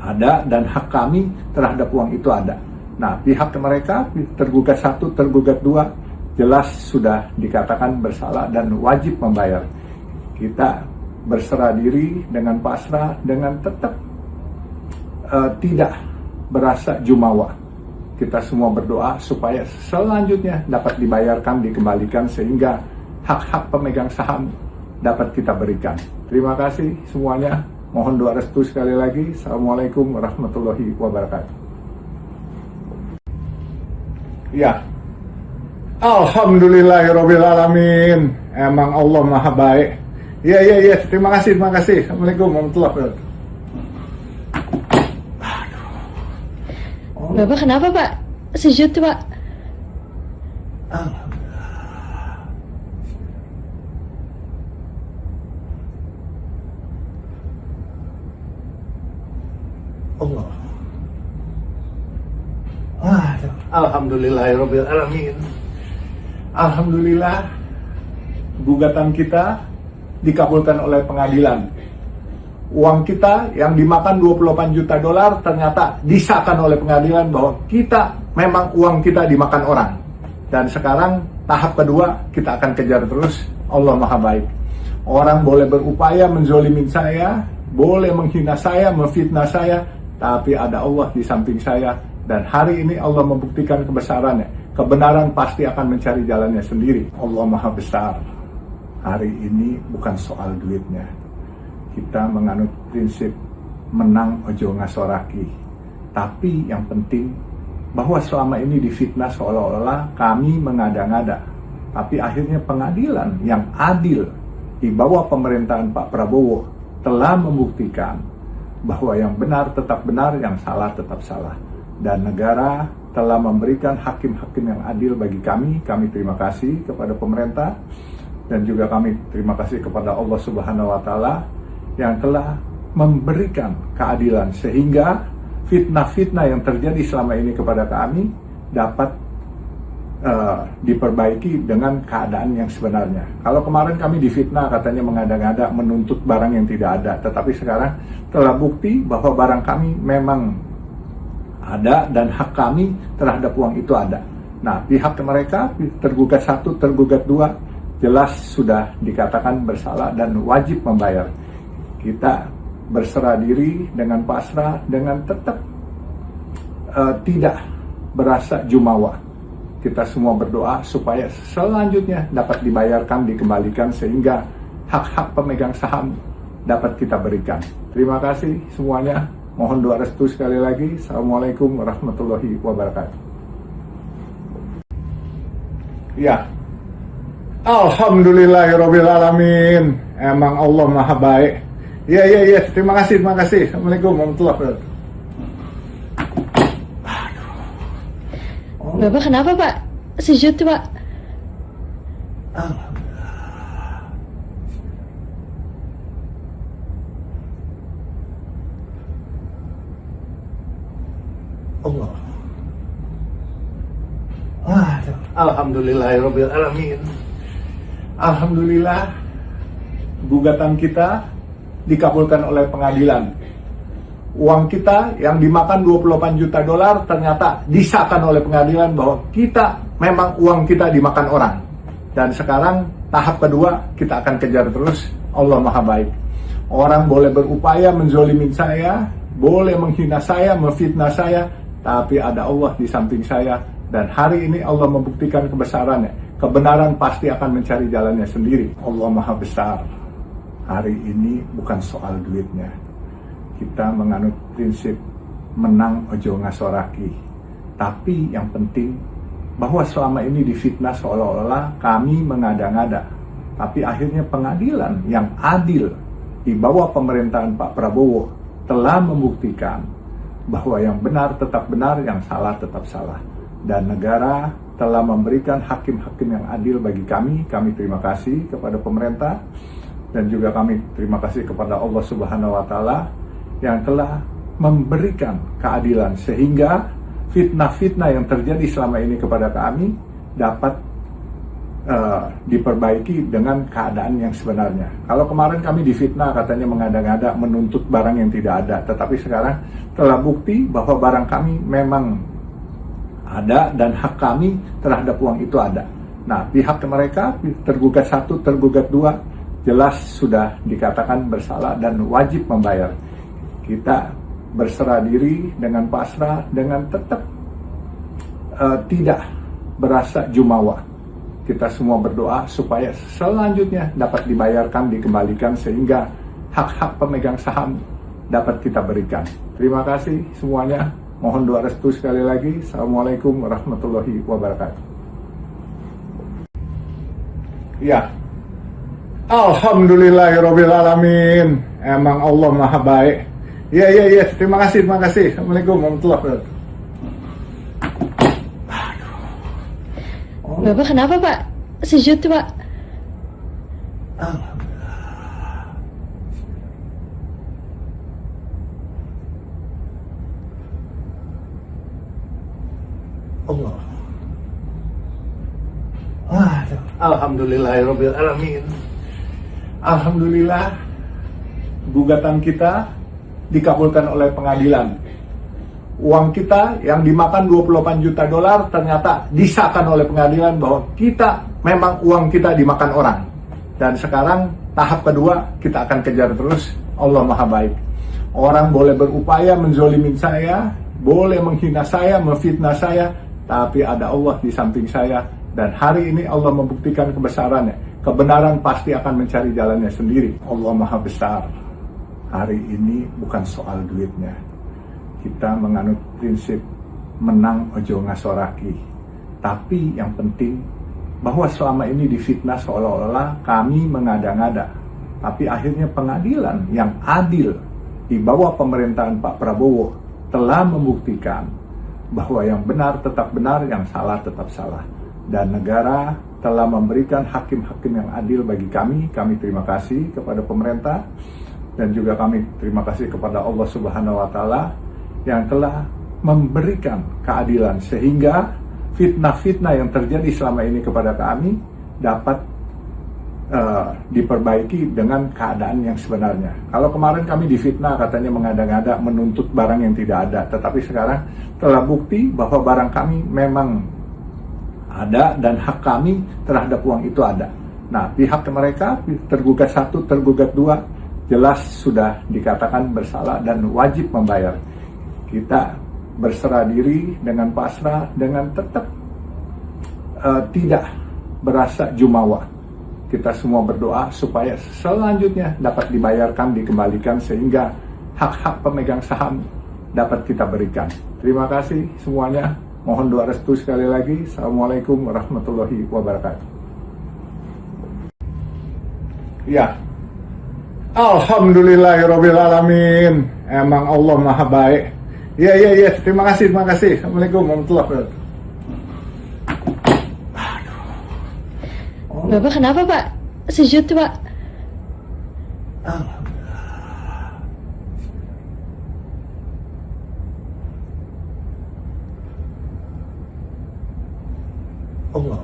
S1: ada dan hak kami terhadap uang itu ada. Nah, pihak mereka tergugat 1, tergugat 2 jelas sudah dikatakan bersalah dan wajib membayar. Kita berserah diri dengan pasrah, dengan tetap tidak berasa jumawa. Kita semua berdoa supaya selanjutnya dapat dibayarkan, dikembalikan sehingga hak-hak pemegang saham dapat kita berikan. Terima kasih semuanya. Mohon doa restu sekali lagi. Assalamualaikum warahmatullahi wabarakatuh. Ya. Alhamdulillahirabbil alamin. Emang Allah Maha Baik. Iya. Terima kasih. Assalamualaikum warahmatullahi wabarakatuh.
S2: Bapak kenapa Pak? Sujud Pak.
S1: Allah. Alhamdulillahirabbil alamin. Alhamdulillah, gugatan kita dikabulkan oleh pengadilan. Uang kita yang dimakan 28 juta dolar ternyata disahkan oleh pengadilan bahwa kita memang uang kita dimakan orang. Dan sekarang tahap kedua kita akan kejar terus. Allah Maha Baik. Orang boleh berupaya menzolimin saya, boleh menghina saya, memfitnah saya, tapi ada Allah di samping saya. Dan hari ini Allah membuktikan kebesarannya. Kebenaran pasti akan mencari jalannya sendiri. Allah Maha Besar. Hari ini bukan soal duitnya. Kita menganut prinsip menang ojo ngasoraki. Tapi yang penting bahwa selama ini difitnah seolah-olah kami mengada-ngada. Tapi akhirnya pengadilan yang adil di bawah pemerintahan Pak Prabowo telah membuktikan bahwa yang benar tetap benar, yang salah tetap salah. Dan negara telah memberikan hakim-hakim yang adil bagi kami. Kami terima kasih kepada pemerintah dan juga kami terima kasih kepada Allah Subhanahu wa Ta'ala yang telah memberikan keadilan sehingga fitnah-fitnah yang terjadi selama ini kepada kami dapat diperbaiki dengan keadaan yang sebenarnya. Kalau kemarin kami difitnah katanya mengada-ngada menuntut barang yang tidak ada, tetapi sekarang telah bukti bahwa barang kami memang ada dan hak kami terhadap uang itu ada. Nah, pihak mereka tergugat 1, tergugat 2 jelas sudah dikatakan bersalah dan wajib membayar. Kita berserah diri dengan pasrah, dengan tetap tidak berasa jumawa. Kita semua berdoa supaya selanjutnya dapat dibayarkan, dikembalikan sehingga hak-hak pemegang saham dapat kita berikan. Terima kasih semuanya. Mohon doa restu sekali lagi. Assalamualaikum warahmatullahi wabarakatuh. Ya. Alhamdulillahirabbil alamin. Emang Allah Maha Baik. Iya. Terima kasih. Assalamualaikum warahmatullahi wabarakatuh.
S2: Bapak kenapa Pak? Sujud Pak.
S1: Alhamdulillahirrabbilalamin. Alhamdulillah, gugatan kita dikabulkan oleh pengadilan. Uang kita yang dimakan 28 juta dolar ternyata disahkan oleh pengadilan bahwa kita memang uang kita dimakan orang. Dan sekarang tahap kedua kita akan kejar terus. Allah Maha Baik. Orang boleh berupaya menzolimin saya, boleh menghina saya, memfitnah saya, tapi ada Allah di samping saya. Dan hari ini Allah membuktikan kebesarannya. Kebenaran pasti akan mencari jalannya sendiri. Allah Maha Besar. Hari ini bukan soal duitnya. Kita menganut prinsip menang ojo ngasoraki. Tapi yang penting bahwa selama ini difitnah seolah-olah kami mengada-ngada. Tapi akhirnya pengadilan yang adil di bawah pemerintahan Pak Prabowo telah membuktikan bahwa yang benar tetap benar, yang salah tetap salah. Dan negara telah memberikan hakim-hakim yang adil bagi kami. Kami terima kasih kepada pemerintah dan juga kami terima kasih kepada Allah Subhanahu wa Ta'ala yang telah memberikan keadilan sehingga fitnah-fitnah yang terjadi selama ini kepada kami dapat diperbaiki dengan keadaan yang sebenarnya. Kalau kemarin kami difitnah katanya mengada-ngada menuntut barang yang tidak ada, tetapi sekarang telah bukti bahwa barang kami memang ada dan hak kami terhadap uang itu ada. Nah, pihak mereka tergugat 1, tergugat 2 jelas sudah dikatakan bersalah dan wajib membayar. Kita berserah diri dengan pasrah, dengan tetap tidak berasa jumawa. Kita semua berdoa supaya selanjutnya dapat dibayarkan, dikembalikan sehingga hak-hak pemegang saham dapat kita berikan. Terima kasih semuanya. Mohon doa restu sekali lagi. Assalamualaikum warahmatullahi wabarakatuh. Ya, Alhamdulillahirrabbilalamin. Emang Allah Maha Baik. Ya. Terima kasih. Assalamualaikum warahmatullahi wabarakatuh.
S2: Bapak kenapa Pak? Sujud Pak.
S1: Allah. Alhamdulillahirrabbilalamin. Alhamdulillah, gugatan kita dikabulkan oleh pengadilan. Uang kita yang dimakan 28 juta dolar ternyata disahkan oleh pengadilan bahwa kita memang uang kita dimakan orang. Dan sekarang tahap kedua kita akan kejar terus. Allah Maha Baik. Orang boleh berupaya menzolimin saya, boleh menghina saya, memfitnah saya, tapi ada Allah di samping saya. Dan hari ini Allah membuktikan kebesarannya. Kebenaran pasti akan mencari jalannya sendiri. Allah Maha Besar. Hari ini bukan soal duitnya. Kita menganut prinsip menang ojo ngasoraki. Tapi yang penting bahwa selama ini difitnah seolah-olah kami mengada-ngada. Tapi akhirnya pengadilan yang adil di bawah pemerintahan Pak Prabowo telah membuktikan bahwa yang benar tetap benar, yang salah tetap salah. Dan negara telah memberikan hakim-hakim yang adil bagi kami. Kami terima kasih kepada pemerintah dan juga kami terima kasih kepada Allah Subhanahu wa Ta'ala yang telah memberikan keadilan sehingga fitnah-fitnah yang terjadi selama ini kepada kami dapat diperbaiki dengan keadaan yang sebenarnya. Kalau kemarin kami difitnah katanya mengada-ngada menuntut barang yang tidak ada, tetapi sekarang telah bukti bahwa barang kami memang ada dan hak kami terhadap uang itu ada. Nah, pihak mereka tergugat 1, tergugat 2 jelas sudah dikatakan bersalah dan wajib membayar. Kita berserah diri dengan pasrah, dengan tetap tidak berasa jumawa. Kita semua berdoa supaya selanjutnya dapat dibayarkan, dikembalikan sehingga hak-hak pemegang saham dapat kita berikan. Terima kasih semuanya. Mohon doa restu sekali lagi. Assalamualaikum warahmatullahi wabarakatuh. Ya, Alhamdulillahirrabbilalamin. Emang Allah Maha Baik. Ya. Terima kasih. Assalamualaikum warahmatullahi wabarakatuh.
S2: Bapak kenapa Pak? Sujud Pak.
S1: Allah.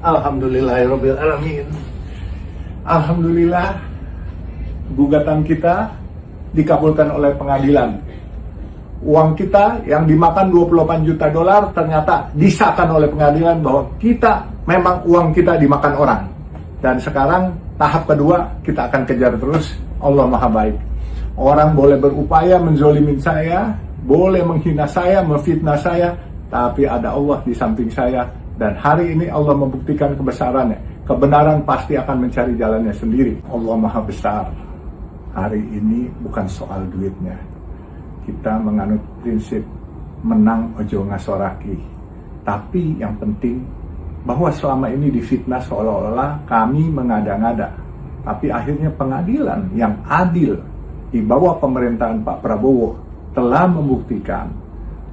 S1: Alhamdulillahirrabbilalamin. Alhamdulillah, gugatan kita dikabulkan oleh pengadilan. Uang kita yang dimakan 28 juta dolar ternyata disahkan oleh pengadilan bahwa kita memang uang kita dimakan orang. Dan sekarang tahap kedua kita akan kejar terus. Allah Maha Baik. Orang boleh berupaya menzolimin saya, boleh menghina saya, memfitnah saya, tapi ada Allah di samping saya. Dan hari ini Allah membuktikan kebesarannya. Kebenaran pasti akan mencari jalannya sendiri. Allah Maha Besar. Hari ini bukan soal duitnya. Kita menganut prinsip menang ojo ngasoraki. Tapi yang penting bahwa selama ini difitnah seolah-olah kami mengada-ngada. Tapi akhirnya pengadilan yang adil di bawah pemerintahan Pak Prabowo telah membuktikan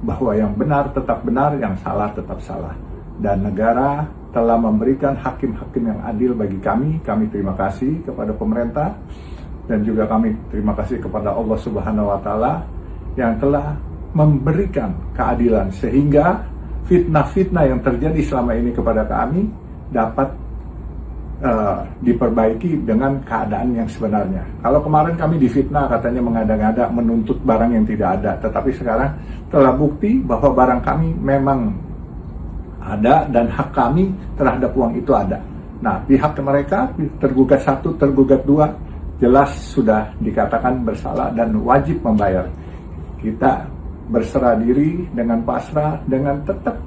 S1: bahwa yang benar tetap benar, yang salah tetap salah. Dan negara telah memberikan hakim-hakim yang adil bagi kami. Kami terima kasih kepada pemerintah dan juga kami terima kasih kepada Allah Subhanahu wa Ta'ala yang telah memberikan keadilan sehingga fitnah-fitnah yang terjadi selama ini kepada kami dapat diperbaiki dengan keadaan yang sebenarnya. Kalau kemarin kami difitnah katanya mengada-ngada menuntut barang yang tidak ada, tetapi sekarang telah bukti bahwa barang kami memang ada dan hak kami terhadap uang itu ada. Nah, pihak mereka tergugat 1, tergugat 2 jelas sudah dikatakan bersalah dan wajib membayar. Kita berserah diri dengan pasrah, dengan tetap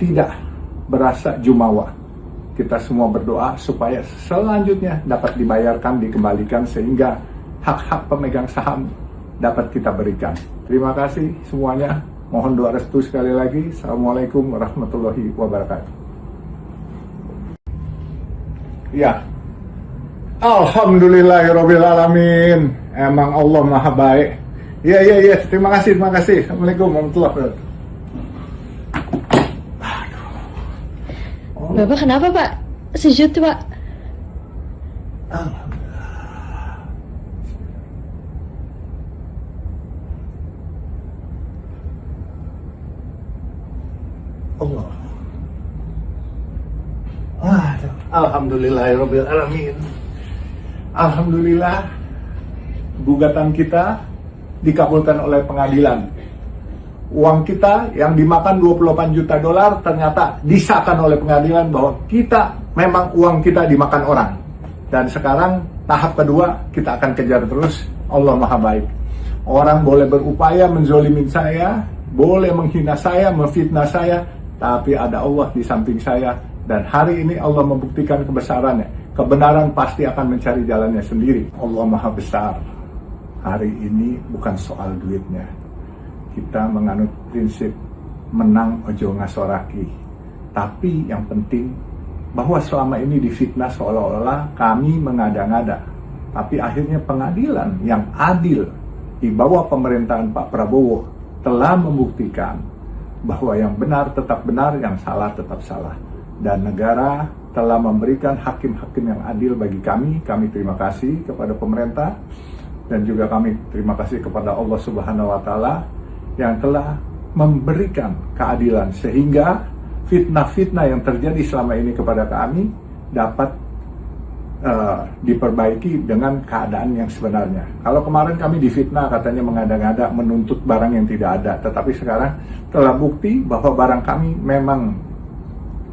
S1: tidak berasa jumawa. Kita semua berdoa supaya selanjutnya dapat dibayarkan, dikembalikan sehingga hak-hak pemegang saham dapat kita berikan. Terima kasih semuanya. Mohon doa restu sekali lagi. Assalamualaikum warahmatullahi wabarakatuh. Ya, Alhamdulillahirrabbilalamin. Emang Allah Maha Baik. Ya. Terima kasih. Assalamualaikum warahmatullahi wabarakatuh.
S2: Bapak kenapa Pak? Sujud Pak.
S1: Allah. Alhamdulillahirrabbilalamin. Alhamdulillah, gugatan kita dikabulkan oleh pengadilan. Uang kita yang dimakan 28 juta dolar ternyata disahkan oleh pengadilan bahwa kita memang uang kita dimakan orang. Dan sekarang tahap kedua kita akan kejar terus. Allah Maha Baik. Orang boleh berupaya menzolimin saya, boleh menghina saya, memfitnah saya, tapi ada Allah di samping saya. Dan hari ini Allah membuktikan kebesarannya. Kebenaran pasti akan mencari jalannya sendiri. Allah Maha Besar. Hari ini bukan soal duitnya. Kita menganut prinsip menang ojo ngasoraki. Tapi yang penting bahwa selama ini difitnah seolah-olah kami mengada-ngada. Tapi akhirnya pengadilan yang adil di bawah pemerintahan Pak Prabowo telah membuktikan bahwa yang benar tetap benar, yang salah tetap salah. Dan negara telah memberikan hakim-hakim yang adil bagi kami. Kami terima kasih kepada pemerintah dan juga kami terima kasih kepada Allah Subhanahu wa Ta'ala yang telah memberikan keadilan sehingga fitnah-fitnah yang terjadi selama ini kepada kami dapat diperbaiki dengan keadaan yang sebenarnya. Kalau kemarin kami difitnah katanya mengada-ngada menuntut barang yang tidak ada, tetapi sekarang telah bukti bahwa barang kami memang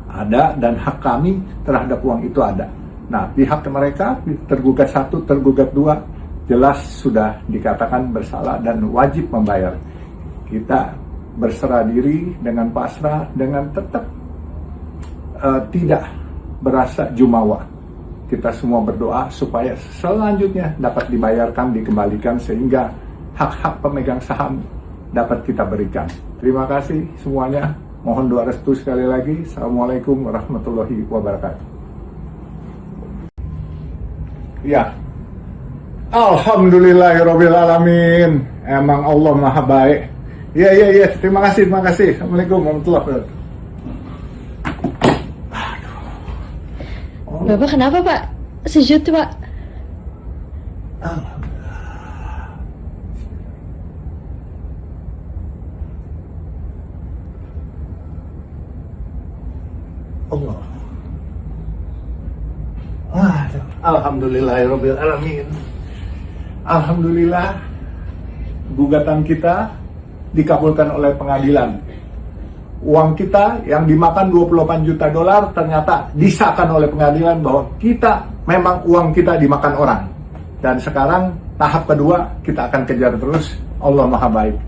S1: ada dan hak kami terhadap uang itu ada. Nah, pihak mereka tergugat 1, tergugat 2 jelas sudah dikatakan bersalah dan wajib membayar. Kita berserah diri dengan pasrah, dengan tetap tidak berasa jumawa. Kita semua berdoa supaya selanjutnya dapat dibayarkan, dikembalikan sehingga hak-hak pemegang saham dapat kita berikan. Terima kasih semuanya. Mohon doa restu sekali lagi. Assalamualaikum warahmatullahi wabarakatuh. Ya, Alhamdulillahirrabbilalamin. Emang Allah Maha Baik. Ya. Terima kasih. Assalamualaikum warahmatullahi wabarakatuh.
S2: Bapak kenapa Pak? Sujud Pak.
S1: Allah. Alhamdulillahirobbilalamin. Alhamdulillah, gugatan kita dikabulkan oleh pengadilan. Uang kita yang dimakan 28 juta dolar ternyata disahkan oleh pengadilan bahwa kita memang uang kita dimakan orang. Dan sekarang tahap kedua kita akan kejar terus. Allah Maha Baik.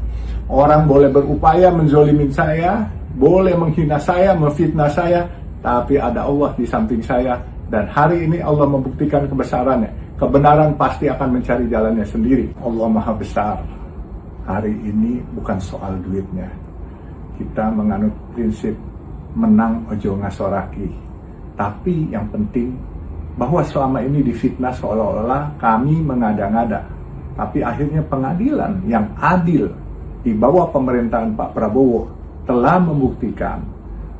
S1: Orang boleh berupaya menzolimin saya, boleh menghina saya, memfitnah saya, tapi ada Allah di samping saya. Dan hari ini Allah membuktikan kebesarannya. Kebenaran pasti akan mencari jalannya sendiri. Allah Maha Besar. Hari ini bukan soal duitnya. Kita menganut prinsip menang ojo ngasoraki. Tapi yang penting bahwa selama ini difitnah seolah-olah kami mengada-ngada. Tapi akhirnya pengadilan yang adil di bawah pemerintahan Pak Prabowo telah membuktikan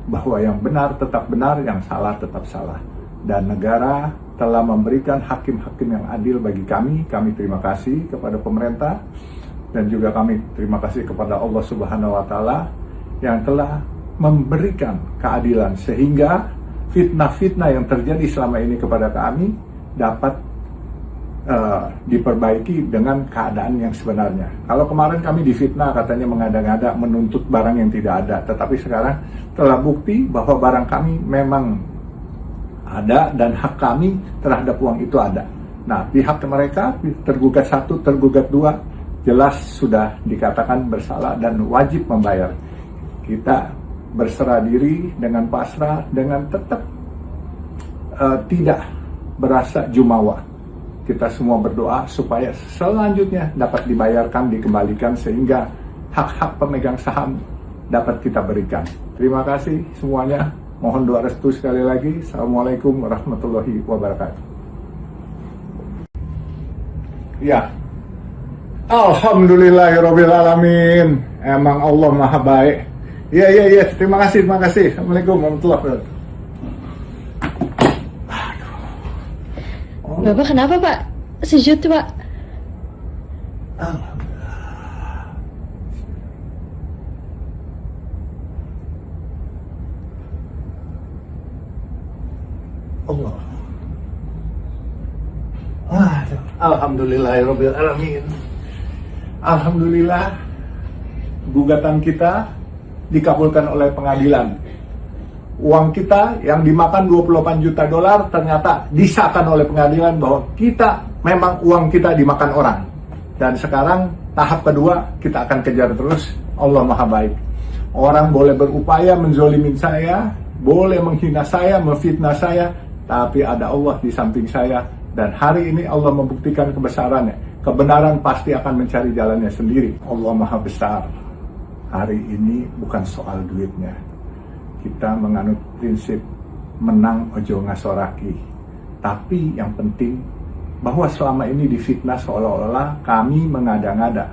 S1: bahwa yang benar tetap benar, yang salah tetap salah. Dan negara telah memberikan hakim-hakim yang adil bagi kami. Kami terima kasih kepada pemerintah dan juga kami terima kasih kepada Allah Subhanahu wa Ta'ala yang telah memberikan keadilan sehingga fitnah-fitnah yang terjadi selama ini kepada kami dapat diperbaiki dengan keadaan yang sebenarnya. Kalau kemarin kami difitnah katanya mengada-ngada menuntut barang yang tidak ada, tetapi sekarang telah bukti bahwa barang kami memang ada dan hak kami terhadap uang itu ada. Nah, pihak mereka tergugat 1, tergugat 2 jelas sudah dikatakan bersalah dan wajib membayar. Kita berserah diri dengan pasrah, dengan tetap tidak berasa jumawa. Kita semua berdoa supaya selanjutnya dapat dibayarkan, dikembalikan sehingga hak-hak pemegang saham dapat kita berikan. Terima kasih semuanya. Mohon doa restu sekali lagi. Assalamualaikum warahmatullahi wabarakatuh. Ya. Alhamdulillahirobbilalamin. Emang Allah Maha Baik. Iya. Terima kasih. Assalamualaikum warahmatullahi wabarakatuh.
S2: Bapak kenapa Pak? Sujud Pak.
S1: Allah. Alhamdulillahirobbilalamin. Alhamdulillah, gugatan kita dikabulkan oleh pengadilan. Uang kita yang dimakan 28 juta dolar ternyata disahkan oleh pengadilan bahwa kita memang uang kita dimakan orang. Dan sekarang tahap kedua kita akan kejar terus. Allah Maha Baik. Orang boleh berupaya menzolimin saya, boleh menghina saya, memfitnah saya, tapi ada Allah di samping saya. Dan hari ini Allah membuktikan kebesarannya. Kebenaran pasti akan mencari jalannya sendiri. Allah Maha Besar. Hari ini bukan soal duitnya. Kita menganut prinsip menang ojo ngasoraki. Tapi yang penting bahwa selama ini difitnah seolah-olah kami mengada-ngada.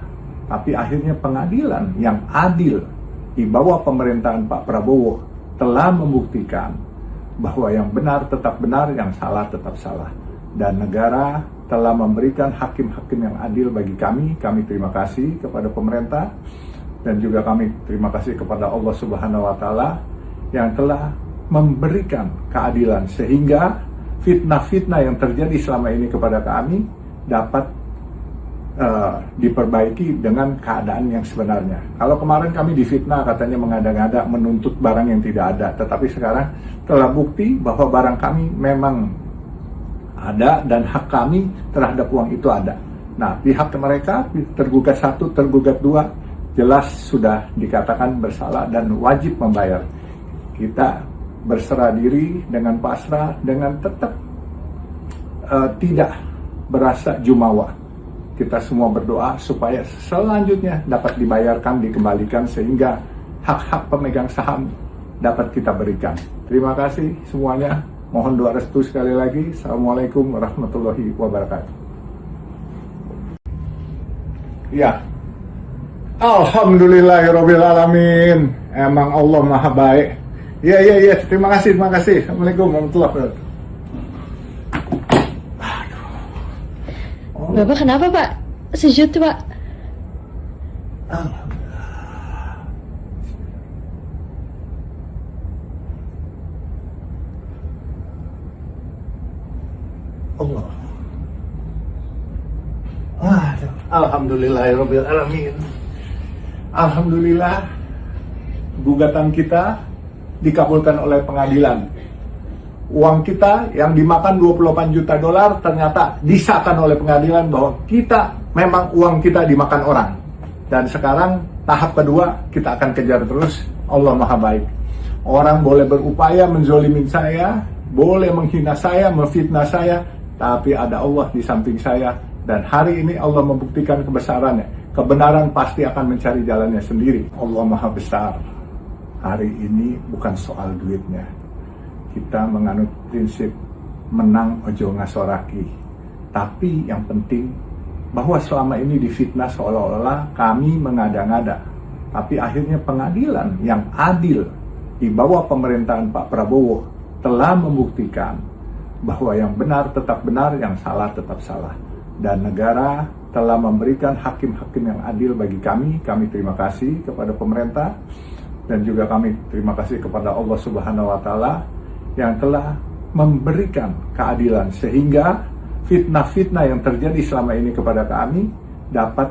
S1: Tapi akhirnya pengadilan yang adil di bawah pemerintahan Pak Prabowo telah membuktikan bahwa yang benar tetap benar, yang salah tetap salah. Dan negara telah memberikan hakim-hakim yang adil bagi kami. Kami terima kasih kepada pemerintah dan juga kami terima kasih kepada Allah Subhanahu wa Ta'ala yang telah memberikan keadilan sehingga fitnah-fitnah yang terjadi selama ini kepada kami dapat diperbaiki dengan keadaan yang sebenarnya. Kalau kemarin kami difitnah katanya mengada-ngada menuntut barang yang tidak ada, tetapi sekarang telah bukti bahwa barang kami memang ada dan hak kami terhadap uang itu ada. Nah, pihak mereka tergugat 1, tergugat 2 jelas sudah dikatakan bersalah dan wajib membayar. Kita berserah diri dengan pasrah, dengan tetap tidak berasa jumawa. Kita semua berdoa supaya selanjutnya dapat dibayarkan, dikembalikan sehingga hak-hak pemegang saham dapat kita berikan. Terima kasih semuanya. Mohon doa restu sekali lagi. Assalamualaikum warahmatullahi wabarakatuh. Ya. Alhamdulillahirobbilalamin. Emang Allah Maha Baik. Iya. Terima kasih. Assalamualaikum warahmatullahi wabarakatuh.
S2: Bapak kenapa Pak? Sujud Pak.
S1: Allah. Alhamdulillahirabbil alamin. Alhamdulillah, gugatan kita dikabulkan oleh pengadilan. Uang kita yang dimakan 28 juta dolar ternyata disahkan oleh pengadilan bahwa kita memang uang kita dimakan orang. Dan sekarang tahap kedua kita akan kejar terus. Allah Maha Baik. Orang boleh berupaya menzolimin saya, boleh menghina saya, memfitnah saya, tapi ada Allah di samping saya. Dan hari ini Allah membuktikan kebesarannya. Kebenaran pasti akan mencari jalannya sendiri. Allah Maha Besar. Hari ini bukan soal duitnya. Kita menganut prinsip menang ojo ngasoraki. Tapi yang penting bahwa selama ini difitnah seolah-olah kami mengada-ngada. Tapi akhirnya pengadilan yang adil di bawah pemerintahan Pak Prabowo telah membuktikan bahwa yang benar tetap benar, yang salah tetap salah. Dan negara telah memberikan hakim-hakim yang adil bagi kami. Kami terima kasih kepada pemerintah dan juga kami terima kasih kepada Allah Subhanahu wa Ta'ala yang telah memberikan keadilan sehingga fitnah-fitnah yang terjadi selama ini kepada kami dapat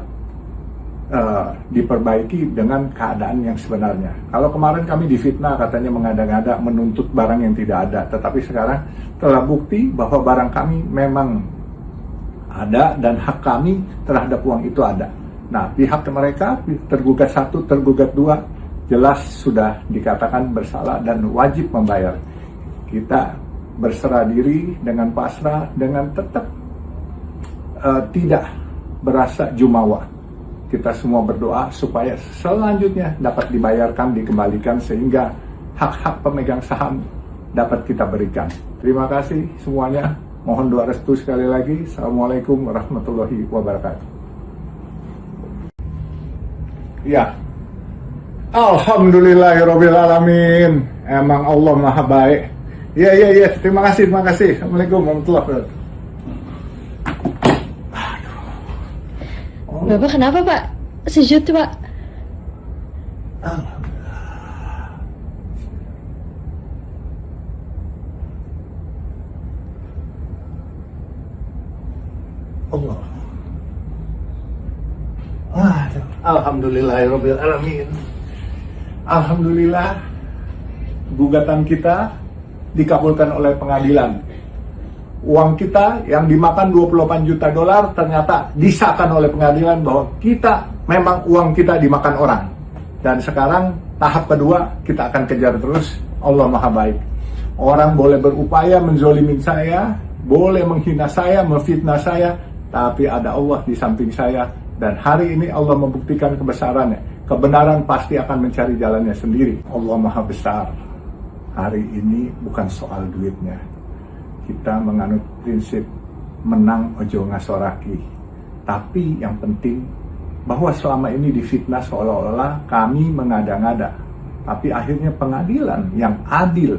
S1: diperbaiki dengan keadaan yang sebenarnya. Kalau kemarin kami difitnah katanya mengada-ngada menuntut barang yang tidak ada, tetapi sekarang telah bukti bahwa barang kami memang ada dan hak kami terhadap uang itu ada. Nah, pihak mereka tergugat 1, tergugat 2 jelas sudah dikatakan bersalah dan wajib membayar. Kita berserah diri dengan pasrah, dengan tetap tidak berasa jumawa. Kita semua berdoa supaya selanjutnya dapat dibayarkan, dikembalikan sehingga hak-hak pemegang saham dapat kita berikan. Terima kasih semuanya. Mohon doa restu sekali lagi. Assalamualaikum warahmatullahi wabarakatuh. Ya. Alhamdulillahirabbil alamin. Emang Allah Maha Baik. Iya. Terima kasih. Assalamualaikum warahmatullahi wabarakatuh.
S2: Bapak kenapa Pak? Sujud Pak.
S1: Allah. Alhamdulillahirabbil alamin. Alhamdulillah, gugatan kita dikabulkan oleh pengadilan. Uang kita yang dimakan 28 juta dolar ternyata disahkan oleh pengadilan bahwa kita memang uang kita dimakan orang. Dan sekarang tahap kedua kita akan kejar terus. Allah Maha Baik. Orang boleh berupaya menzolimin saya, boleh menghina saya, memfitnah saya, tapi ada Allah di samping saya. Dan hari ini Allah membuktikan kebesarannya. Kebenaran pasti akan mencari jalannya sendiri. Allah Maha Besar. Hari ini bukan soal duitnya. Kita menganut prinsip menang ojo ngasoraki. Tapi yang penting bahwa selama ini difitnah seolah-olah kami mengada-ngada. Tapi akhirnya pengadilan yang adil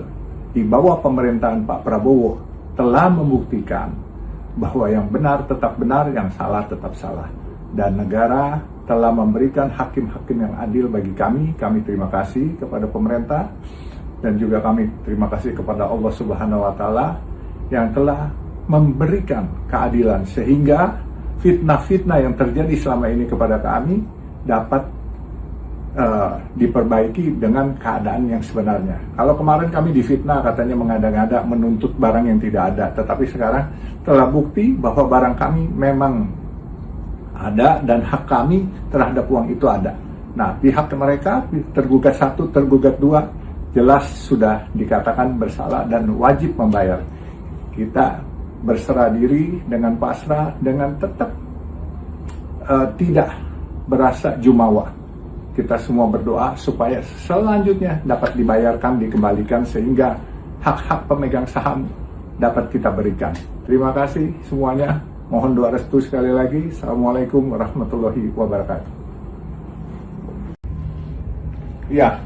S1: di bawah pemerintahan Pak Prabowo telah membuktikan bahwa yang benar tetap benar, yang salah tetap salah. Dan negara telah memberikan hakim-hakim yang adil bagi kami. Kami terima kasih kepada pemerintah dan juga kami terima kasih kepada Allah Subhanahu wa Ta'ala yang telah memberikan keadilan sehingga fitnah-fitnah yang terjadi selama ini kepada kami dapat diperbaiki dengan keadaan yang sebenarnya. Kalau kemarin kami difitnah katanya mengada-ngada menuntut barang yang tidak ada, tetapi sekarang telah bukti bahwa barang kami memang ada dan hak kami terhadap uang itu ada. Nah, pihak mereka tergugat 1, tergugat 2 jelas sudah dikatakan bersalah dan wajib membayar. Kita berserah diri dengan pasrah, dengan tetap tidak berasa jumawa. Kita semua berdoa supaya selanjutnya dapat dibayarkan, dikembalikan sehingga hak-hak pemegang saham dapat kita berikan. Terima kasih semuanya. Mohon doa restu sekali lagi. Assalamualaikum warahmatullahi wabarakatuh. Ya.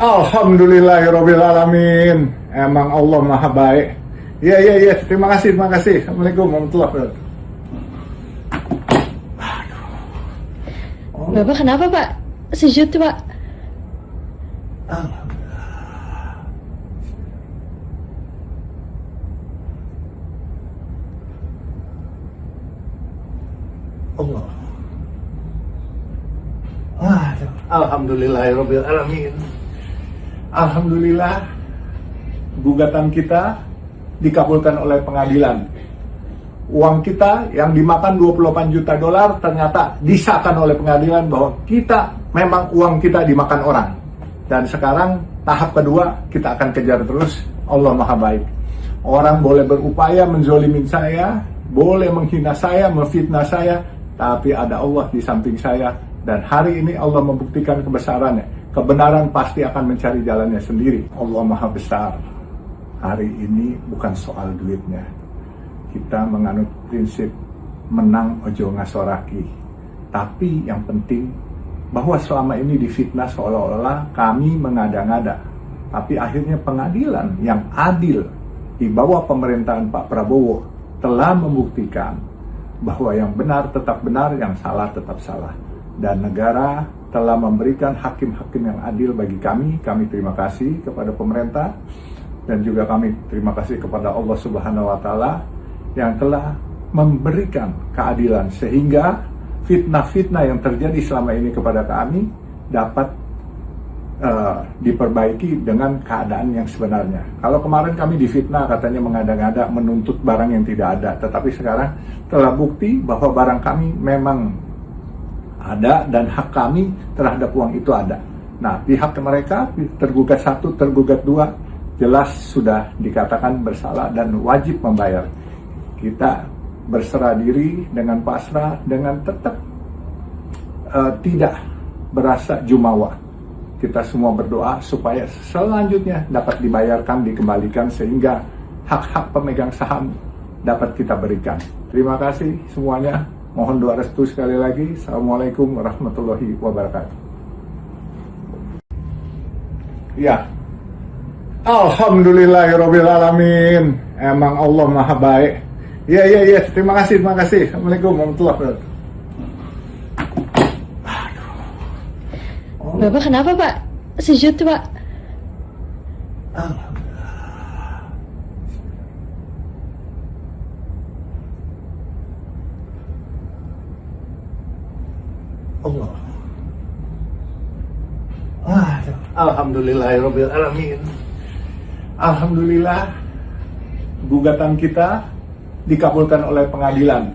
S1: Alhamdulillahirabbil alamin. Emang Allah Maha Baik. Iya. Terima kasih. Assalamualaikum warahmatullahi wabarakatuh.
S2: Bapak kenapa Pak? Sujud Pak.
S1: Alhamdulillahirabbil alamin. Alhamdulillah, gugatan kita dikabulkan oleh pengadilan. Uang kita yang dimakan 28 juta dolar ternyata disahkan oleh pengadilan bahwa kita memang uang kita dimakan orang. Dan sekarang tahap kedua kita akan kejar terus. Allah Maha Baik. Orang boleh berupaya menzolimin saya, boleh menghina saya, memfitnah saya, tapi ada Allah di samping saya. Dan hari ini Allah membuktikan kebesarannya. Kebenaran pasti akan mencari jalannya sendiri. Allah Maha Besar. Hari ini bukan soal duitnya. Kita menganut prinsip menang ojo ngasoraki. Tapi yang penting bahwa selama ini difitnah seolah-olah kami mengada-ngada. Tapi akhirnya pengadilan yang adil di bawah pemerintahan Pak Prabowo telah membuktikan bahwa yang benar tetap benar, yang salah tetap salah. Dan negara telah memberikan hakim-hakim yang adil bagi kami. Kami terima kasih kepada pemerintah dan juga kami terima kasih kepada Allah Subhanahu wa Ta'ala yang telah memberikan keadilan sehingga fitnah-fitnah yang terjadi selama ini kepada kami dapat diperbaiki dengan keadaan yang sebenarnya. Kalau kemarin kami difitnah katanya mengada-ngada menuntut barang yang tidak ada, tetapi sekarang telah bukti bahwa barang kami memang ada dan hak kami terhadap uang itu ada. Nah, pihak mereka tergugat 1, tergugat 2 jelas sudah dikatakan bersalah dan wajib membayar. Kita berserah diri dengan pasrah, dengan tetap tidak berasa jumawa. Kita semua berdoa supaya selanjutnya dapat dibayarkan, dikembalikan sehingga hak-hak pemegang saham dapat kita berikan. Terima kasih semuanya. Mohon doa restu sekali lagi. Assalamualaikum warahmatullahi wabarakatuh. Ya. Alhamdulillahirabbil alamin. Emang Allah Maha Baik. Iya. Terima kasih. Assalamualaikum warahmatullahi wabarakatuh.
S2: Bapak kenapa Pak? Sujud Pak.
S1: Allah. Alhamdulillahirabbil alamin. Alhamdulillah, gugatan kita dikabulkan oleh pengadilan.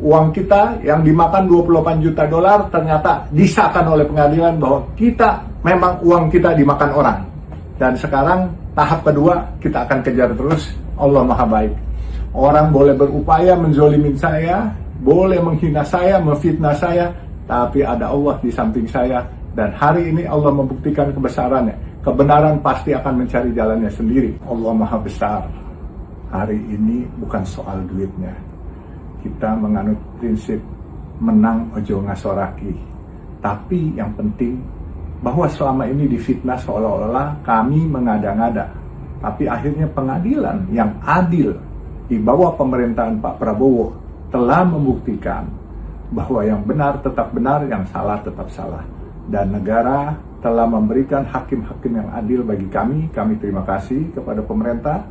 S1: Uang kita yang dimakan 28 juta dolar ternyata disahkan oleh pengadilan bahwa kita memang uang kita dimakan orang. Dan sekarang tahap kedua kita akan kejar terus. Allah Maha Baik. Orang boleh berupaya menzolimin saya, boleh menghina saya, memfitnah saya, tapi ada Allah di samping saya. Dan hari ini Allah membuktikan kebesarannya. Kebenaran pasti akan mencari jalannya sendiri. Allah Maha Besar. Hari ini bukan soal duitnya. Kita menganut prinsip menang ojo ngasoraki. Tapi yang penting bahwa selama ini difitnah seolah-olah kami mengada-ngada. Tapi akhirnya pengadilan yang adil di bawah pemerintahan Pak Prabowo telah membuktikan bahwa yang benar tetap benar, yang salah tetap salah. Dan negara telah memberikan hakim-hakim yang adil bagi kami. Kami terima kasih kepada pemerintah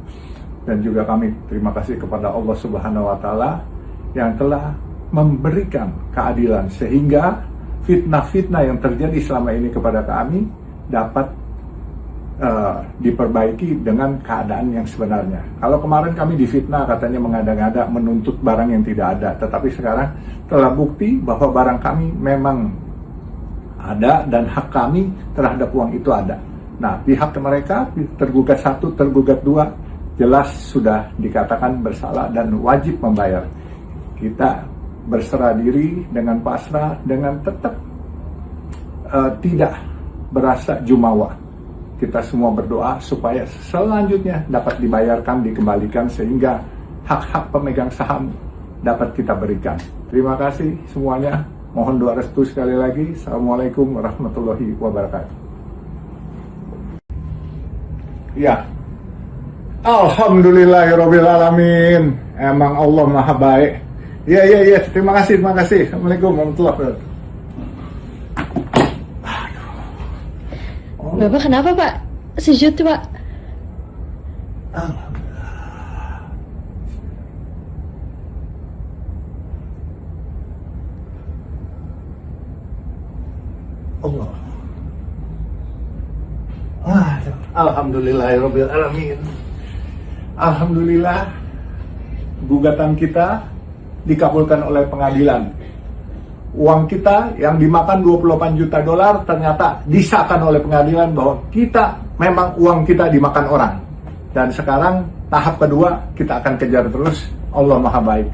S1: dan juga kami terima kasih kepada Allah Subhanahu wa Ta'ala yang telah memberikan keadilan sehingga fitnah-fitnah yang terjadi selama ini kepada kami dapat diperbaiki dengan keadaan yang sebenarnya. Kalau kemarin kami difitnah katanya mengada-ngada menuntut barang yang tidak ada, tetapi sekarang telah bukti bahwa barang kami memang ada dan hak kami terhadap uang itu ada. Nah, pihak mereka tergugat 1, tergugat 2 jelas sudah dikatakan bersalah dan wajib membayar. Kita berserah diri dengan pasrah, dengan tetap tidak berasa jumawa. Kita semua berdoa supaya selanjutnya dapat dibayarkan, dikembalikan sehingga hak-hak pemegang saham dapat kita berikan. Terima kasih semuanya. Mohon doa restu sekali lagi. Assalamualaikum warahmatullahi wabarakatuh. Ya. Alhamdulillahirabbil alamin. Emang Allah Maha Baik. Iya. Terima kasih. Assalamualaikum warahmatullahi wabarakatuh.
S2: Bapak kenapa Pak? Sujud Pak.
S1: Allah. Alhamdulillahirrabbilalamin. Alhamdulillah, gugatan kita dikabulkan oleh pengadilan. Uang kita yang dimakan 28 juta dolar ternyata disahkan oleh pengadilan bahwa kita memang uang kita dimakan orang. Dan sekarang tahap kedua kita akan kejar terus. Allah Maha Baik.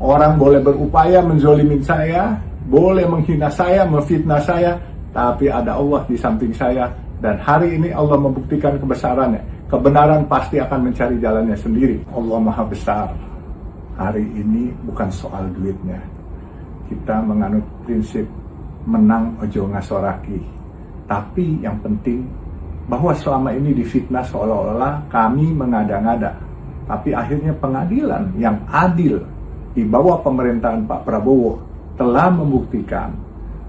S1: Orang boleh berupaya menzolimin saya, boleh menghina saya, memfitnah saya, tapi ada Allah di samping saya. Dan hari ini Allah membuktikan kebesarannya. Kebenaran pasti akan mencari jalannya sendiri. Allah Maha Besar. Hari ini bukan soal duitnya. Kita menganut prinsip menang ojo ngasoraki. Tapi yang penting bahwa selama ini difitnah seolah-olah kami mengada-ngada. Tapi akhirnya pengadilan yang adil di bawah pemerintahan Pak Prabowo telah membuktikan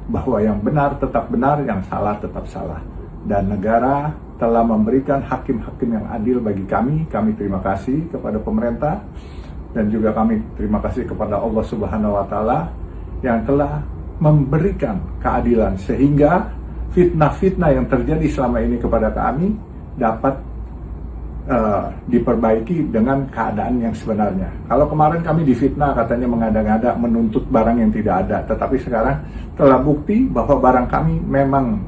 S1: bahwa yang benar tetap benar, yang salah tetap salah. Dan negara telah memberikan hakim-hakim yang adil bagi kami. Kami terima kasih kepada pemerintah dan juga kami terima kasih kepada Allah Subhanahu wa Ta'ala yang telah memberikan keadilan sehingga fitnah-fitnah yang terjadi selama ini kepada kami dapat diperbaiki dengan keadaan yang sebenarnya. Kalau kemarin kami difitnah katanya mengada-ngada menuntut barang yang tidak ada, tetapi sekarang telah bukti bahwa barang kami memang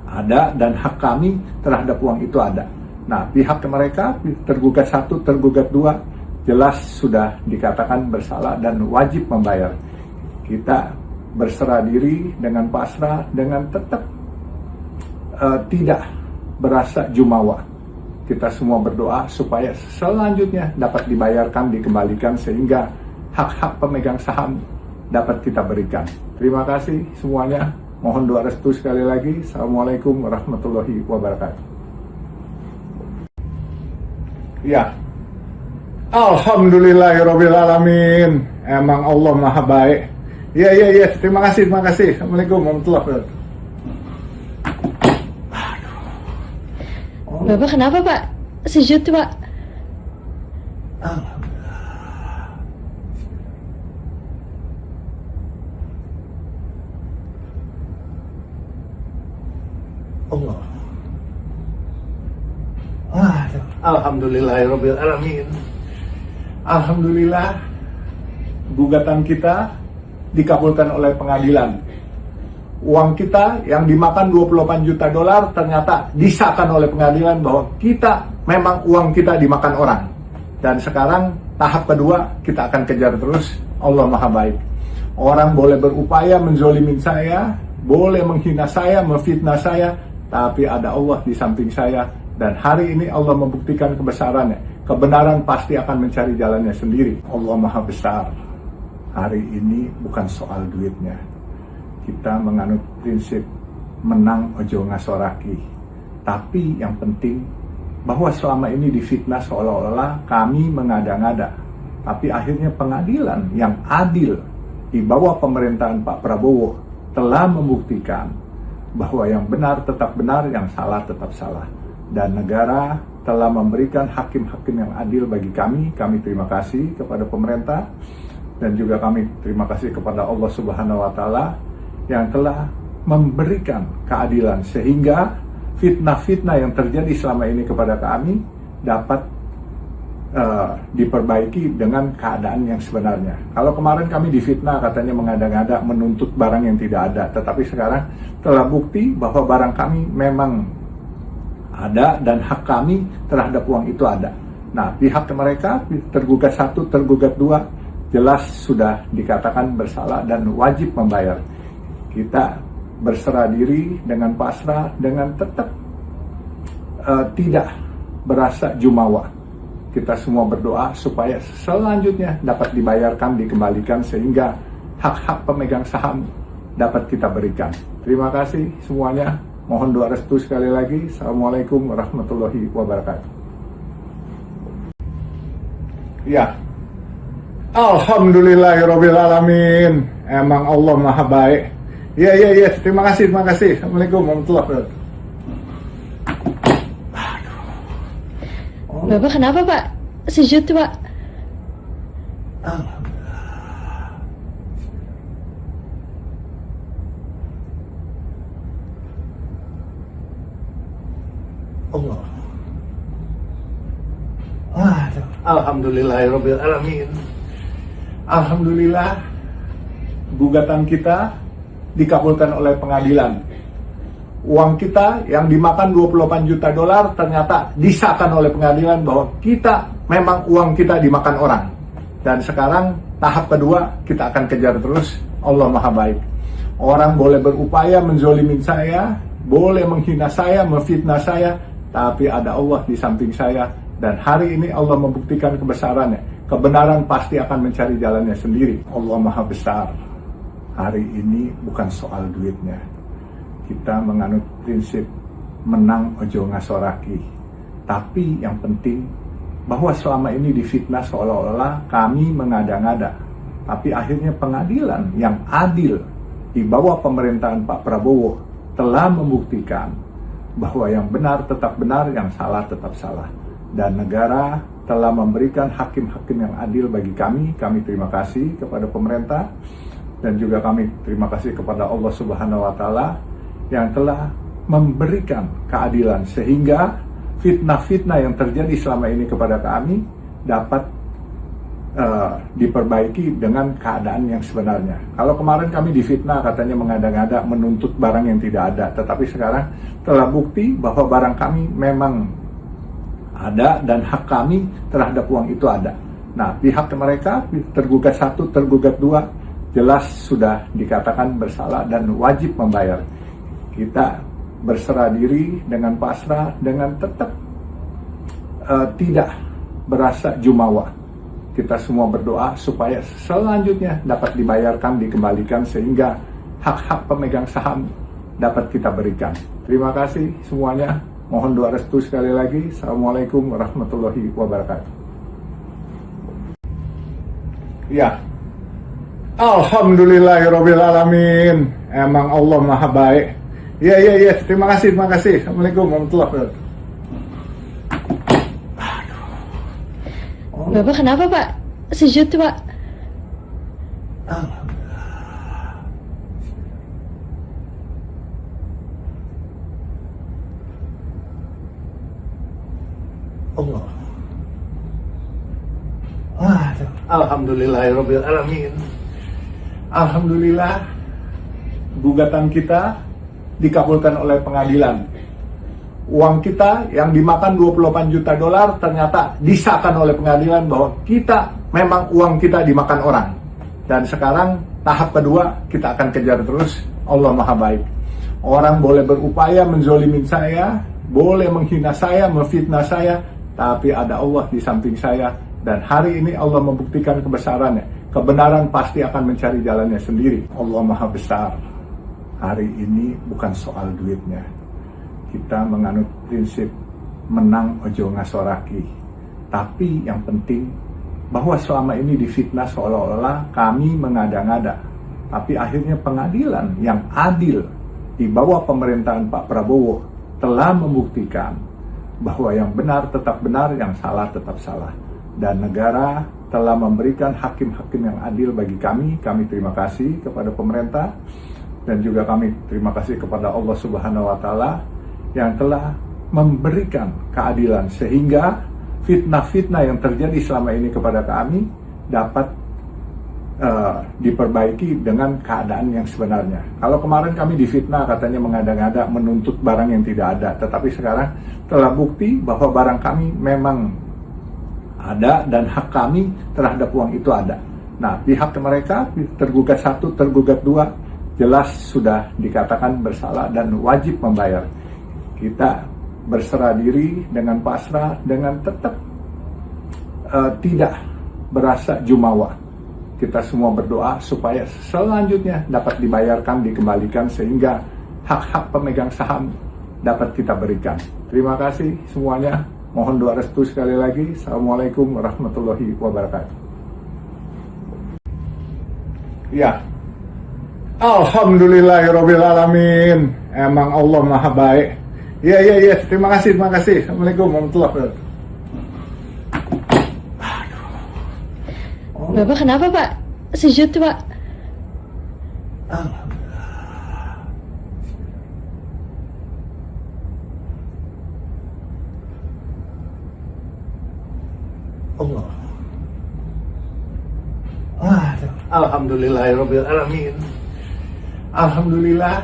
S1: ada dan hak kami terhadap uang itu ada. Nah, pihak mereka tergugat 1, tergugat 2 jelas sudah dikatakan bersalah dan wajib membayar. Kita berserah diri dengan pasrah, dengan tetap tidak berasa jumawa. Kita semua berdoa supaya selanjutnya dapat dibayarkan, dikembalikan sehingga hak-hak pemegang saham dapat kita berikan. Terima kasih semuanya. Mohon doa restu sekali lagi. Assalamualaikum warahmatullahi wabarakatuh. Ya. Alhamdulillahirrabbilalamin. Emang Allah Maha Baik. Ya. Terima kasih. Assalamualaikum warahmatullahi wabarakatuh.
S2: Bapak kenapa Pak? Sujud Pak.
S1: Allah. Alhamdulillahirrabbilalamin. Alhamdulillah, gugatan kita dikabulkan oleh pengadilan. Uang kita yang dimakan 28 juta dolar ternyata disahkan oleh pengadilan bahwa kita memang uang kita dimakan orang. Dan sekarang tahap kedua kita akan kejar terus. Allah Maha Baik. Orang boleh berupaya menzolimin saya, boleh menghina saya, memfitnah saya, tapi ada Allah di samping saya. Dan hari ini Allah membuktikan kebesarannya. Kebenaran pasti akan mencari jalannya sendiri. Allah Maha Besar. Hari ini bukan soal duitnya. Kita menganut prinsip menang ojo ngasoraki. Tapi yang penting bahwa selama ini difitnah seolah-olah kami mengada-ngada. Tapi akhirnya pengadilan yang adil di bawah pemerintahan Pak Prabowo telah membuktikan bahwa yang benar tetap benar, yang salah tetap salah. Dan negara telah memberikan hakim-hakim yang adil bagi kami. Kami terima kasih kepada pemerintah dan juga kami terima kasih kepada Allah Subhanahu wa Ta'ala yang telah memberikan keadilan sehingga fitnah-fitnah yang terjadi selama ini kepada kami dapat diperbaiki dengan keadaan yang sebenarnya. Kalau kemarin kami difitnah katanya mengada-ngada menuntut barang yang tidak ada, tetapi sekarang telah bukti bahwa barang kami memang ada dan hak kami terhadap uang itu ada. Nah, pihak mereka tergugat 1, tergugat 2 jelas sudah dikatakan bersalah dan wajib membayar. Kita berserah diri dengan pasrah, dengan tetap tidak berasa jumawa. Kita semua berdoa supaya selanjutnya dapat dibayarkan, dikembalikan sehingga hak-hak pemegang saham dapat kita berikan. Terima kasih semuanya. Mohon doa restu sekali lagi. Assalamualaikum warahmatullahi wabarakatuh. Ya. Alhamdulillahirrabbilalamin. Emang Allah Maha Baik. Ya. Terima kasih. Assalamualaikum warahmatullahi wabarakatuh.
S2: Bapak kenapa Pak? Sujud Pak.
S1: Allah. Alhamdulillahirabbil alamin. Alhamdulillah, gugatan kita dikabulkan oleh pengadilan. Uang kita yang dimakan 28 juta dolar ternyata disahkan oleh pengadilan bahwa kita memang uang kita dimakan orang. Dan sekarang tahap kedua kita akan kejar terus. Allah Maha Baik. Orang boleh berupaya menzolimin saya, boleh menghina saya, memfitnah saya, tapi ada Allah di samping saya. Dan hari ini Allah membuktikan kebesarannya. Kebenaran pasti akan mencari jalannya sendiri. Allah Maha Besar. Hari ini bukan soal duitnya. Kita menganut prinsip menang ojo ngasoraki. Tapi yang penting bahwa selama ini difitnah seolah-olah kami mengada-ngada. Tapi akhirnya pengadilan yang adil di bawah pemerintahan Pak Prabowo telah membuktikan bahwa yang benar tetap benar, yang salah tetap salah. Dan negara telah memberikan hakim-hakim yang adil bagi kami. Kami terima kasih kepada pemerintah dan juga kami terima kasih kepada Allah Subhanahu wa Ta'ala yang telah memberikan keadilan sehingga fitnah-fitnah yang terjadi selama ini kepada kami dapat diperbaiki dengan keadaan yang sebenarnya. Kalau kemarin kami difitnah katanya mengada-ngada menuntut barang yang tidak ada, tetapi sekarang telah bukti bahwa barang kami memang ada dan hak kami terhadap uang itu ada. Nah, pihak mereka tergugat 1, tergugat 2 jelas sudah dikatakan bersalah dan wajib membayar. Kita berserah diri dengan pasrah, dengan tetap tidak berasa jumawa. Kita semua berdoa supaya selanjutnya dapat dibayarkan, dikembalikan sehingga hak-hak pemegang saham dapat kita berikan. Terima kasih semuanya. Mohon doa restu sekali lagi. Assalamualaikum warahmatullahi wabarakatuh. Ya, Alhamdulillahirabbil alamin. Emang Allah Maha Baik. Ya. Terima kasih. Assalamualaikum warahmatullahi wabarakatuh.
S2: Bapak kenapa Pak? Sujud Pak.
S1: Allah. Alhamdulillahirabbil alamin. Alhamdulillah, gugatan kita dikabulkan oleh pengadilan. Uang kita yang dimakan 28 juta dolar ternyata disahkan oleh pengadilan bahwa kita memang uang kita dimakan orang. Dan sekarang tahap kedua kita akan kejar terus. Allah Maha Baik. Orang boleh berupaya menzolimin saya, boleh menghina saya, memfitnah saya, tapi ada Allah di samping saya. Dan hari ini Allah membuktikan kebesarannya. Kebenaran pasti akan mencari jalannya sendiri. Allah Maha Besar. Hari ini bukan soal duitnya. Kita menganut prinsip menang ojo ngasoraki. Tapi yang penting bahwa selama ini difitnah seolah-olah kami mengada-ngada. Tapi akhirnya pengadilan yang adil di bawah pemerintahan Pak Prabowo telah membuktikan bahwa yang benar tetap benar, yang salah tetap salah. Dan negara telah memberikan hakim-hakim yang adil bagi kami. Kami terima kasih kepada pemerintah dan juga kami terima kasih kepada Allah Subhanahu wa Ta'ala yang telah memberikan keadilan sehingga fitnah-fitnah yang terjadi selama ini kepada kami dapat diperbaiki dengan keadaan yang sebenarnya. Kalau kemarin kami difitnah katanya mengada-ngada menuntut barang yang tidak ada, tetapi sekarang telah bukti bahwa barang kami memang ada dan hak kami terhadap uang itu ada. Nah, pihak mereka tergugat 1, tergugat 2 jelas sudah dikatakan bersalah dan wajib membayar. Kita berserah diri dengan pasrah, dengan tetap tidak berasa jumawa. Kita semua berdoa supaya selanjutnya dapat dibayarkan, dikembalikan sehingga hak-hak pemegang saham dapat kita berikan. Terima kasih semuanya. Mohon doa restu sekali lagi. Assalamualaikum warahmatullahi wabarakatuh. Ya, Alhamdulillahirabbil alamin. Emang Allah Maha Baik. Ya. Terima kasih. Assalamualaikum warahmatullahi wabarakatuh.
S2: Bapak kenapa Pak? Sujud Pak.
S1: Allah. Alhamdulillahirabbil alamin. Alhamdulillah,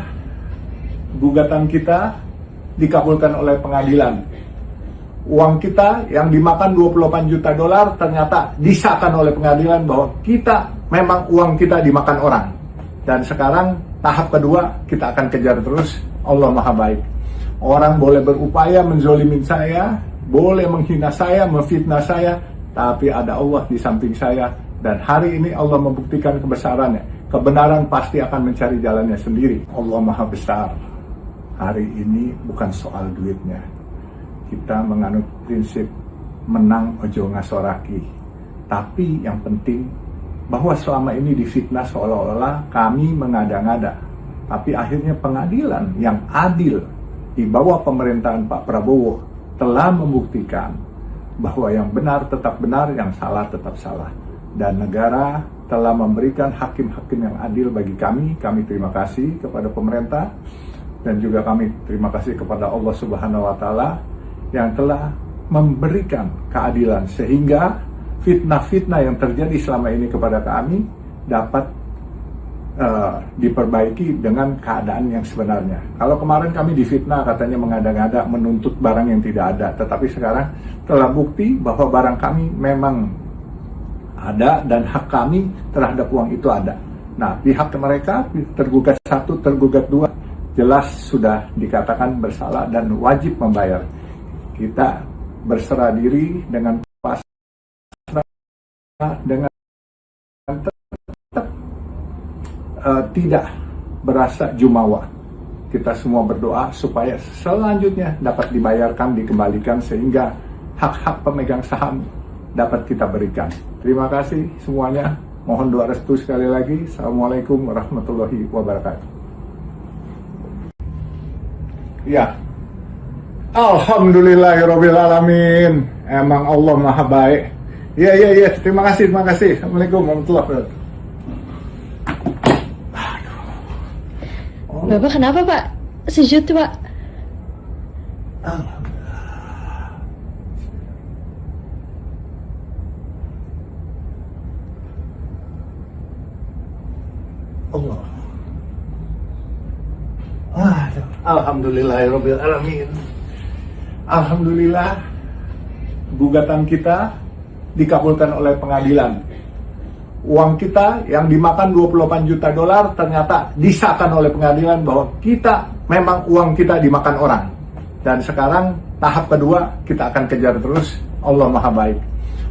S1: gugatan kita dikabulkan oleh pengadilan. Uang kita yang dimakan 28 juta dolar ternyata disahkan oleh pengadilan bahwa kita memang uang kita dimakan orang. Dan sekarang tahap kedua kita akan kejar terus. Allah Maha Baik. Orang boleh berupaya menzolimin saya, boleh menghina saya, memfitnah saya, tapi ada Allah di samping saya. Dan hari ini Allah membuktikan kebesarannya. Kebenaran pasti akan mencari jalannya sendiri. Allah Maha Besar. Hari ini bukan soal duitnya. Kita menganut prinsip menang ojo ngasoraki. Tapi yang penting bahwa selama ini difitnah seolah-olah kami mengada-ngada. Tapi akhirnya pengadilan yang adil di bawah pemerintahan Pak Prabowo telah membuktikan bahwa yang benar tetap benar, yang salah tetap salah. Dan negara telah memberikan hakim-hakim yang adil bagi kami. Kami terima kasih kepada pemerintah dan juga kami terima kasih kepada Allah Subhanahu wa Ta'ala yang telah memberikan keadilan sehingga fitnah-fitnah yang terjadi selama ini kepada kami dapat diperbaiki dengan keadaan yang sebenarnya. Kalau kemarin kami difitnah katanya mengada-ngada menuntut barang yang tidak ada, tetapi sekarang telah bukti bahwa barang kami memang ada dan hak kami terhadap uang itu ada. Nah, pihak mereka tergugat 1, tergugat 2 jelas sudah dikatakan bersalah dan wajib membayar. Kita berserah diri dengan pasrah, dengan tetap tidak berasa jumawa. Kita semua berdoa supaya selanjutnya dapat dibayarkan, dikembalikan sehingga hak-hak pemegang saham dapat kita berikan. Terima kasih semuanya. Mohon doa restu sekali lagi. Assalamualaikum warahmatullahi wabarakatuh. Ya, alhamdulillahirabbil alamin. Emang Allah Maha Baik. Ya. Terima kasih. Assalamualaikum warahmatullahi wabarakatuh.
S2: Bapak kenapa Pak? Sujud Pak.
S1: Allah. Alhamdulillahirabbil alamin. Alhamdulillah, gugatan kita dikabulkan oleh pengadilan. Uang kita yang dimakan 28 juta dolar ternyata disahkan oleh pengadilan bahwa kita memang uang kita dimakan orang. Dan sekarang tahap kedua kita akan kejar terus. Allah Maha Baik.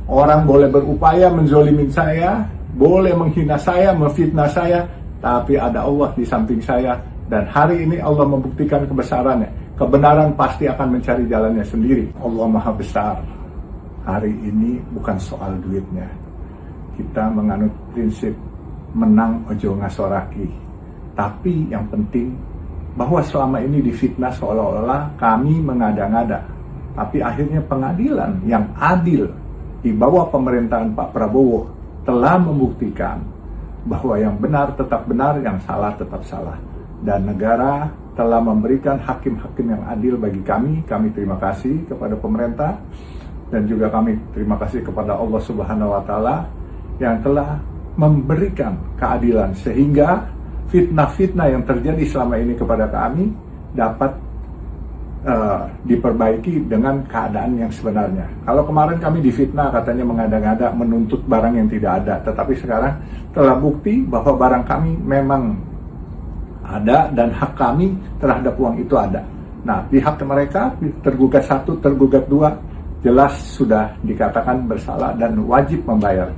S1: Orang boleh berupaya menzolimin saya, boleh menghina saya, memfitnah saya, tapi ada Allah di samping saya. Dan hari ini Allah membuktikan kebesarannya. Kebenaran pasti akan mencari jalannya sendiri. Allah Maha Besar. Hari ini bukan soal duitnya. Kita menganut prinsip menang ojo ngasoraki. Tapi yang penting bahwa selama ini difitnah seolah-olah kami mengada-ngada. Tapi akhirnya pengadilan yang adil di bawah pemerintahan Pak Prabowo telah membuktikan bahwa yang benar tetap benar, yang salah tetap salah. Dan negara telah memberikan hakim-hakim yang adil bagi kami. Kami terima kasih kepada pemerintah dan juga kami terima kasih kepada Allah Subhanahu wa Ta'ala yang telah memberikan keadilan sehingga fitnah-fitnah yang terjadi selama ini kepada kami dapat diperbaiki dengan keadaan yang sebenarnya. Kalau kemarin kami difitnah katanya mengada-ngada menuntut barang yang tidak ada, tetapi sekarang telah bukti bahwa barang kami memang ada dan hak kami terhadap uang itu ada. Nah, pihak mereka tergugat 1, tergugat 2 jelas sudah dikatakan bersalah dan wajib membayar.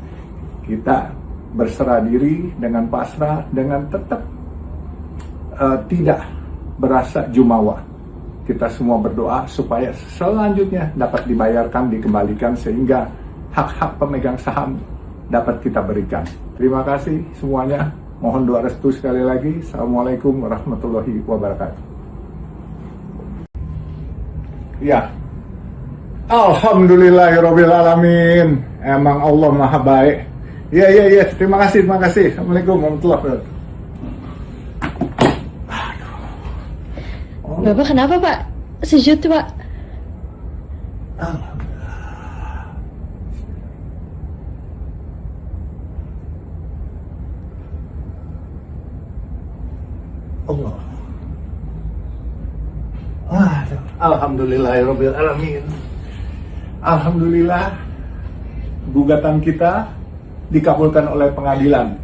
S1: Kita berserah diri dengan pasrah, dengan tetap tidak berasa jumawa. Kita semua berdoa supaya selanjutnya dapat dibayarkan, dikembalikan sehingga hak-hak pemegang saham dapat kita berikan. Terima kasih semuanya. Mohon doa restu sekali lagi. Assalamualaikum warahmatullahi wabarakatuh. Ya, alhamdulillahirabbil alamin. Emang Allah Maha Baik. Ya. Terima kasih. Assalamualaikum warahmatullahi wabarakatuh.
S2: Bapak kenapa Pak? Sujud Pak.
S1: Alhamdulillahirabbil alamin. Alhamdulillah, gugatan kita dikabulkan oleh pengadilan.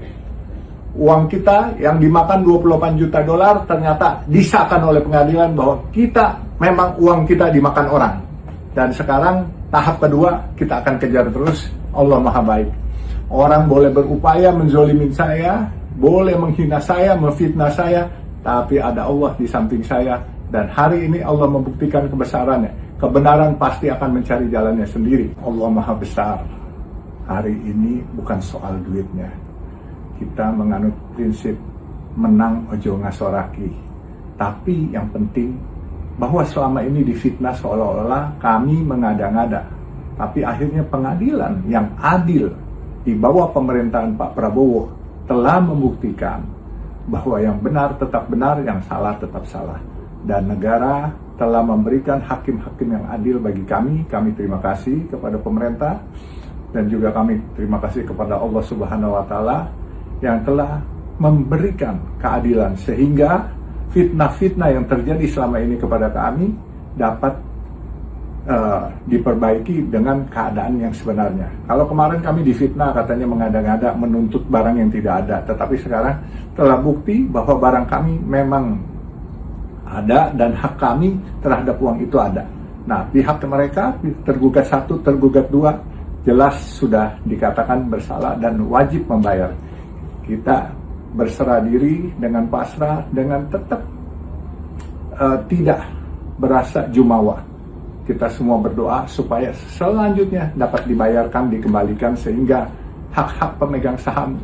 S1: Uang kita yang dimakan 28 juta dolar ternyata disahkan oleh pengadilan bahwa kita memang uang kita dimakan orang. Dan sekarang tahap kedua kita akan kejar terus. Allah Maha Baik. Orang boleh berupaya menzolimin saya, boleh menghina saya, memfitnah saya, tapi ada Allah di samping saya. Dan hari ini Allah membuktikan kebesarannya. Kebenaran pasti akan mencari jalannya sendiri. Allah Maha Besar. Hari ini bukan soal duitnya. Kita menganut prinsip menang ojo ngasoraki. Tapi yang penting bahwa selama ini difitnah seolah-olah kami mengada-ngada. Tapi akhirnya pengadilan yang adil di bawah pemerintahan Pak Prabowo telah membuktikan bahwa yang benar tetap benar, yang salah tetap salah. Dan negara telah memberikan hakim-hakim yang adil bagi kami. Kami terima kasih kepada pemerintah dan juga kami terima kasih kepada Allah Subhanahu wa Ta'ala yang telah memberikan keadilan sehingga fitnah-fitnah yang terjadi selama ini kepada kami dapat diperbaiki dengan keadaan yang sebenarnya. Kalau kemarin kami difitnah katanya mengada-ngada menuntut barang yang tidak ada, tetapi sekarang telah bukti bahwa barang kami memang ada dan hak kami terhadap uang itu ada. Nah, pihak mereka tergugat 1, tergugat 2 jelas sudah dikatakan bersalah dan wajib membayar. Kita berserah diri dengan pasrah, dengan tetap tidak berasa jumawa. Kita semua berdoa supaya selanjutnya dapat dibayarkan, dikembalikan sehingga hak-hak pemegang saham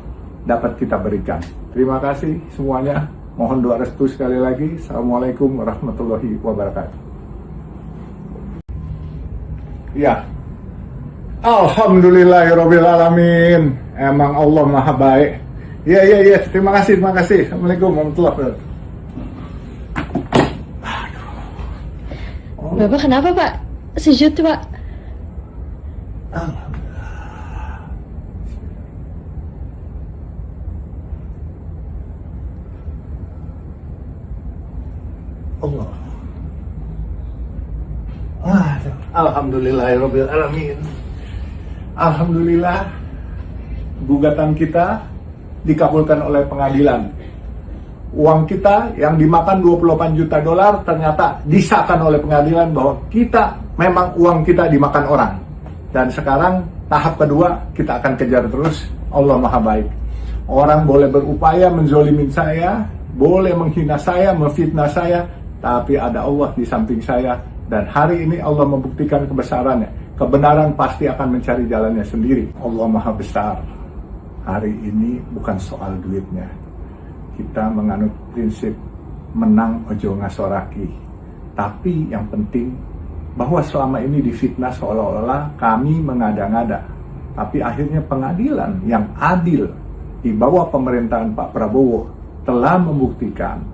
S1: dapat kita berikan. Terima kasih semuanya. Mohon doa restu sekali lagi. Assalamualaikum warahmatullahi wabarakatuh. Ya. Alhamdulillahirabbil alamin. Emang Allah Maha Baik. Iya. Terima kasih. Assalamualaikum warahmatullahi wabarakatuh.
S2: Bapak kenapa Pak? Sujud Pak.
S1: Allah. Alhamdulillahirabbil alamin. Alhamdulillah, gugatan kita dikabulkan oleh pengadilan. Uang kita yang dimakan 28 juta dolar ternyata disahkan oleh pengadilan bahwa kita memang uang kita dimakan orang. Dan sekarang tahap kedua kita akan kejar terus. Allah Maha Baik. Orang boleh berupaya menzolimin saya, boleh menghina saya, memfitnah saya, tapi ada Allah di samping saya. Dan hari ini Allah membuktikan kebesarannya. Kebenaran pasti akan mencari jalannya sendiri. Allah Maha Besar. Hari ini bukan soal duitnya. Kita menganut prinsip menang ojo ngasoraki. Tapi yang penting bahwa selama ini difitnah seolah-olah kami mengada-ngada. Tapi akhirnya pengadilan yang adil di bawah pemerintahan Pak Prabowo telah membuktikan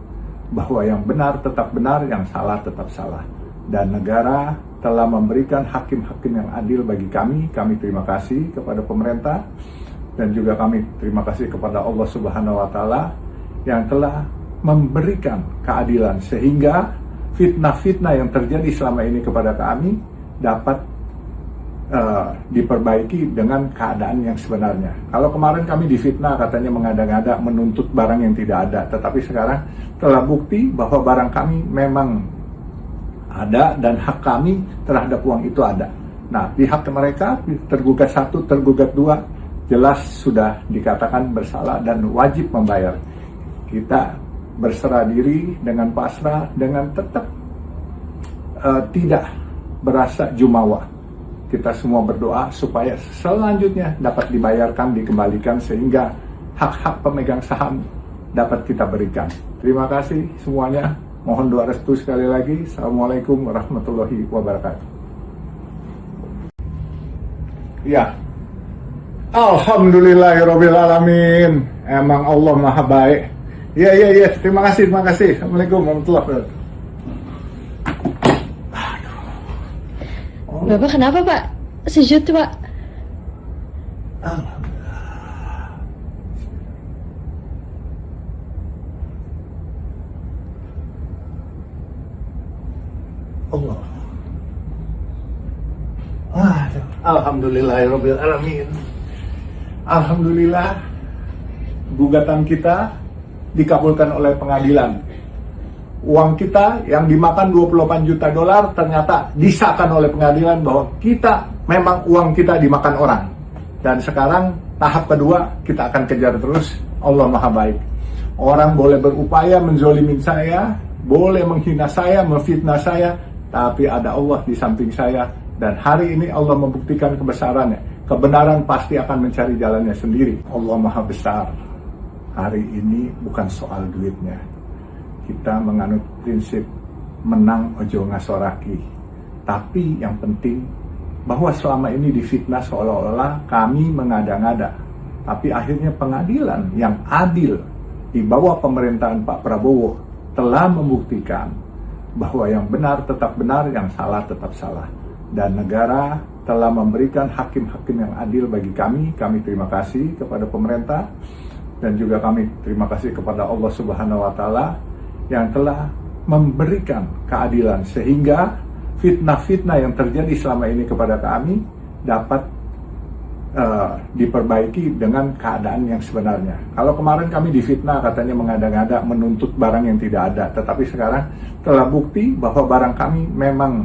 S1: bahwa yang benar tetap benar, yang salah tetap salah. Dan negara telah memberikan hakim-hakim yang adil bagi kami. Kami terima kasih kepada pemerintah dan juga kami terima kasih kepada Allah Subhanahu wa Ta'ala yang telah memberikan keadilan sehingga fitnah-fitnah yang terjadi selama ini kepada kami dapat diperbaiki dengan keadaan yang sebenarnya. Kalau kemarin kami difitnah katanya mengada-ngada menuntut barang yang tidak ada, tetapi sekarang telah bukti bahwa barang kami memang ada dan hak kami terhadap uang itu ada. Nah, pihak mereka tergugat 1, tergugat 2 jelas sudah dikatakan bersalah dan wajib membayar. Kita berserah diri dengan pasrah, dengan tetap tidak berasa jumawa. Kita semua berdoa supaya selanjutnya dapat dibayarkan, dikembalikan sehingga hak-hak pemegang saham dapat kita berikan. Terima kasih semuanya. Mohon doa restu sekali lagi. Assalamualaikum warahmatullahi wabarakatuh. Ya. Alhamdulillahirabbil alamin. Emang Allah Maha Baik. Iya. Terima kasih. Assalamualaikum warahmatullahi wabarakatuh.
S2: Bapak kenapa Pak? Sujud Pak.
S1: Allah. Alhamdulillahirobbilalamin. Alhamdulillah, gugatan kita dikabulkan oleh pengadilan. Uang kita yang dimakan 28 juta dolar ternyata disahkan oleh pengadilan bahwa kita memang uang kita dimakan orang. Dan sekarang tahap kedua kita akan kejar terus. Allah Maha Baik. Orang boleh berupaya menzolimin saya, boleh menghina saya, memfitnah saya, tapi ada Allah di samping saya. Dan hari ini Allah membuktikan kebesarannya. Kebenaran pasti akan mencari jalannya sendiri. Allah Maha Besar. Hari ini bukan soal duitnya. Kita menganut prinsip menang ojo ngasoraki. Tapi yang penting bahwa selama ini difitnah seolah-olah kami mengada-ngada. Tapi akhirnya pengadilan yang adil di bawah pemerintahan Pak Prabowo telah membuktikan bahwa yang benar tetap benar, yang salah tetap salah. Dan negara telah memberikan hakim-hakim yang adil bagi kami. Kami terima kasih kepada pemerintah dan juga kami terima kasih kepada Allah Subhanahu wa Ta'ala yang telah memberikan keadilan sehingga fitnah-fitnah yang terjadi selama ini kepada kami dapat diperbaiki dengan keadaan yang sebenarnya. Kalau kemarin kami difitnah katanya mengada-ngada menuntut barang yang tidak ada, tetapi sekarang telah bukti bahwa barang kami memang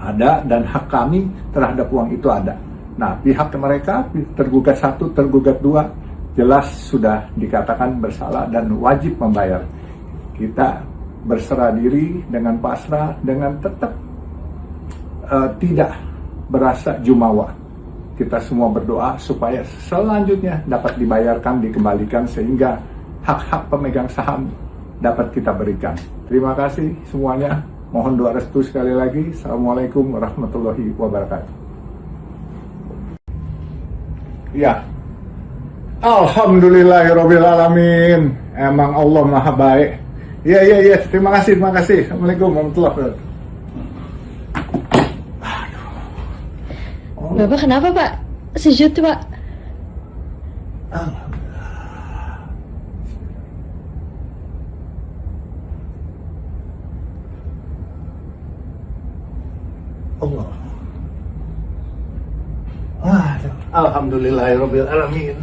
S1: ada dan hak kami terhadap uang itu ada. Nah, pihak mereka tergugat 1, tergugat 2 jelas sudah dikatakan bersalah dan wajib membayar. Kita berserah diri dengan pasrah, dengan tetap tidak berasa jumawa. Kita semua berdoa supaya selanjutnya dapat dibayarkan, dikembalikan sehingga hak-hak pemegang saham dapat kita berikan. Terima kasih semuanya. Mohon doa restu sekali lagi. Assalamualaikum warahmatullahi wabarakatuh. Ya. Alhamdulillahirobbilalamin. Emang Allah Maha Baik. Iya. Terima kasih. Assalamualaikum warahmatullahi wabarakatuh.
S2: Bapak kenapa Pak? Sujud Pak.
S1: Allah. Alhamdulillahirobbilalamin.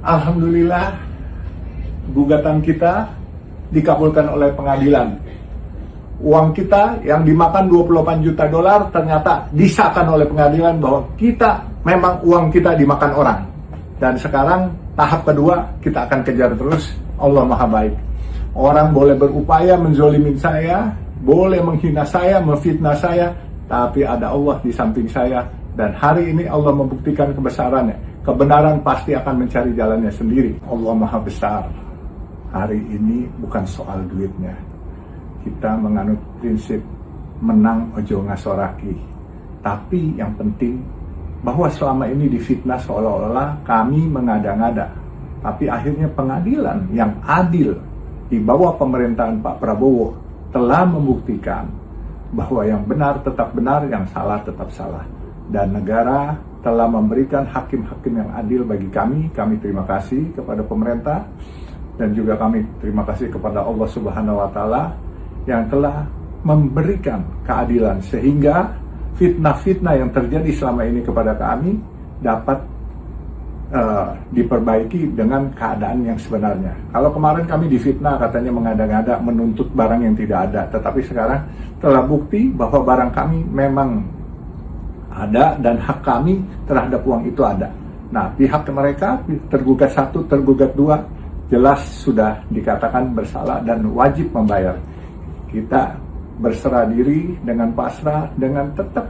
S1: Alhamdulillah, gugatan kita dikabulkan oleh pengadilan. Uang kita yang dimakan 28 juta dolar ternyata disahkan oleh pengadilan bahwa kita memang uang kita dimakan orang. Dan sekarang tahap kedua kita akan kejar terus. Allah Maha Baik. Orang boleh berupaya menzolimin saya, boleh menghina saya, memfitnah saya, tapi ada Allah di samping saya. Dan hari ini Allah membuktikan kebesarannya. Kebenaran pasti akan mencari jalannya sendiri. Allah Maha Besar. Hari ini bukan soal duitnya. Kita menganut prinsip menang ojo ngasoraki. Tapi yang penting bahwa selama ini difitnah seolah-olah kami mengada-ngada. Tapi akhirnya pengadilan yang adil di bawah pemerintahan Pak Prabowo telah membuktikan bahwa yang benar tetap benar, yang salah tetap salah. Dan negara telah memberikan hakim-hakim yang adil bagi kami. Kami terima kasih kepada pemerintah dan juga kami terima kasih kepada Allah Subhanahu wa Ta'ala yang telah memberikan keadilan sehingga fitnah-fitnah yang terjadi selama ini kepada kami dapat diperbaiki dengan keadaan yang sebenarnya. Kalau kemarin kami difitnah katanya mengada-ngada menuntut barang yang tidak ada, tetapi sekarang telah bukti bahwa barang kami memang ada dan hak kami terhadap uang itu ada. Nah, pihak mereka tergugat 1, tergugat 2 jelas sudah dikatakan bersalah dan wajib membayar. Kita berserah diri dengan pasrah, dengan tetap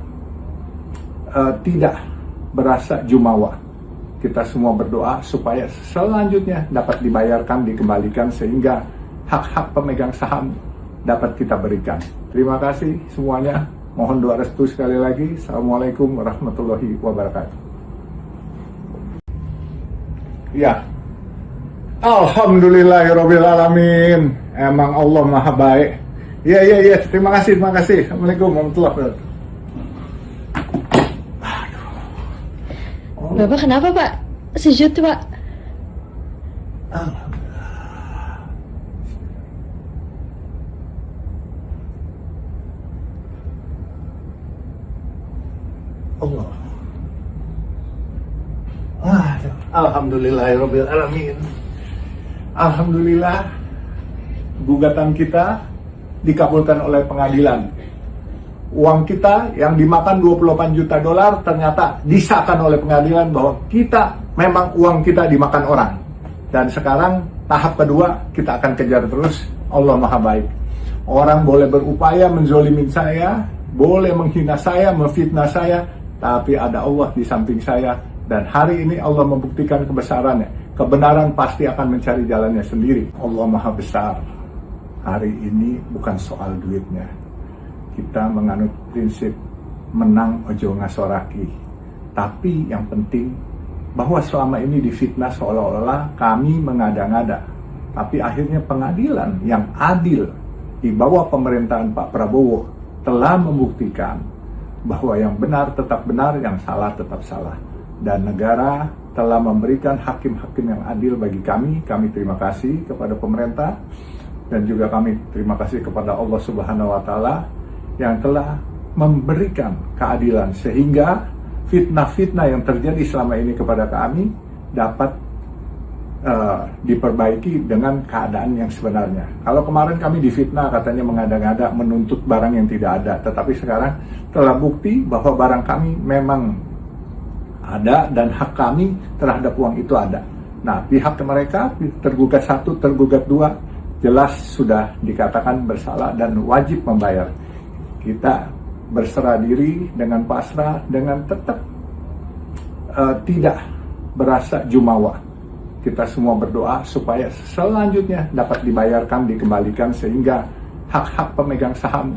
S1: tidak berasa jumawa. Kita semua berdoa supaya selanjutnya dapat dibayarkan, dikembalikan sehingga hak-hak pemegang saham dapat kita berikan. Terima kasih semuanya. Mohon doa restu sekali lagi. Assalamualaikum warahmatullahi wabarakatuh. Ya. Alhamdulillahirobbilalamin. Emang Allah Maha Baik. Iya. Terima kasih. Assalamualaikum warahmatullahi wabarakatuh.
S2: Bapak kenapa Pak? Sujud Pak.
S1: Allah. Allah. Alhamdulillahirabbil alamin. Alhamdulillah, gugatan kita dikabulkan oleh pengadilan. Uang kita yang dimakan 28 juta dolar ternyata disahkan oleh pengadilan bahwa kita memang uang kita dimakan orang. Dan sekarang tahap kedua kita akan kejar terus. Allah Maha Baik. Orang boleh berupaya menzolimin saya, boleh menghina saya, memfitnah saya, tapi ada Allah di samping saya. Dan hari ini Allah membuktikan kebesarannya. Kebenaran pasti akan mencari jalannya sendiri. Allah Maha Besar. Hari ini bukan soal duitnya. Kita menganut prinsip menang ojo ngasoraki. Tapi yang penting bahwa selama ini difitnah seolah-olah kami mengada-ngada. Tapi akhirnya pengadilan yang adil di bawah pemerintahan Pak Prabowo telah membuktikan bahwa yang benar tetap benar, yang salah tetap salah. Dan negara telah memberikan hakim-hakim yang adil bagi kami. Kami terima kasih kepada pemerintah dan juga kami terima kasih kepada Allah Subhanahu wa Ta'ala yang telah memberikan keadilan sehingga fitnah-fitnah yang terjadi selama ini kepada kami dapat diperbaiki dengan keadaan yang sebenarnya. Kalau kemarin kami difitnah katanya mengada-ngada menuntut barang yang tidak ada, tetapi sekarang telah bukti bahwa barang kami memang ada dan hak kami terhadap uang itu ada. Nah, pihak mereka tergugat 1, tergugat 2 jelas sudah dikatakan bersalah dan wajib membayar. Kita berserah diri dengan pasrah, dengan tetap tidak berasa jumawa. Kita semua berdoa supaya selanjutnya dapat dibayarkan, dikembalikan sehingga hak-hak pemegang saham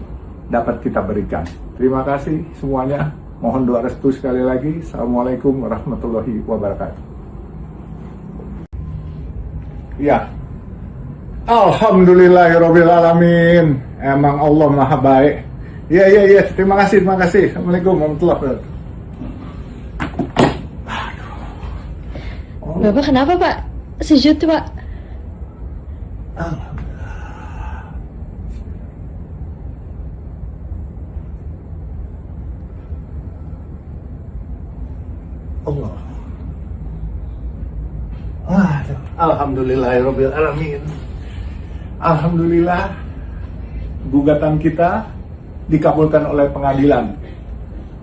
S1: dapat kita berikan. Terima kasih semuanya. Mohon doa restu sekali lagi. Assalamualaikum warahmatullahi wabarakatuh. Ya, alhamdulillahirabbil alamin. Emang Allah Maha Baik. Ya. Terima kasih. Assalamualaikum warahmatullahi wabarakatuh.
S2: Bapak kenapa Pak? Sujud Pak.
S1: Allah. Alhamdulillahirabbil alamin. Alhamdulillah, gugatan kita dikabulkan oleh pengadilan.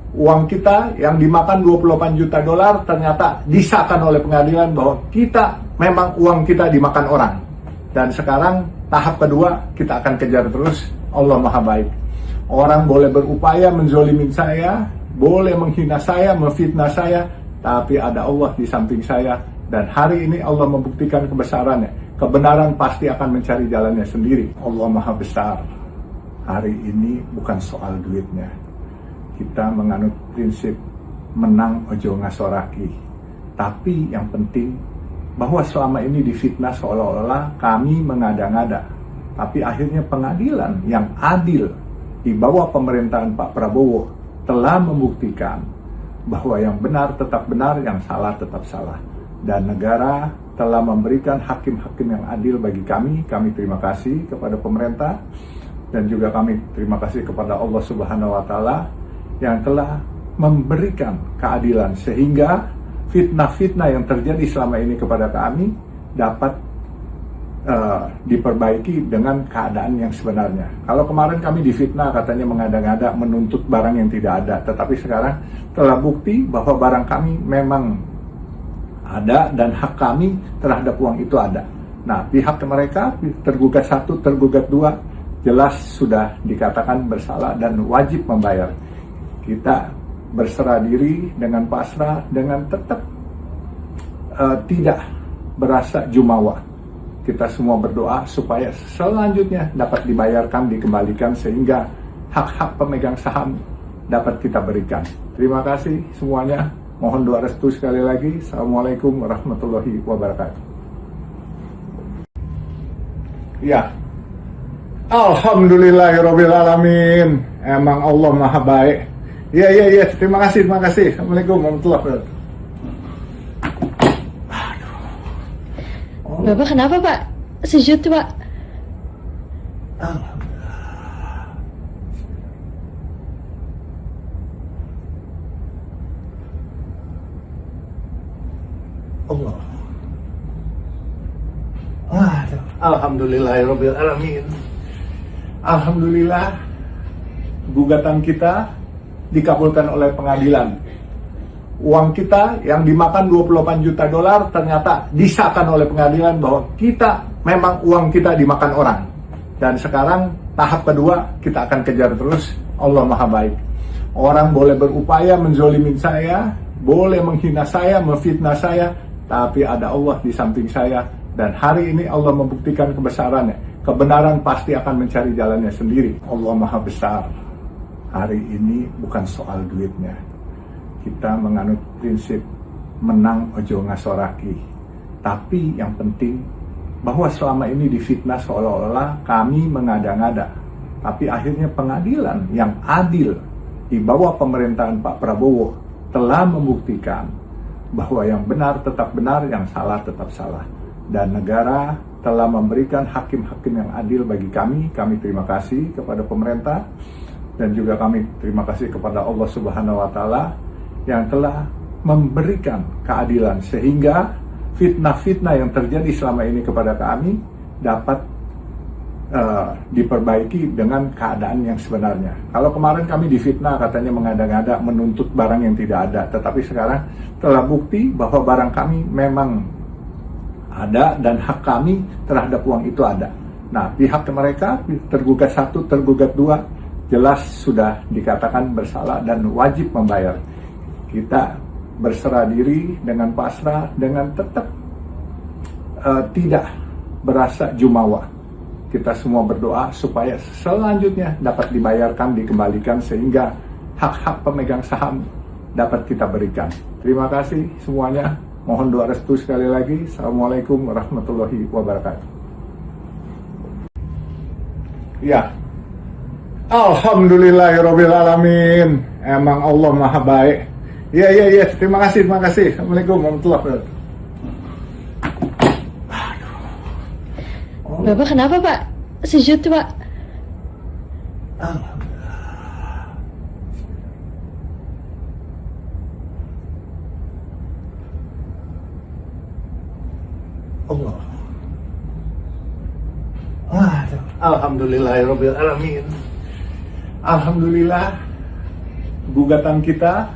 S1: Uang kita yang dimakan 28 juta dolar ternyata disahkan oleh pengadilan bahwa kita memang uang kita dimakan orang. Dan sekarang tahap kedua kita akan kejar terus. Allah Maha Baik. Orang boleh berupaya menzolimin saya, boleh menghina saya, memfitnah saya, tapi ada Allah di samping saya. Dan hari ini Allah membuktikan kebesarannya. Kebenaran pasti akan mencari jalannya sendiri. Allah Maha Besar. Hari ini bukan soal duitnya. Kita menganut prinsip menang ojo ngasoraki. Tapi yang penting bahwa selama ini difitnah seolah-olah kami mengada-ngada. Tapi akhirnya pengadilan yang adil di bawah pemerintahan Pak Prabowo telah membuktikan bahwa yang benar tetap benar, yang salah tetap salah. Dan negara telah memberikan hakim-hakim yang adil bagi kami. Kami terima kasih kepada pemerintah dan juga kami terima kasih kepada Allah Subhanahu wa Ta'ala yang telah memberikan keadilan sehingga fitnah-fitnah yang terjadi selama ini kepada kami dapat diperbaiki dengan keadaan yang sebenarnya. Kalau kemarin kami difitnah katanya mengada-ngada menuntut barang yang tidak ada, tetapi sekarang telah bukti bahwa barang kami memang ada dan hak kami terhadap uang itu ada. Nah, pihak mereka tergugat 1, tergugat 2 jelas sudah dikatakan bersalah dan wajib membayar. Kita berserah diri dengan pasrah, dengan tetap tidak berasa jumawa. Kita semua berdoa supaya selanjutnya dapat dibayarkan, dikembalikan sehingga hak-hak pemegang saham dapat kita berikan. Terima kasih semuanya. Mohon doa restu sekali lagi. Assalamualaikum warahmatullahi wabarakatuh. Ya, alhamdulillahirabbil alamin. Emang Allah Maha Baik. Ya. Terima kasih. Assalamualaikum warahmatullahi wabarakatuh.
S2: Bapak kenapa Pak? Sujud Pak.
S1: Allah. Aduh. Alhamdulillahirabbil alamin. Alhamdulillah, gugatan kita dikabulkan oleh pengadilan. Uang kita yang dimakan 28 juta dolar ternyata disahkan oleh pengadilan bahwa kita memang uang kita dimakan orang. Dan sekarang tahap kedua kita akan kejar terus. Allah Maha Baik. Orang boleh berupaya menzolimin saya, boleh menghina saya, memfitnah saya, tapi ada Allah di samping saya. Dan hari ini Allah membuktikan kebesarannya. Kebenaran pasti akan mencari jalannya sendiri. Allah Maha Besar. Hari ini bukan soal duitnya. Kita menganut prinsip menang ojo ngasoraki. Tapi yang penting bahwa selama ini difitnah seolah-olah kami mengada-ngada. Tapi akhirnya pengadilan yang adil di bawah pemerintahan Pak Prabowo telah membuktikan bahwa yang benar tetap benar, yang salah tetap salah. Dan negara telah memberikan hakim-hakim yang adil bagi kami. Kami terima kasih kepada pemerintah dan juga kami terima kasih kepada Allah Subhanahu wa Ta'ala yang telah memberikan keadilan sehingga fitnah-fitnah yang terjadi selama ini kepada kami dapat diperbaiki dengan keadaan yang sebenarnya. Kalau kemarin kami difitnah katanya mengada-ngada menuntut barang yang tidak ada, tetapi sekarang telah bukti bahwa barang kami memang ada dan hak kami terhadap uang itu ada. Nah, pihak mereka tergugat 1, tergugat 2 jelas sudah dikatakan bersalah dan wajib membayar. Kita berserah diri dengan pasrah, dengan tetap tidak berasa jumawa. Kita semua berdoa supaya selanjutnya dapat dibayarkan, dikembalikan sehingga hak-hak pemegang saham dapat kita berikan. Terima kasih semuanya. Mohon doa restu sekali lagi. Assalamualaikum warahmatullahi wabarakatuh. Ya. Alhamdulillahirabbil alamin. Emang Allah Maha Baik. Iya. Terima kasih. Assalamualaikum warahmatullahi wabarakatuh.
S2: Bapak kenapa Pak? Sujud Pak.
S1: Allah. Alhamdulillahirabbil alamin. Alhamdulillah, gugatan kita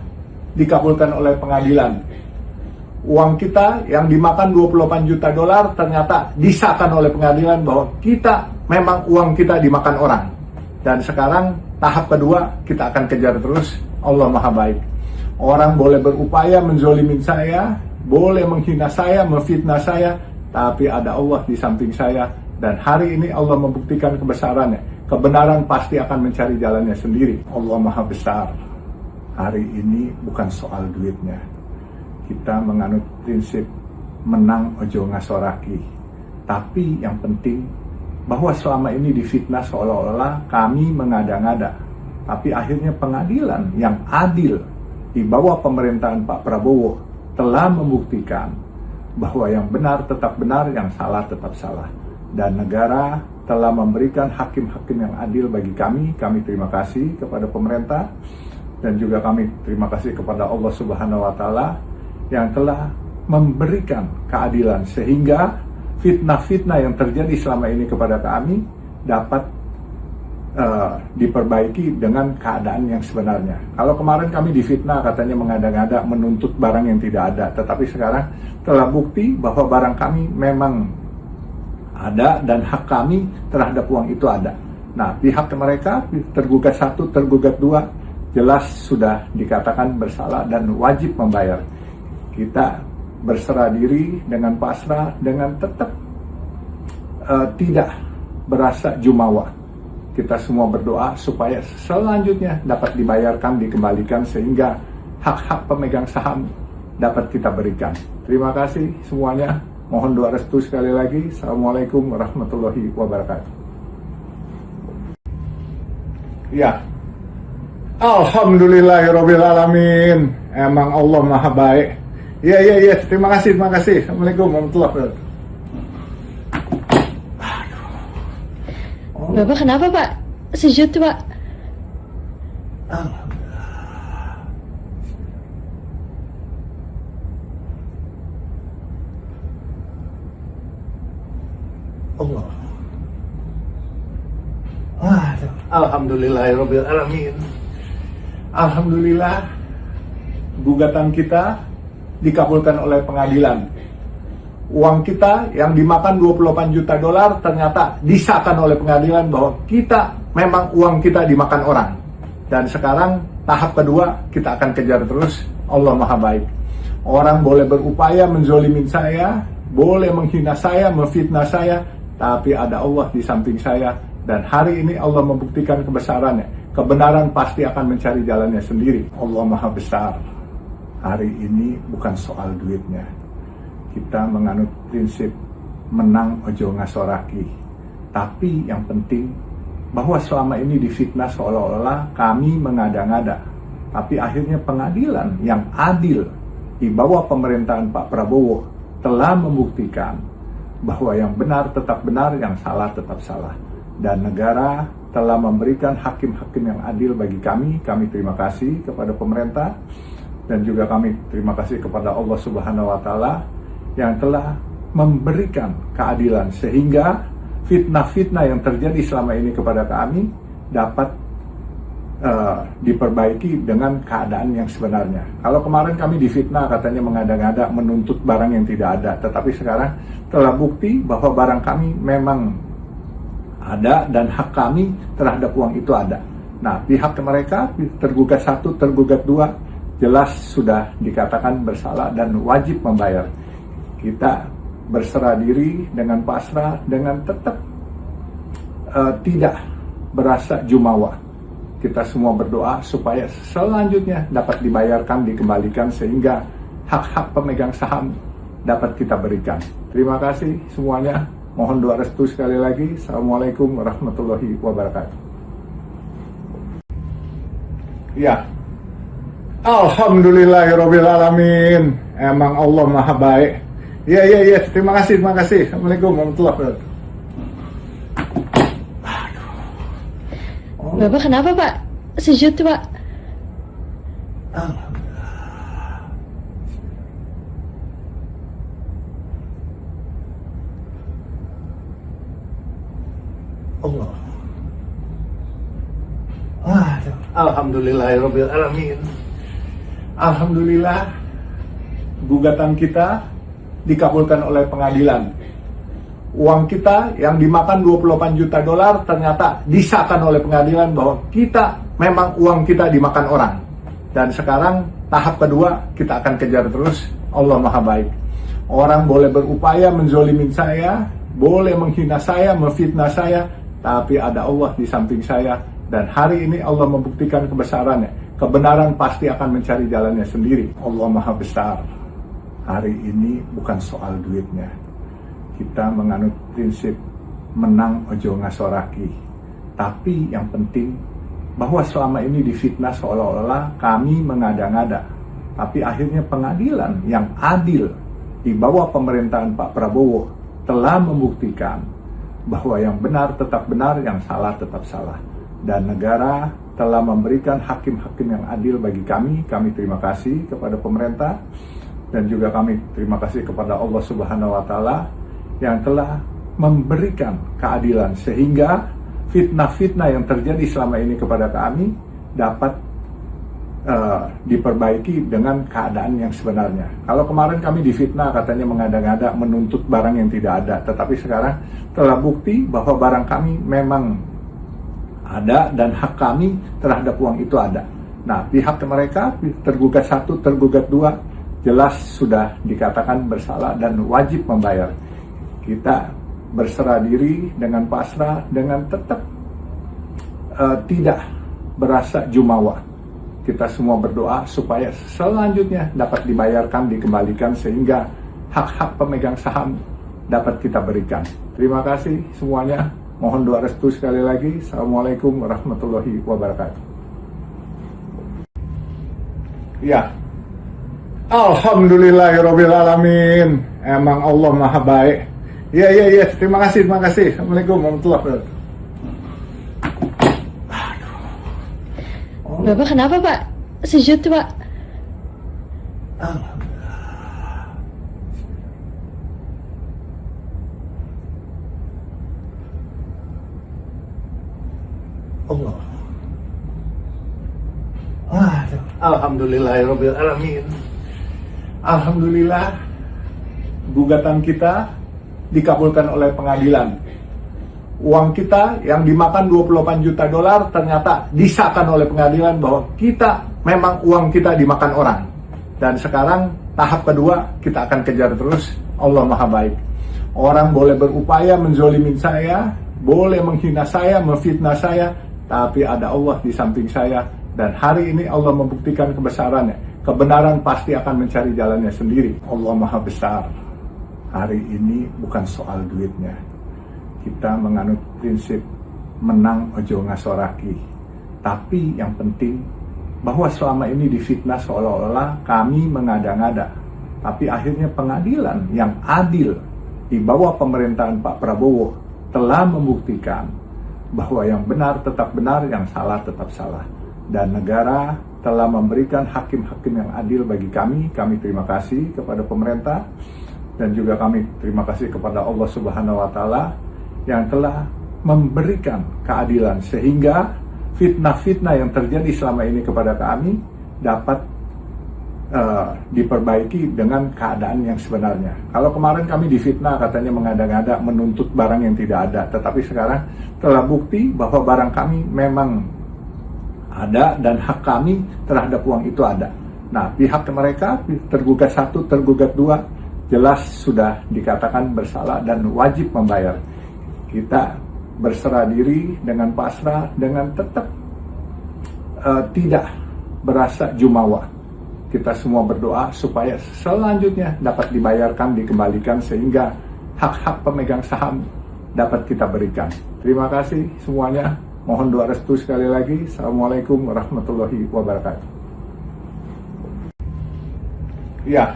S1: dikabulkan oleh pengadilan. Uang kita yang dimakan 28 juta dolar ternyata disahkan oleh pengadilan bahwa kita memang uang kita dimakan orang. Dan sekarang tahap kedua kita akan kejar terus. Allah Maha Baik. Orang boleh berupaya menzolimin saya, boleh menghina saya, memfitnah saya, tapi ada Allah di samping saya. Dan hari ini Allah membuktikan kebesarannya. Kebenaran pasti akan mencari jalannya sendiri. Allah Maha Besar. Hari ini bukan soal duitnya. Kita menganut prinsip menang ojo ngasoraki. Tapi yang penting bahwa selama ini difitnah seolah-olah kami mengada-ngada. Tapi akhirnya pengadilan yang adil di bawah pemerintahan Pak Prabowo telah membuktikan bahwa yang benar tetap benar, yang salah tetap salah. Dan negara telah memberikan hakim-hakim yang adil bagi kami. Kami terima kasih kepada pemerintah dan juga kami terima kasih kepada Allah Subhanahu wa Ta'ala yang telah memberikan keadilan sehingga fitnah-fitnah yang terjadi selama ini kepada kami dapat diperbaiki dengan keadaan yang sebenarnya. Kalau kemarin kami difitnah katanya mengada-ngada menuntut barang yang tidak ada, tetapi sekarang telah bukti bahwa barang kami memang ada dan hak kami terhadap uang itu ada. Nah, pihak mereka tergugat 1, tergugat 2 jelas sudah dikatakan bersalah dan wajib membayar. Kita berserah diri dengan pasrah, dengan tetap tidak berasa jumawa. Kita semua berdoa supaya selanjutnya dapat dibayarkan, dikembalikan sehingga hak-hak pemegang saham dapat kita berikan. Terima kasih semuanya. Mohon doa restu sekali lagi. Assalamualaikum warahmatullahi wabarakatuh. Ya. Alhamdulillahirabbil alamin. Emang Allah Maha Baik. Iya. Terima kasih. Assalamualaikum warahmatullahi wabarakatuh.
S2: Bapak kenapa Pak? Sujud Pak.
S1: Allah. Alhamdulillahirabbil alamin. Alhamdulillah, gugatan kita dikabulkan oleh pengadilan. Uang kita yang dimakan 28 juta dolar ternyata disahkan oleh pengadilan bahwa kita memang uang kita dimakan orang. Dan sekarang tahap kedua kita akan kejar terus. Allah Maha Baik. Orang boleh berupaya menzolimin saya, boleh menghina saya, memfitnah saya, tapi ada Allah di samping saya. Dan hari ini Allah membuktikan kebesarannya. Kebenaran pasti akan mencari jalannya sendiri. Allah Maha Besar. Hari ini bukan soal duitnya. Kita menganut prinsip menang ojo ngasoraki. Tapi yang penting bahwa selama ini difitnah seolah-olah kami mengada-ngada. Tapi akhirnya pengadilan yang adil di bawah pemerintahan Pak Prabowo telah membuktikan bahwa yang benar tetap benar, yang salah tetap salah. Dan negara telah memberikan hakim-hakim yang adil bagi kami. Kami terima kasih kepada pemerintah dan juga kami terima kasih kepada Allah Subhanahu wa Ta'ala yang telah memberikan keadilan sehingga fitnah-fitnah yang terjadi selama ini kepada kami dapat diperbaiki dengan keadaan yang sebenarnya. Kalau kemarin kami difitnah katanya mengada-ngada menuntut barang yang tidak ada, tetapi sekarang telah bukti bahwa barang kami memang ada dan hak kami terhadap uang itu ada. Nah, pihak mereka tergugat 1, tergugat 2 jelas sudah dikatakan bersalah dan wajib membayar. Kita berserah diri dengan pasrah, dengan tetap tidak berasa jumawa. Kita semua berdoa supaya selanjutnya dapat dibayarkan, dikembalikan sehingga hak-hak pemegang saham dapat kita berikan. Terima kasih semuanya. Mohon doa restu sekali lagi. Assalamualaikum warahmatullahi wabarakatuh. Ya. Alhamdulillahirabbil alamin. Emang Allah Maha Baik. Iya. Terima kasih. Assalamualaikum warahmatullahi wabarakatuh.
S2: Bapak kenapa Pak? Sujud Pak.
S1: Allah. Alhamdulillahirabbil alamin. Alhamdulillah, gugatan kita dikabulkan oleh pengadilan. Uang kita yang dimakan 28 juta dolar ternyata disahkan oleh pengadilan bahwa kita memang uang kita dimakan orang. Dan sekarang tahap kedua kita akan kejar terus. Allah Maha Baik. Orang boleh berupaya menzolimin saya, boleh menghina saya, memfitnah saya, tapi ada Allah di samping saya. Dan hari ini Allah membuktikan kebesarannya. Kebenaran pasti akan mencari jalannya sendiri. Allah Maha Besar. Hari ini bukan soal duitnya. Kita menganut prinsip menang ojo ngasoraki. Tapi yang penting bahwa selama ini difitnah seolah-olah kami mengada-ngada. Tapi akhirnya pengadilan yang adil di bawah pemerintahan Pak Prabowo telah membuktikan bahwa yang benar tetap benar, yang salah tetap salah. Dan negara telah memberikan hakim-hakim yang adil bagi kami. Kami terima kasih kepada pemerintah dan juga kami terima kasih kepada Allah Subhanahu wa Ta'ala yang telah memberikan keadilan sehingga fitnah-fitnah yang terjadi selama ini kepada kami dapat diperbaiki dengan keadaan yang sebenarnya. Kalau kemarin kami difitnah katanya mengada-ngada menuntut barang yang tidak ada, tetapi sekarang telah bukti bahwa barang kami memang ada dan hak kami terhadap uang itu ada. Nah, pihak mereka tergugat 1, tergugat 2 jelas sudah dikatakan bersalah dan wajib membayar. Kita berserah diri dengan pasrah, dengan tetap tidak berasa jumawa. Kita semua berdoa supaya selanjutnya dapat dibayarkan, dikembalikan sehingga hak-hak pemegang saham dapat kita berikan. Terima kasih semuanya. Mohon doa restu sekali lagi. Assalamualaikum warahmatullahi wabarakatuh. Ya. Alhamdulillahirabbil alamin. Emang Allah Maha Baik. Iya. Terima kasih. Assalamualaikum warahmatullahi wabarakatuh.
S2: Bapak kenapa Pak? Sujud Pak.
S1: Alhamdulillahirobbilalamin. Alhamdulillah, gugatan kita dikabulkan oleh pengadilan. Uang kita yang dimakan 28 juta dolar ternyata disahkan oleh pengadilan bahwa kita memang uang kita dimakan orang. Dan sekarang tahap kedua kita akan kejar terus. Allah Maha Baik. Orang boleh berupaya menzolimin saya, boleh menghina saya, memfitnah saya, tapi ada Allah di samping saya. Dan hari ini Allah membuktikan kebesarannya. Kebenaran pasti akan mencari jalannya sendiri. Allah Maha Besar. Hari ini bukan soal duitnya. Kita menganut prinsip menang ojo ngasoraki. Tapi yang penting bahwa selama ini difitnah seolah-olah kami mengada-ngada. Tapi akhirnya pengadilan yang adil di bawah pemerintahan Pak Prabowo telah membuktikan bahwa yang benar tetap benar, yang salah tetap salah. Dan negara telah memberikan hakim-hakim yang adil bagi kami. Kami terima kasih kepada pemerintah dan juga kami terima kasih kepada Allah Subhanahu wa Ta'ala yang telah memberikan keadilan sehingga fitnah-fitnah yang terjadi selama ini kepada kami dapat diperbaiki dengan keadaan yang sebenarnya. Kalau kemarin kami difitnah katanya mengada-ngada menuntut barang yang tidak ada, tetapi sekarang telah bukti bahwa barang kami memang ada dan hak kami terhadap uang itu ada. Nah, pihak mereka tergugat 1, tergugat 2 jelas sudah dikatakan bersalah dan wajib membayar. Kita berserah diri dengan pasrah, dengan tetap tidak berasa jumawa. Kita semua berdoa supaya selanjutnya dapat dibayarkan, dikembalikan sehingga hak-hak pemegang saham dapat kita berikan. Terima kasih semuanya. Mohon doa restu sekali lagi. Assalamualaikum warahmatullahi wabarakatuh. Ya.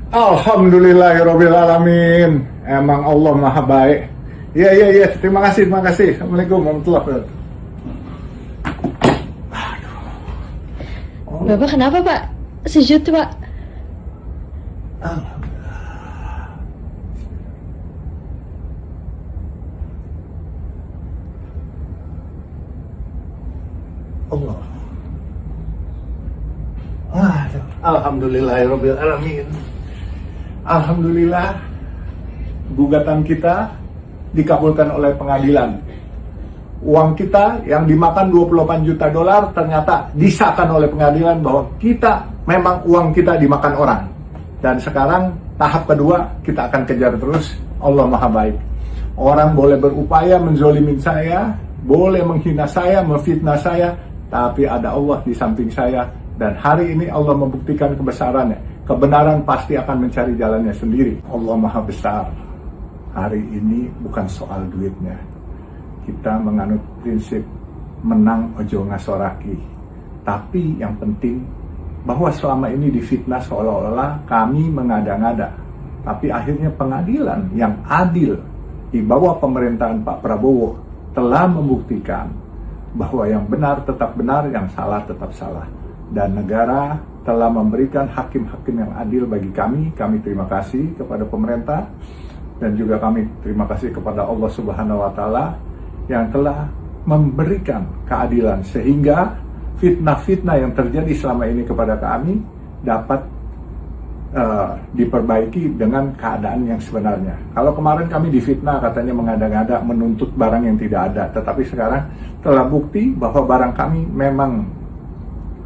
S1: Alhamdulillahirobbilalamin. Emang Allah Maha Baik. Iya. Terima kasih. Assalamualaikum warahmatullahi wabarakatuh.
S2: Bapak kenapa Pak? Sujud Pak.
S1: Allah. Alhamdulillahirobbilalamin. Alhamdulillah, gugatan kita dikabulkan oleh pengadilan. Uang kita yang dimakan 28 juta dolar ternyata disahkan oleh pengadilan bahwa kita memang uang kita dimakan orang. Dan sekarang tahap kedua kita akan kejar terus. Allah Maha Baik. Orang boleh berupaya menzolimin saya, boleh menghina saya, memfitnah saya, tapi ada Allah di samping saya. Dan hari ini Allah membuktikan kebesarannya. Kebenaran pasti akan mencari jalannya sendiri. Allah Maha Besar. Hari ini bukan soal duitnya. Kita menganut prinsip menang ojo ngasoraki. Tapi yang penting bahwa selama ini difitnah seolah-olah kami mengada-ngada. Tapi akhirnya pengadilan yang adil di bawah pemerintahan Pak Prabowo telah membuktikan bahwa yang benar tetap benar, yang salah tetap salah. Dan negara telah memberikan hakim-hakim yang adil bagi kami. Kami terima kasih kepada pemerintah dan juga kami terima kasih kepada Allah Subhanahu wa Ta'ala yang telah memberikan keadilan sehingga fitnah-fitnah yang terjadi selama ini kepada kami dapat diperbaiki dengan keadaan yang sebenarnya. Kalau kemarin kami difitnah katanya mengada-ngada menuntut barang yang tidak ada, tetapi sekarang telah bukti bahwa barang kami memang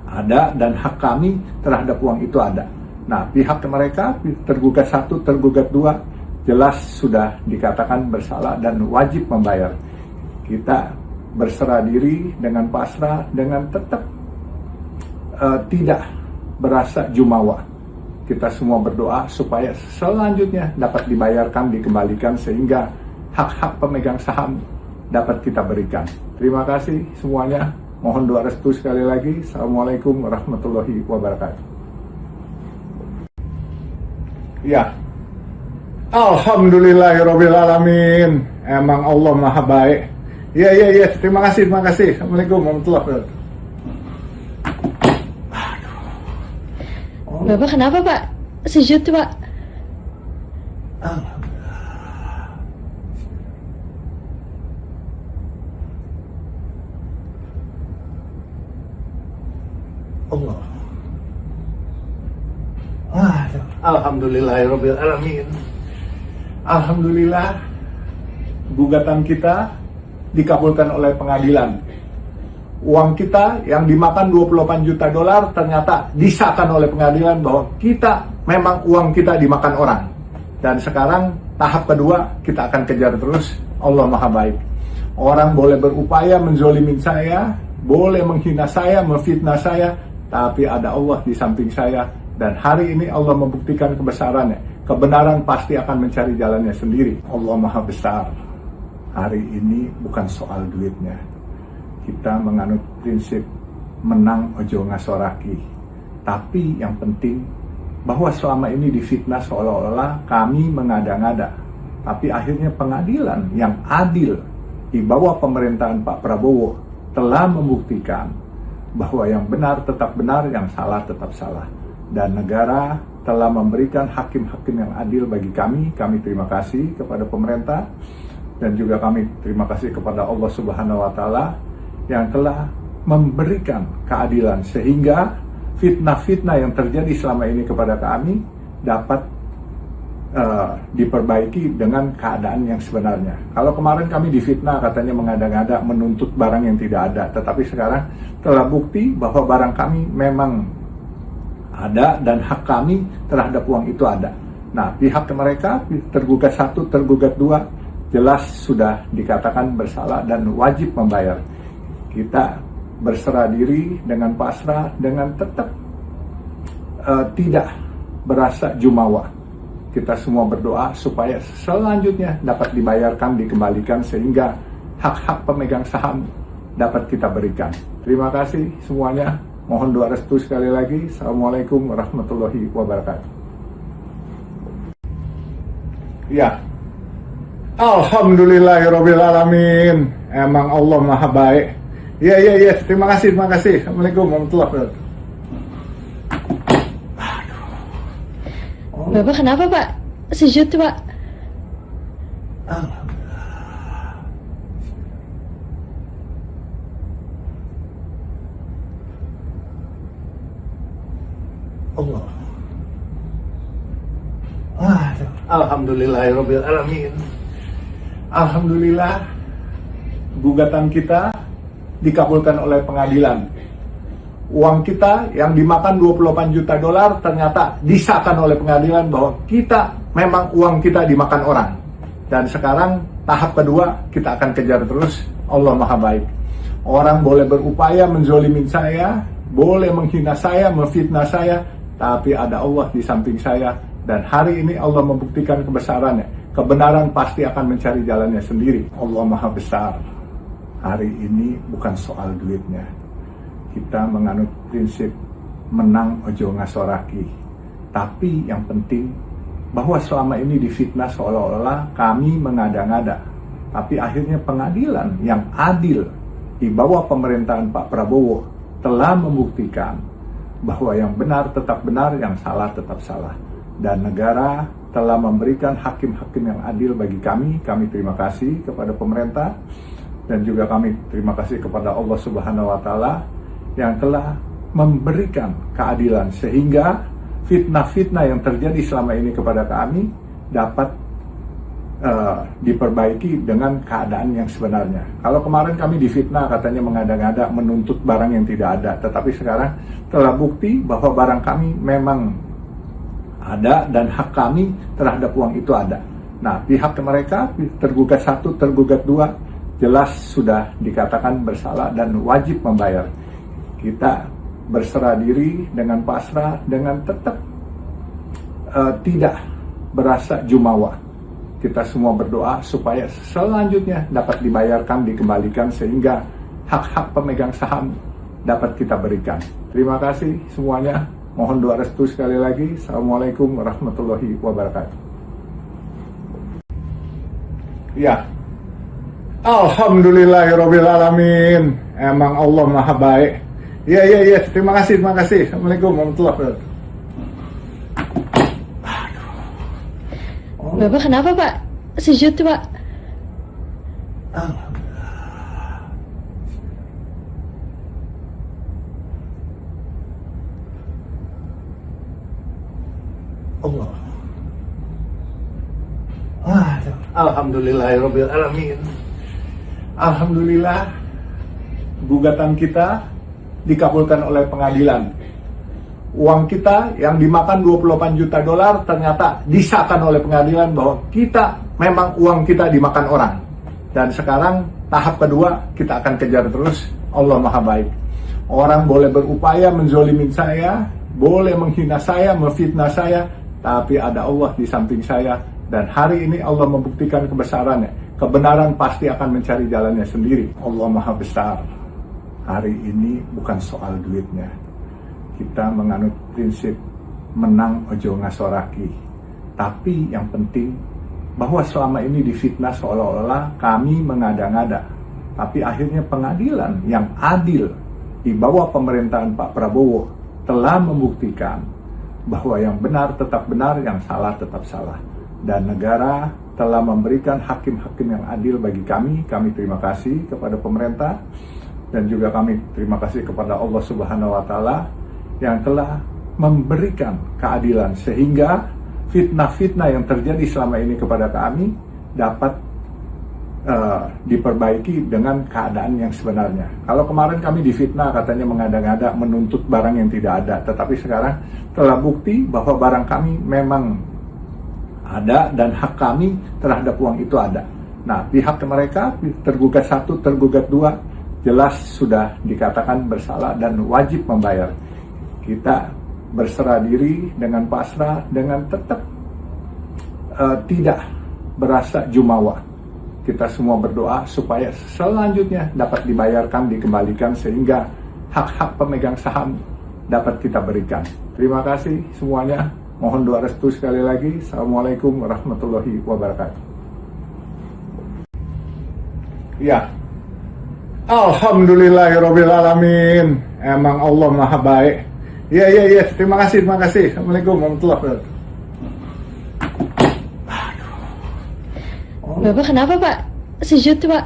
S1: ada dan hak kami terhadap uang itu ada. Nah, pihak mereka tergugat 1, tergugat 2 jelas sudah dikatakan bersalah dan wajib membayar. Kita berserah diri dengan pasrah, dengan tetap tidak berasa jumawa. Kita semua berdoa supaya selanjutnya dapat dibayarkan, dikembalikan sehingga hak-hak pemegang saham dapat kita berikan. Terima kasih semuanya. Mohon doa restu sekali lagi. Assalamualaikum warahmatullahi wabarakatuh. Ya. Alhamdulillahirobbilalamin. Emang Allah Maha Baik. Iya. Terima kasih. Assalamualaikum warahmatullahi wabarakatuh.
S2: Bapak kenapa Pak? Sujud Pak.
S1: Allah. Alhamdulillahirobbilalamin. Alhamdulillah, gugatan kita dikabulkan oleh pengadilan. Uang kita yang dimakan 28 juta dolar ternyata disahkan oleh pengadilan bahwa kita memang uang kita dimakan orang. Dan sekarang tahap kedua kita akan kejar terus. Allah Maha Baik. Orang boleh berupaya menzolimin saya, boleh menghina saya, memfitnah saya, tapi ada Allah di samping saya. Dan hari ini Allah membuktikan kebesarannya. Kebenaran pasti akan mencari jalannya sendiri. Allah Maha Besar. Hari ini bukan soal duitnya. Kita menganut prinsip menang ojo ngasoraki. Tapi yang penting bahwa selama ini difitnah seolah-olah kami mengada-ngada. Tapi akhirnya pengadilan yang adil di bawah pemerintahan Pak Prabowo telah membuktikan bahwa yang benar tetap benar, yang salah tetap salah. Dan negara telah memberikan hakim-hakim yang adil bagi kami. Kami terima kasih kepada pemerintah dan juga kami terima kasih kepada Allah Subhanahu wa Ta'ala yang telah memberikan keadilan sehingga fitnah-fitnah yang terjadi selama ini kepada kami dapat diperbaiki dengan keadaan yang sebenarnya. Kalau kemarin kami difitnah katanya mengada-ngada menuntut barang yang tidak ada, tetapi sekarang telah bukti bahwa barang kami memang ada dan hak kami terhadap uang itu ada. Nah, pihak mereka tergugat 1, tergugat 2 jelas sudah dikatakan bersalah dan wajib membayar. Kita berserah diri dengan pasrah, dengan tetap tidak berasa jumawa. Kita semua berdoa supaya selanjutnya dapat dibayarkan, dikembalikan sehingga hak-hak pemegang saham dapat kita berikan. Terima kasih semuanya. Mohon doa restu sekali lagi. Assalamualaikum warahmatullahi wabarakatuh. Ya, Alhamdulillahirobbilalamin. Emang Allah Maha Baik. Ya. Terima kasih. Assalamualaikum warahmatullahi wabarakatuh.
S2: Bapak kenapa Pak? Sujud Pak.
S1: Allah. Alhamdulillahirobbilalamin. Alhamdulillah, gugatan kita dikabulkan oleh pengadilan. Uang kita yang dimakan 28 juta dolar ternyata disahkan oleh pengadilan bahwa kita memang uang kita dimakan orang. Dan sekarang tahap kedua kita akan kejar terus. Allah Maha Baik. Orang boleh berupaya menzolimin saya, boleh menghina saya, memfitnah saya, tapi ada Allah di samping saya. Dan hari ini Allah membuktikan kebesarannya. Kebenaran pasti akan mencari jalannya sendiri. Allah Maha Besar. Hari ini bukan soal duitnya. Kita menganut prinsip menang ojo ngasoraki. Tapi yang penting bahwa selama ini difitnah seolah-olah kami mengada-ngada. Tapi akhirnya pengadilan yang adil di bawah pemerintahan Pak Prabowo telah membuktikan bahwa yang benar tetap benar, yang salah tetap salah. Dan negara telah memberikan hakim-hakim yang adil bagi kami. Kami terima kasih kepada pemerintah dan juga kami terima kasih kepada Allah Subhanahu wa Ta'ala yang telah memberikan keadilan sehingga fitnah-fitnah yang terjadi selama ini kepada kami dapat diperbaiki dengan keadaan yang sebenarnya. Kalau kemarin kami difitnah katanya mengada-ngada menuntut barang yang tidak ada, tetapi sekarang telah bukti bahwa barang kami memang ada dan hak kami terhadap uang itu ada. Nah, pihak mereka tergugat 1, tergugat 2 jelas sudah dikatakan bersalah dan wajib membayar. Kita berserah diri dengan pasrah, dengan tetap tidak berasa jumawa. Kita semua berdoa supaya selanjutnya dapat dibayarkan, dikembalikan sehingga hak-hak pemegang saham dapat kita berikan. Terima kasih semuanya. Mohon doa restu sekali lagi. Assalamualaikum warahmatullahi wabarakatuh. Ya, Alhamdulillahirobbilalamin. Emang Allah Maha Baik. Ya. Terima kasih. Assalamualaikum warahmatullahi wabarakatuh.
S2: Bapak kenapa Pak? Sujud Pak.
S1: Allah. Alhamdulillahirabbil alamin. Alhamdulillah, gugatan kita dikabulkan oleh pengadilan. Uang kita yang dimakan 28 juta dolar ternyata disahkan oleh pengadilan bahwa kita memang uang kita dimakan orang. Dan sekarang tahap kedua kita akan kejar terus. Allah Maha Baik. Orang boleh berupaya menzolimin saya, boleh menghina saya, memfitnah saya, tapi ada Allah di samping saya. Dan hari ini Allah membuktikan kebesarannya. Kebenaran pasti akan mencari jalannya sendiri. Allah Maha Besar. Hari ini bukan soal duitnya. Kita menganut prinsip menang ojo ngasoraki. Tapi yang penting bahwa selama ini difitnah seolah-olah kami mengada-ngada. Tapi akhirnya pengadilan yang adil di bawah pemerintahan Pak Prabowo telah membuktikan bahwa yang benar tetap benar, yang salah tetap salah. Dan negara telah memberikan hakim-hakim yang adil bagi kami. Kami terima kasih kepada pemerintah dan juga kami terima kasih kepada Allah Subhanahu wa Ta'ala yang telah memberikan keadilan sehingga fitnah-fitnah yang terjadi selama ini kepada kami dapat diperbaiki dengan keadaan yang sebenarnya. Kalau kemarin kami difitnah katanya mengada-ngada menuntut barang yang tidak ada, tetapi sekarang telah bukti bahwa barang kami memang ada dan hak kami terhadap uang itu ada. Nah, pihak mereka tergugat 1, tergugat 2 jelas sudah dikatakan bersalah dan wajib membayar. Kita berserah diri dengan pasrah, dengan tetap tidak berasa jumawa. Kita semua berdoa supaya selanjutnya dapat dibayarkan, dikembalikan sehingga hak-hak pemegang saham dapat kita berikan. Terima kasih semuanya. Mohon doa restu sekali lagi. Assalamualaikum warahmatullahi wabarakatuh. Ya, alhamdulillahirabbil alamin. Emang Allah Maha Baik. Ya. Terima kasih. Assalamualaikum warahmatullahi wabarakatuh.
S2: Bapak kenapa Pak? Sujud Pak.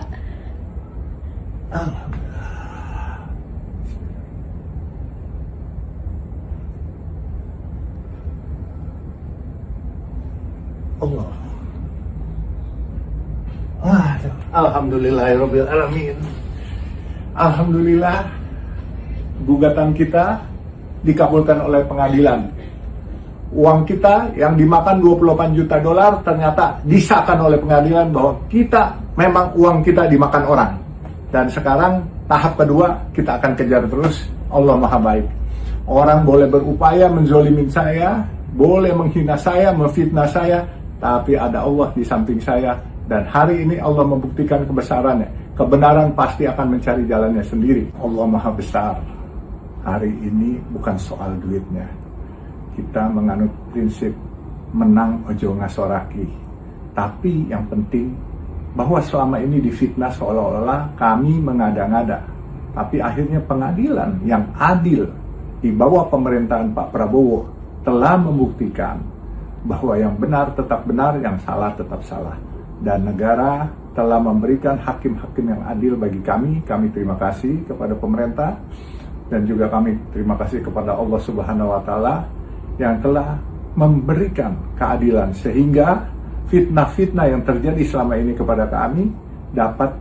S1: Allah. Alhamdulillahirabbil alamin. Alhamdulillah, gugatan kita dikabulkan oleh pengadilan. Uang kita yang dimakan 28 juta dolar ternyata disahkan oleh pengadilan bahwa kita memang uang kita dimakan orang. Dan sekarang tahap kedua kita akan kejar terus. Allah Maha Baik. Orang boleh berupaya menzolimin saya, boleh menghina saya, memfitnah saya, tapi ada Allah di samping saya. Dan hari ini Allah membuktikan kebesarannya. Kebenaran pasti akan mencari jalannya sendiri. Allah Maha Besar. Hari ini bukan soal duitnya. Kita menganut prinsip menang ojo ngasoraki. Tapi yang penting bahwa selama ini difitnah seolah-olah kami mengada-ngada. Tapi akhirnya pengadilan yang adil di bawah pemerintahan Pak Prabowo telah membuktikan bahwa yang benar tetap benar, yang salah tetap salah. Dan negara telah memberikan hakim-hakim yang adil bagi kami. Kami terima kasih kepada pemerintah dan juga kami terima kasih kepada Allah Subhanahu wa Ta'ala yang telah memberikan keadilan sehingga fitnah-fitnah yang terjadi selama ini kepada kami dapat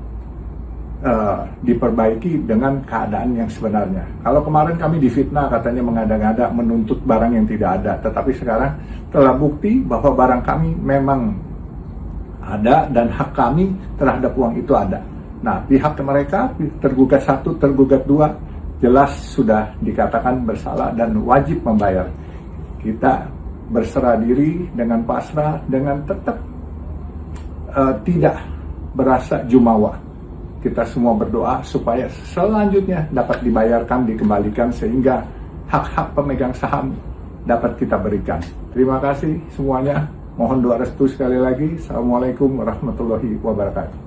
S1: diperbaiki dengan keadaan yang sebenarnya. Kalau kemarin kami difitnah katanya mengada-ngada menuntut barang yang tidak ada, tetapi sekarang telah bukti bahwa barang kami memang ada dan hak kami terhadap uang itu ada. Nah, pihak mereka tergugat 1, tergugat 2 jelas sudah dikatakan bersalah dan wajib membayar. Kita berserah diri dengan pasrah, dengan tetap tidak berasa jumawa. Kita semua berdoa supaya selanjutnya dapat dibayarkan, dikembalikan sehingga hak-hak pemegang saham dapat kita berikan. Terima kasih semuanya. Mohon doa restu sekali lagi. Assalamualaikum warahmatullahi wabarakatuh.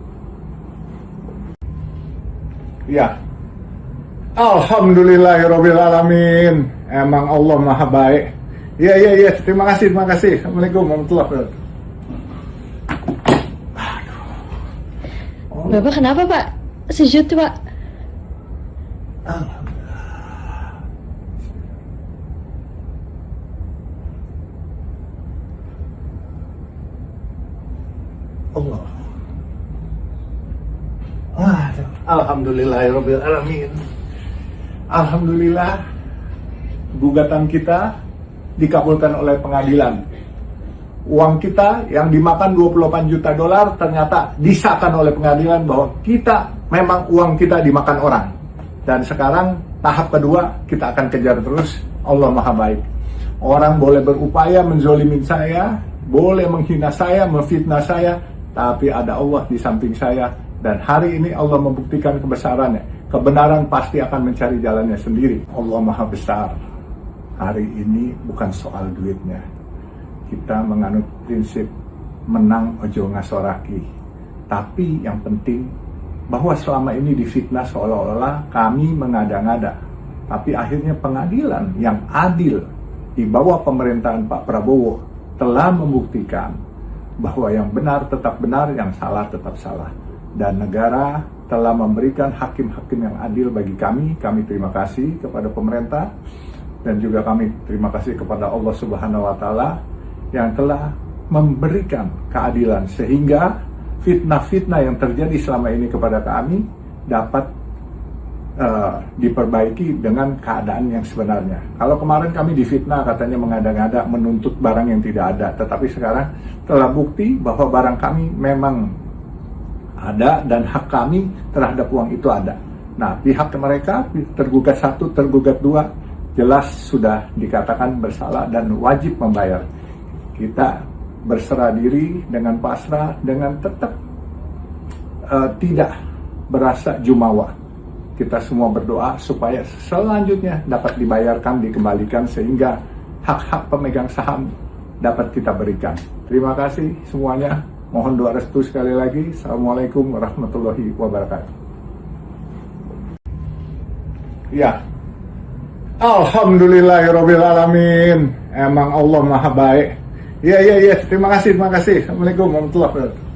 S1: Ya, alhamdulillahirabbil alamin. Emang Allah Maha Baik. Ya. Terima kasih. Assalamualaikum warahmatullahi wabarakatuh.
S2: Bapak kenapa Pak? Sujud Pak.
S1: Allah. Alhamdulillahirabbil alamin. Alhamdulillah, gugatan kita dikabulkan oleh pengadilan. Uang kita yang dimakan 28 juta dolar ternyata disahkan oleh pengadilan bahwa kita memang uang kita dimakan orang. Dan sekarang tahap kedua kita akan kejar terus. Allah Maha Baik. Orang boleh berupaya menzolimin saya, boleh menghina saya, memfitnah saya, tapi ada Allah di samping saya. Dan hari ini Allah membuktikan kebesarannya. Kebenaran pasti akan mencari jalannya sendiri. Allah Maha Besar. Hari ini bukan soal duitnya. Kita menganut prinsip menang ojo ngasoraki. Tapi yang penting bahwa selama ini difitnah seolah-olah kami mengada-ngada. Tapi akhirnya pengadilan yang adil di bawah pemerintahan Pak Prabowo telah membuktikan bahwa yang benar tetap benar, yang salah tetap salah. Dan negara telah memberikan hakim-hakim yang adil bagi kami. Kami terima kasih kepada pemerintah dan juga kami terima kasih kepada Allah Subhanahu wa Ta'ala yang telah memberikan keadilan sehingga fitnah-fitnah yang terjadi selama ini kepada kami dapat diperbaiki dengan keadaan yang sebenarnya. Kalau kemarin kami difitnah katanya mengada-ngada menuntut barang yang tidak ada, tetapi sekarang telah bukti bahwa barang kami memang ada dan hak kami terhadap uang itu ada. Nah, pihak mereka tergugat 1, tergugat 2 jelas sudah dikatakan bersalah dan wajib membayar. Kita berserah diri dengan pasrah, dengan tetap tidak berasa jumawa. Kita semua berdoa supaya selanjutnya dapat dibayarkan, dikembalikan sehingga hak-hak pemegang saham dapat kita berikan. Terima kasih semuanya. Mohon doa restu sekali lagi. Assalamualaikum warahmatullahi wabarakatuh. Ya. Alhamdulillahirabbil alamin. Emang Allah Maha Baik. Iya. Terima kasih. Assalamualaikum warahmatullahi wabarakatuh.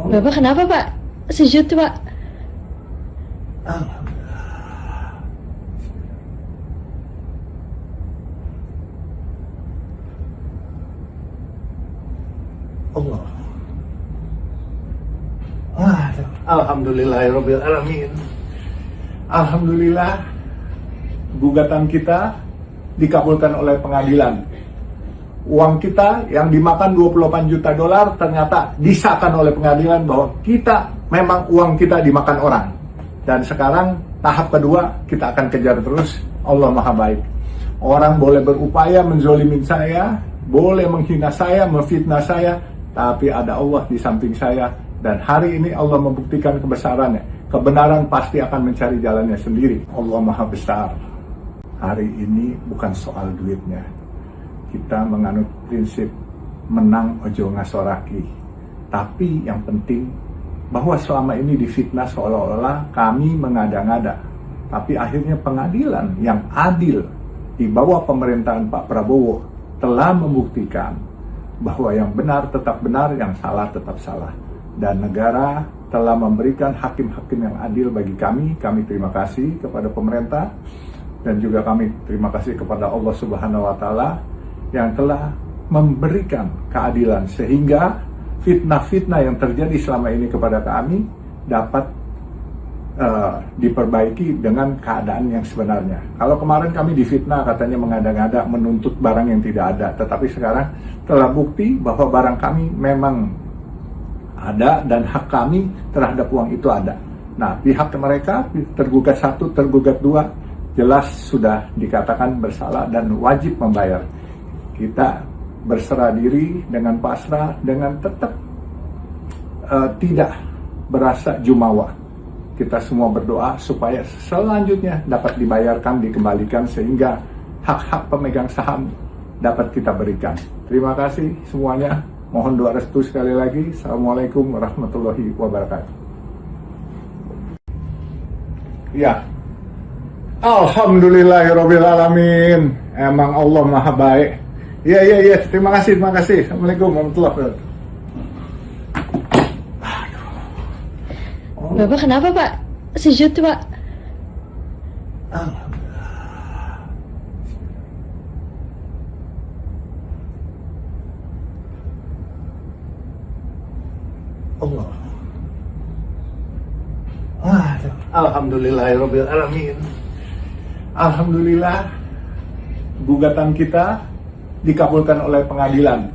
S2: Bapak kenapa Pak? Sujud Pak.
S1: Allah. Alhamdulillahirabbil alamin. Alhamdulillah, gugatan kita dikabulkan oleh pengadilan. Uang kita yang dimakan 28 juta dolar ternyata disahkan oleh pengadilan bahwa kita memang uang kita dimakan orang. Dan sekarang tahap kedua kita akan kejar terus. Allah Maha Baik. Orang boleh berupaya menzolimin saya, boleh menghina saya, memfitnah saya, tapi ada Allah di samping saya. Dan hari ini Allah membuktikan kebesarannya. Kebenaran pasti akan mencari jalannya sendiri. Allah Maha Besar. Hari ini bukan soal duitnya. Kita menganut prinsip menang ojo ngasoraki. Tapi yang penting bahwa selama ini difitnah seolah-olah kami mengada-ngada. Tapi akhirnya pengadilan yang adil di bawah pemerintahan Pak Prabowo telah membuktikan bahwa yang benar tetap benar, yang salah tetap salah. Dan negara telah memberikan hakim-hakim yang adil bagi kami. Kami terima kasih kepada pemerintah dan juga kami terima kasih kepada Allah Subhanahu wa Ta'ala yang telah memberikan keadilan sehingga fitnah-fitnah yang terjadi selama ini kepada kami dapat diperbaiki dengan keadaan yang sebenarnya. Kalau kemarin kami difitnah katanya mengada-ngada menuntut barang yang tidak ada, tetapi sekarang telah bukti bahwa barang kami memang ada dan hak kami terhadap uang itu ada. Nah, pihak mereka tergugat 1, tergugat 2 jelas sudah dikatakan bersalah dan wajib membayar. Kita berserah diri dengan pasrah, dengan tetap tidak berasa jumawa. Kita semua berdoa supaya selanjutnya dapat dibayarkan, dikembalikan sehingga hak-hak pemegang saham dapat kita berikan. Terima kasih semuanya. Mohon doa restu sekali lagi. Assalamualaikum warahmatullahi wabarakatuh. Ya. Alhamdulillahirabbil alamin. Emang Allah Maha Baik. Iya. Terima kasih. Assalamualaikum warahmatullahi wabarakatuh.
S2: Bapak kenapa Pak? Sujud Pak.
S1: Allah. Alhamdulillahirabbil alamin. Alhamdulillah, gugatan kita dikabulkan oleh pengadilan.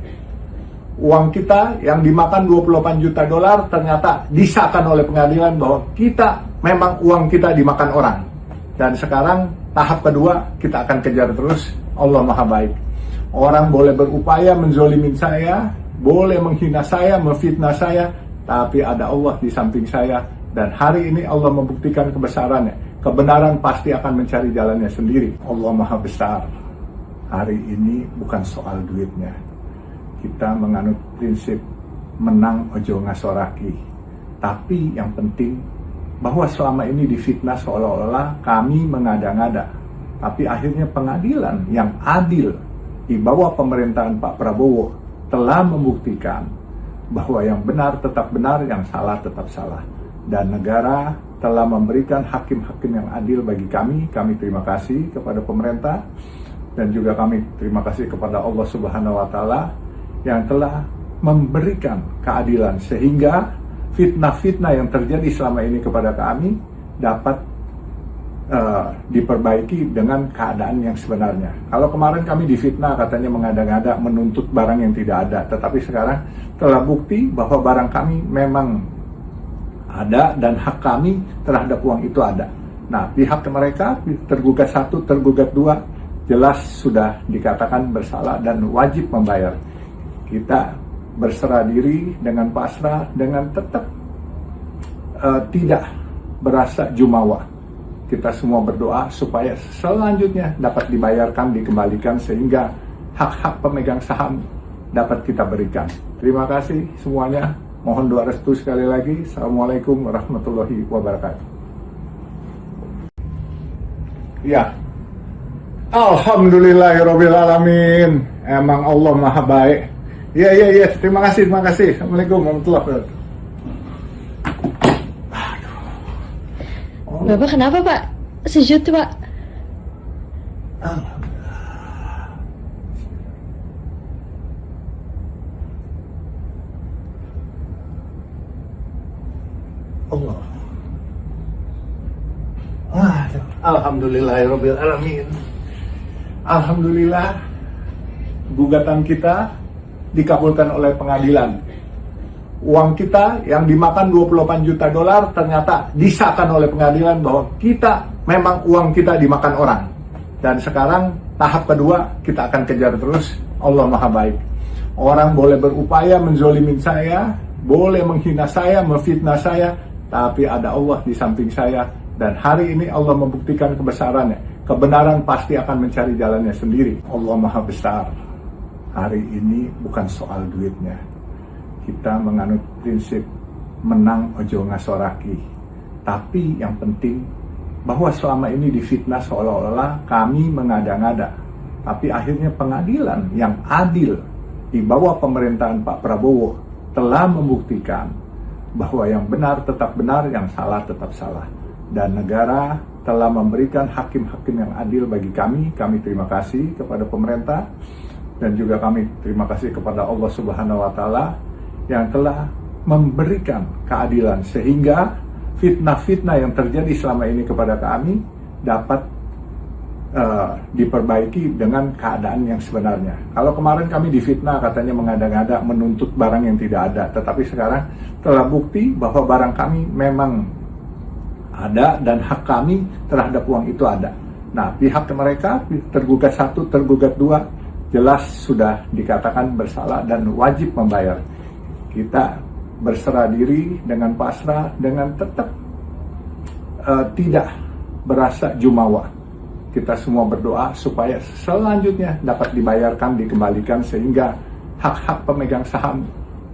S1: Uang kita yang dimakan 28 juta dolar ternyata disahkan oleh pengadilan bahwa kita memang uang kita dimakan orang. Dan sekarang tahap kedua kita akan kejar terus. Allah Maha Baik. Orang boleh berupaya menzolimin saya, boleh menghina saya, memfitnah saya, tapi ada Allah di samping saya. Dan hari ini Allah membuktikan kebesarannya. Kebenaran pasti akan mencari jalannya sendiri. Allah Maha Besar. Hari ini bukan soal duitnya. Kita menganut prinsip menang ojo ngasoraki. Tapi yang penting bahwa selama ini difitnah seolah-olah kami mengada-ngada. Tapi akhirnya pengadilan yang adil di bawah pemerintahan Pak Prabowo telah membuktikan bahwa yang benar tetap benar, yang salah tetap salah. Dan negara telah memberikan hakim-hakim yang adil bagi kami. Kami terima kasih kepada pemerintah dan juga kami terima kasih kepada Allah Subhanahu wa Ta'ala yang telah memberikan keadilan sehingga fitnah-fitnah yang terjadi selama ini kepada kami dapat diperbaiki dengan keadaan yang sebenarnya. Kalau kemarin kami difitnah katanya mengada-ngada menuntut barang yang tidak ada, tetapi sekarang telah bukti bahwa barang kami memang ada dan hak kami terhadap uang itu ada. Nah, pihak mereka tergugat 1, tergugat 2 jelas sudah dikatakan bersalah dan wajib membayar. Kita berserah diri dengan pasrah, dengan tetap tidak berasa jumawa. Kita semua berdoa supaya selanjutnya dapat dibayarkan, dikembalikan sehingga hak-hak pemegang saham dapat kita berikan. Terima kasih semuanya. Mohon doa restu sekali lagi. Assalamualaikum warahmatullahi wabarakatuh. Ya. Alhamdulillahirabbil alamin. Emang Allah Maha Baik. Ya. Terima kasih. Assalamualaikum warahmatullahi wabarakatuh.
S2: Bapak kenapa Pak? Sujud Pak.
S1: Allah. Alhamdulillahirabbil alamin. Alhamdulillah, gugatan kita dikabulkan oleh pengadilan. Uang kita yang dimakan 28 juta dolar ternyata disahkan oleh pengadilan bahwa kita memang uang kita dimakan orang. Dan sekarang tahap kedua kita akan kejar terus. Allah Maha Baik. Orang boleh berupaya menzolimin saya, boleh menghina saya, memfitnah saya, tapi ada Allah di samping saya. Dan hari ini Allah membuktikan kebesarannya. Kebenaran pasti akan mencari jalannya sendiri. Allah Maha Besar. Hari ini bukan soal duitnya. Kita menganut prinsip menang ojo ngasoraki. Tapi yang penting bahwa selama ini difitnah seolah-olah kami mengada-ngada. Tapi akhirnya pengadilan yang adil di bawah pemerintahan Pak Prabowo telah membuktikan bahwa yang benar tetap benar, yang salah tetap salah. Dan negara telah memberikan hakim-hakim yang adil bagi kami. Kami terima kasih kepada pemerintah dan juga kami terima kasih kepada Allah Subhanahu wa Ta'ala yang telah memberikan keadilan sehingga fitnah-fitnah yang terjadi selama ini kepada kami dapat diperbaiki dengan keadaan yang sebenarnya. Kalau kemarin kami difitnah katanya mengada-ngada menuntut barang yang tidak ada, tetapi sekarang telah bukti bahwa barang kami memang ada dan hak kami terhadap uang itu ada. Nah, pihak mereka tergugat 1, tergugat 2 jelas sudah dikatakan bersalah dan wajib membayar. Kita berserah diri dengan pasrah, dengan tetap tidak berasa jumawa. Kita semua berdoa supaya selanjutnya dapat dibayarkan, dikembalikan sehingga hak-hak pemegang saham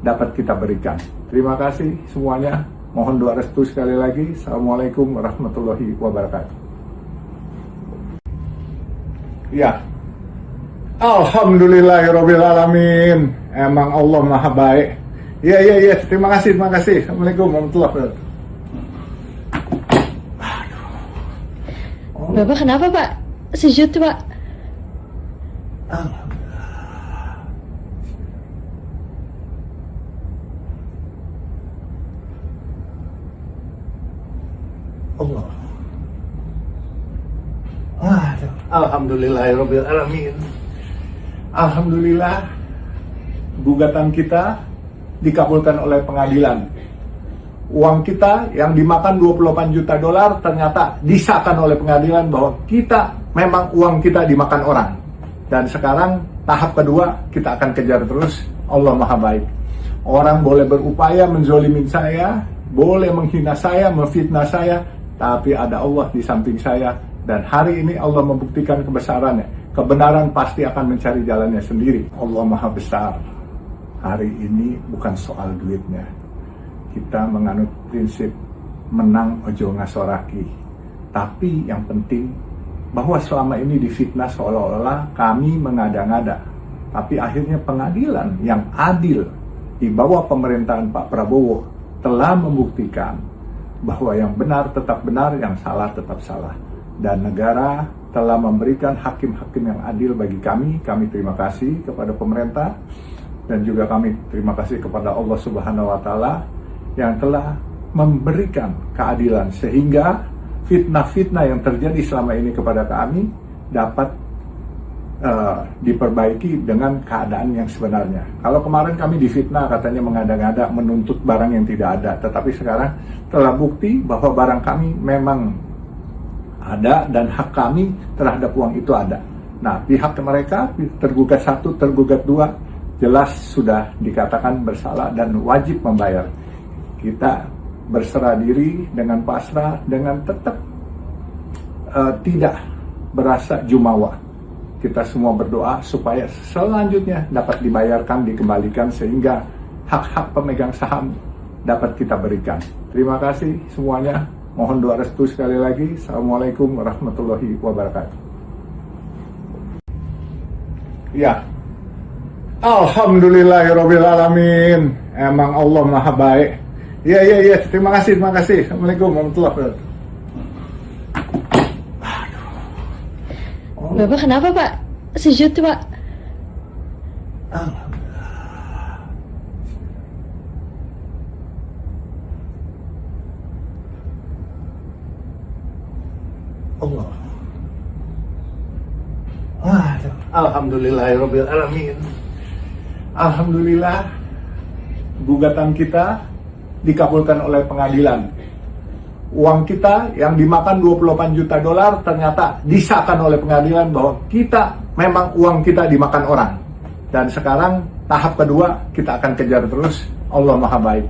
S1: dapat kita berikan. Terima kasih semuanya. Mohon doa restu sekali lagi. Assalamualaikum warahmatullahi wabarakatuh. Ya. Alhamdulillahirabbil alamin. Emang Allah Maha Baik. Ya. Terima kasih. Assalamualaikum warahmatullahi wabarakatuh.
S2: Bapak kenapa Pak? Sujud Pak.
S1: Alhamdulillahirabbil alamin. Alhamdulillah, gugatan kita dikabulkan oleh pengadilan. Uang kita yang dimakan 28 juta dolar ternyata disahkan oleh pengadilan bahwa kita memang uang kita dimakan orang. Dan sekarang tahap kedua kita akan kejar terus. Allah Maha Baik. Orang boleh berupaya menzolimin saya, boleh menghina saya, memfitnah saya, tapi ada Allah di samping saya. Dan hari ini Allah membuktikan kebesarannya. Kebenaran pasti akan mencari jalannya sendiri. Allah Maha Besar. Hari ini bukan soal duitnya. Kita menganut prinsip menang ojo ngasoraki. Tapi yang penting bahwa selama ini difitnah seolah-olah kami mengada-ngada. Tapi akhirnya pengadilan yang adil di bawah pemerintahan Pak Prabowo telah membuktikan bahwa yang benar tetap benar, yang salah tetap salah. Dan negara telah memberikan hakim-hakim yang adil bagi kami. Kami terima kasih kepada pemerintah dan juga kami terima kasih kepada Allah Subhanahu wa Ta'ala yang telah memberikan keadilan sehingga fitnah-fitnah yang terjadi selama ini kepada kami dapat diperbaiki dengan keadaan yang sebenarnya. Kalau kemarin kami difitnah katanya mengada-ngada menuntut barang yang tidak ada, tetapi sekarang telah bukti bahwa barang kami memang ada dan hak kami terhadap uang itu ada. Nah, pihak mereka tergugat 1, tergugat 2 jelas sudah dikatakan bersalah dan wajib membayar. Kita berserah diri dengan pasrah, dengan tetap tidak berasa jumawa. Kita semua berdoa supaya selanjutnya dapat dibayarkan, dikembalikan sehingga hak-hak pemegang saham dapat kita berikan. Terima kasih semuanya. Mohon doa restu sekali lagi. Assalamualaikum warahmatullahi wabarakatuh. Ya. Alhamdulillahirabbil alamin. Emang Allah Maha Baik. Ya. Terima kasih. Assalamualaikum warahmatullahi wabarakatuh.
S2: Bapak kenapa Pak? Sujud Pak.
S1: Allah. Alhamdulillahirabbil alamin. Alhamdulillah, gugatan kita dikabulkan oleh pengadilan. Uang kita yang dimakan 28 juta dolar ternyata disahkan oleh pengadilan bahwa kita memang uang kita dimakan orang. Dan sekarang tahap kedua kita akan kejar terus. Allah Maha Baik.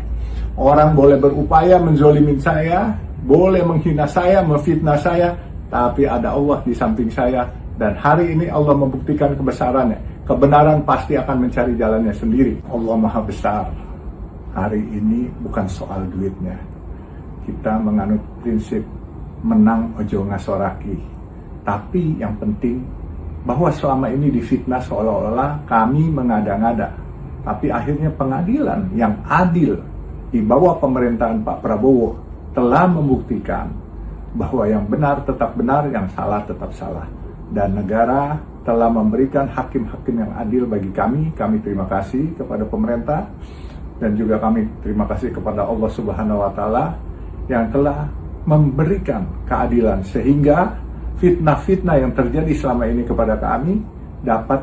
S1: Orang boleh berupaya menzolimin saya, boleh menghina saya, memfitnah saya, tapi ada Allah di samping saya. Dan hari ini Allah membuktikan kebesarannya. Kebenaran pasti akan mencari jalannya sendiri. Allah Maha Besar. Hari ini bukan soal duitnya. Kita menganut prinsip menang ojo ngasoraki. Tapi yang penting bahwa selama ini difitnah seolah-olah kami mengada-ngada. Tapi akhirnya pengadilan yang adil di bawah pemerintahan Pak Prabowo telah membuktikan bahwa yang benar tetap benar, yang salah tetap salah. Dan negara telah memberikan hakim-hakim yang adil bagi kami. Kami terima kasih kepada pemerintah dan juga kami terima kasih kepada Allah Subhanahu wa Ta'ala yang telah memberikan keadilan sehingga fitnah-fitnah yang terjadi selama ini kepada kami dapat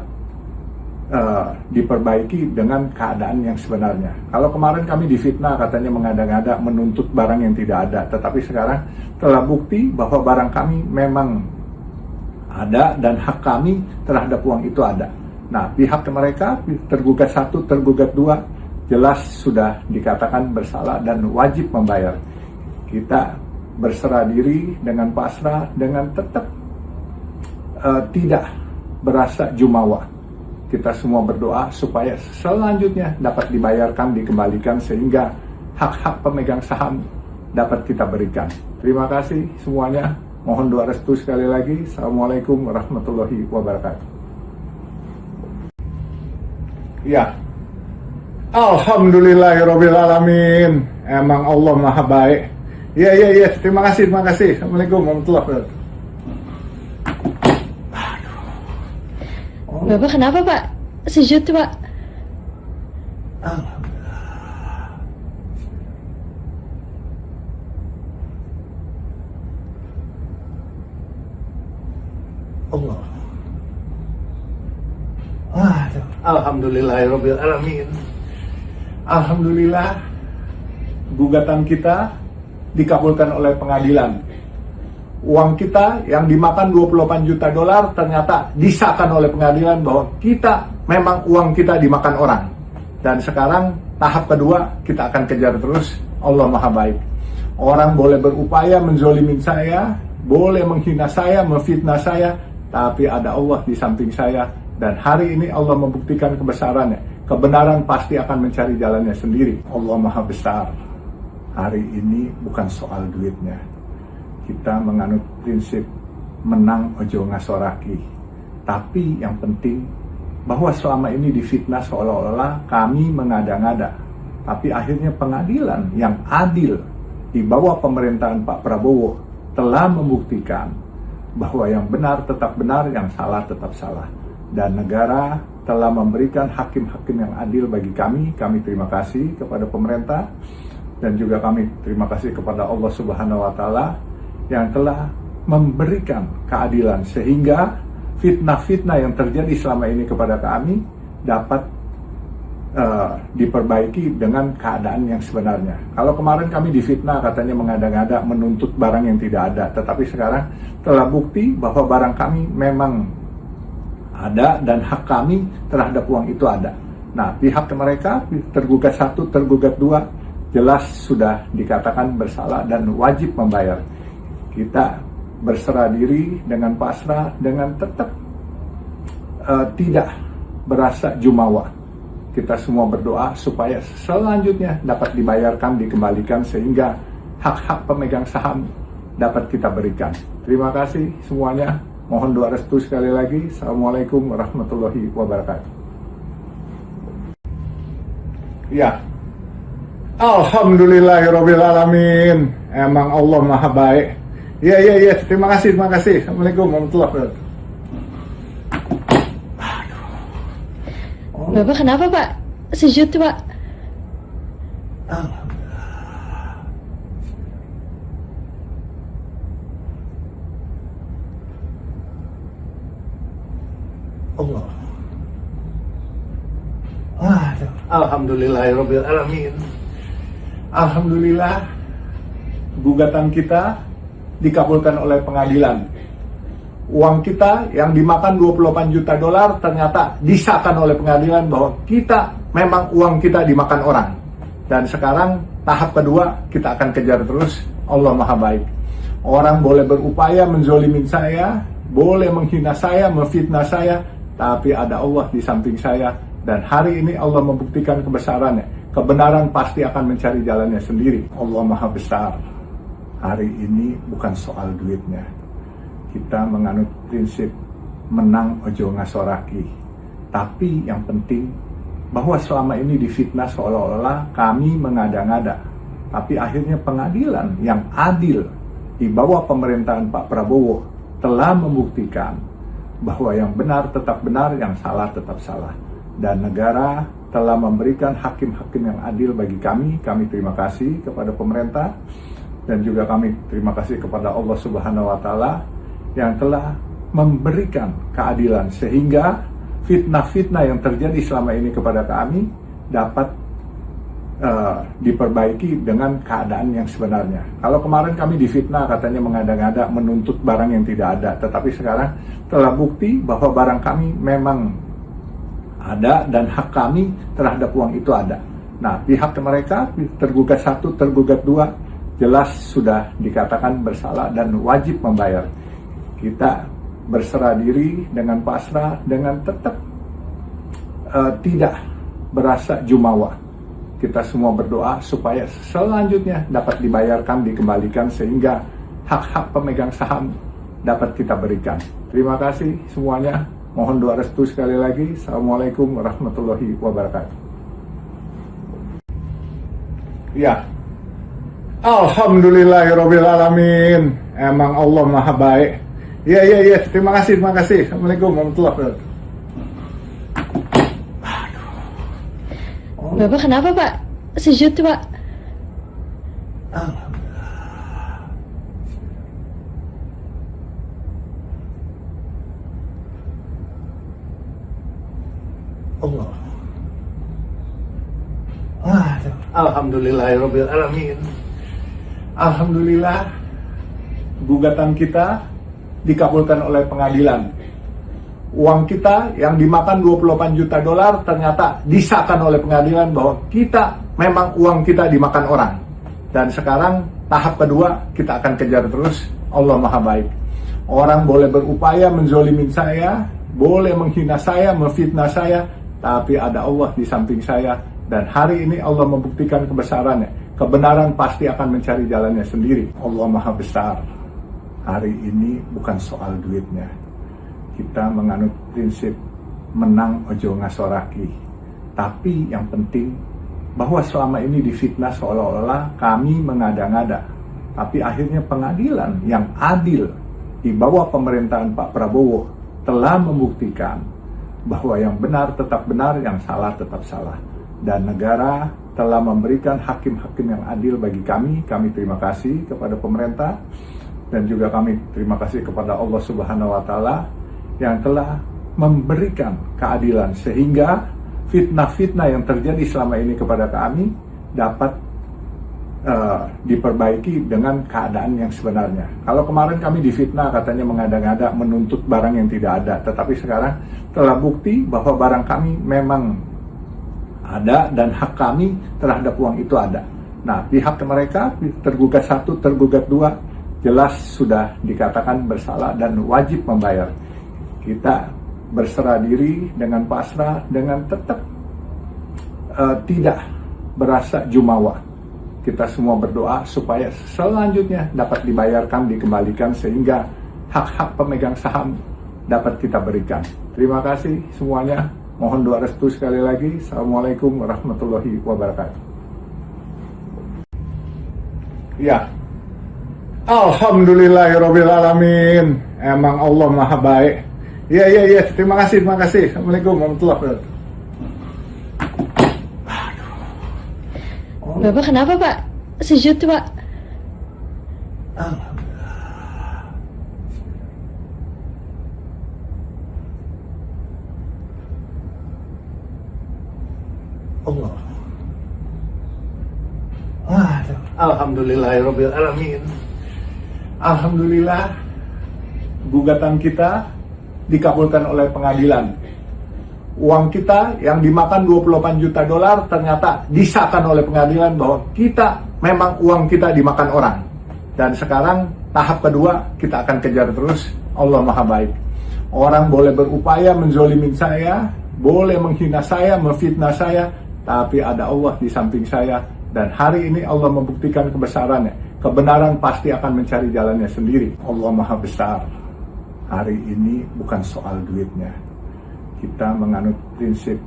S1: diperbaiki dengan keadaan yang sebenarnya. Kalau kemarin kami difitnah katanya mengada-ngada menuntut barang yang tidak ada, tetapi sekarang telah bukti bahwa barang kami memang ada dan hak kami terhadap uang itu ada. Nah, pihak mereka tergugat 1, tergugat 2 jelas sudah dikatakan bersalah dan wajib membayar. Kita berserah diri dengan pasrah, dengan tetap tidak berasa jumawa. Kita semua berdoa supaya selanjutnya dapat dibayarkan, dikembalikan sehingga hak-hak pemegang saham dapat kita berikan. Terima kasih semuanya. Mohon doa restu sekali lagi. Assalamualaikum warahmatullahi wabarakatuh. Ya. Alhamdulillahirabbil alamin. Emang Allah Maha Baik. Ya. Terima kasih. Assalamualaikum warahmatullahi wabarakatuh.
S2: Bapak kenapa Pak? Sujud Pak.
S1: Allah. Alhamdulillahirobbilalamin. Alhamdulillah, gugatan kita dikabulkan oleh pengadilan. Uang kita yang dimakan 28 juta dolar ternyata disahkan oleh pengadilan bahwa kita memang uang kita dimakan orang. Dan sekarang tahap kedua kita akan kejar terus. Allah Maha Baik. Orang boleh berupaya menzolimin saya, boleh menghina saya, memfitnah saya, tapi ada Allah di samping saya. Dan hari ini Allah membuktikan kebesarannya. Kebenaran pasti akan mencari jalannya sendiri. Allah Maha Besar. Hari ini bukan soal duitnya. Kita menganut prinsip menang ojo ngasoraki. Tapi yang penting bahwa selama ini difitnah seolah-olah kami mengada-ngada. Tapi akhirnya pengadilan yang adil di bawah pemerintahan Pak Prabowo telah membuktikan bahwa yang benar tetap benar, yang salah tetap salah. Dan negara telah memberikan hakim-hakim yang adil bagi kami. Kami terima kasih kepada pemerintah dan juga kami terima kasih kepada Allah Subhanahu wa Ta'ala yang telah memberikan keadilan sehingga fitnah-fitnah yang terjadi selama ini kepada kami dapat diperbaiki dengan keadaan yang sebenarnya. Kalau kemarin kami difitnah katanya mengada-ngada menuntut barang yang tidak ada, tetapi sekarang telah bukti bahwa barang kami memang ada dan hak kami terhadap uang itu ada. Nah, pihak mereka tergugat 1, tergugat 2 jelas sudah dikatakan bersalah dan wajib membayar. Kita berserah diri dengan pasrah, dengan tetap tidak berasa jumawa. Kita semua berdoa supaya selanjutnya dapat dibayarkan, dikembalikan sehingga hak-hak pemegang saham dapat kita berikan. Terima kasih semuanya. Mohon doa restu sekali lagi. Assalamualaikum warahmatullahi wabarakatuh. Ya, Alhamdulillahirobbilalamin. Emang Allah Maha Baik. Ya. Terima kasih. Assalamualaikum warahmatullahi wabarakatuh.
S2: Bapak kenapa Pak? Sujud Pak.
S1: Allah. Alhamdulillahirobbilalamin. Alhamdulillah, gugatan kita dikabulkan oleh pengadilan. Uang kita yang dimakan 28 juta dolar ternyata disahkan oleh pengadilan bahwa kita memang uang kita dimakan orang. Dan sekarang tahap kedua kita akan kejar terus. Allah Maha Baik. Orang boleh berupaya menzolimin saya, boleh menghina saya, memfitnah saya, tapi ada Allah di samping saya. Dan hari ini Allah membuktikan kebesarannya. Kebenaran pasti akan mencari jalannya sendiri. Allah Maha Besar. Hari ini bukan soal duitnya. Kita menganut prinsip menang ojo ngasoraki. Tapi yang penting bahwa selama ini difitnah seolah-olah kami mengada-ngada. Tapi akhirnya pengadilan yang adil di bawah pemerintahan Pak Prabowo telah membuktikan bahwa yang benar tetap benar, yang salah tetap salah. Dan negara telah memberikan hakim-hakim yang adil bagi kami. Kami terima kasih kepada pemerintah dan juga kami terima kasih kepada Allah Subhanahu wa Ta'ala yang telah memberikan keadilan sehingga fitnah-fitnah yang terjadi selama ini kepada kami dapat diperbaiki dengan keadaan yang sebenarnya. Kalau kemarin kami difitnah katanya mengada-ngada menuntut barang yang tidak ada, tetapi sekarang telah bukti bahwa barang kami memang ada dan hak kami terhadap uang itu ada. Nah, pihak mereka tergugat 1, tergugat 2 jelas sudah dikatakan bersalah dan wajib membayar. Kita berserah diri dengan pasrah, dengan tetap tidak berasa jumawa. Kita semua berdoa supaya selanjutnya dapat dibayarkan, dikembalikan sehingga hak-hak pemegang saham dapat kita berikan. Terima kasih semuanya. Mohon doa restu sekali lagi. Assalamualaikum warahmatullahi wabarakatuh. Ya, Alhamdulillahirobbilalamin. Emang Allah Maha Baik. Ya. Terima kasih. Assalamualaikum warahmatullahi wabarakatuh.
S2: Bapak kenapa Pak? Sujud Pak.
S1: Allah. Alhamdulillahirabbil alamin. Alhamdulillah, gugatan kita dikabulkan oleh pengadilan. Uang kita yang dimakan 28 juta dolar ternyata disahkan oleh pengadilan bahwa kita memang uang kita dimakan orang. Dan sekarang tahap kedua kita akan kejar terus. Allah Maha Baik. Orang boleh berupaya menzolimin saya, boleh menghina saya, memfitnah saya, tapi ada Allah di samping saya. Dan hari ini Allah membuktikan kebesarannya. Kebenaran pasti akan mencari jalannya sendiri. Allah Maha Besar. Hari ini bukan soal duitnya. Kita menganut prinsip menang ojo ngasoraki. Tapi yang penting bahwa selama ini difitnah seolah-olah kami mengada-ngada. Tapi akhirnya pengadilan yang adil di bawah pemerintahan Pak Prabowo telah membuktikan bahwa yang benar tetap benar, yang salah tetap salah. Dan negara telah memberikan hakim-hakim yang adil bagi kami. Kami terima kasih kepada pemerintah dan juga kami terima kasih kepada Allah Subhanahu wa Ta'ala yang telah memberikan keadilan sehingga fitnah-fitnah yang terjadi selama ini kepada kami dapat diperbaiki dengan keadaan yang sebenarnya. Kalau kemarin kami difitnah katanya mengada-ngada menuntut barang yang tidak ada, tetapi sekarang telah bukti bahwa barang kami memang ada dan hak kami terhadap uang itu ada. Nah, pihak mereka tergugat 1, tergugat 2 jelas sudah dikatakan bersalah dan wajib membayar. Kita berserah diri dengan pasrah, dengan tetap tidak berasa jumawa. Kita semua berdoa supaya selanjutnya dapat dibayarkan, dikembalikan sehingga hak-hak pemegang saham dapat kita berikan. Terima kasih semuanya. Mohon doa restu sekali lagi. Assalamualaikum warahmatullahi wabarakatuh. Ya. Alhamdulillahirabbil alamin. Emang Allah Maha Baik. Iya. Terima kasih. Assalamualaikum warahmatullahi wabarakatuh.
S2: Bapak kenapa Pak? Sejut Pak.
S1: Allah. Alhamdulillahirabbil alamin. Alhamdulillah, gugatan kita dikabulkan oleh pengadilan. Uang kita yang dimakan 28 juta dolar ternyata disahkan oleh pengadilan bahwa kita memang uang kita dimakan orang. Dan sekarang tahap kedua kita akan kejar terus. Allah Maha Baik. Orang boleh berupaya menzolimin saya, boleh menghina saya, memfitnah saya, tapi ada Allah di samping saya. Dan hari ini Allah membuktikan kebesarannya. Kebenaran pasti akan mencari jalannya sendiri. Allah Maha Besar. Hari ini bukan soal duitnya. Kita menganut prinsip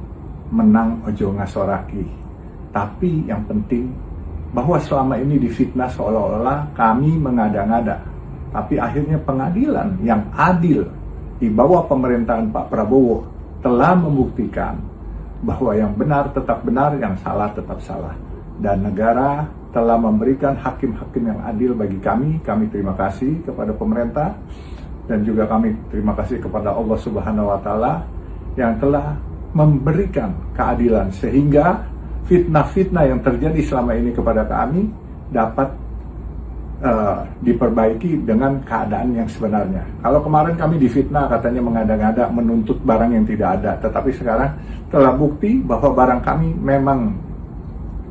S1: menang ojo ngasoraki. Tapi yang penting bahwa selama ini difitnah seolah-olah kami mengada-ngada. Tapi akhirnya pengadilan yang adil di bawah pemerintahan Pak Prabowo telah membuktikan bahwa yang benar tetap benar, yang salah tetap salah. Dan negara telah memberikan hakim-hakim yang adil bagi kami. Kami terima kasih kepada pemerintah dan juga kami terima kasih kepada Allah Subhanahu wa Ta'ala yang telah memberikan keadilan sehingga fitnah-fitnah yang terjadi selama ini kepada kami dapat diperbaiki dengan keadaan yang sebenarnya. Kalau kemarin kami difitnah katanya mengada-ngada menuntut barang yang tidak ada, tetapi sekarang telah bukti bahwa barang kami memang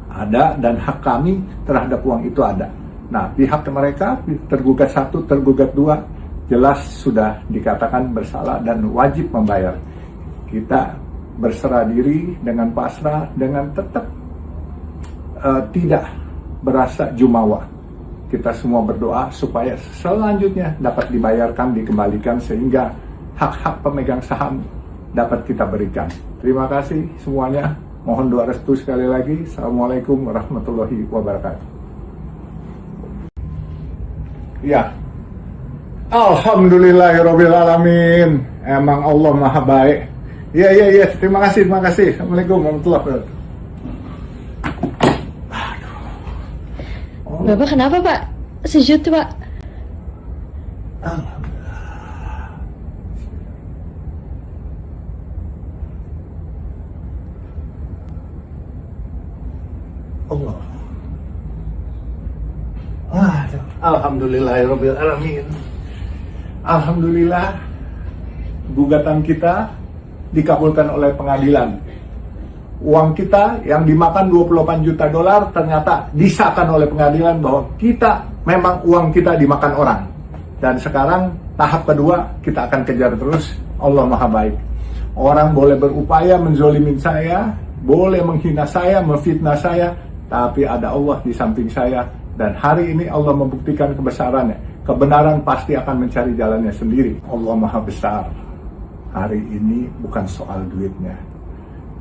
S1: ada dan hak kami terhadap uang itu ada. Nah, pihak mereka tergugat 1, tergugat 2 jelas sudah dikatakan bersalah dan wajib membayar. Kita berserah diri dengan pasrah, dengan tetap tidak berasa jumawa. Kita semua berdoa supaya selanjutnya dapat dibayarkan, dikembalikan sehingga hak-hak pemegang saham dapat kita berikan. Terima kasih semuanya. Mohon doa restu sekali lagi. Assalamualaikum warahmatullahi wabarakatuh. Ya. Alhamdulillahirabbil alamin. Emang Allah Maha Baik. Iya. Terima kasih. Assalamualaikum warahmatullahi wabarakatuh.
S2: Bapak kenapa Pak? Sejut Pak.
S1: Allah. Alhamdulillahirabbil alamin. Alhamdulillah, gugatan kita dikabulkan oleh pengadilan. Uang kita yang dimakan 28 juta dolar ternyata disahkan oleh pengadilan bahwa kita memang uang kita dimakan orang. Dan sekarang tahap kedua kita akan kejar terus. Allah Maha Baik. Orang boleh berupaya menzolimin saya, boleh menghina saya, memfitnah saya, tapi ada Allah di samping saya. Dan hari ini Allah membuktikan kebesarannya. Kebenaran pasti akan mencari jalannya sendiri. Allah Maha Besar. Hari ini bukan soal duitnya.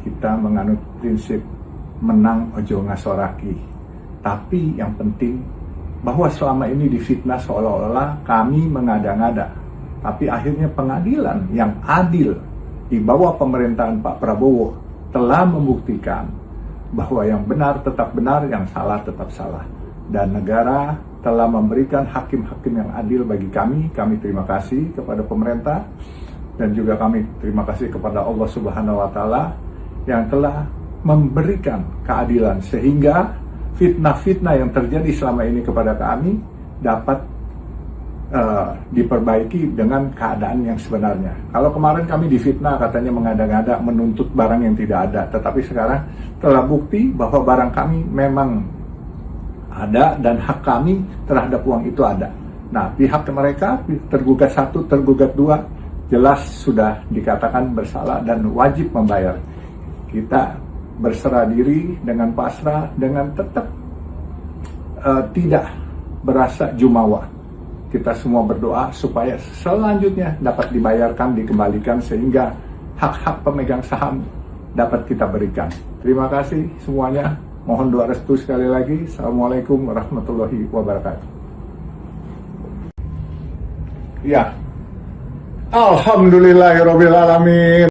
S1: Kita menganut prinsip menang ojo ngasoraki. Tapi yang penting bahwa selama ini difitnah seolah-olah kami mengada-ngada. Tapi akhirnya pengadilan yang adil di bawah pemerintahan Pak Prabowo telah membuktikan bahwa yang benar tetap benar, yang salah tetap salah. Dan negara telah memberikan hakim-hakim yang adil bagi kami. Kami terima kasih kepada pemerintah dan juga kami terima kasih kepada Allah Subhanahu wa Ta'ala yang telah memberikan keadilan sehingga fitnah-fitnah yang terjadi selama ini kepada kami dapat diperbaiki dengan keadaan yang sebenarnya. Kalau kemarin kami difitnah katanya mengada-ngada menuntut barang yang tidak ada, tetapi sekarang telah bukti bahwa barang kami memang ada dan hak kami terhadap uang itu ada. Nah, pihak mereka tergugat 1, tergugat 2 jelas sudah dikatakan bersalah dan wajib membayar. Kita berserah diri dengan pasrah, dengan tetap tidak berasa jumawa. Kita semua berdoa supaya selanjutnya dapat dibayarkan, dikembalikan sehingga hak-hak pemegang saham dapat kita berikan. Terima kasih semuanya. Mohon doa restu sekali lagi. Assalamualaikum warahmatullahi wabarakatuh. Ya, alhamdulillahirabbil alamin.